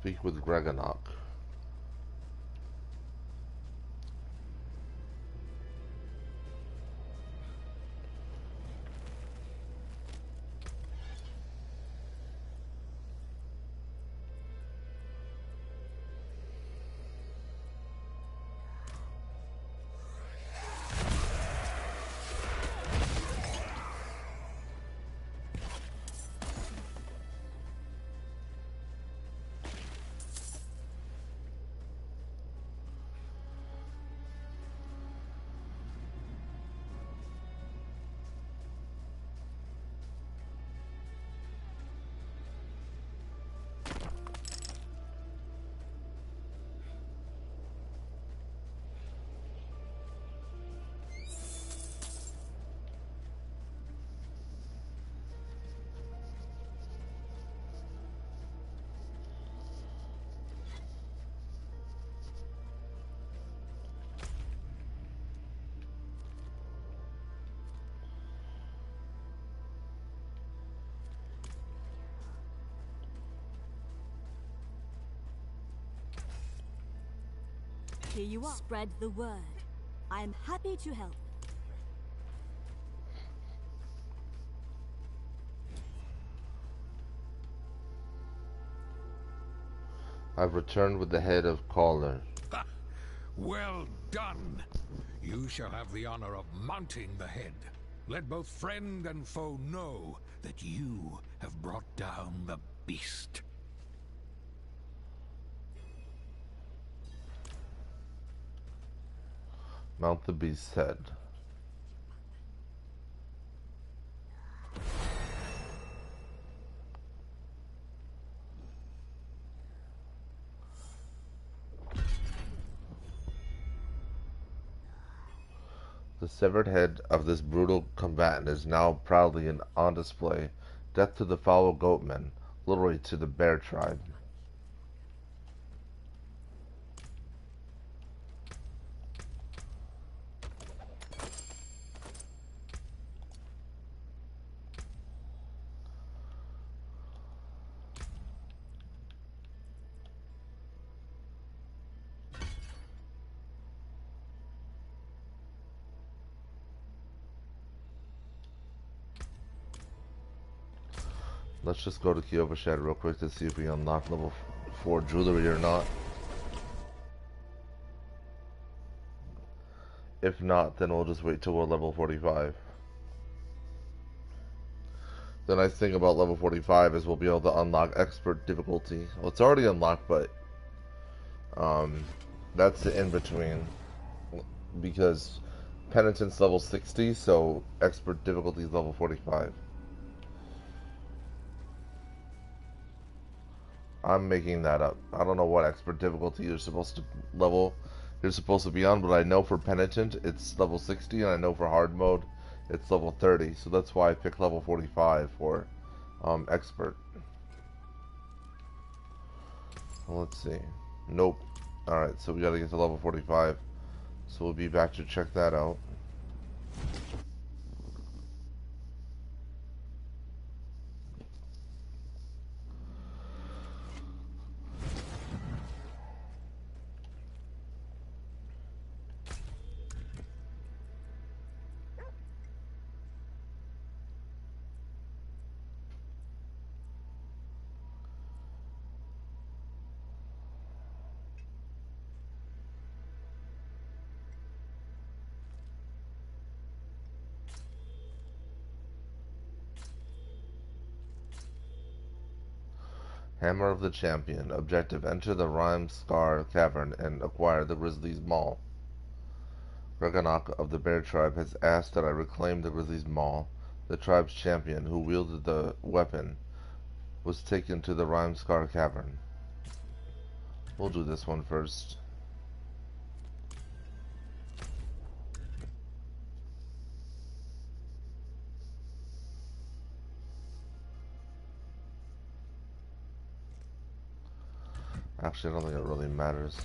Speak with Greganok. Here you are. Spread the word. I'm happy to help. I've returned with the head of Caller. Well done. You shall have the honor of mounting the head. Let both friend and foe know that you have brought down the beast. Mount the beast's head. The severed head of this brutal combatant is now proudly on display. Death to the foul goatmen, literally to the bear tribe. Let's just go to Kyovashad real quick to see if we unlock level 4 jewelry or not. If not, then we'll just wait till we're level 45. The nice thing about level 45 is we'll be able to unlock expert difficulty. Well, it's already unlocked, but that's the in-between. Because penitence level 60, so expert difficulty is level 45. I'm making that up. I don't know what expert difficulty you're supposed to be on, but I know for penitent it's level 60, and I know for hard mode it's level 30. So that's why I picked level 45 for expert. Well, let's see. Nope. Alright, so we gotta get to level 45. So we'll be back to check that out. Hammer of the Champion. Objective: enter the Rime Scar Cavern and acquire the Grizzly's Maul. Greganok of the Bear Tribe has asked that I reclaim the Grizzly's Maul. The tribe's champion, who wielded the weapon, was taken to the Rime Scar Cavern. We'll do this one first. Actually, I don't think it really matters.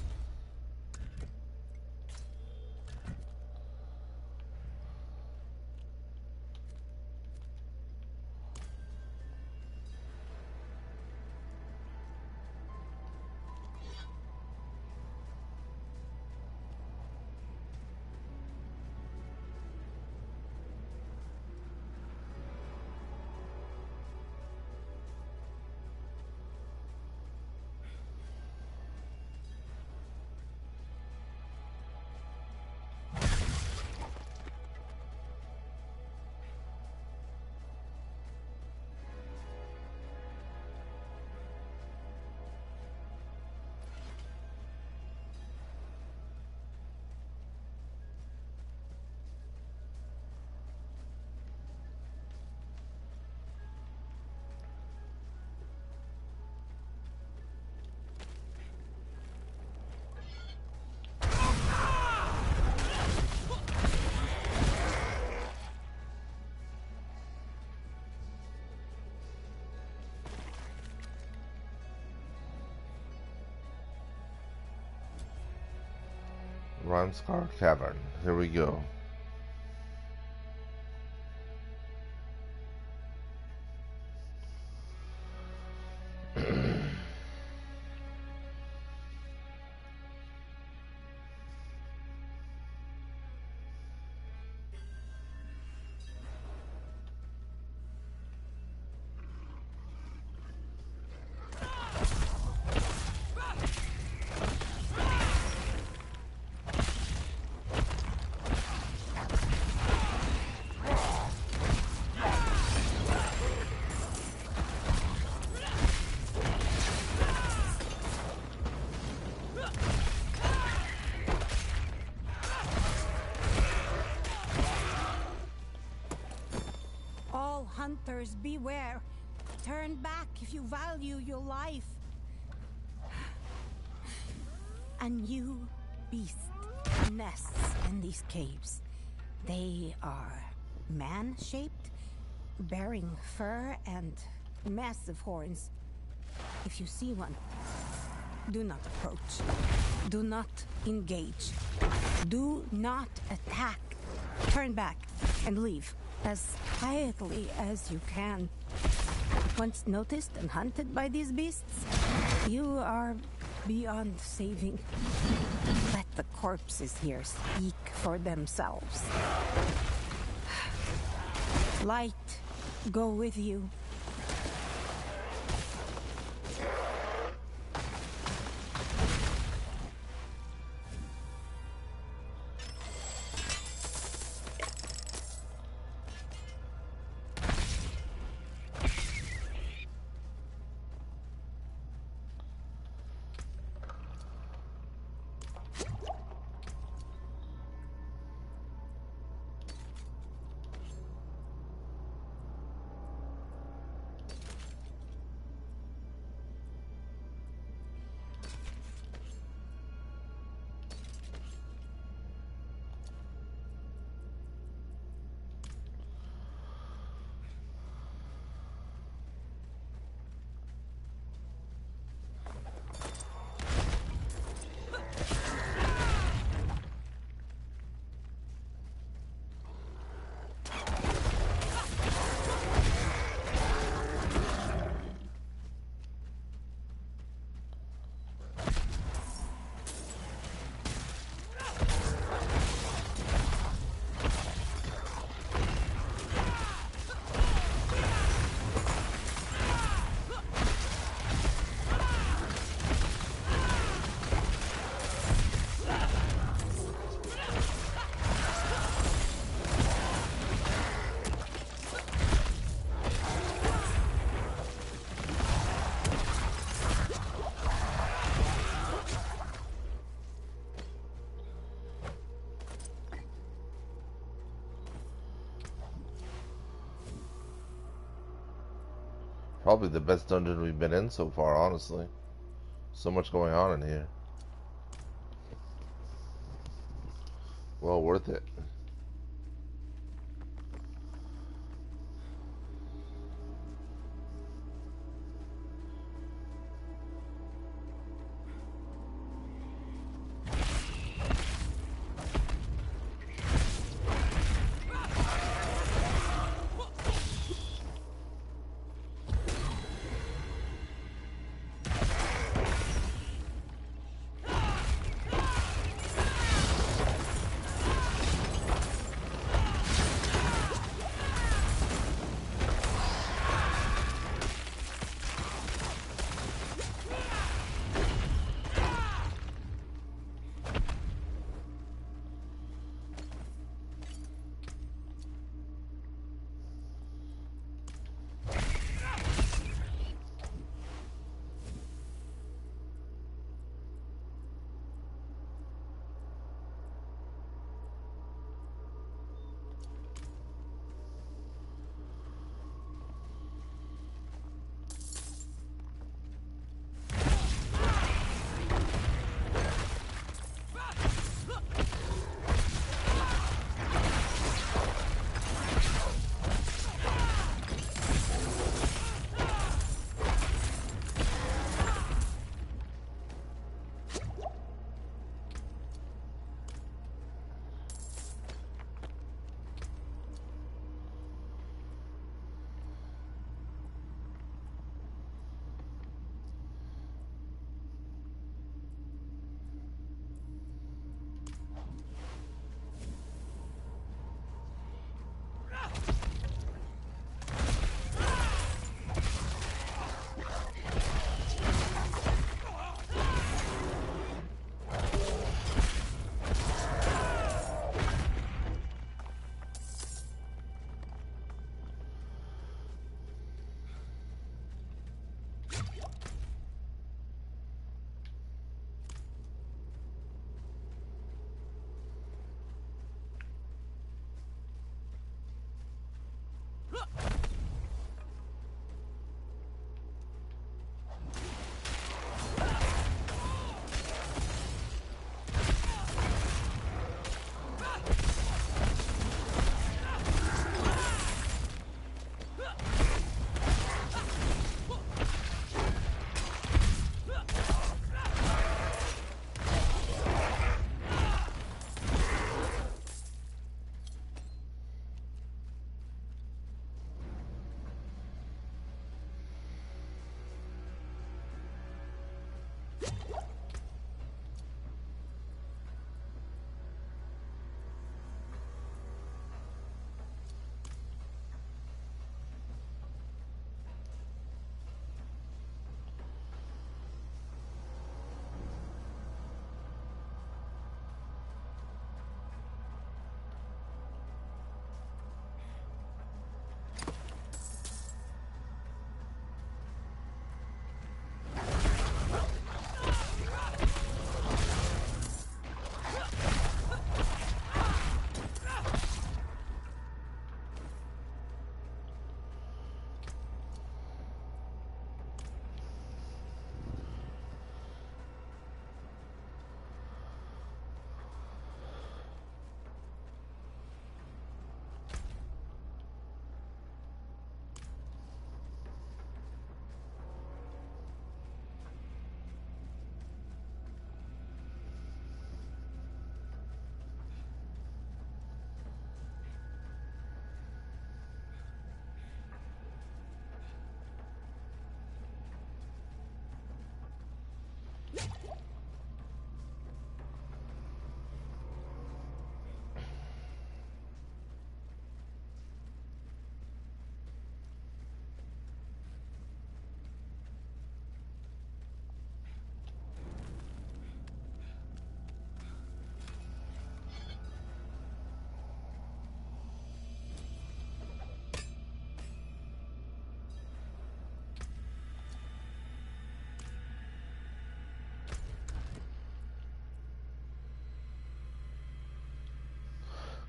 Scar Cavern. Here we go. Hunters, beware. Turn back if you value your life. A new beast nests in these caves. They are man-shaped, bearing fur and massive horns. If you see one, do not approach. Do not engage. Do not attack. Turn back and leave as quietly as you can. Once noticed and hunted by these beasts, you are beyond saving. Let the corpses here speak for themselves. Light, go with you. Probably the best dungeon we've been in so far, honestly. So much going on in here. Well worth it.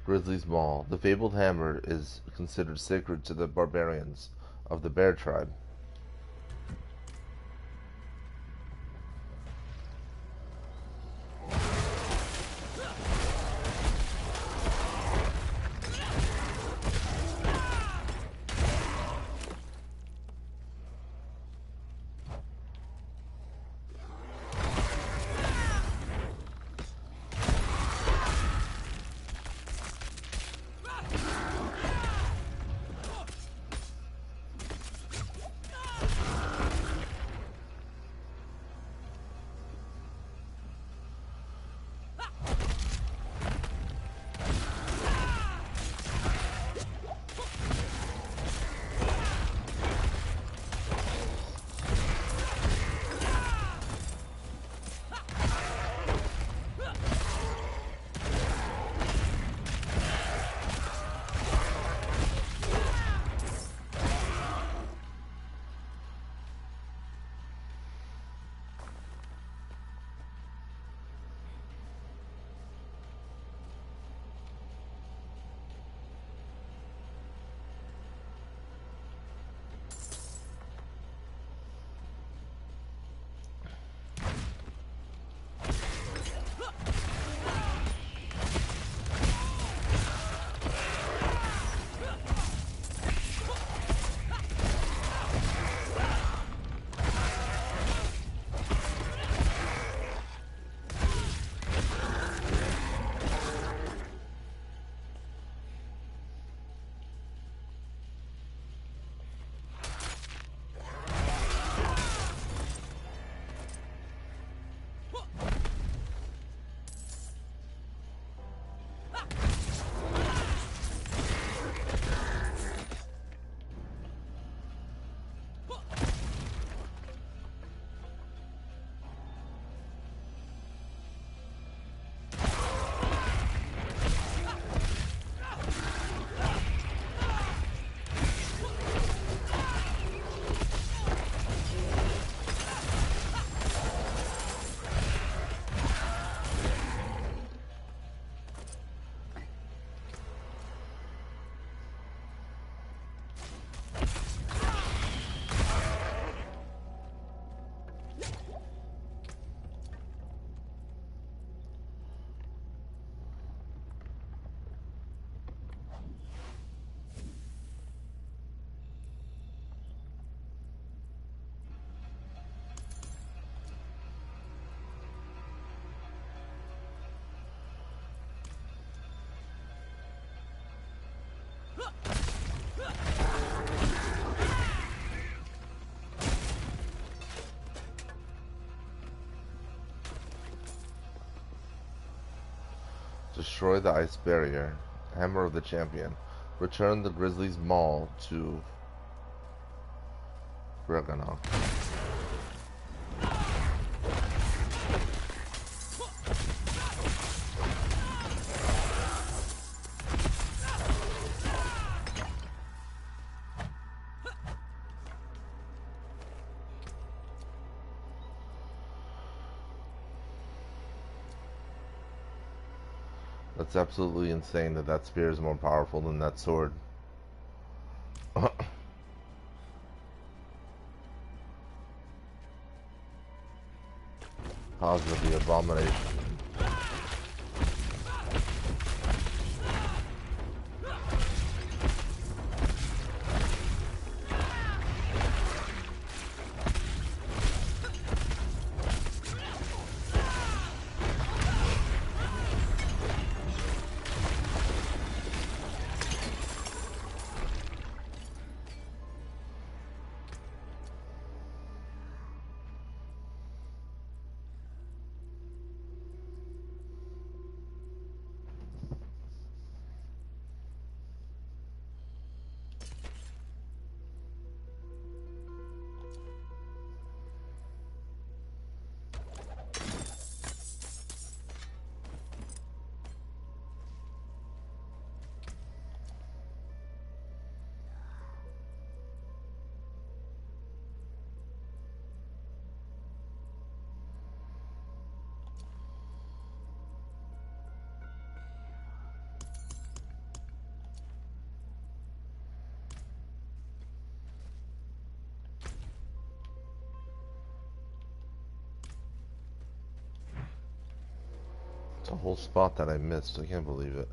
Grizzly's Maul. The fabled hammer is considered sacred to the barbarians of the Bear tribe. Destroy the ice barrier. Hammer of the champion. Return the Grizzly's Maul to Ragnarok. That's absolutely insane that that spear is more powerful than that sword. Positively abomination. It's a whole spot that I missed. I can't believe it.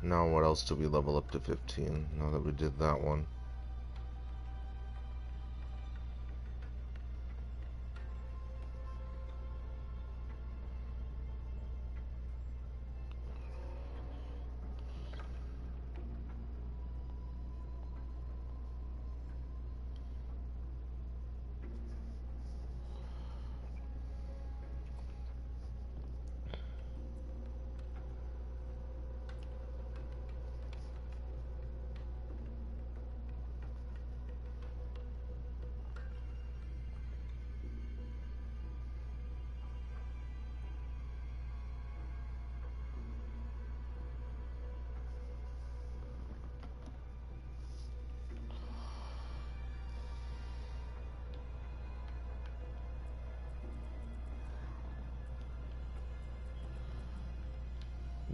Now what else do we level up to 15 now that we did that one?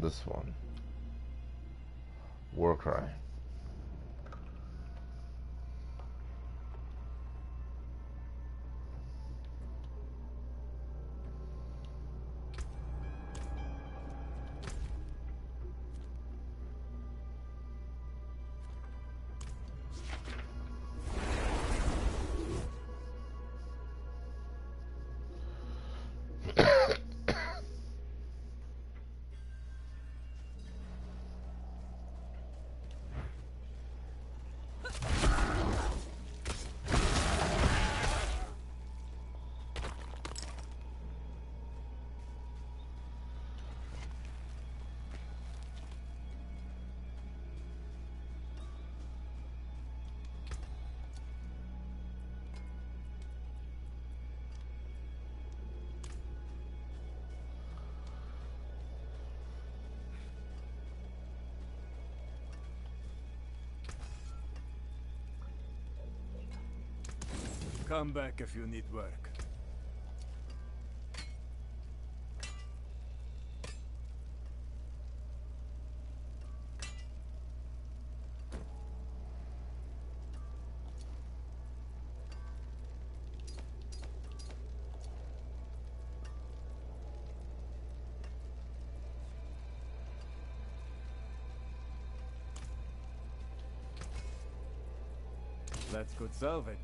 This one. Warcry. Come back if you need work. That's good salvage.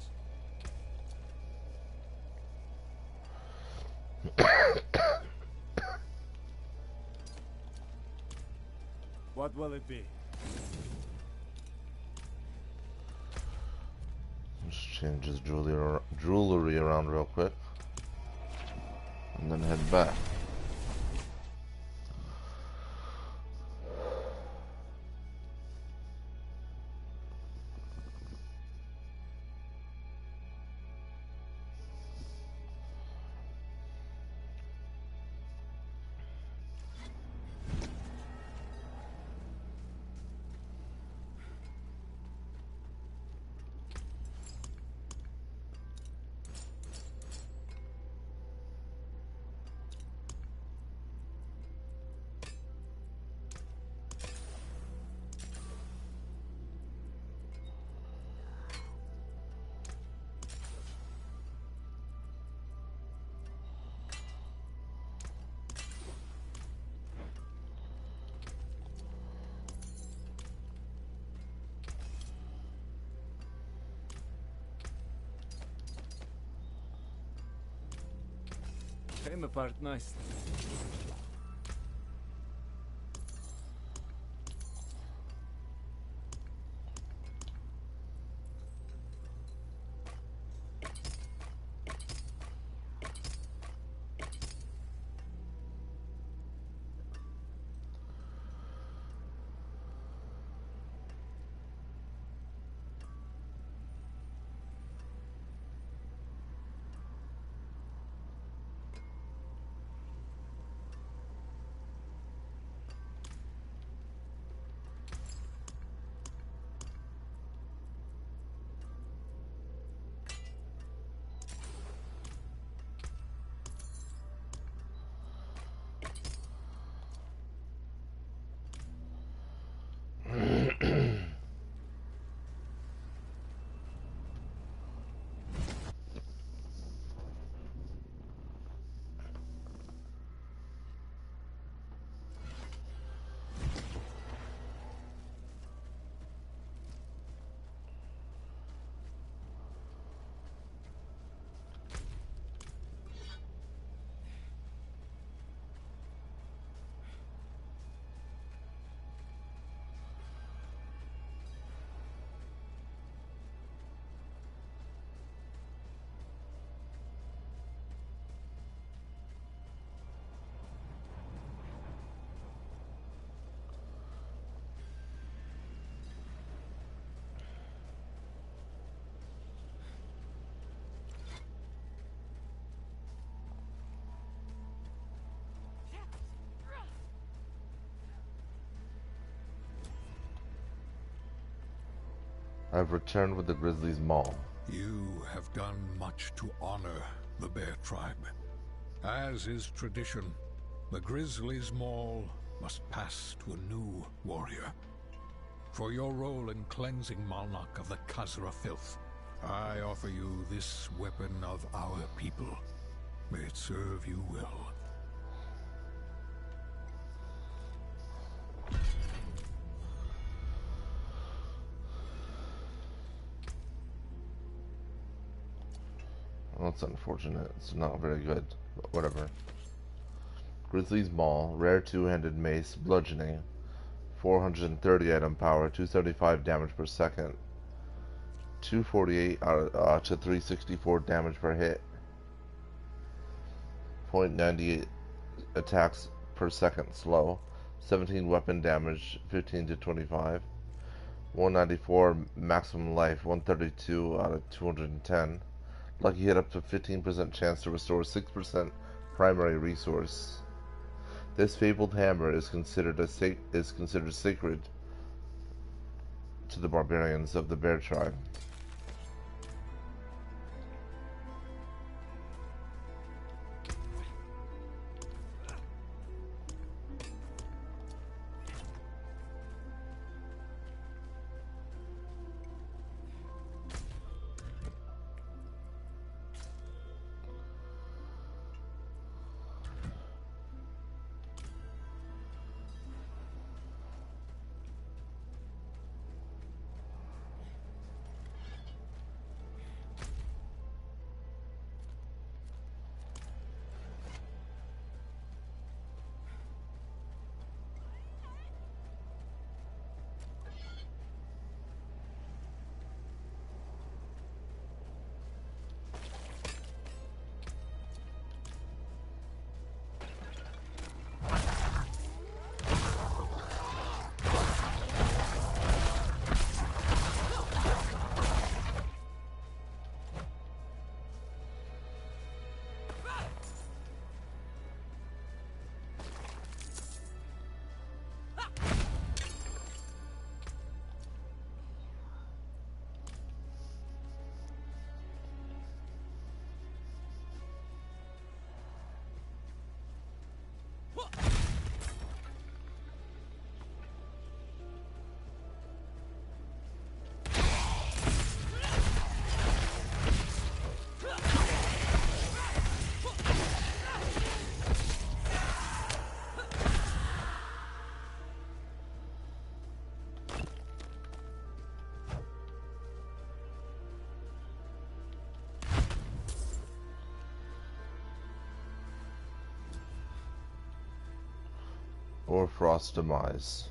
What will it be? Let's change his jewelry around real quick. And then head back. Came apart nicely. I've returned with the Grizzlies Maul. You have done much to honor the Bear Tribe. As is tradition, the Grizzlies Maul must pass to a new warrior. For your role in cleansing Malnak of the Khazra filth, I offer you this weapon of our people. May it serve you well. Well, that's unfortunate. It's not very good, but whatever. Grizzly's Maul, rare two-handed mace, bludgeoning, 430 item power, 275 damage per second, 248 to 364 damage per hit, 0.98 attacks per second slow, 17 weapon damage, 15 to 25, 194 maximum life, 132 out of 210. Lucky hit up to 15% chance to restore 6% primary resource. This fabled hammer is considered sacred to the barbarians of the Bear tribe. Or Frost Demise.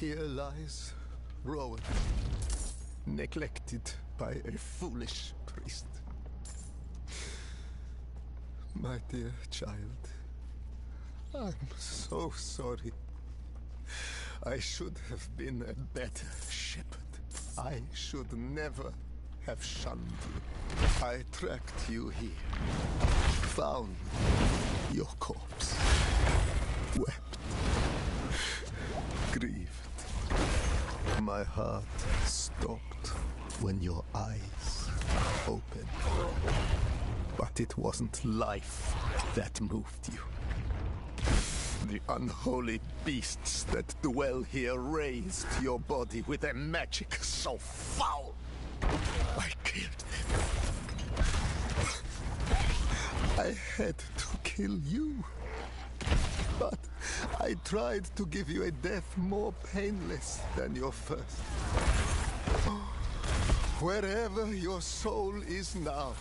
Here lies Rowan, neglected by a foolish priest. My dear child, I'm so sorry. I should have been a better shepherd. I should never have shunned you. I tracked you here, found your corpse, wept, grieved. My heart stopped when your eyes opened. But it wasn't life that moved you. The unholy beasts that dwell here raised your body with a magic so foul. I killed them. I had to kill you. But I tried to give you a death more painless than your first. Wherever your soul is now,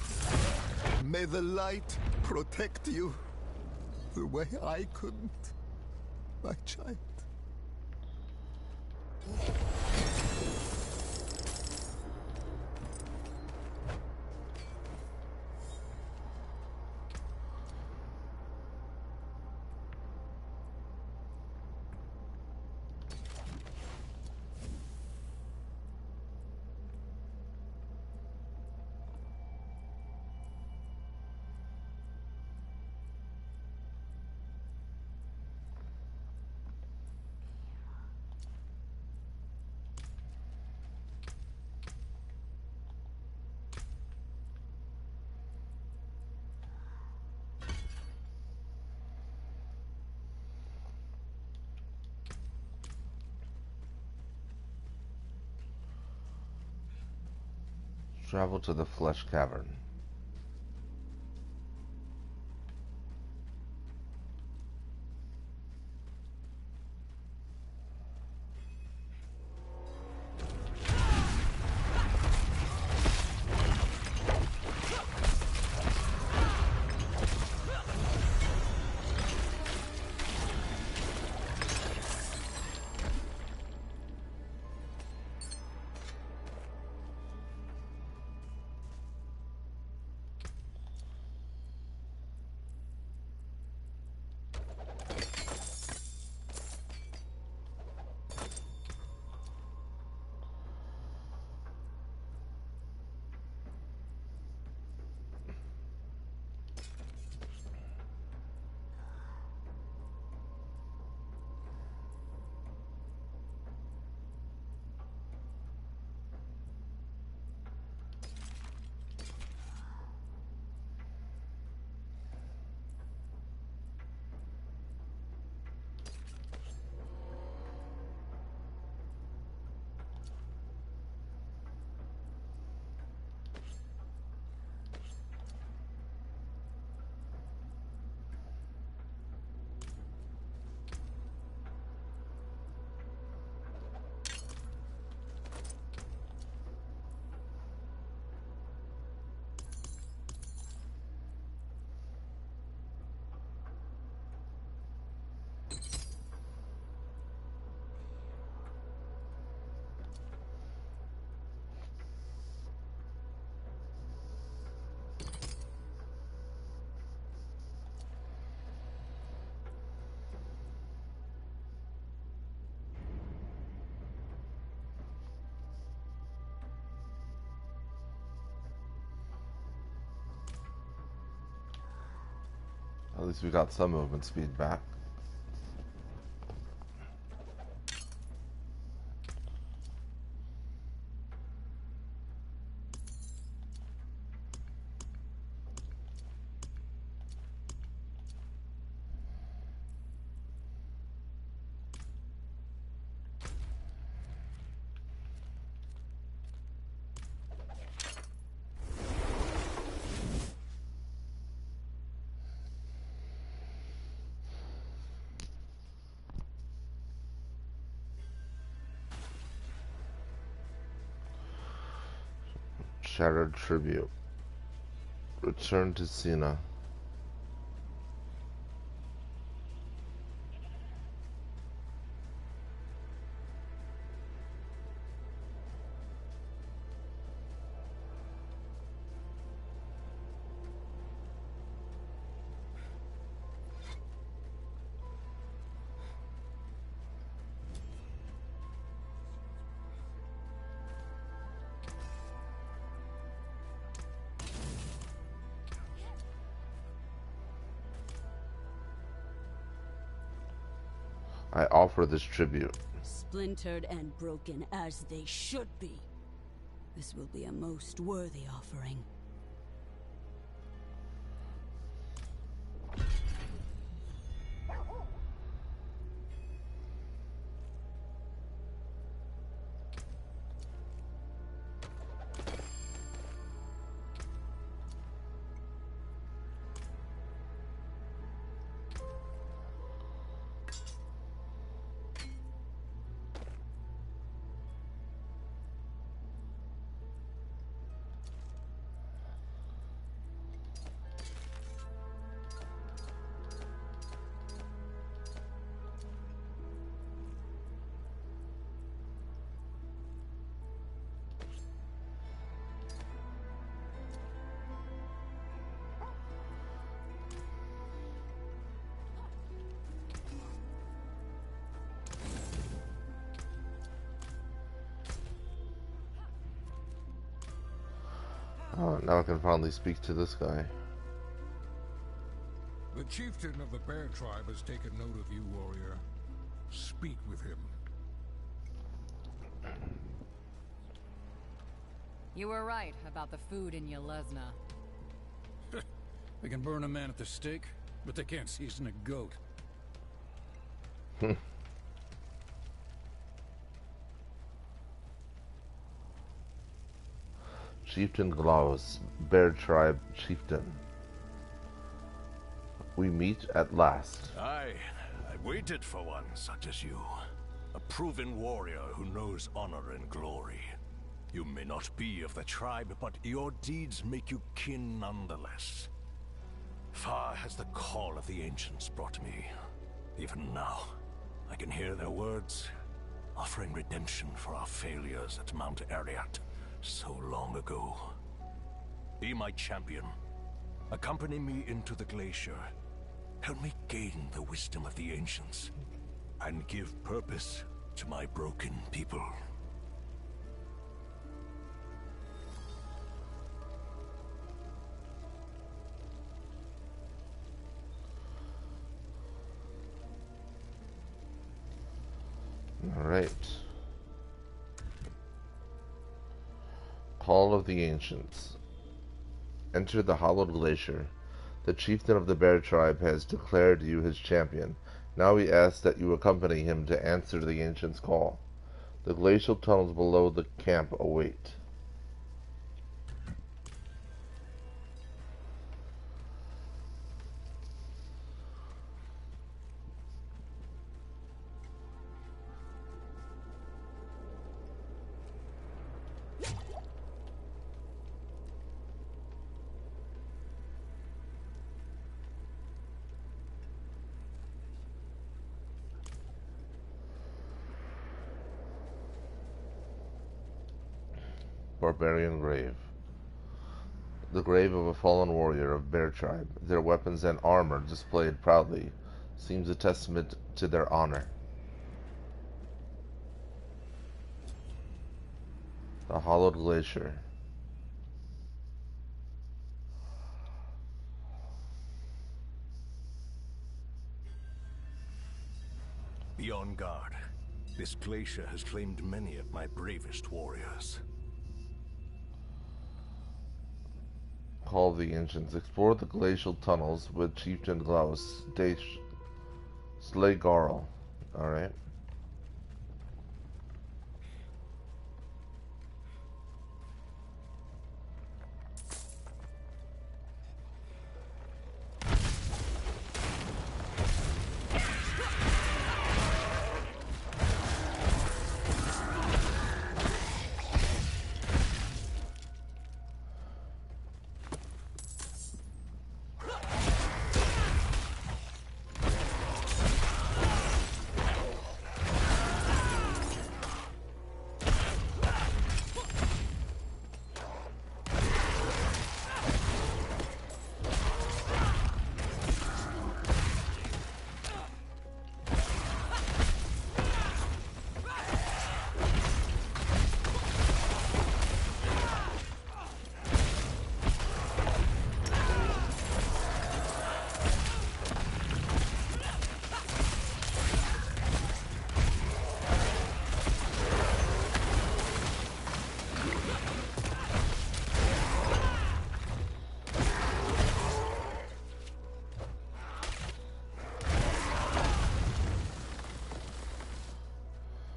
may the light protect you the way I couldn't, my child. Travel to the Flesh Cavern. At least we got some movement speed back. Shattered Tribute. Return to Cena. I offer this tribute. Splintered and broken as they should be. This will be a most worthy offering. Oh, now I can finally speak to this guy. The chieftain of the Bear Tribe has taken note of you, warrior. Speak with him. You were right about the food in Yelesna. They can burn a man at the stake, but they can't season a goat. Chieftain Glaus, Bear Tribe Chieftain. We meet at last. I waited for one such as you. A proven warrior who knows honor and glory. You may not be of the tribe, but your deeds make you kin nonetheless. Far has the call of the Ancients brought me. Even now, I can hear their words, offering redemption for our failures at Mount Ariat so long ago. Be my champion. Accompany me into the glacier. Help me gain the wisdom of the Ancients, and give purpose to my broken people. All right. Call of the Ancients. Enter the hallowed glacier. The chieftain of the Bear Tribe has declared you his champion. Now we ask that you accompany him to answer the Ancients' call. The glacial tunnels below the camp await. Barbarian grave. The grave of a fallen warrior of Bear Tribe. Their weapons and armor displayed proudly seems a testament to their honor. The hollowed glacier. Be on guard. This glacier has claimed many of my bravest warriors. Call of the Ancients. Explore the glacial tunnels with Chieftain Glaus. Slay Garl. Alright.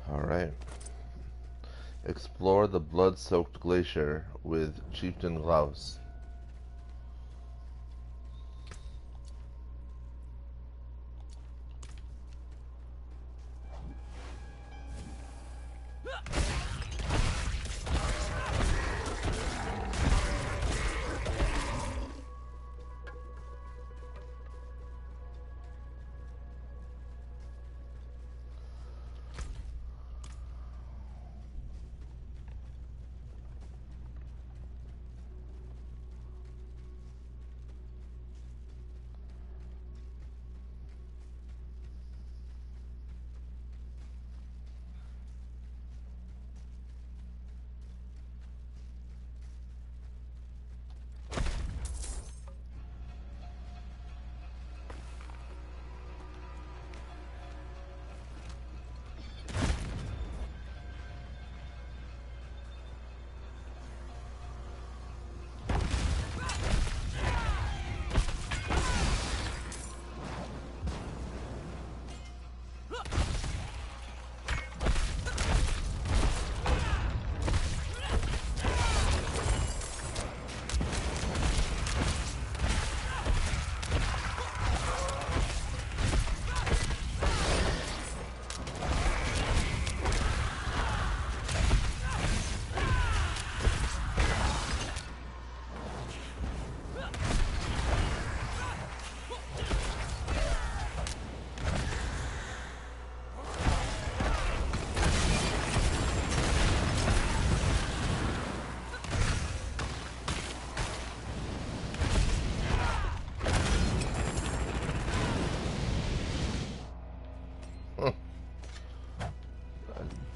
Alright. Explore the blood-soaked glacier with Chieftain Glaus.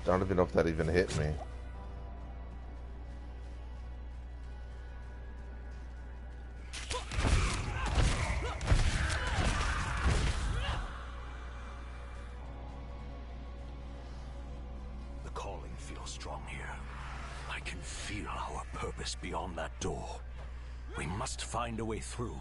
I don't even know if that even hit me. The calling feels strong here. I can feel our purpose beyond that door. We must find a way through.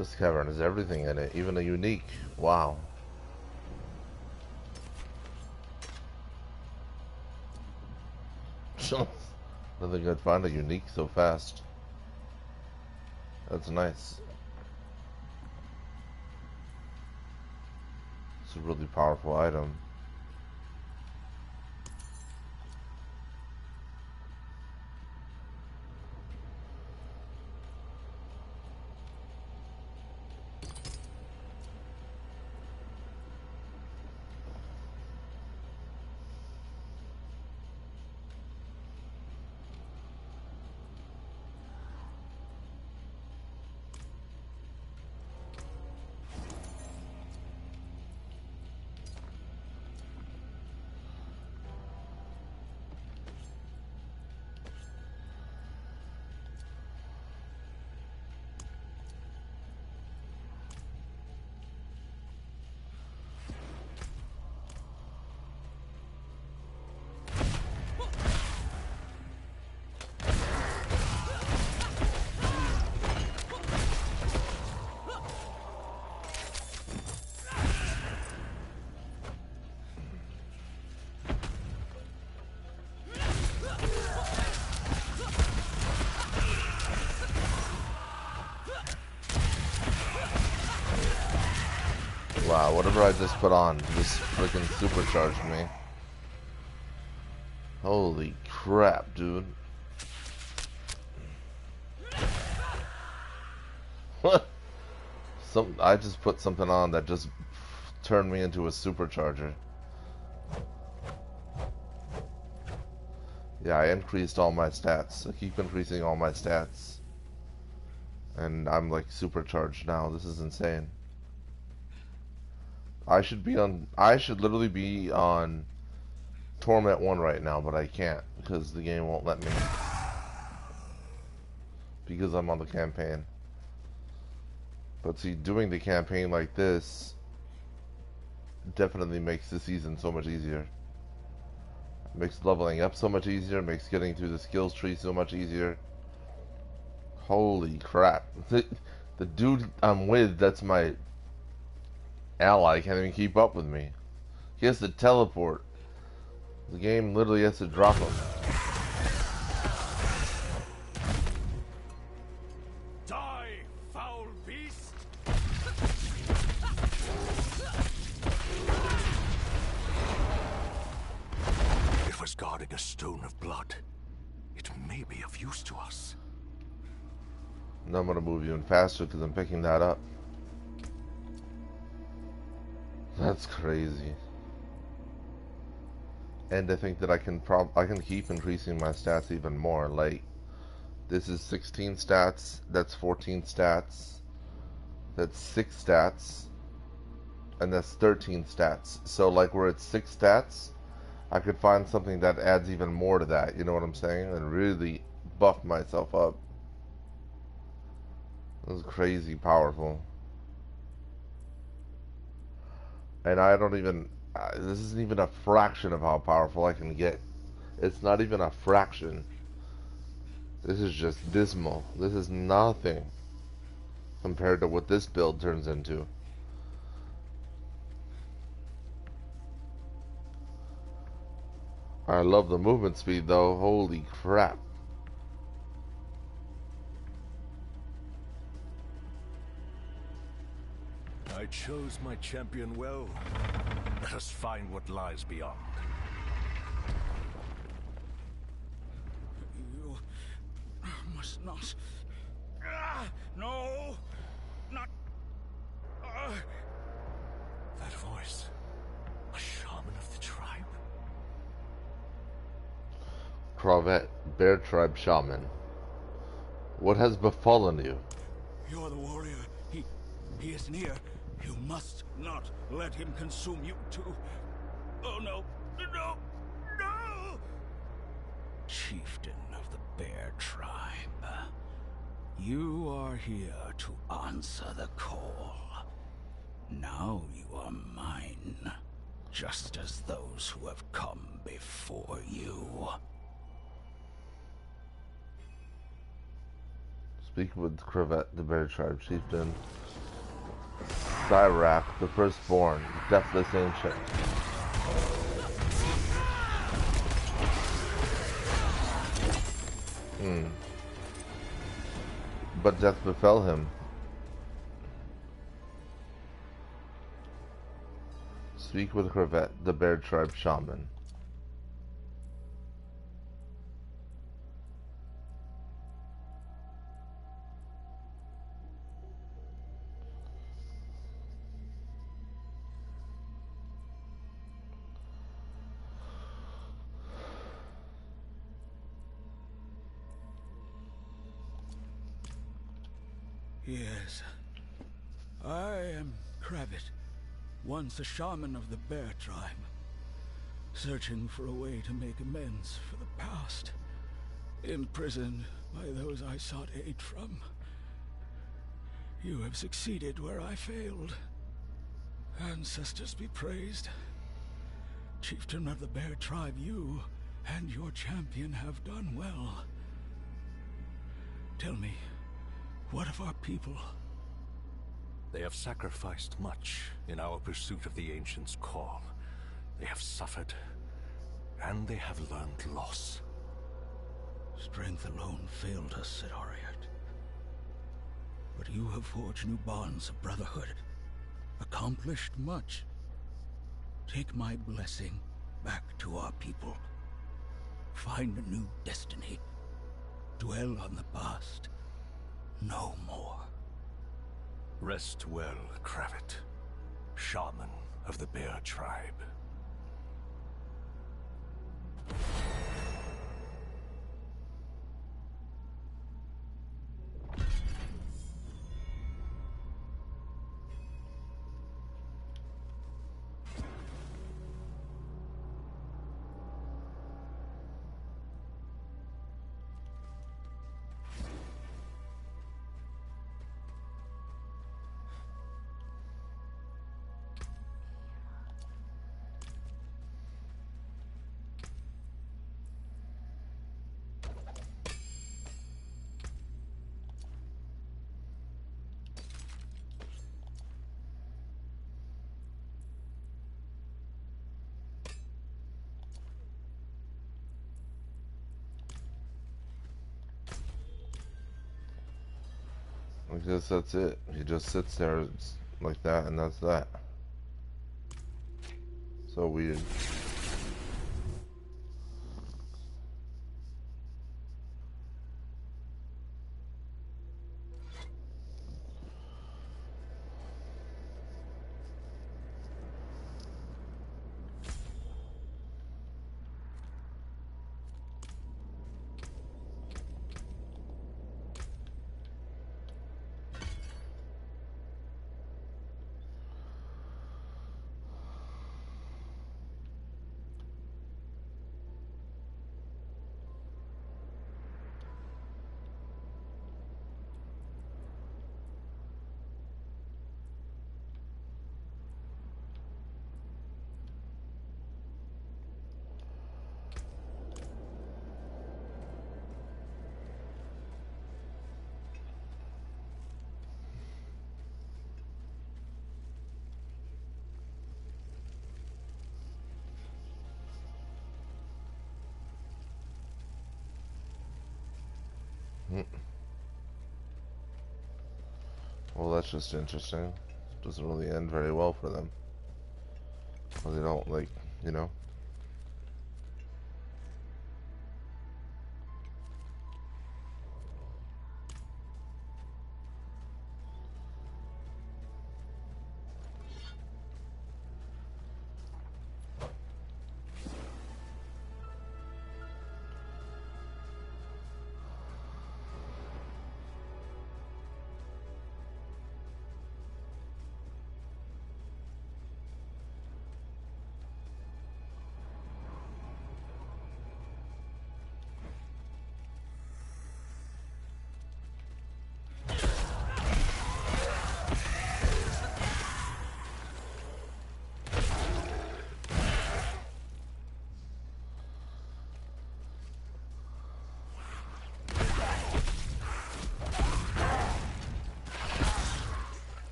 This cavern has everything in it, even a unique. Wow. Nothing could find a unique so fast. That's nice. It's a really powerful item. Wow, whatever I just put on just freaking supercharged me. Holy crap, dude. What? I just put something on that just turned me into a supercharger. Yeah, I increased all my stats. I keep increasing all my stats. And I'm like supercharged now. This is insane. I should literally be on Torment 1 right now, but I can't because the game won't let me. Because I'm on the campaign. But see, doing the campaign like this definitely makes the season so much easier. Makes leveling up so much easier, makes getting through the skills tree so much easier. Holy crap. The dude I'm with, that's my ally, can't even keep up with me. He has to teleport. The game literally has to drop him. Die, foul beast! It was guarding a stone of blood. It may be of use to us. Now I'm gonna move even faster because I'm picking that up. That's crazy. And I think that I can keep increasing my stats even more. Like, this is 16 stats, that's 14 stats, that's 6 stats, and that's 13 stats. So like we're at 6 stats, I could find something that adds even more to that, you know what I'm saying? And really buff myself up. This is crazy powerful. And I don't even, this isn't even a fraction of how powerful I can get. It's not even a fraction. This is just dismal. This is nothing compared to what this build turns into. I love the movement speed though. Holy crap. I chose my champion well. Let us find what lies beyond. You must not. No! Not. That voice. A shaman of the tribe. Cravette, Bear Tribe Shaman. What has befallen you? You are the warrior. He is near. You must not let him consume you too. Oh no. No. No! Chieftain of the Bear Tribe. You are here to answer the call. Now you are mine. Just as those who have come before you. Speak with Cravette, the Bear Tribe Chieftain. Cyrak, the Firstborn, the Deathless Ancient. But death befell him. Speak with Cravette, the Bear Tribe Shaman. Yes. I am Kravit, once a shaman of the Bear Tribe, searching for a way to make amends for the past, imprisoned by those I sought aid from. You have succeeded where I failed. Ancestors be praised. Chieftain of the Bear Tribe, you and your champion have done well. Tell me, what of our people? They have sacrificed much in our pursuit of the Ancients' call. They have suffered, and they have learned loss. Strength alone failed us, said Ariat. But you have forged new bonds of brotherhood, accomplished much. Take my blessing back to our people. Find a new destiny. Dwell on the past. No more. Rest well, Kravit, shaman of the Bear Tribe. I guess that's it. He just sits there like that, and that's that. So weird. Well, that's just interesting. Doesn't really end very well for them. Well, they don't, like, you know.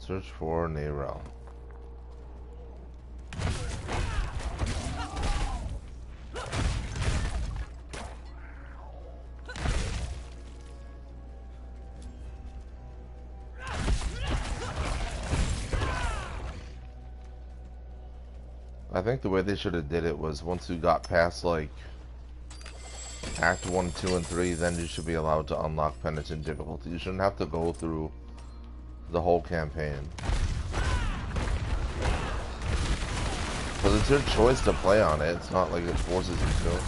Search for Nerel. I think the way they should have did it was once you got past like Act 1, 2, and 3, then you should be allowed to unlock Penitent difficulty. You shouldn't have to go through the whole campaign. Because it's your choice to play on it. It's not like it forces you to.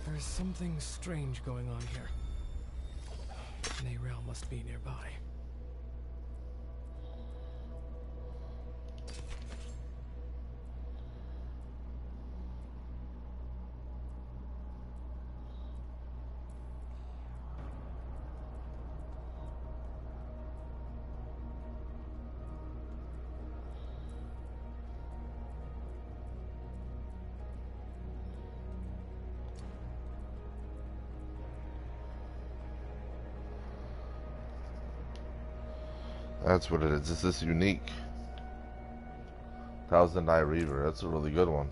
There's something strange going on here. Nerel must be nearby. That's what it is. It's this unique Thousand Eye Reaver. That's a really good one.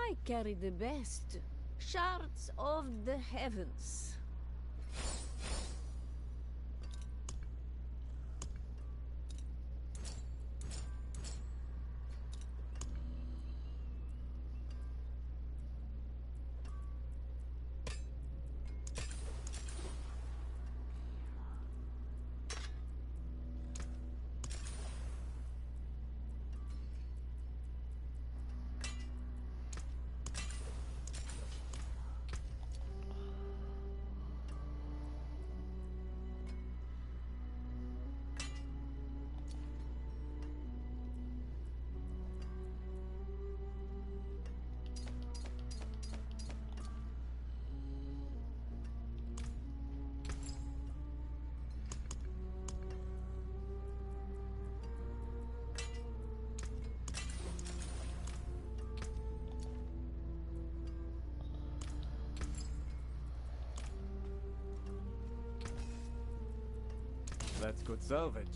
I carry the best shards of the heavens. That's good salvage.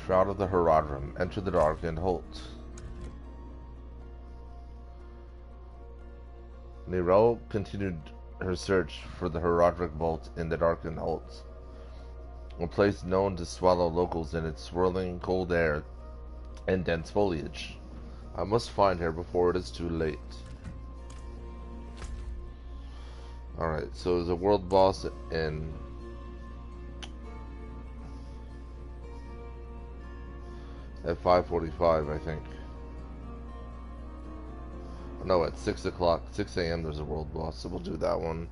Shroud of the Herodrum. Enter the darkened Holt. Nero continued her search for the Herodric Vault in the darkened Holt, a place known to swallow locals in its swirling cold air and dense foliage. I must find her before it is too late. Alright, so there's a world boss in at 5:45, I think. No, at 6 o'clock, 6 a.m. there's a world boss, so we'll do that one.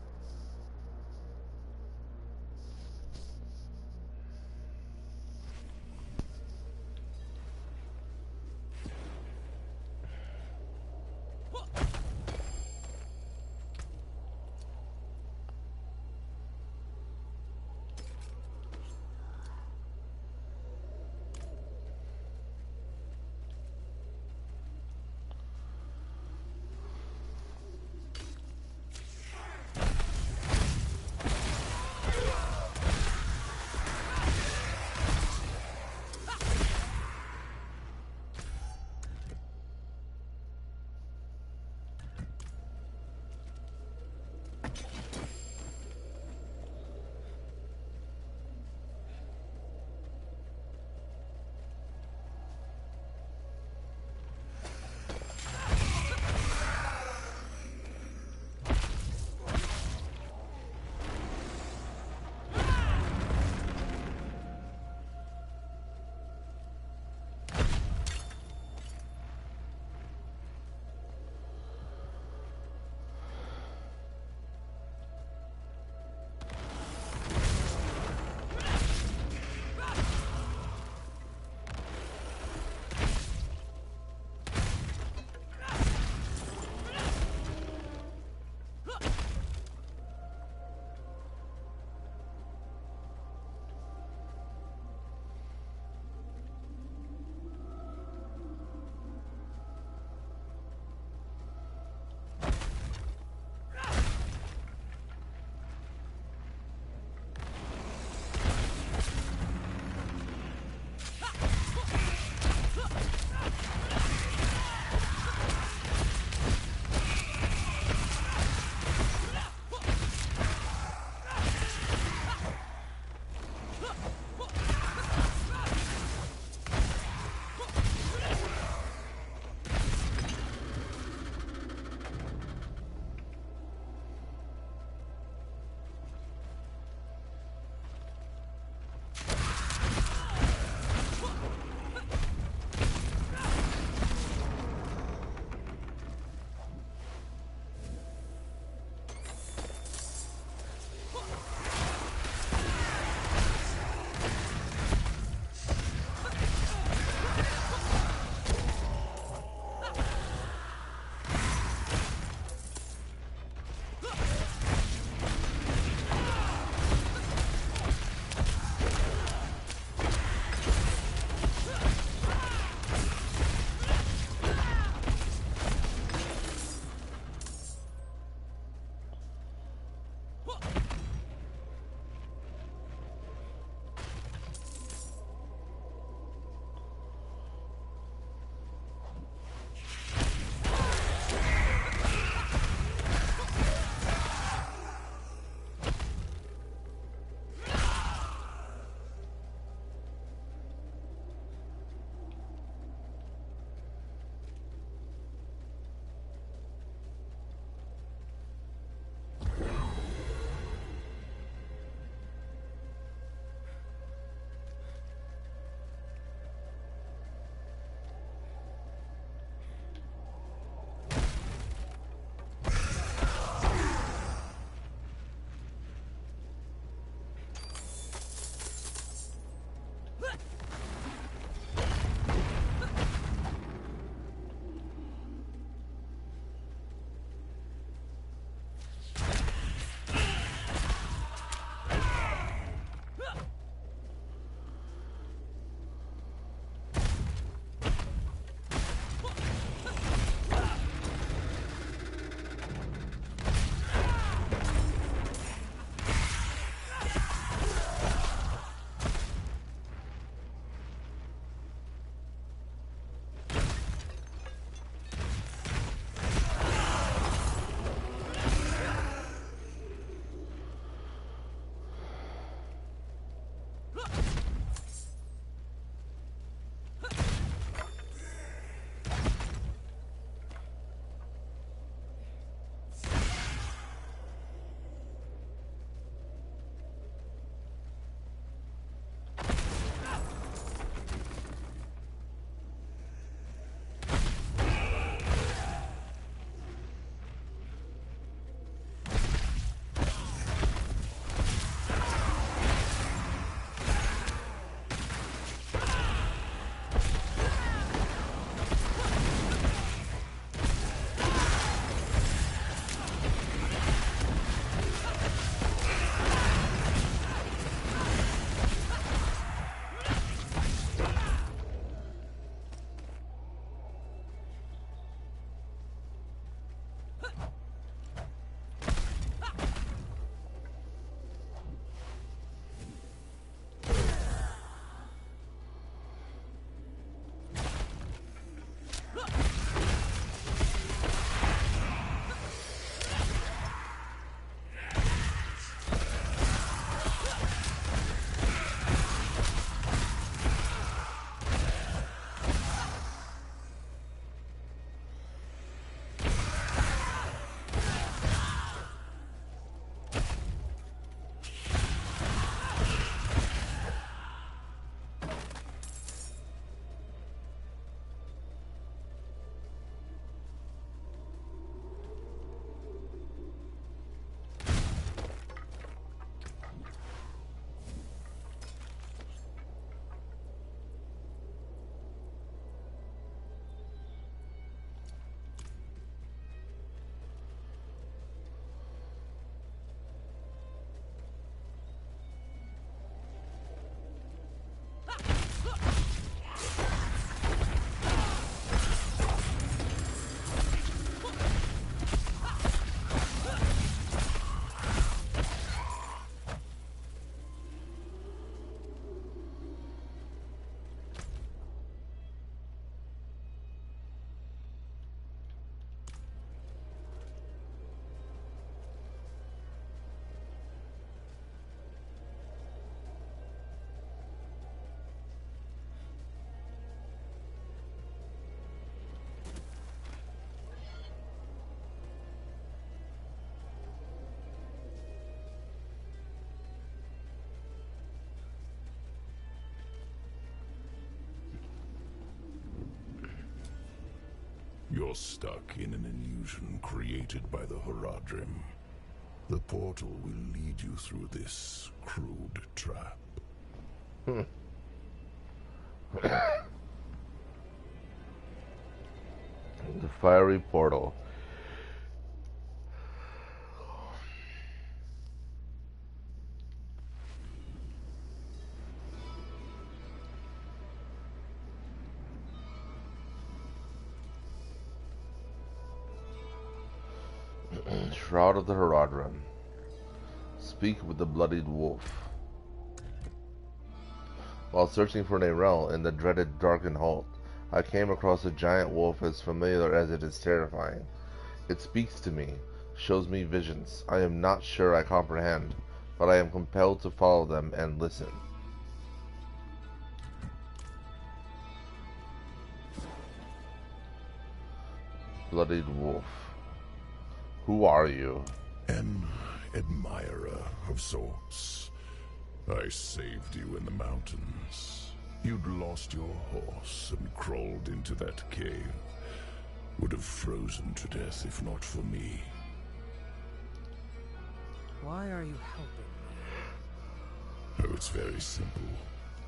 You're stuck in an illusion created by the Horadrim. The portal will lead you through this crude trap. The fiery portal. Shroud of the Horadrim. Speak with the bloodied wolf. While searching for Nerel in the dreaded darkened halt, I came across a giant wolf as familiar as it is terrifying. It speaks to me, shows me visions I am not sure I comprehend, but I am compelled to follow them and listen. Bloodied wolf. Who are you? An admirer of sorts. I saved you in the mountains. You'd lost your horse and crawled into that cave. Would have frozen to death if not for me. Why are you helping me? Oh, it's very simple.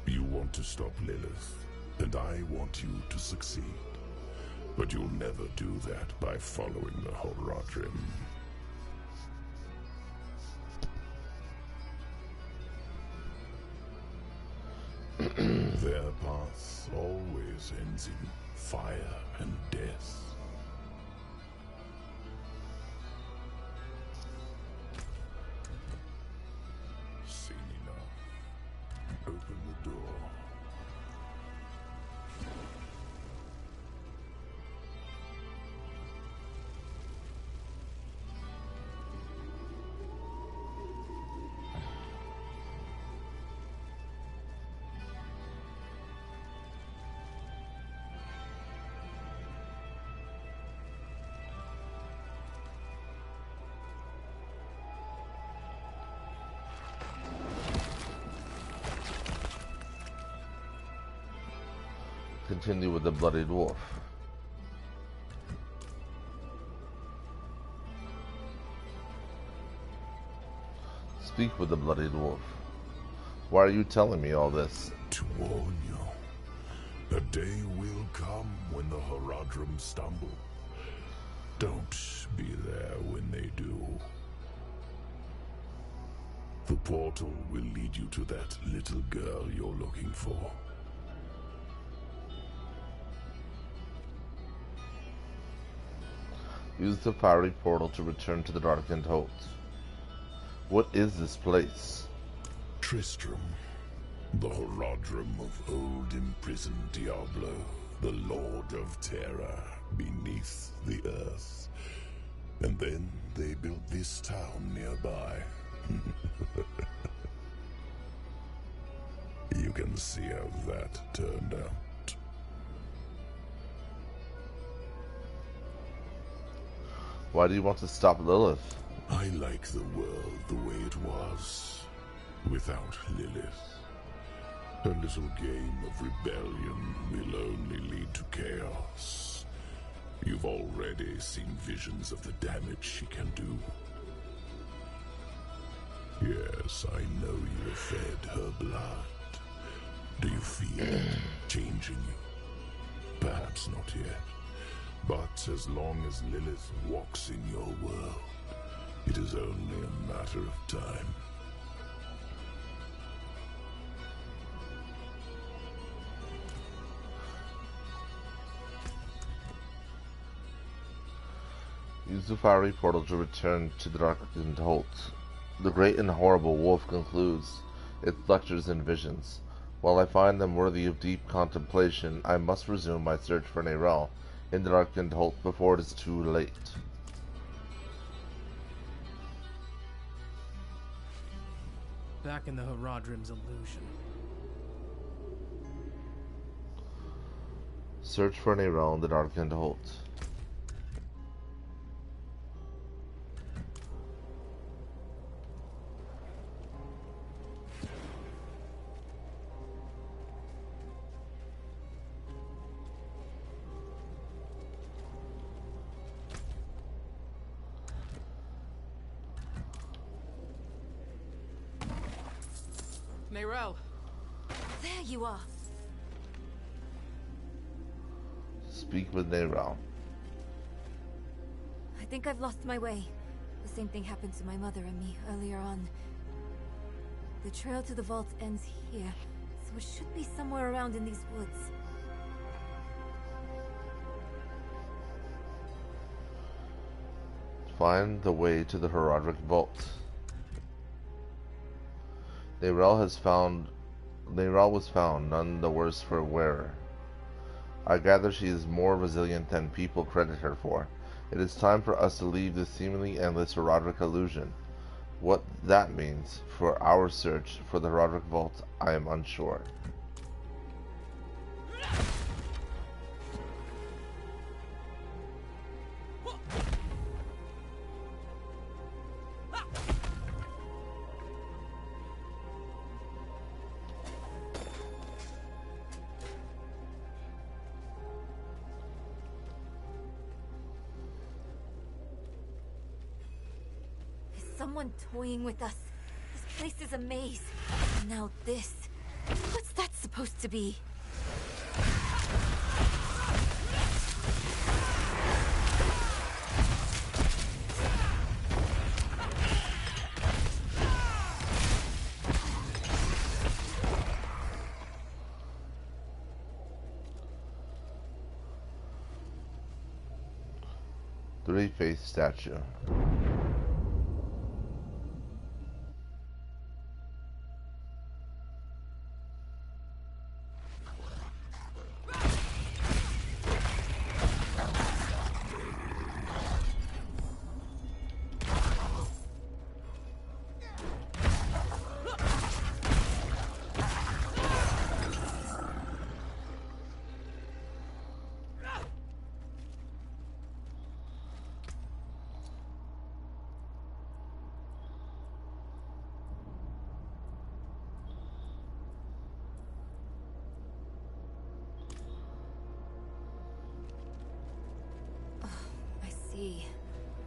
You want to stop Lilith, and I want you to succeed. But you'll never do that by following the Horadrim. Their path always ends in fire and death. Seen enough. Open the door. Continue with the bloodied wolf. Speak with the bloodied wolf. Why are you telling me all this? To warn you. A day will come when the Horadrim stumble. Don't be there when they do. The portal will lead you to that little girl you're looking for. Use the fiery portal to return to the darkened Holt. What is this place? Tristram, the Horadrim of old imprisoned Diablo, the Lord of Terror beneath the earth. And then they built this town nearby. You can see how that turned out. Why do you want to stop Lilith? I like the world the way it was, without Lilith. Her little game of rebellion will only lead to chaos. You've already seen visions of the damage she can do. Yes, I know you have fed her blood. Do you feel it changing you? Perhaps not yet. But as long as Lilith walks in your world, it is only a matter of time. Use the fiery portal to return to the darkened Holt. The great and horrible wolf concludes its lectures and visions. While I find them worthy of deep contemplation, I must resume my search for Nerel in the darkened Holt before it is too late. Back in the Horadrim's illusion. Search for Nerel in the darkened Holt. Neyrelle. There you are. Speak with Neyrelle. I think I've lost my way. The same thing happened to my mother and me earlier on. The trail to the vault ends here, so it should be somewhere around in these woods. Find the way to the Herodic Vault. Neyrelle was found, none the worse for wearer. I gather she is more resilient than people credit her for. It is time for us to leave this seemingly endless Herodic illusion. What that means for our search for the Herodic Vault, I am unsure. Someone toying with us. This place is a maze. And now this. What's that supposed to be? Three-faced statue.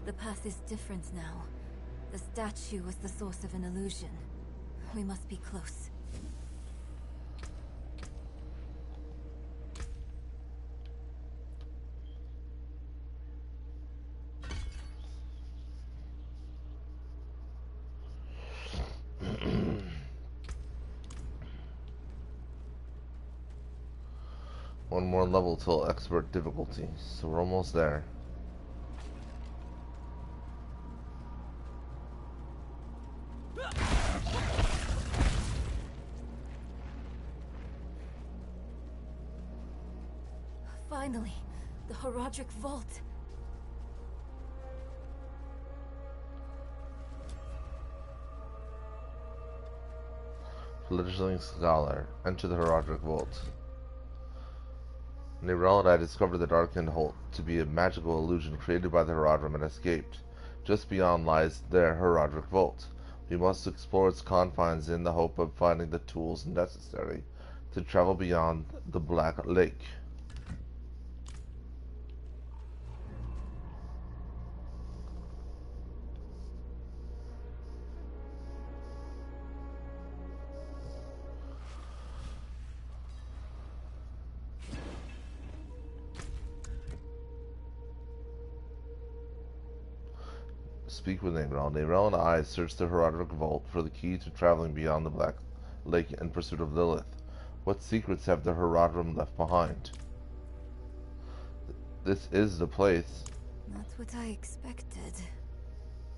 The path is different now. The statue was the source of an illusion. We must be close. One more level till expert difficulty, so we're almost there. Finally, the Herodic Vault. Fledgling scholar, enter the Herodic Vault. Neyrelle and I discovered the darkened Holt to be a magical illusion created by the Herodrim and escaped. Just beyond lies their Herodic Vault. We must explore its confines in the hope of finding the tools necessary to travel beyond the Black Lake. Speak with Neyrelle. Neyrelle and I searched the Herodic Vault for the key to traveling beyond the Black Lake in pursuit of Lilith. What secrets have the Herodrim left behind? This is the place. Not what I expected.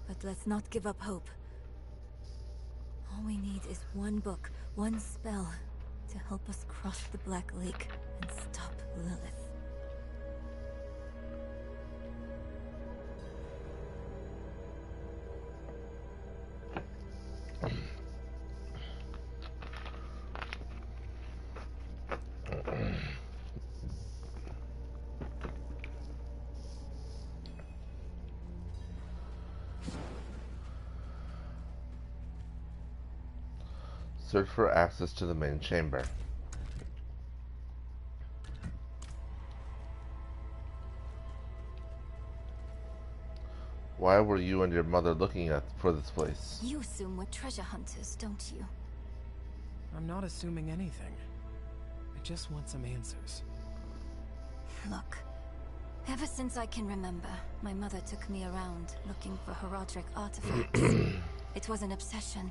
But let's not give up hope. All we need is one book, one spell, to help us cross the Black Lake and stop Lilith. Search for access to the main chamber. Why were you and your mother looking for this place? You assume we're treasure hunters, don't you? I'm not assuming anything. I just want some answers. Look, ever since I can remember, my mother took me around looking for Horadric artifacts. It was an obsession.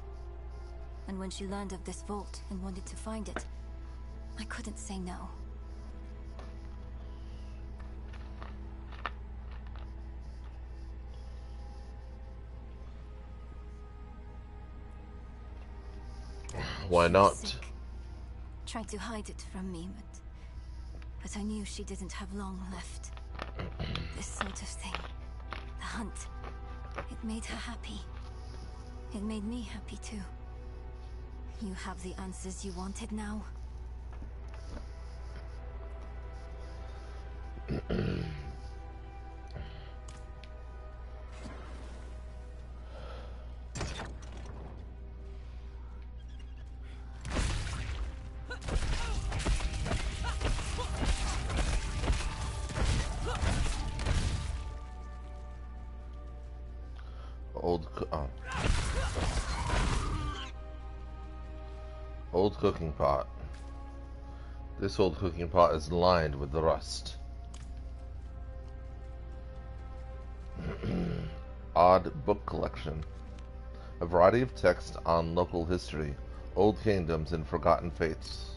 And when she learned of this vault and wanted to find it, I couldn't say no. Why not? Sick. Tried to hide it from me, but I knew she didn't have long left. This sort of thing, the hunt, it made her happy. It made me happy too. You have the answers you wanted now. Old cooking pot. This old cooking pot is lined with rust. Odd book collection. A variety of text on local history, old kingdoms, and forgotten faiths.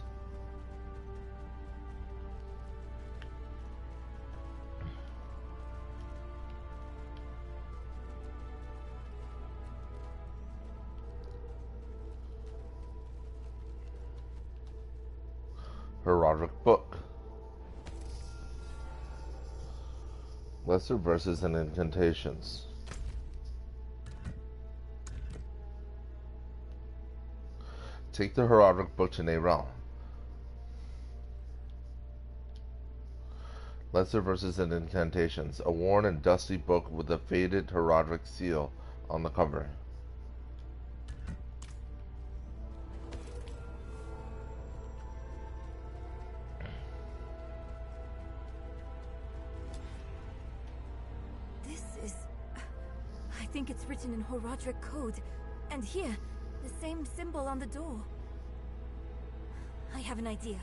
Horadric book. Lesser verses and incantations. Take the Horadric book to Neyral. Lesser verses and incantations. A worn and dusty book with a faded Horadric seal on the cover. I think it's written in Horadric code. And here, the same symbol on the door. I have an idea.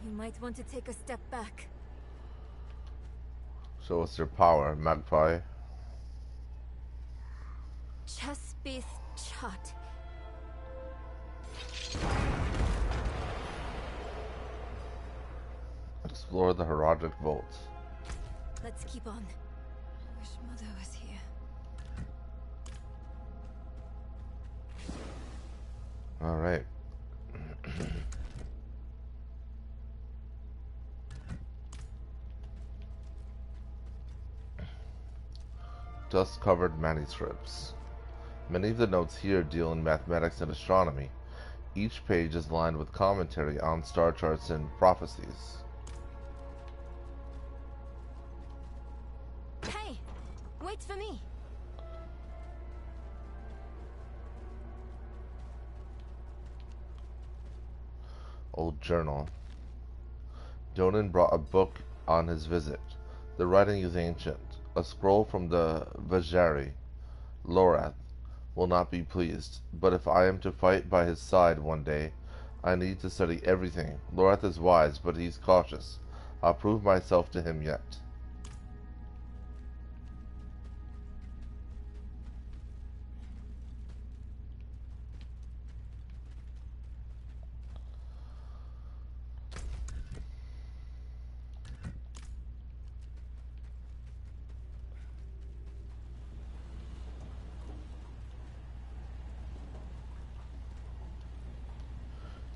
You might want to take a step back. So what's their power? Magpie? Chespith Chut. Explore the Horadric vault. Let's keep on. Wish Mother was here. All right. Dust-covered manuscripts. Many of the notes here deal in mathematics and astronomy. Each page is lined with commentary on star charts and prophecies. Hey! Wait for me! Old journal. Donan brought a book on his visit. The writing is ancient. A scroll from the Vajari. Lorath will not be pleased, but if I am to fight by his side one day, I need to study everything. Lorath is wise, but he's cautious. I'll prove myself to him yet.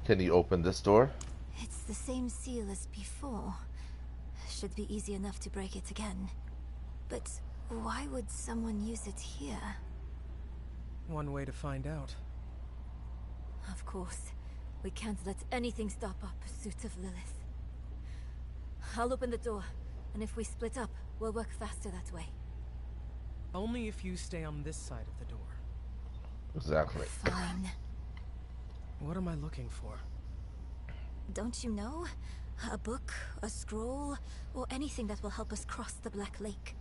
Can you open this door? It's the same seal as before. Should be easy enough to break it again. But why would someone use it here? One way to find out. Of course. We can't let anything stop our pursuit of Lilith. I'll open the door, and if we split up, we'll work faster that way. Only if you stay on this side of the door. Exactly. Fine. What am I looking for? Don't you know? A book, a scroll, or anything that will help us cross the Black Lake.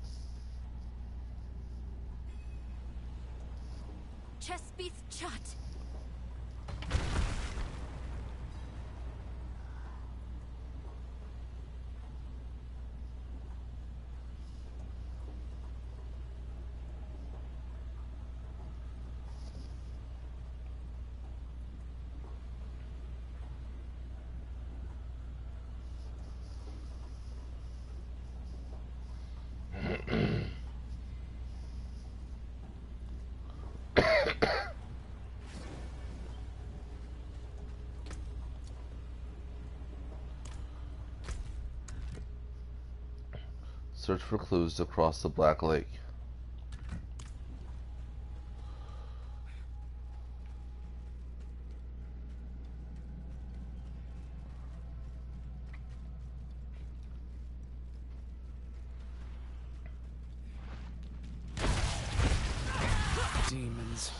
Search for clues to cross the Black Lake. Demons.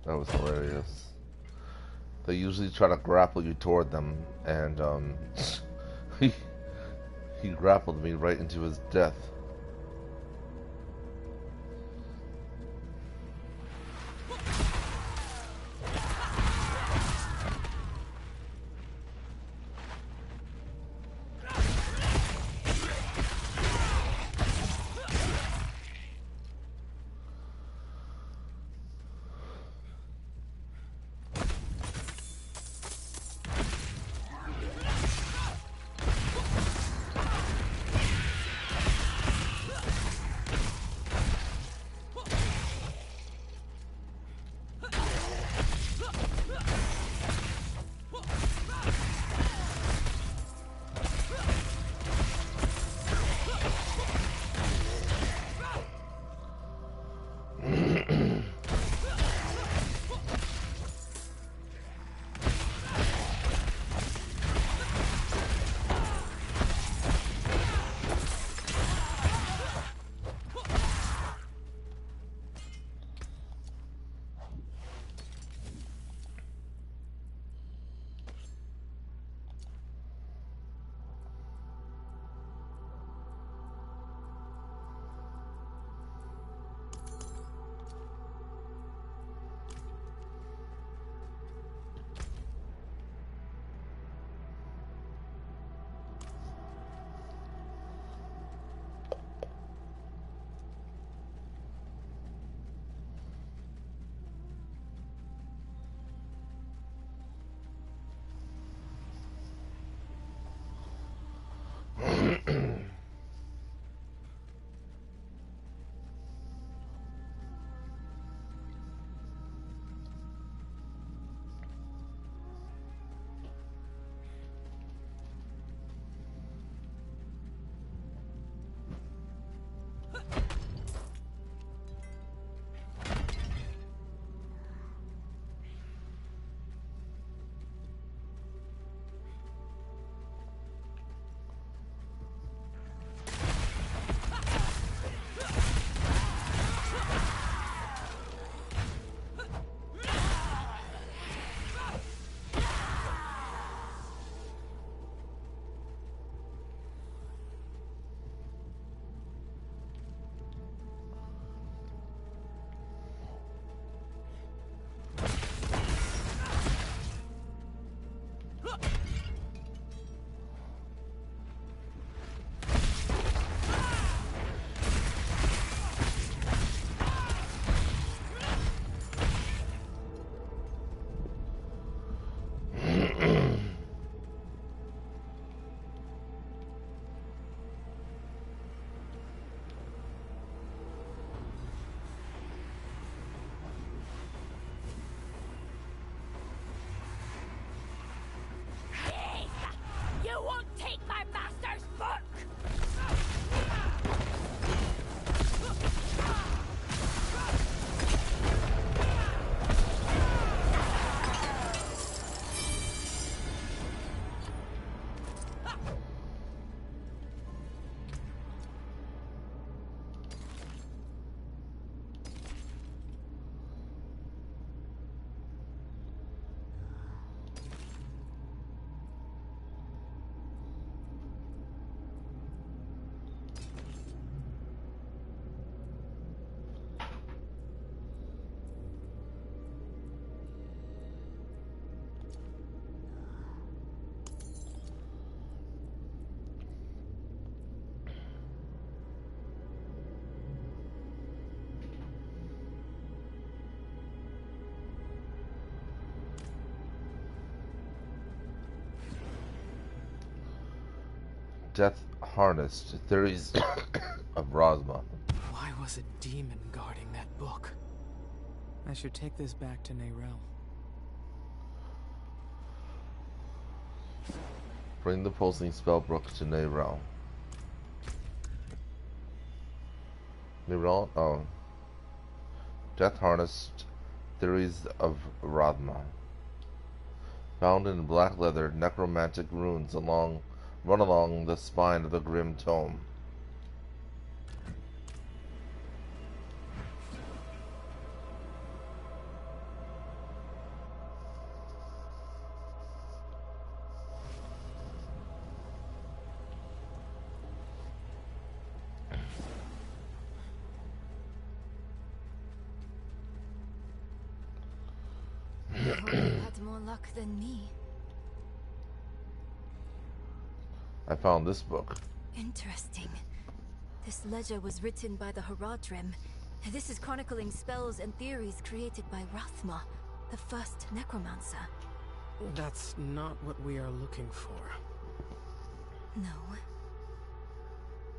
That was hilarious. They usually try to grapple you toward them, and he grappled me right into his death. Death Harnessed, Theories of Rosma. Why was a demon guarding that book? I should take this back to Neyrel. Bring the pulsing spellbook to Neyrel. Neyrel? Oh. Death Harnessed, Theories of Rosma. Bound in black leather, necromantic runes run along the spine of the grim tome. I hope you had more luck than me. I found this book. Interesting. This ledger was written by the Haradrim. This is chronicling spells and theories created by Rathma, the first necromancer. That's not what we are looking for. No.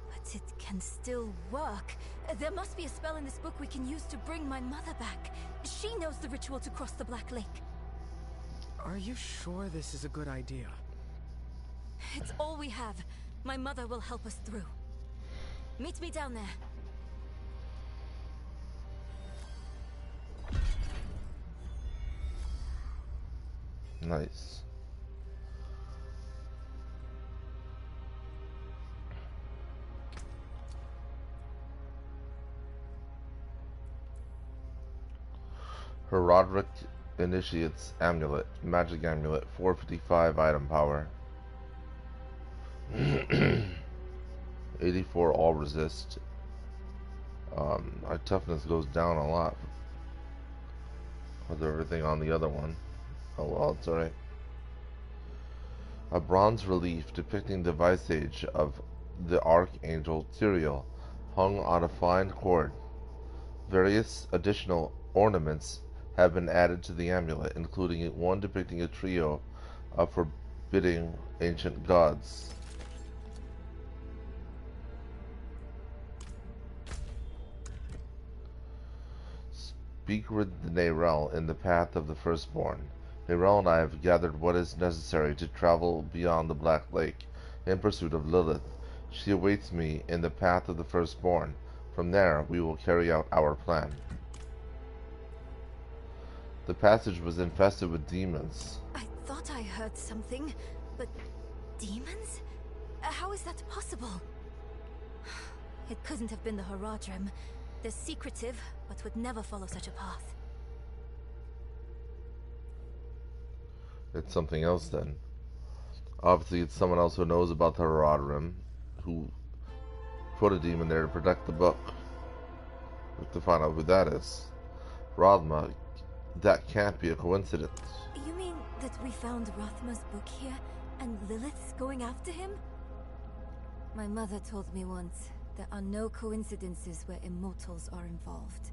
But it can still work. There must be a spell in this book we can use to bring my mother back. She knows the ritual to cross the Black Lake. Are you sure this is a good idea? It's all we have. My mother will help us through. Meet me down there. Nice. Herodric Initiate's Amulet. Magic Amulet. 455 item power. 84 all resist. Our toughness goes down a lot with everything on the other one. Oh well, it's alright. A bronze relief depicting the visage of the Archangel Tyrael hung on a fine cord. Various additional ornaments have been added to the amulet, including one depicting a trio of forbidding ancient gods. Speak with Neyrel in the path of the Firstborn. Neyrel and I have gathered what is necessary to travel beyond the Black Lake in pursuit of Lilith. She awaits me in the path of the Firstborn. From there, we will carry out our plan. The passage was infested with demons. I thought I heard something, but demons? How is that possible? It couldn't have been the Haradrim. They're secretive, but would never follow such a path. It's something else then. Obviously, it's someone else who knows about the Haradrim, who put a demon there to protect the book. We have to find out who that is. Rathma, that can't be a coincidence. You mean that we found Rathma's book here, and Lilith's going after him? My mother told me once, there are no coincidences where immortals are involved.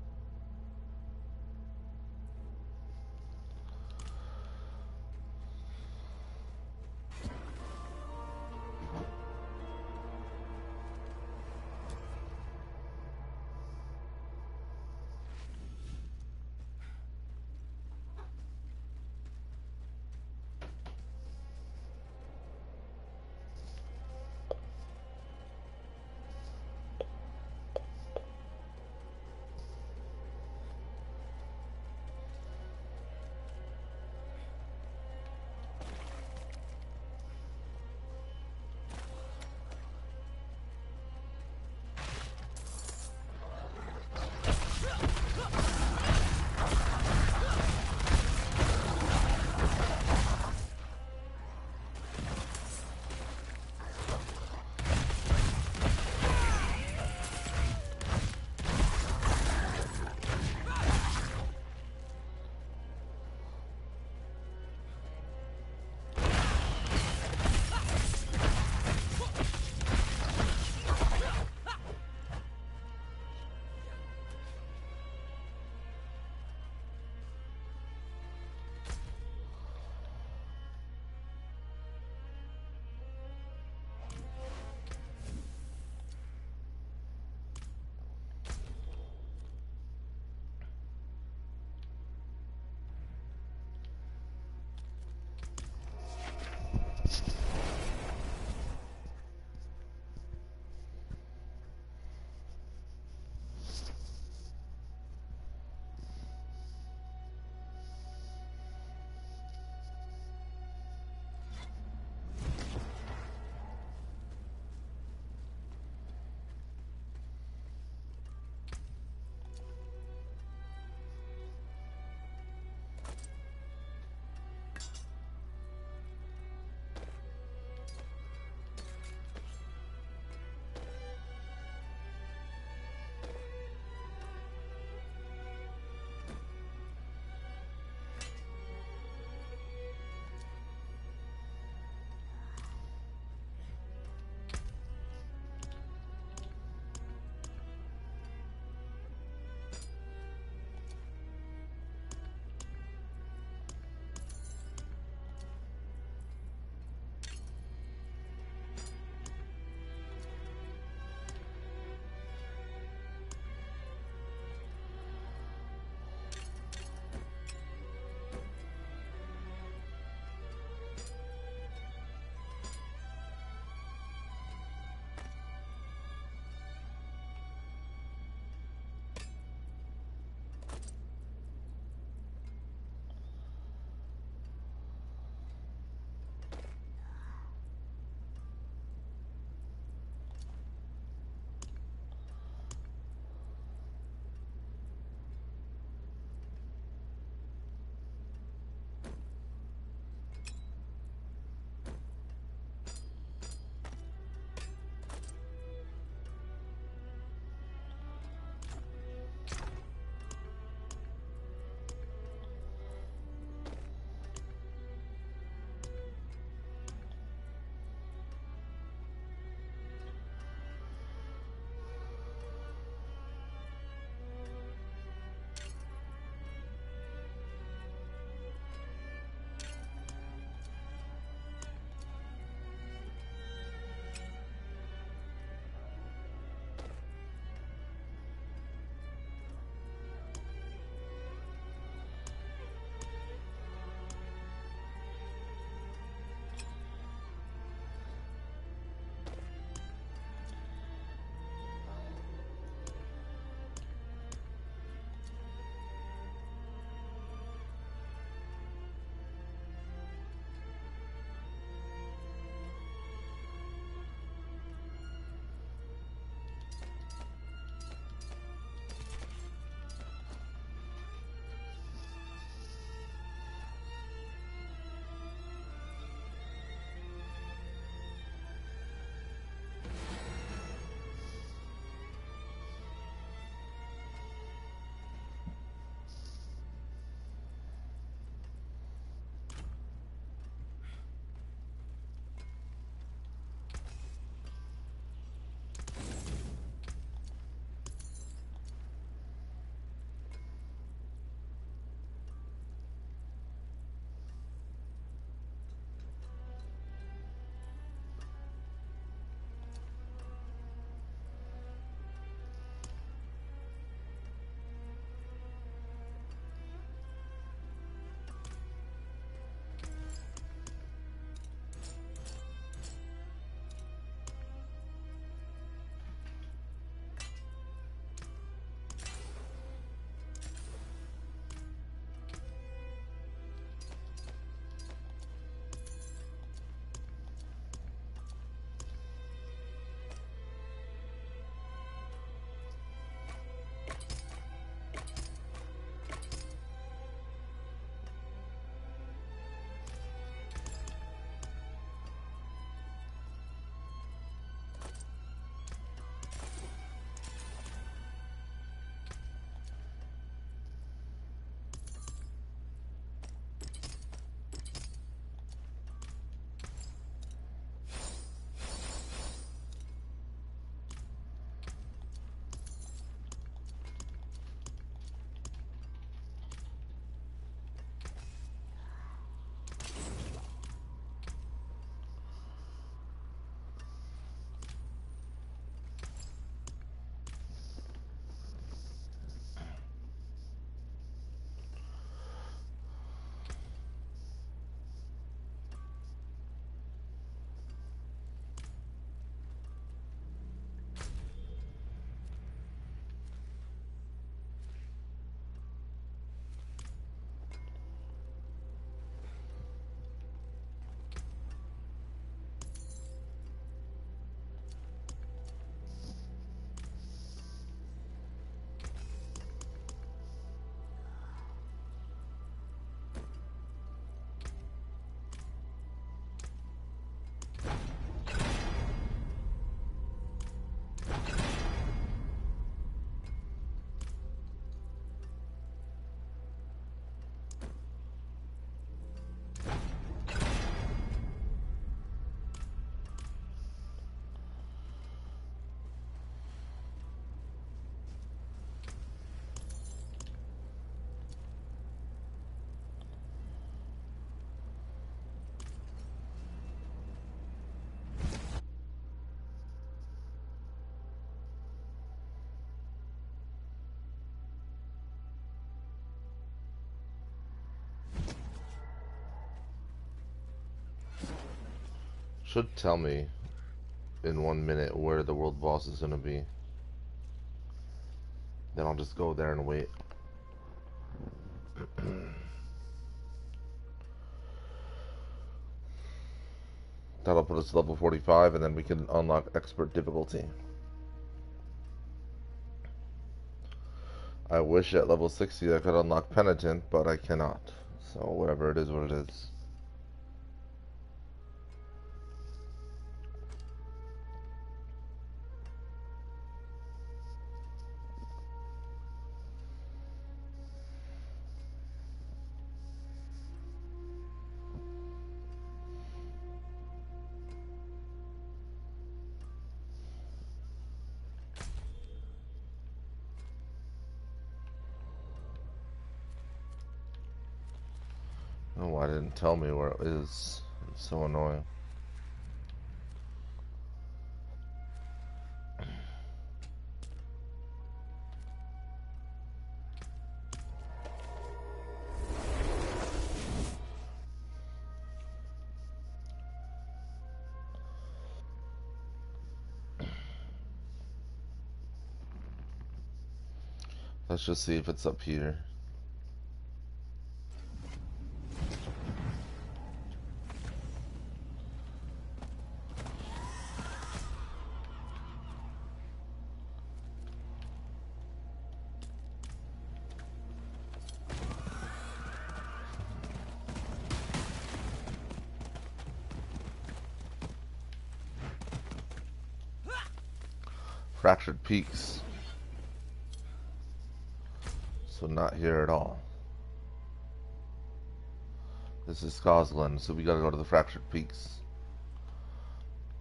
should tell me in 1 minute where the world boss is gonna be. Then I'll just go there and wait. That'll put us to level 45, and then we can unlock expert difficulty. I wish at level 60 I could unlock penitent, but I cannot. So whatever it is, what it is. Oh, why didn't tell me where it is? It's so annoying. Let's just see if it's up here. Fractured Peaks. So not here at all. This is Scotland, so we gotta go to the Fractured Peaks.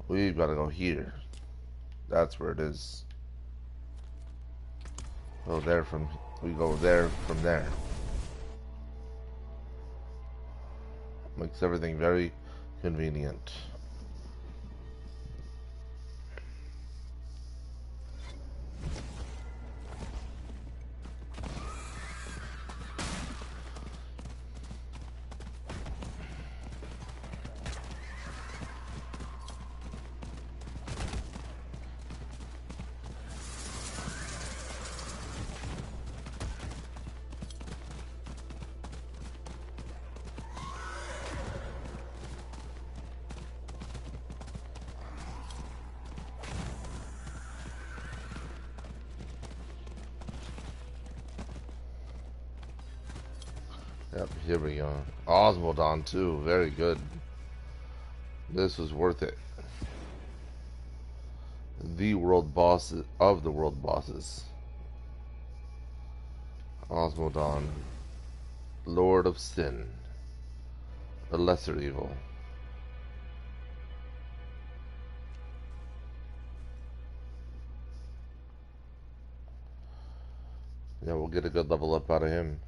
We've gotta go here. That's where it is. Go there from, we go there from there. Makes everything very convenient. Yep, here we go. Osmodon too, very good. This was worth it. The world boss of the world bosses. Osmodon, Lord of Sin, the lesser evil. Yeah, we'll get a good level up out of him.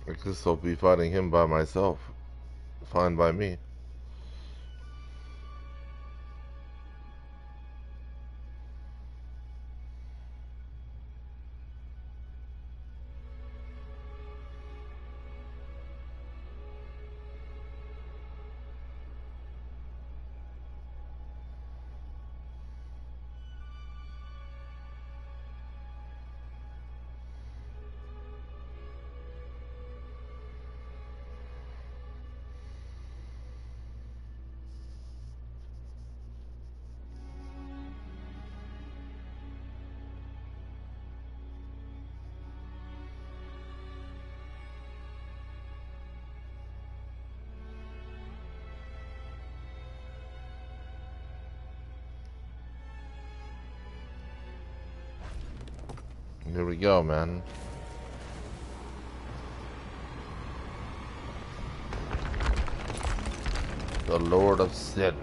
I guess I'll be fighting him by myself. Fine by me. Here we go, man. The Lord of Sin.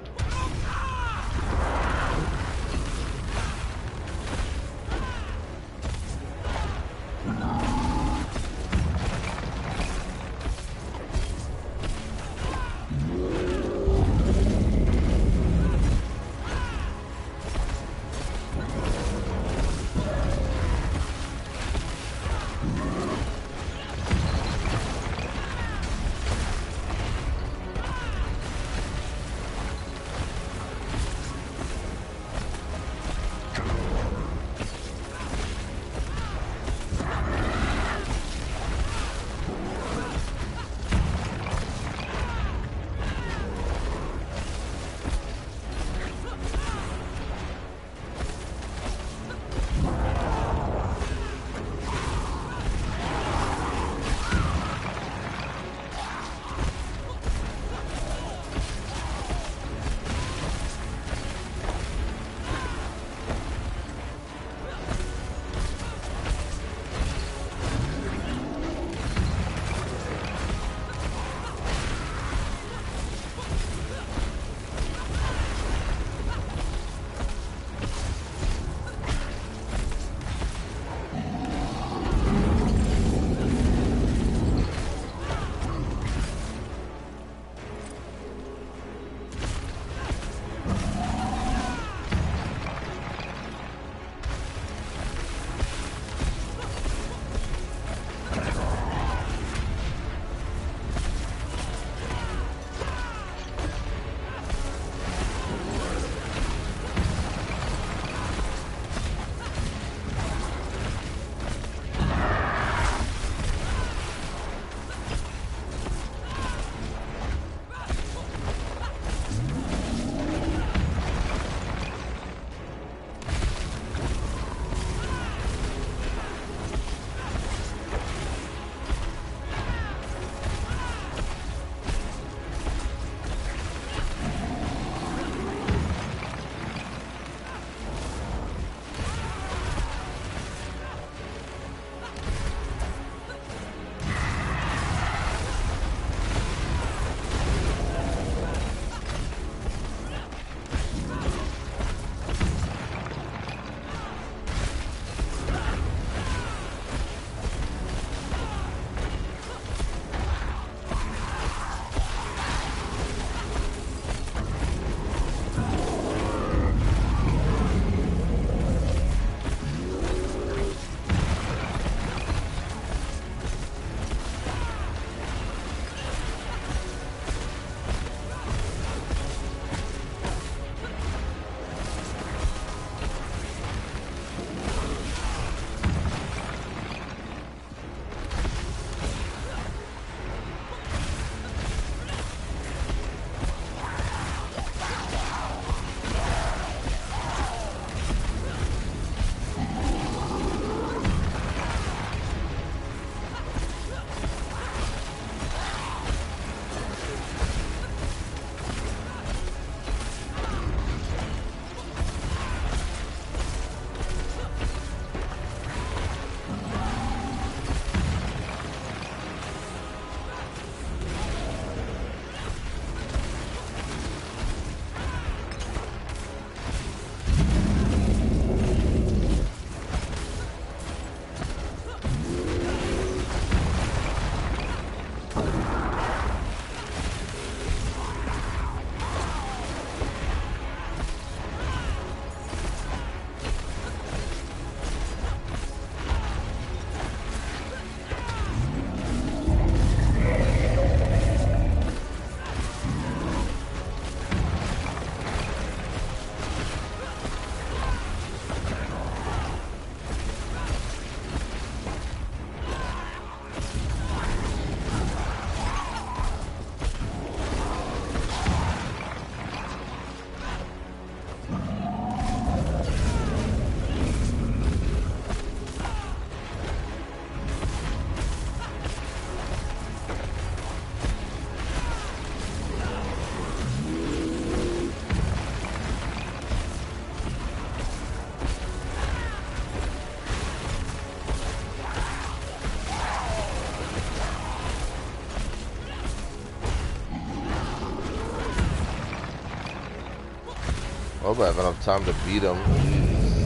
Hope I have enough time to beat him.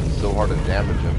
It's so hard to damage him.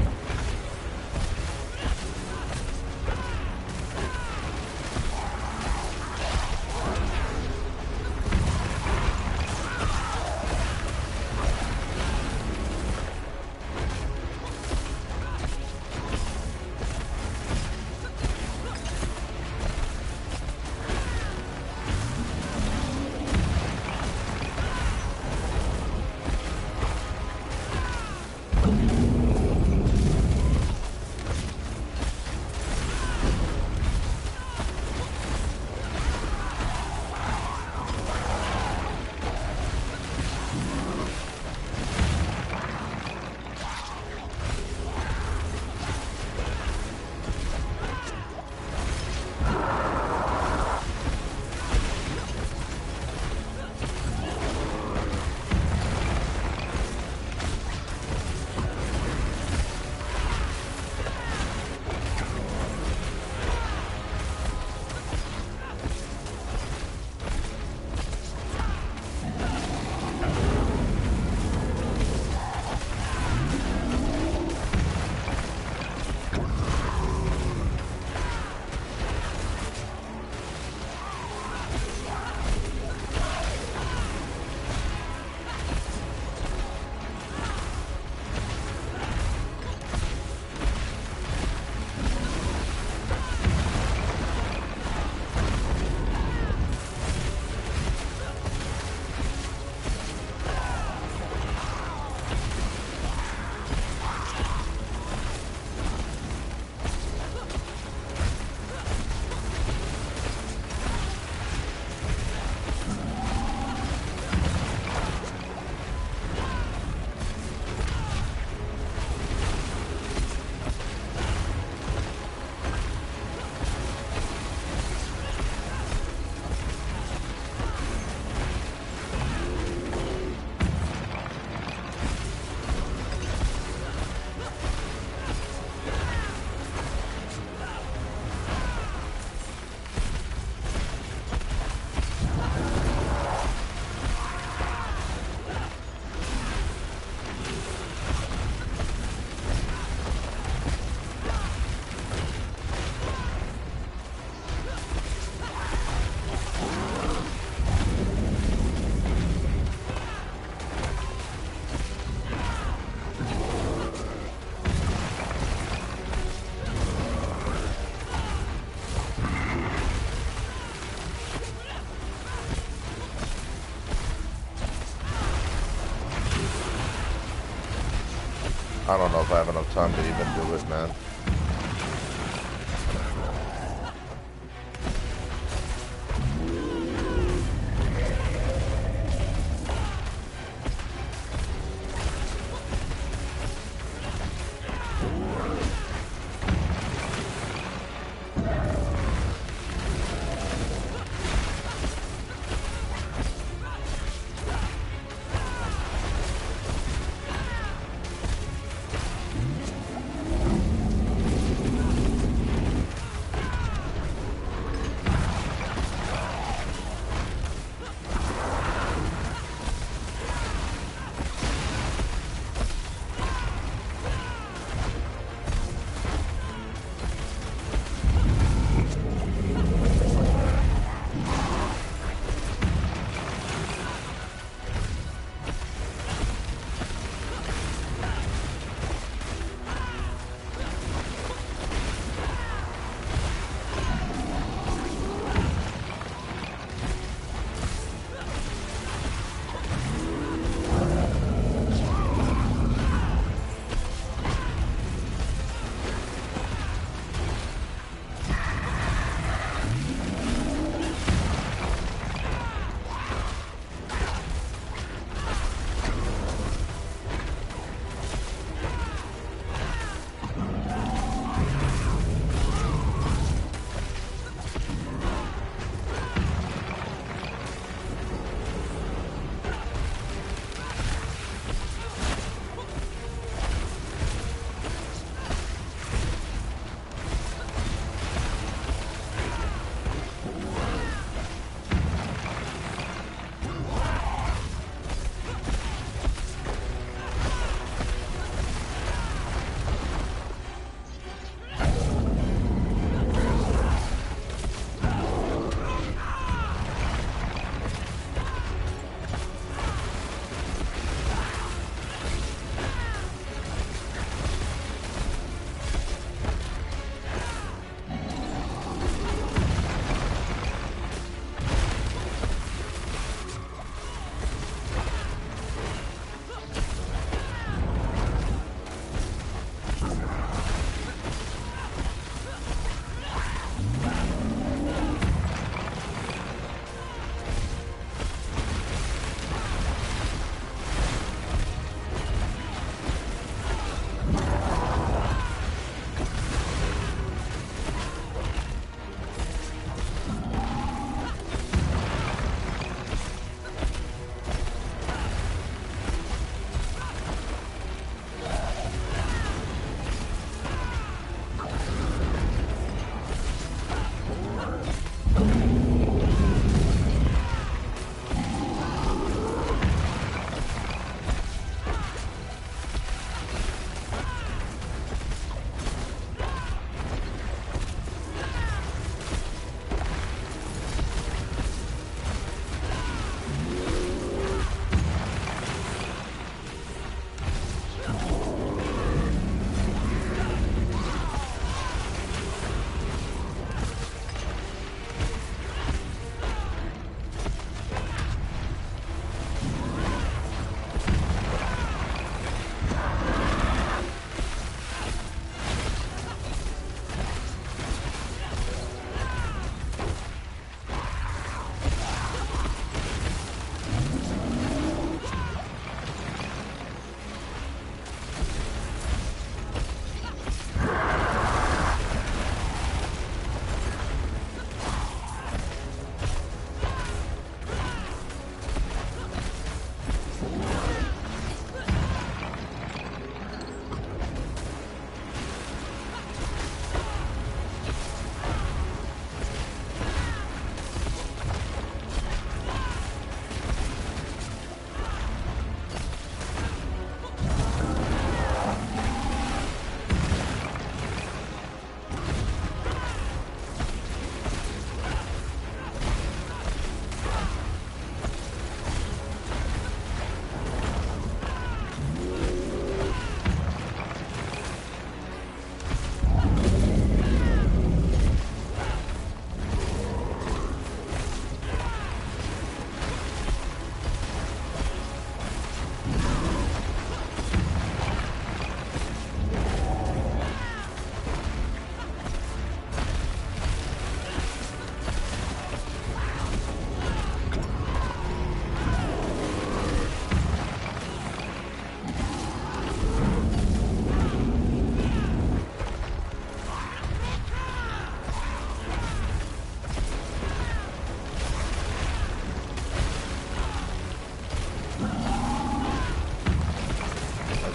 I don't know if I have enough time to even do it, man.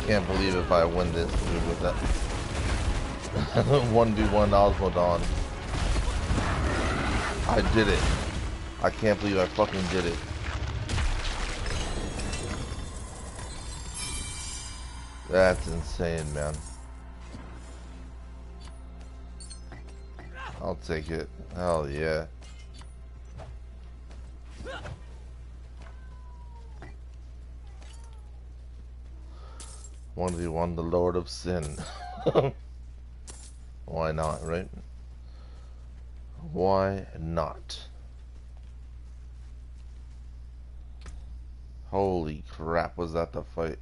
can't believe if I win this dude with that 1v1 Osmodon. I did it. I can't believe I fucking did it. That's insane, man. I'll take it. Hell yeah. 1v1 the Lord of Sin. Why not, right? Why not? Holy crap, was that the fight?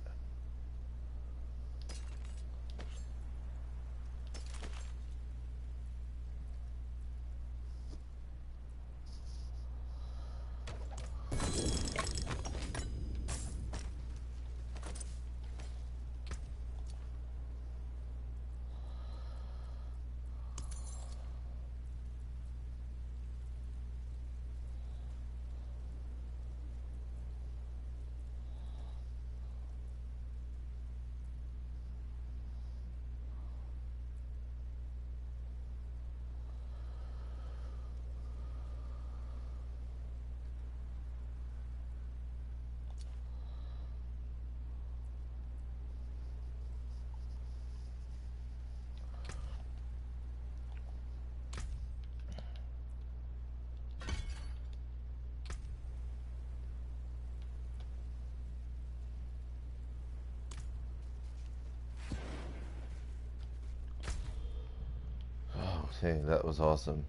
Okay, that was awesome.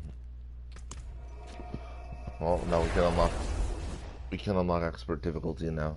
Well, now we can unlock expert difficulty now.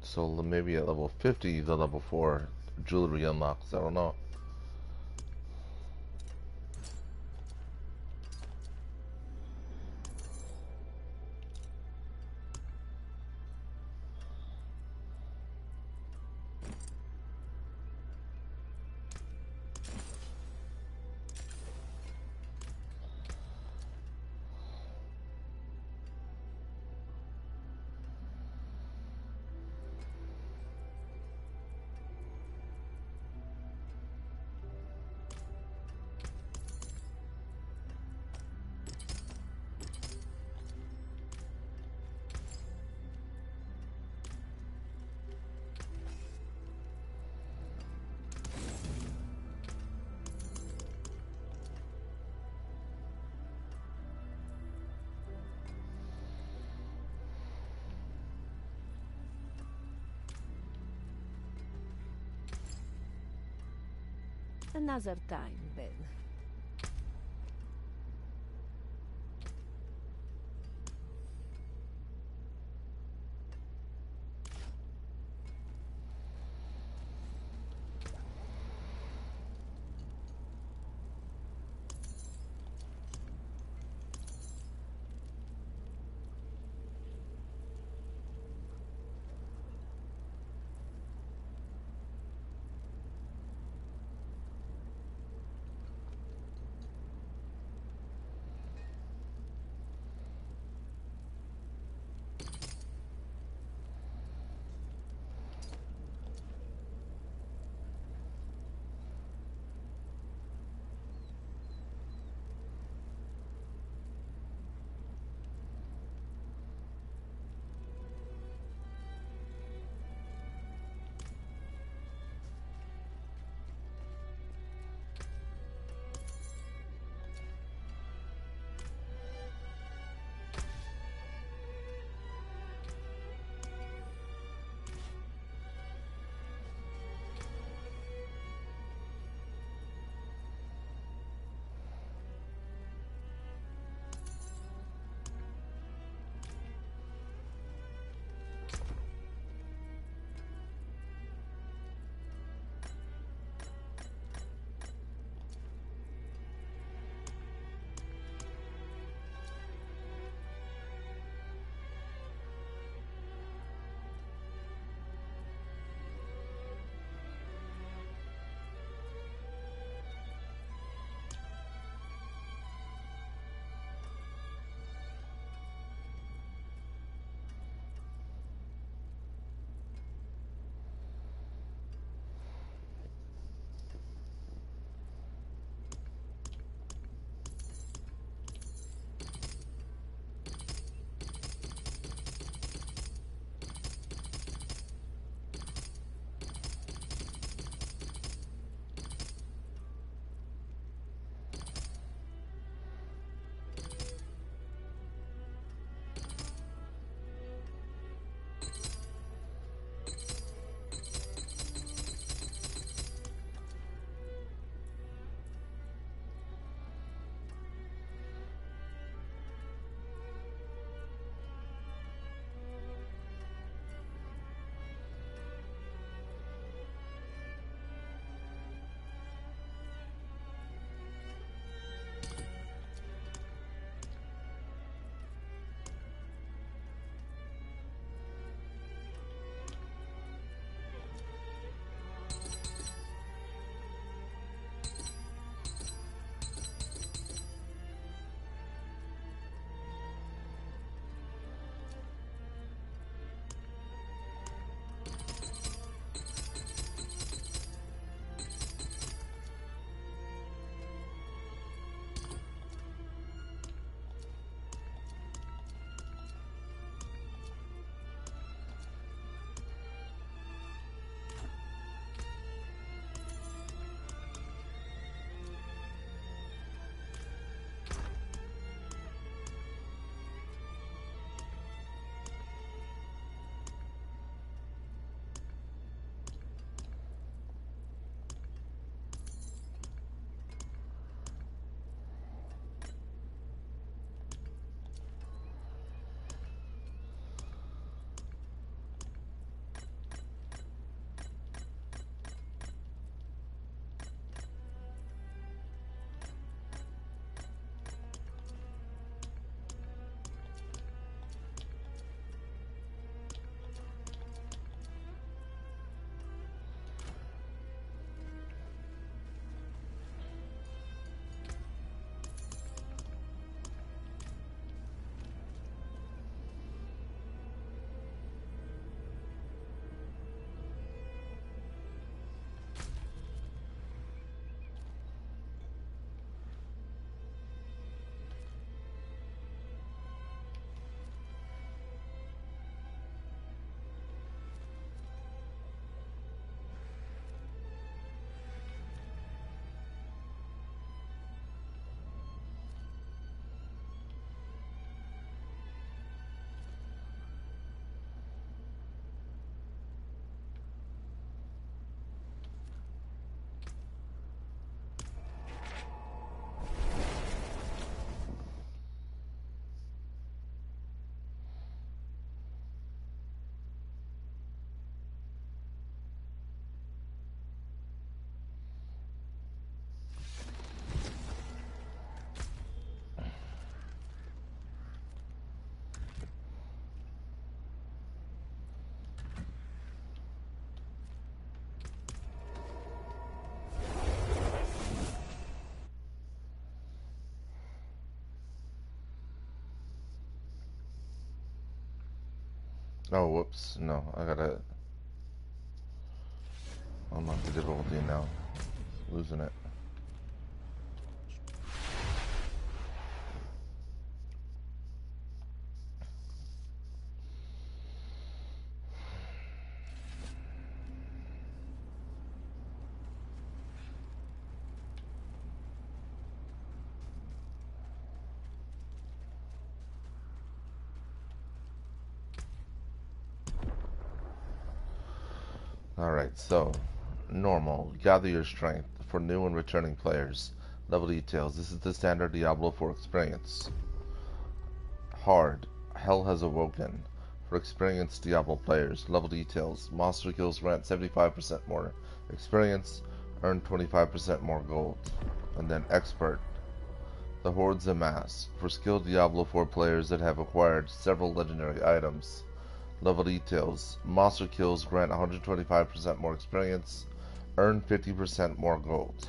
So maybe at level 50, the level 4 jewelry unlocks. I don't know. Another time, then. Oh, whoops. No, I gotta unlock the difficulty now. Losing it. Alright, so normal. Gather your strength. For new and returning players. Level details. This is the standard Diablo 4 experience. Hard. Hell has awoken. For experienced Diablo players. Level details. Monster kills grant 75% more experience. Earn 25% more gold. And then expert. The hordes amass. For skilled Diablo 4 players that have acquired several legendary items. Level details. Monster kills grant 125% more experience. Earn 50% more gold.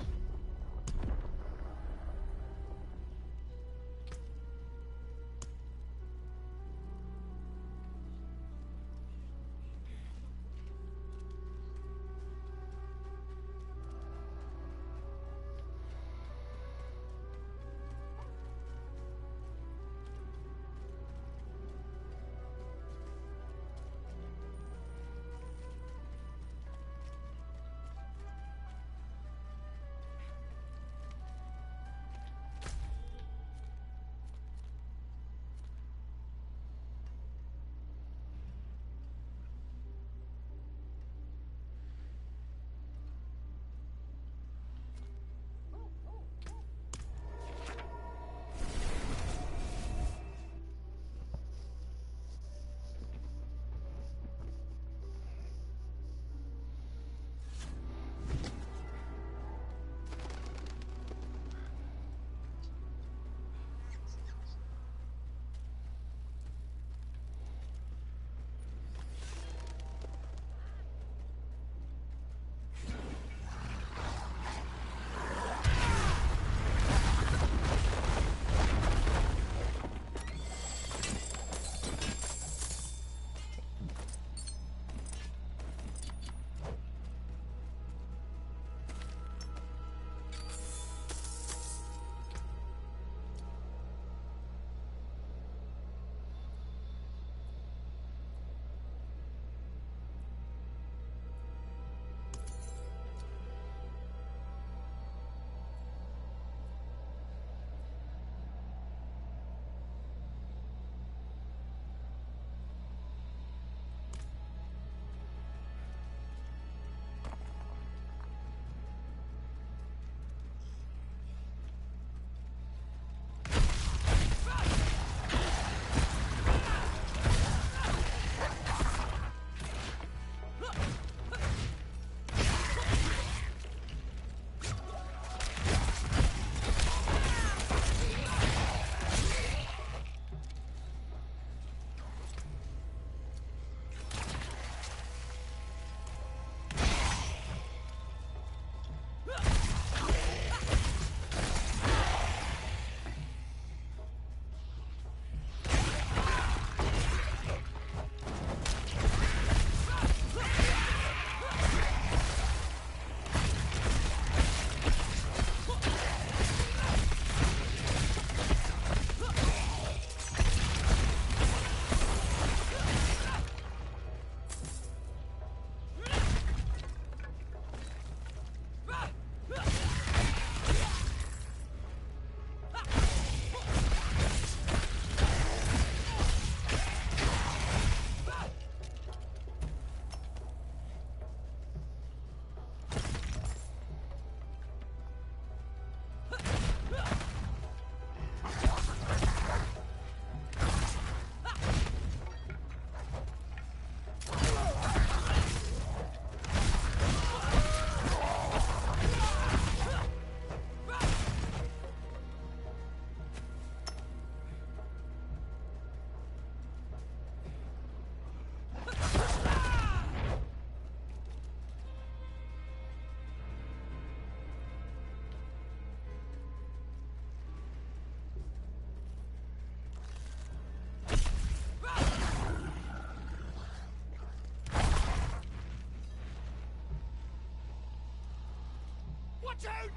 Watch out!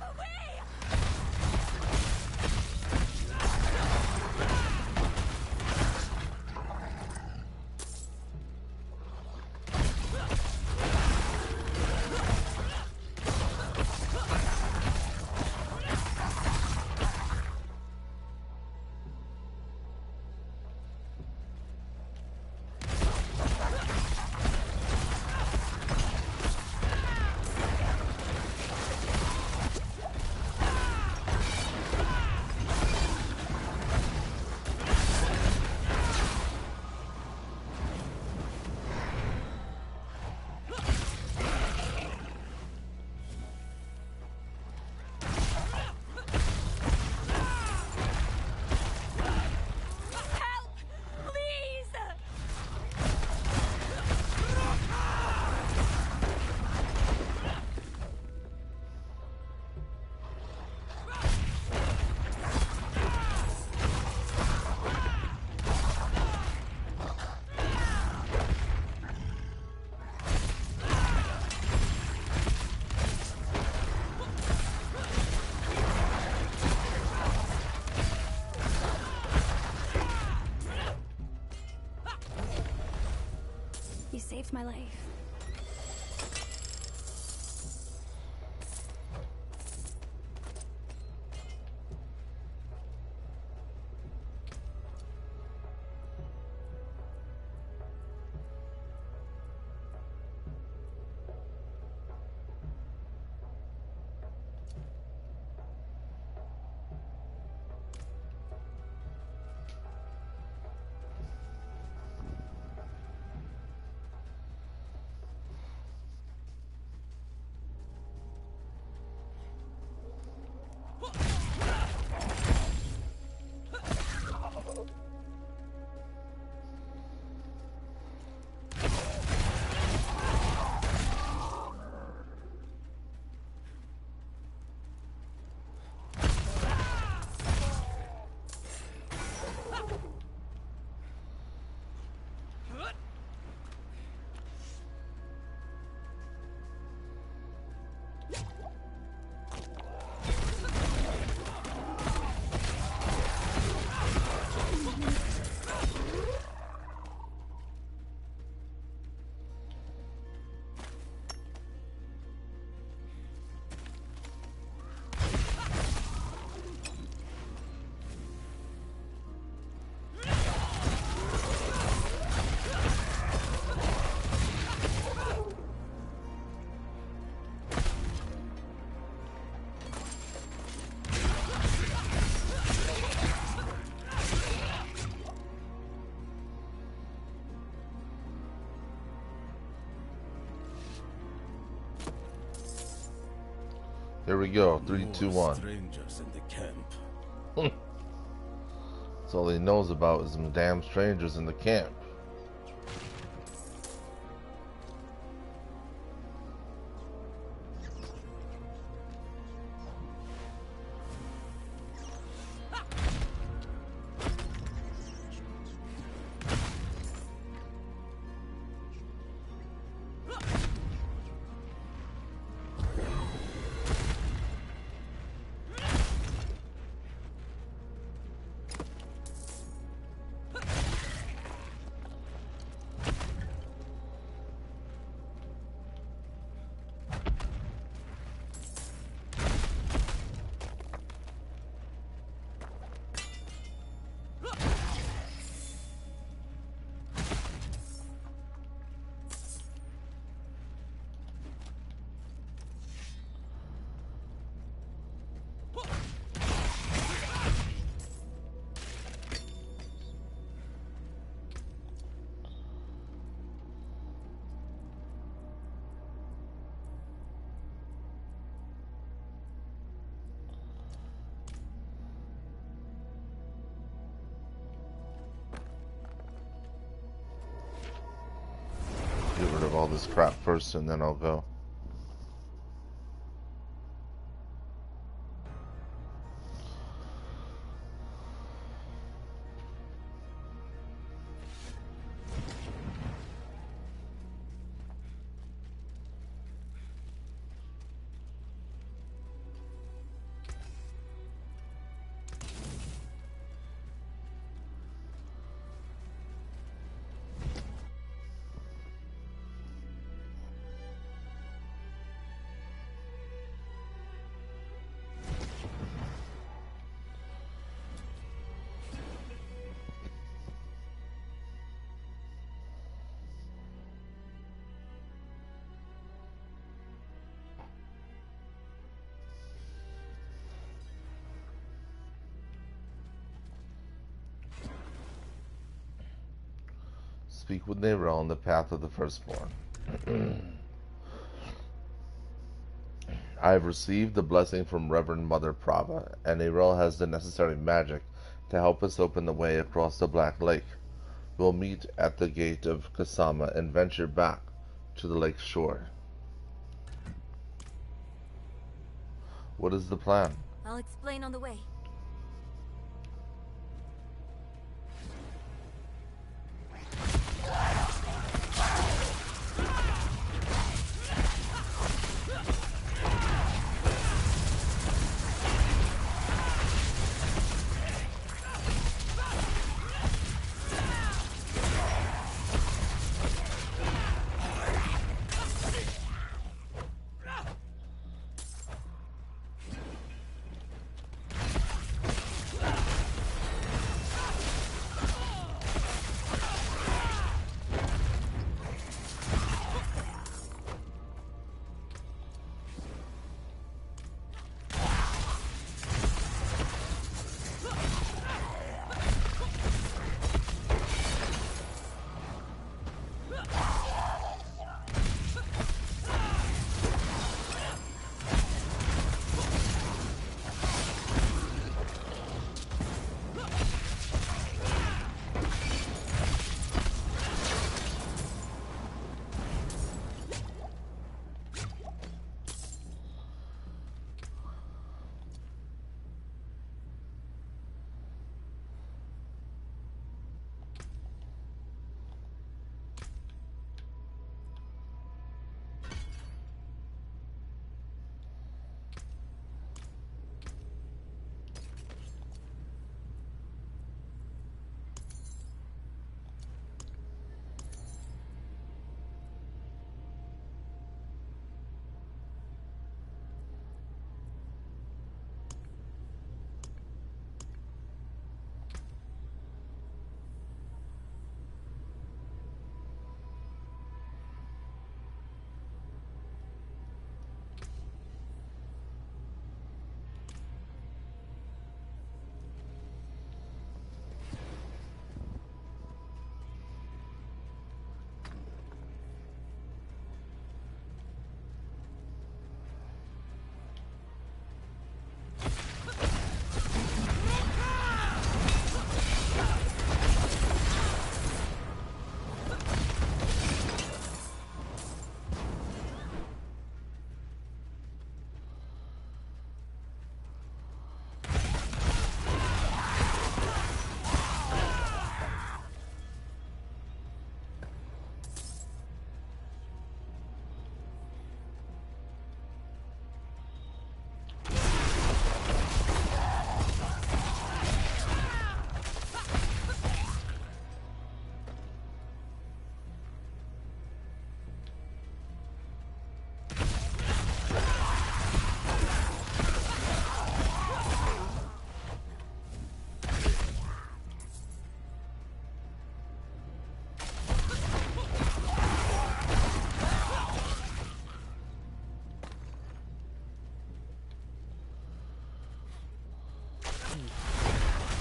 Away! You saved my life. Here we go. 3, 2, 1. Strangers in the camp. That's all he knows about is some damn strangers in the camp. Get rid of all this crap first and then I'll go. Speak with Nerel on the path of the firstborn. I have received the blessing from Reverend Mother Prava, and Nerel has the necessary magic to help us open the way across the Black Lake. We'll meet at the gate of Kasama and venture back to the lake's shore. What is the plan? I'll explain on the way.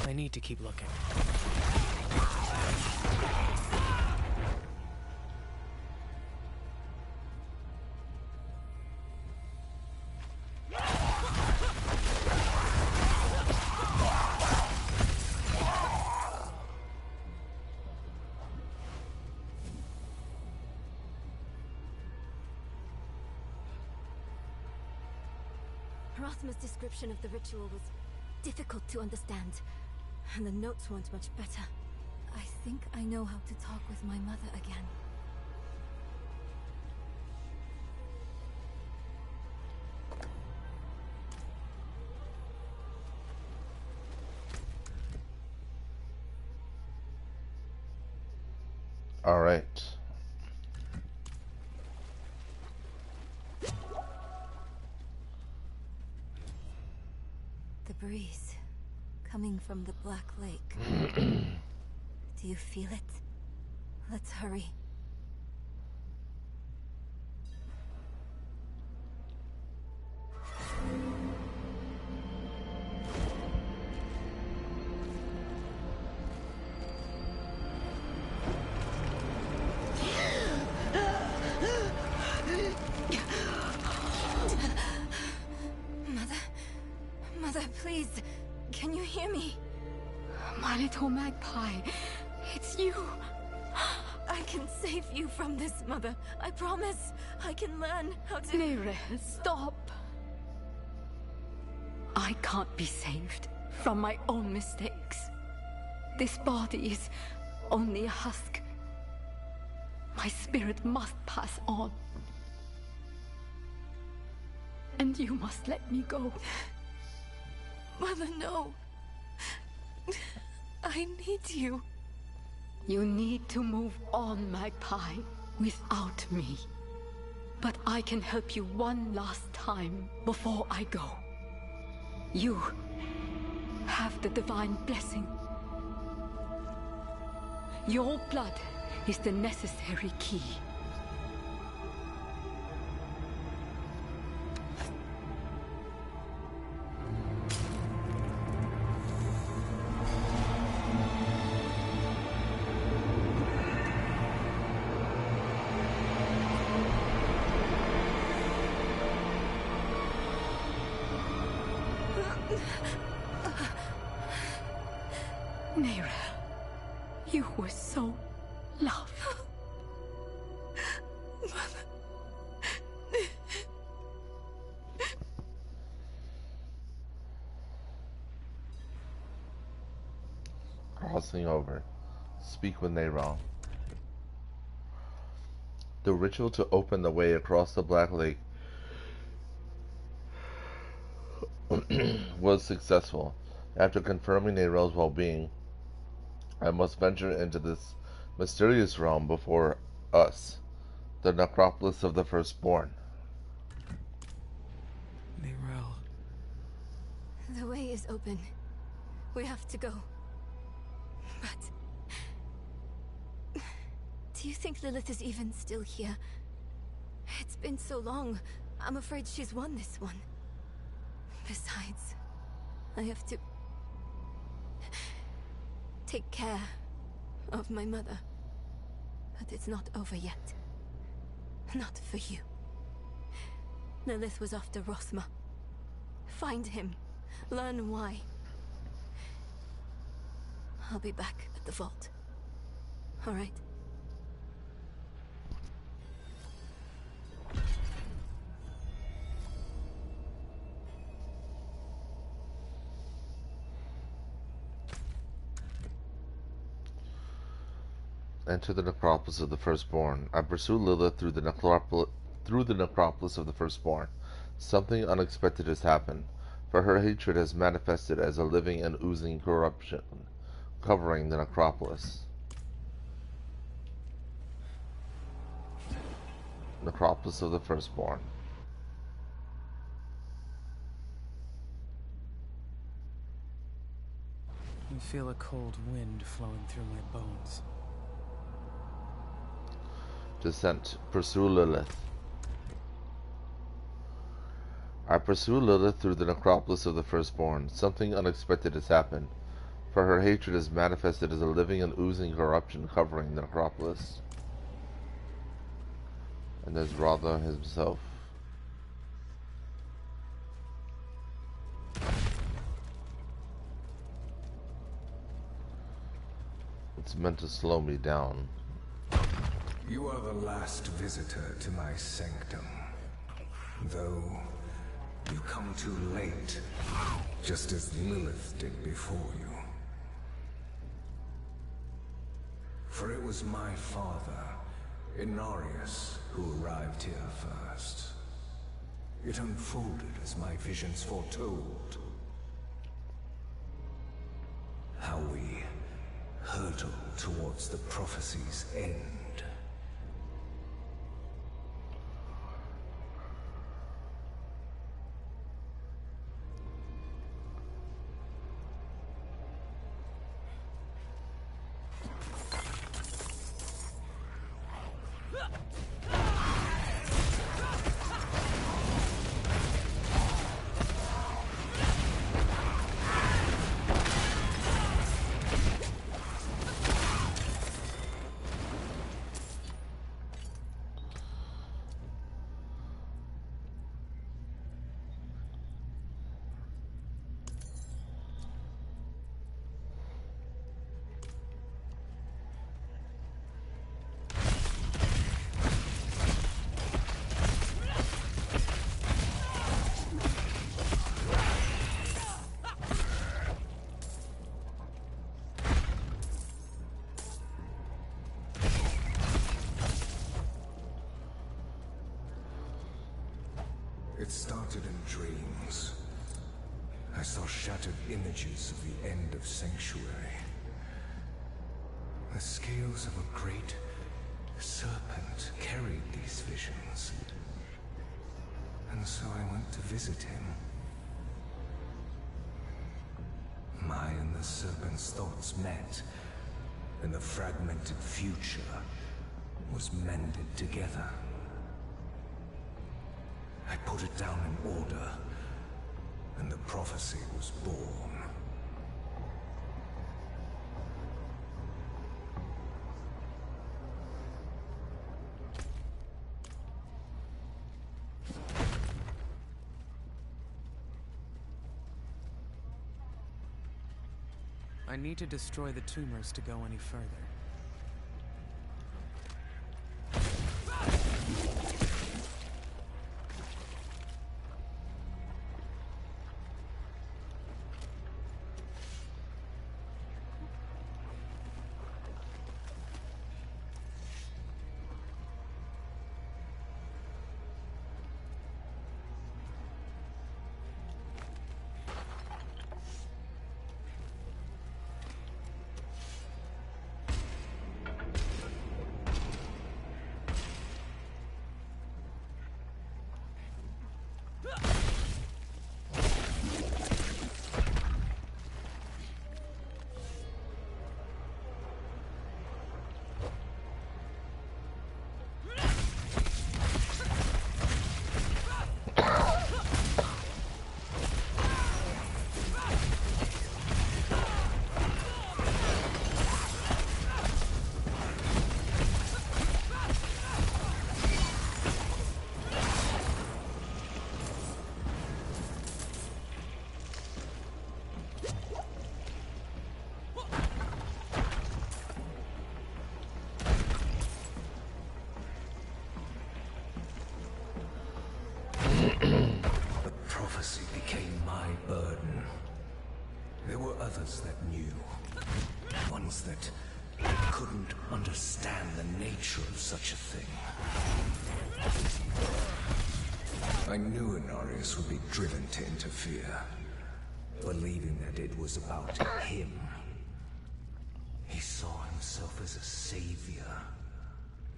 I need to keep looking. Rathma's description of the ritual was difficult to understand, and the notes weren't much better. I think I know how to talk with my mother again. All right. The breeze coming from the Black Lake. Do you feel it? Let's hurry. hear me? My little magpie, it's you. I can save you from this, Mother. I promise. I can learn how to... Nere, stop. I can't be saved from my own mistakes. This body is only a husk. My spirit must pass on. And you must let me go. Mother, no. I need you. You need to move on, Magpie, without me. But I can help you one last time before I go. You have the divine blessing. Your blood is the necessary key. Nere, you were so loved. Crossing over. Speak with Neyral. The ritual to open the way across the Black Lake was successful. After confirming Neyral's well-being, I must venture into this mysterious realm before us, the necropolis of the Firstborn. Neyral. The way is open. We have to go. But... do you think Lilith is even still here? It's been so long. I'm afraid she's won this one. Besides, I have to... take care of my mother. But it's not over yet. Not for you. Lilith was after Rothma. Find him. Learn why. I'll be back at the vault. All right? Enter the necropolis of the Firstborn. I pursue Lilith through the necropolis of the Firstborn. Something unexpected has happened, for her hatred has manifested as a living and oozing corruption, covering the necropolis. Necropolis of the Firstborn. I feel a cold wind flowing through my bones. Descent. Pursue Lilith. I pursue Lilith through the necropolis of the Firstborn. Something unexpected has happened, for her hatred is manifested as a living and oozing corruption covering the necropolis. And there's Radha himself. It's meant to slow me down. You are the last visitor to my sanctum. Though you come too late, just as Lilith did before you. For it was my father, Inarius, who arrived here first. It unfolded as my visions foretold. How we hurtle towards the prophecy's end. It started in dreams. I saw shattered images of the end of Sanctuary. The scales of a great serpent carried these visions. And so I went to visit him. My and the serpent's thoughts met, and the fragmented future was mended together. I put it down in order, and the prophecy was born. I need to destroy the tumors to go any further. That knew. Ones that couldn't understand the nature of such a thing. I knew Inarius would be driven to interfere, believing that it was about him. He saw himself as a savior,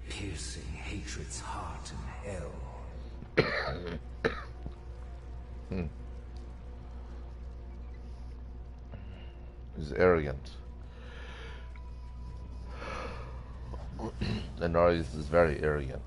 piercing hatred's heart in hell. He's arrogant. Inarius is very arrogant.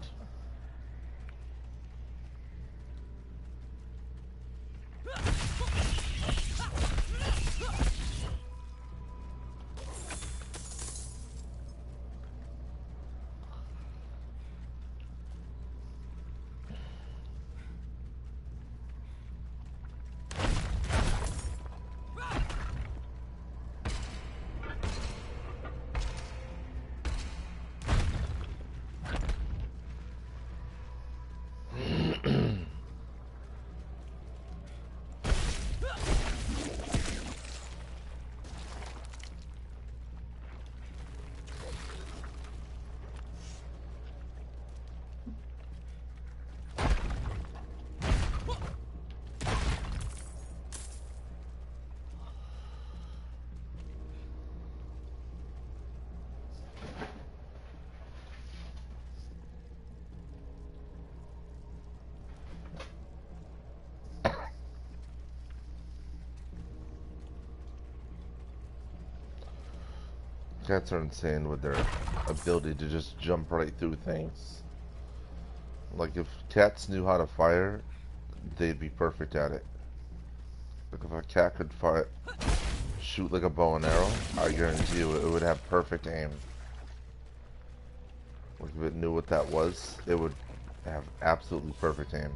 Cats are insane with their ability to just jump right through things. Like, if cats knew how to fire, they'd be perfect at it. Like, if a cat could fire, shoot like a bow and arrow, I guarantee you it would have perfect aim. Like, if it knew what that was, it would have absolutely perfect aim.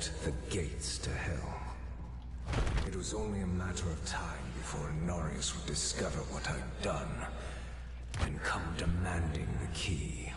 unlocked the gates to hell. It was only a matter of time before Honorius would discover what I'd done and come demanding the key.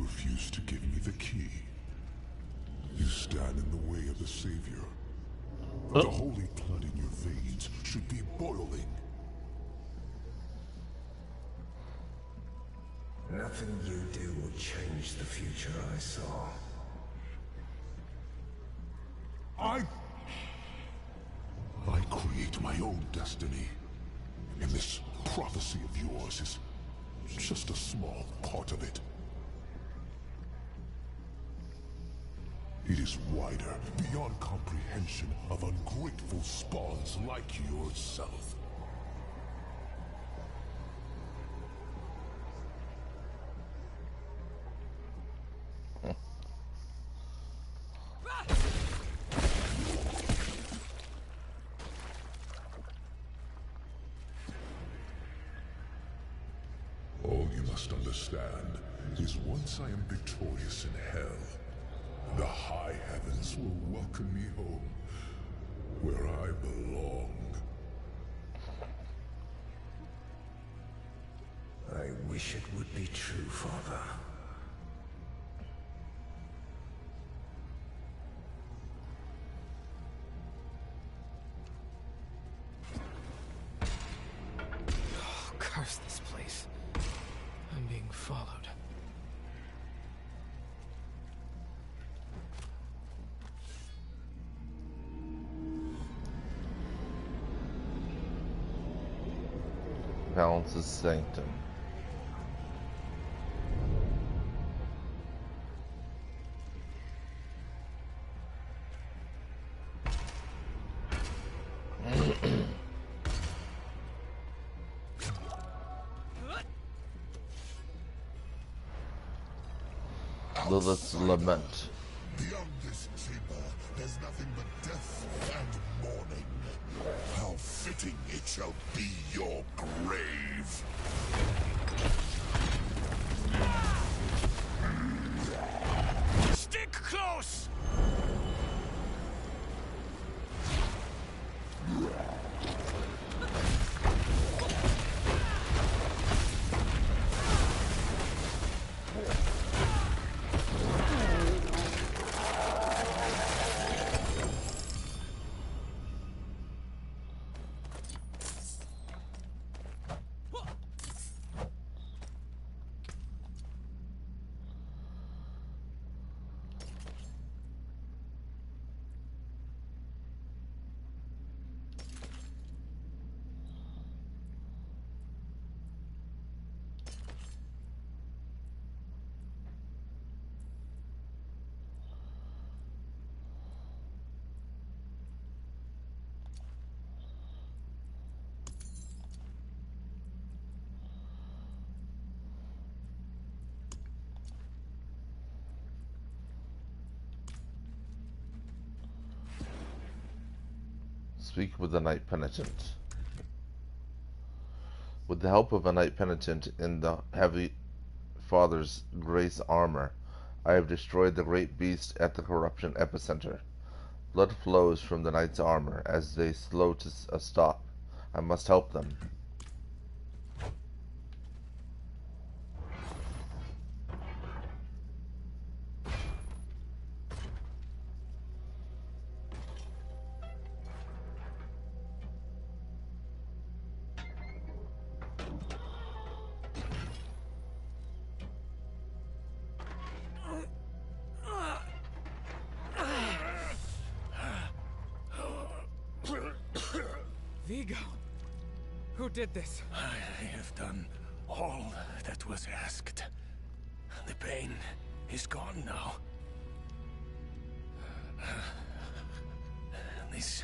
Refuse to give me the key. You stand in the way of the Savior. The holy blood in your veins should be boiling. Nothing you do will change the future I saw. I create my own destiny. And this prophecy of yours is just a small part of it. It is wider, beyond comprehension of ungrateful spawns like yourself. All you must understand is once I am victorious in hell, the high heavens will welcome me home, where I belong. I wish it would be true, Father. Oh, curse this place. I'm being followed. Balance's sanctum. Lilith's lament. Beyond this chamber, there's nothing but death and mourning. How fitting it shall be your grave. Stick close! Speak with the Knight Penitent. With the help of a Knight Penitent in the Heavy Father's grace armor, I have destroyed the great beast at the corruption epicenter. Blood flows from the Knight's armor as they slow to a stop. I must help them. Vigo! Who did this? I have done all that was asked. The pain is gone now. This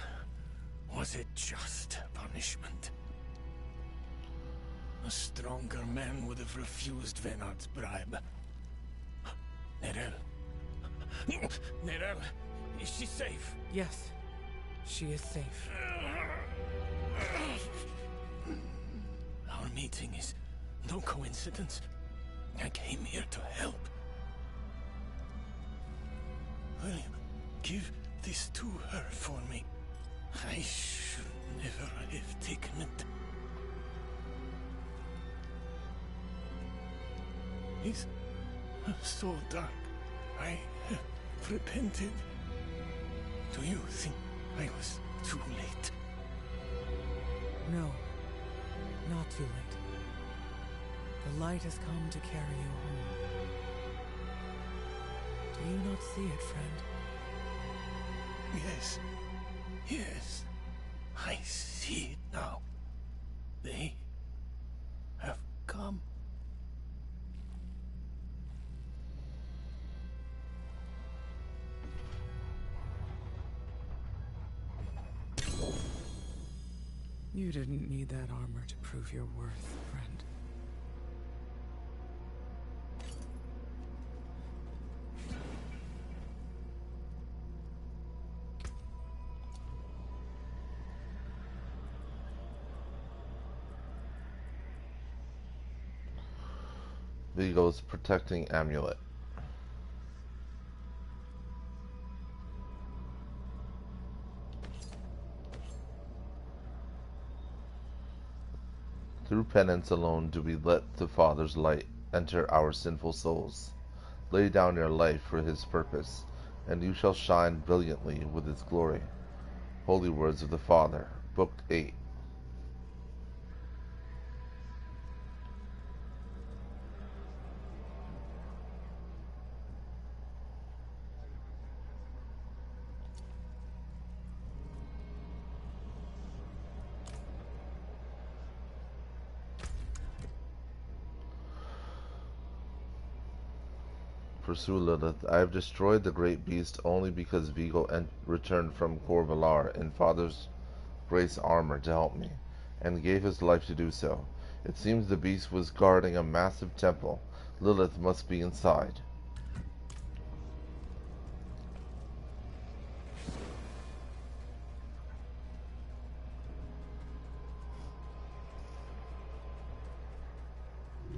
was a just punishment. A stronger man would have refused Venard's bribe. Nerel. Nerel, is she safe? Yes, she is safe. Our meeting is no coincidence. I came here to help. Will you give this to her for me? I should never have taken it. It's so dark. I have repented. Do you think I was too late? No, not too late. The light has come to carry you home. Do you not see it, friend? Yes. Yes. I see it now. They have come. You didn't need that armor to prove your worth, friend. Vigo's protecting amulet. Through penance alone do we let the Father's light enter our sinful souls. Lay down your life for His purpose, and you shall shine brilliantly with His glory. Holy Words of the Father, Book 8. Pursue Lilith. I have destroyed the great beast only because Vigo returned from Corvalar in Father's grace armor to help me, and gave his life to do so. It seems the beast was guarding a massive temple. Lilith must be inside.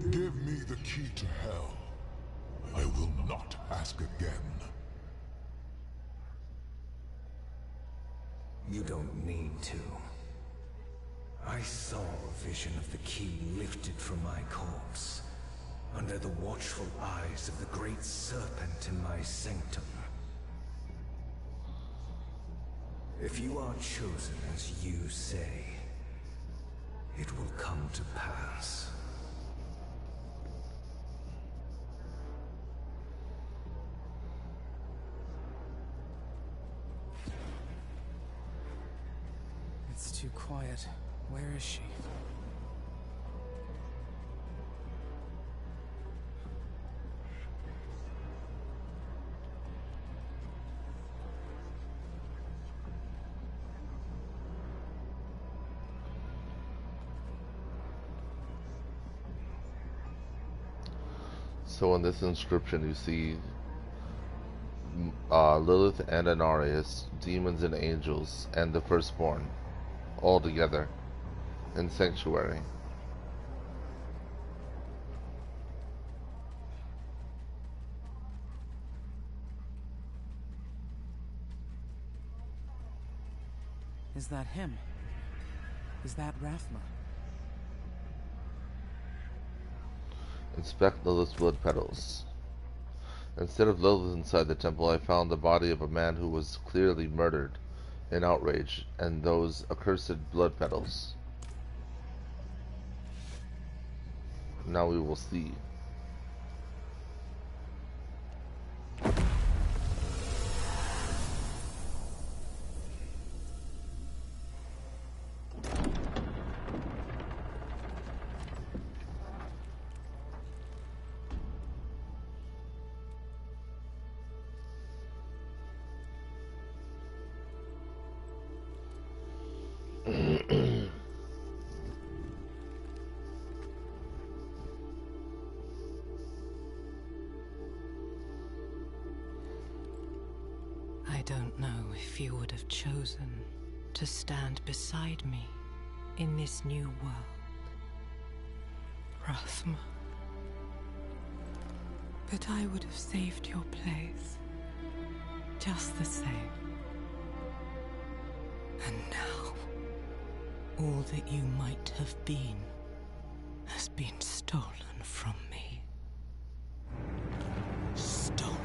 Give me the key to hell. I will not ask again. You don't need to. I saw a vision of the key lifted from my corpse, under the watchful eyes of the great serpent in my sanctum. If you are chosen as you say, it will come to pass. It's too quiet. Where is she? So in this inscription you see Lilith and Anarius, demons and angels, and the firstborn, all together in sanctuary. Is that him? Is that Rathma? Inspect Lilith's blood petals. Instead of Lilith inside the temple, I found the body of a man who was clearly murdered in outrage, and those accursed blood petals. Now we will see. don't know if you would have chosen to stand beside me in this new world, Rathma. But I would have saved your place, just the same. And now, all that you might have been has been stolen from me. Stolen.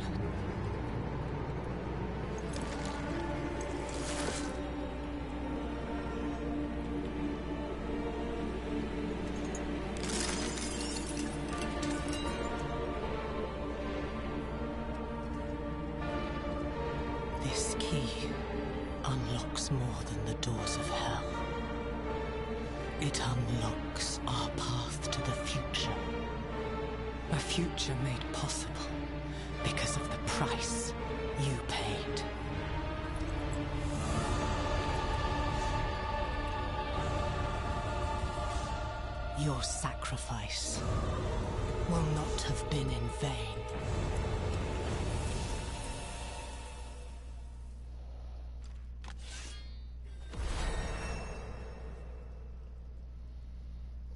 This key unlocks more than the doors of hell. It unlocks our path to the future. A future made possible because of the price you paid. Your sacrifice will not have been in vain.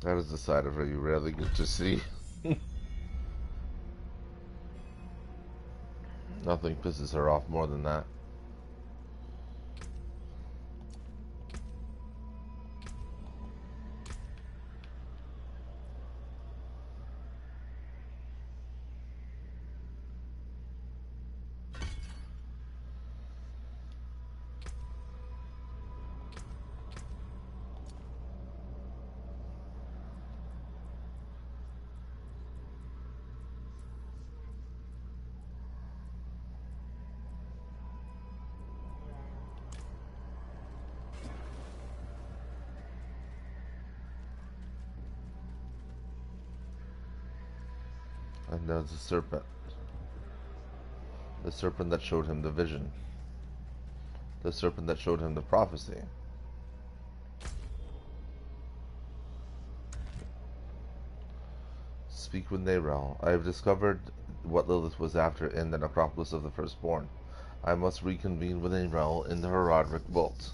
That is the side of her you rarely get to see. Nothing pisses her off more than that. And there's the serpent. The serpent that showed him the vision. The serpent that showed him the prophecy. Speak with Nerel. I have discovered what Lilith was after in the necropolis of the Firstborn. I must reconvene with Nerel in the Herodric vault.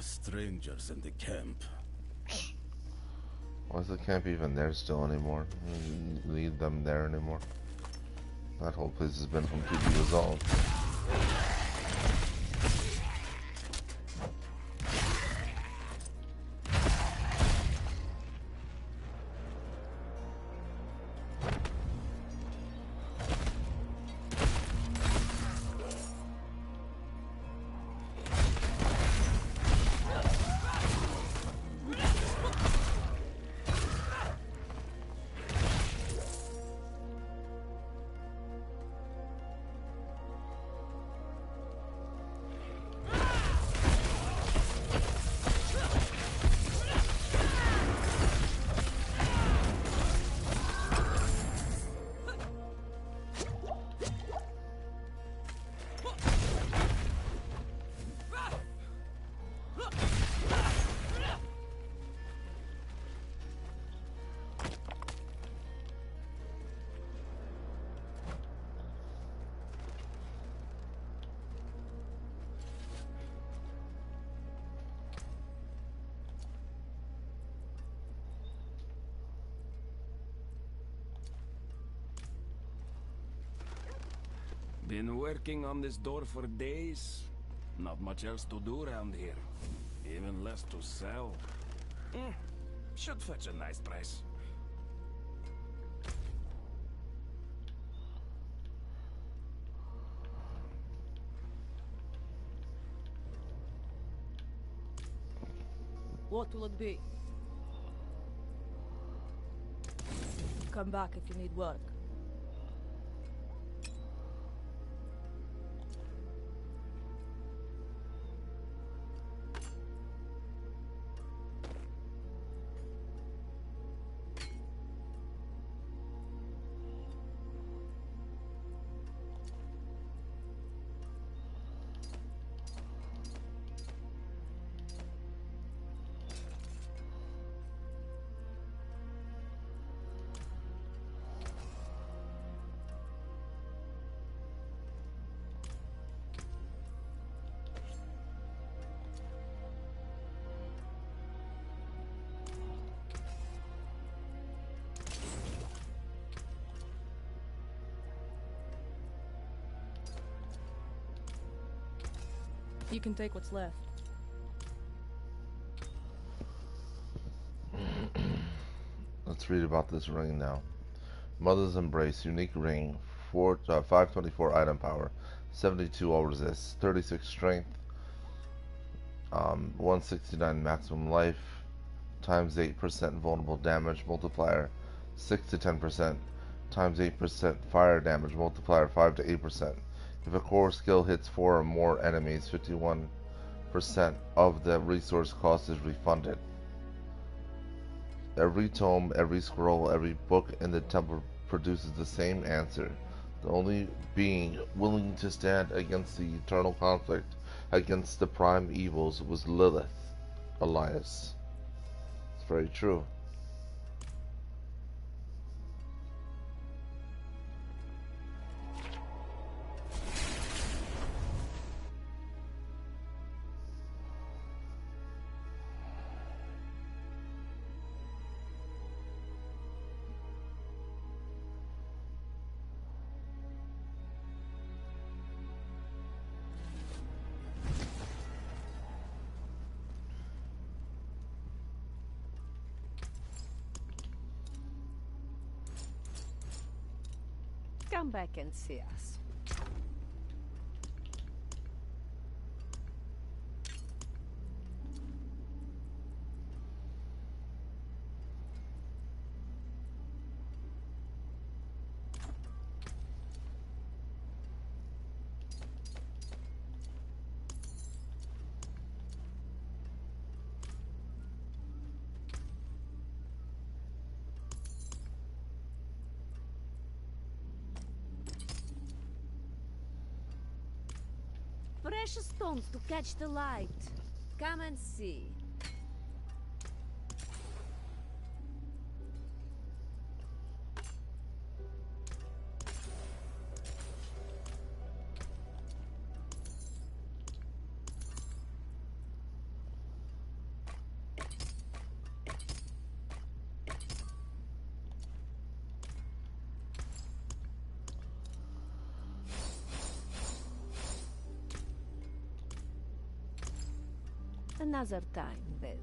strangers in the camp. Why is the camp even there still anymore? Leave them there anymore? That whole place has been completely resolved. Been working on this door for days. Not much else to do around here. Even less to sell. Should fetch a nice price. What will it be? Come back if you need work. You can take what's left. Let's read about this ring now. Mother's Embrace, unique ring, 524 item power, 72 all resist, 36 strength, 169 maximum life, times 8% vulnerable damage multiplier, 6 to 10%, times 8% fire damage multiplier, 5 to 8%. If a core skill hits 4 or more enemies, 51% of the resource cost is refunded. Every tome, every scroll, every book in the temple produces the same answer. The only being willing to stand against the eternal conflict against the prime evils was Lilith, Elias. It's very true. Come back and see us. Precious stones to catch the light. Come and see. Another time, then.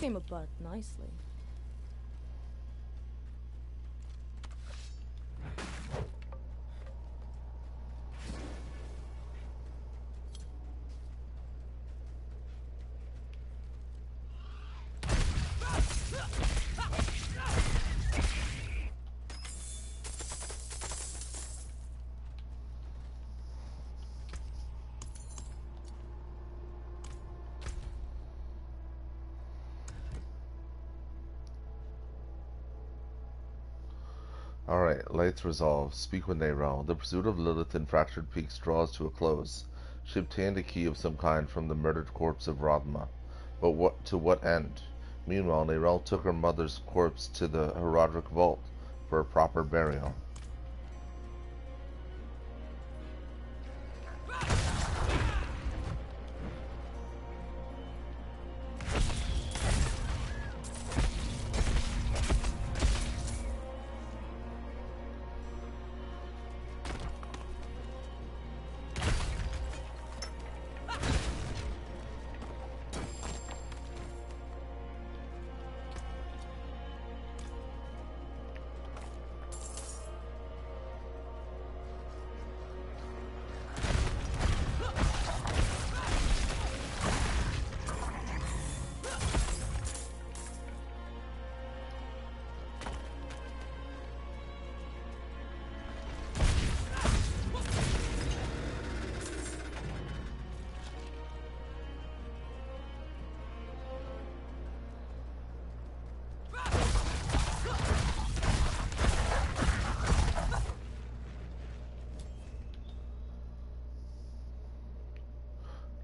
Came apart nicely. Alright, lights resolved. Speak with Neyrel. The pursuit of Lilith in Fractured Peaks draws to a close. She obtained a key of some kind from the murdered corpse of Rathma. But to what end? Meanwhile, Neyrel took her mother's corpse to the Herodric Vault for a proper burial.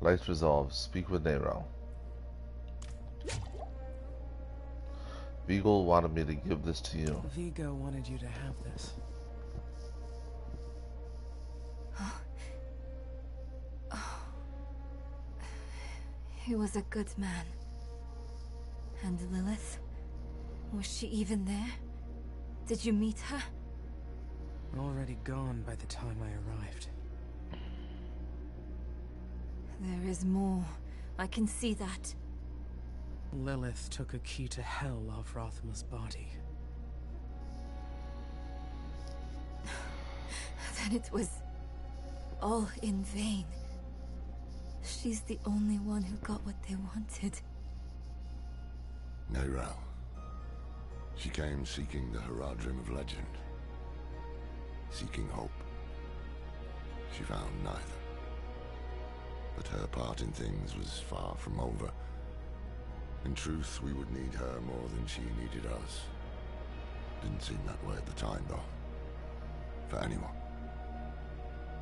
Lights resolved. Speak with Neyrel. Vigo wanted me to give this to you. Vigo wanted you to have this. He was a good man. And Lilith? Was she even there? Did you meet her? Already gone by the time I arrived. There is more. I can see that. Lilith took a key to hell off Rathma's body. Then it was all in vain. She's the only one who got what they wanted. Neyrel. She came seeking the Herodrim of legend. Seeking hope. She found neither. But her part in things was far from over. In truth, we would need her more than she needed us. Didn't seem that way at the time, though. For anyone.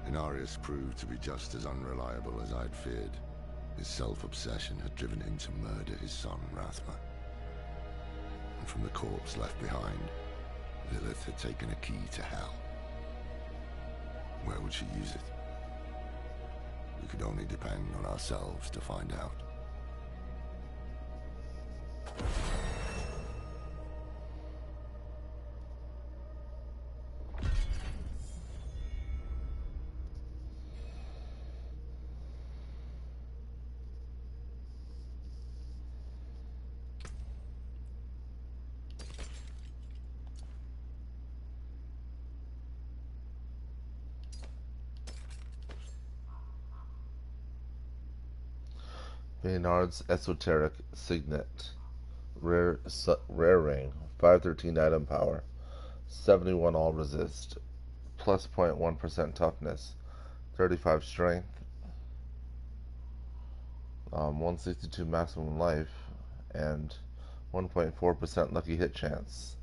Inarius proved to be just as unreliable as I'd feared. His self-obsession had driven him to murder his son, Rathma. And from the corpse left behind, Lilith had taken a key to hell. Where would she use it? We could only depend on ourselves to find out. Maynard's Esoteric Signet. Rare ring. 513 item power. 71 all resist. Plus 0.1% toughness. 35 strength. 162 maximum life. And 1.4% lucky hit chance.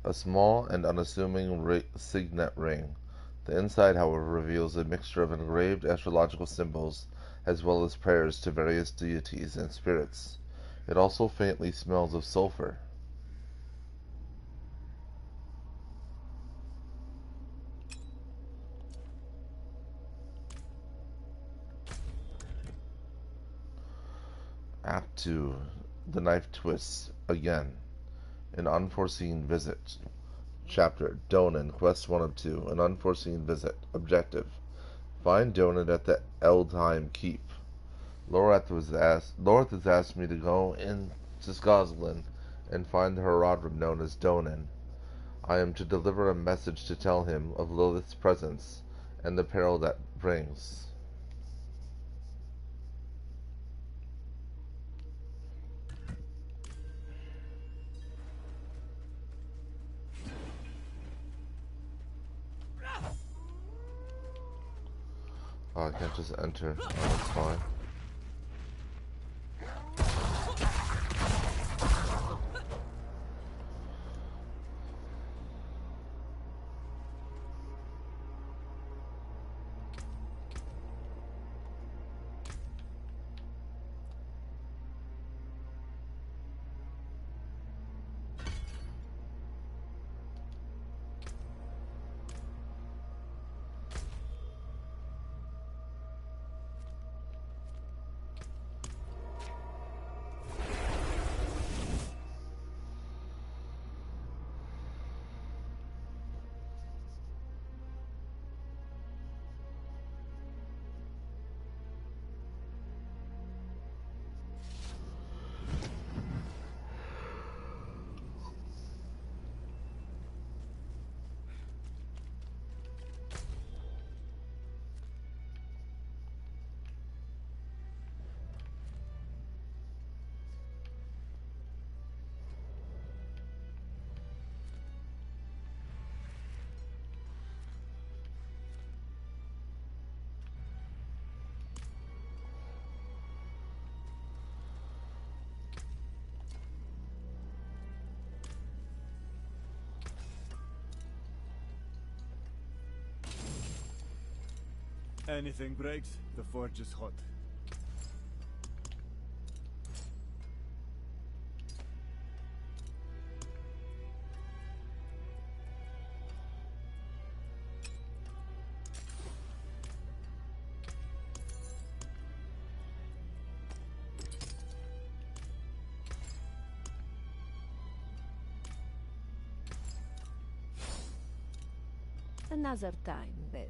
A small and unassuming signet ring. The inside, however, reveals a mixture of engraved astrological symbols as well as prayers to various deities and spirits. It also faintly smells of sulfur. Act 2. The knife twists again. An unforeseen visit. Chapter Donan, Quest 1 of 2. An unforeseen visit. Objective: find Donan at the Eldheim Keep. Loreth has asked me to go into Skosland and find the Herodrim known as Donan. I am to deliver a message to tell him of Lilith's presence and the peril that brings. Oh, I can't just enter. Oh, that's fine. Anything breaks, the forge is hot. Another time, then.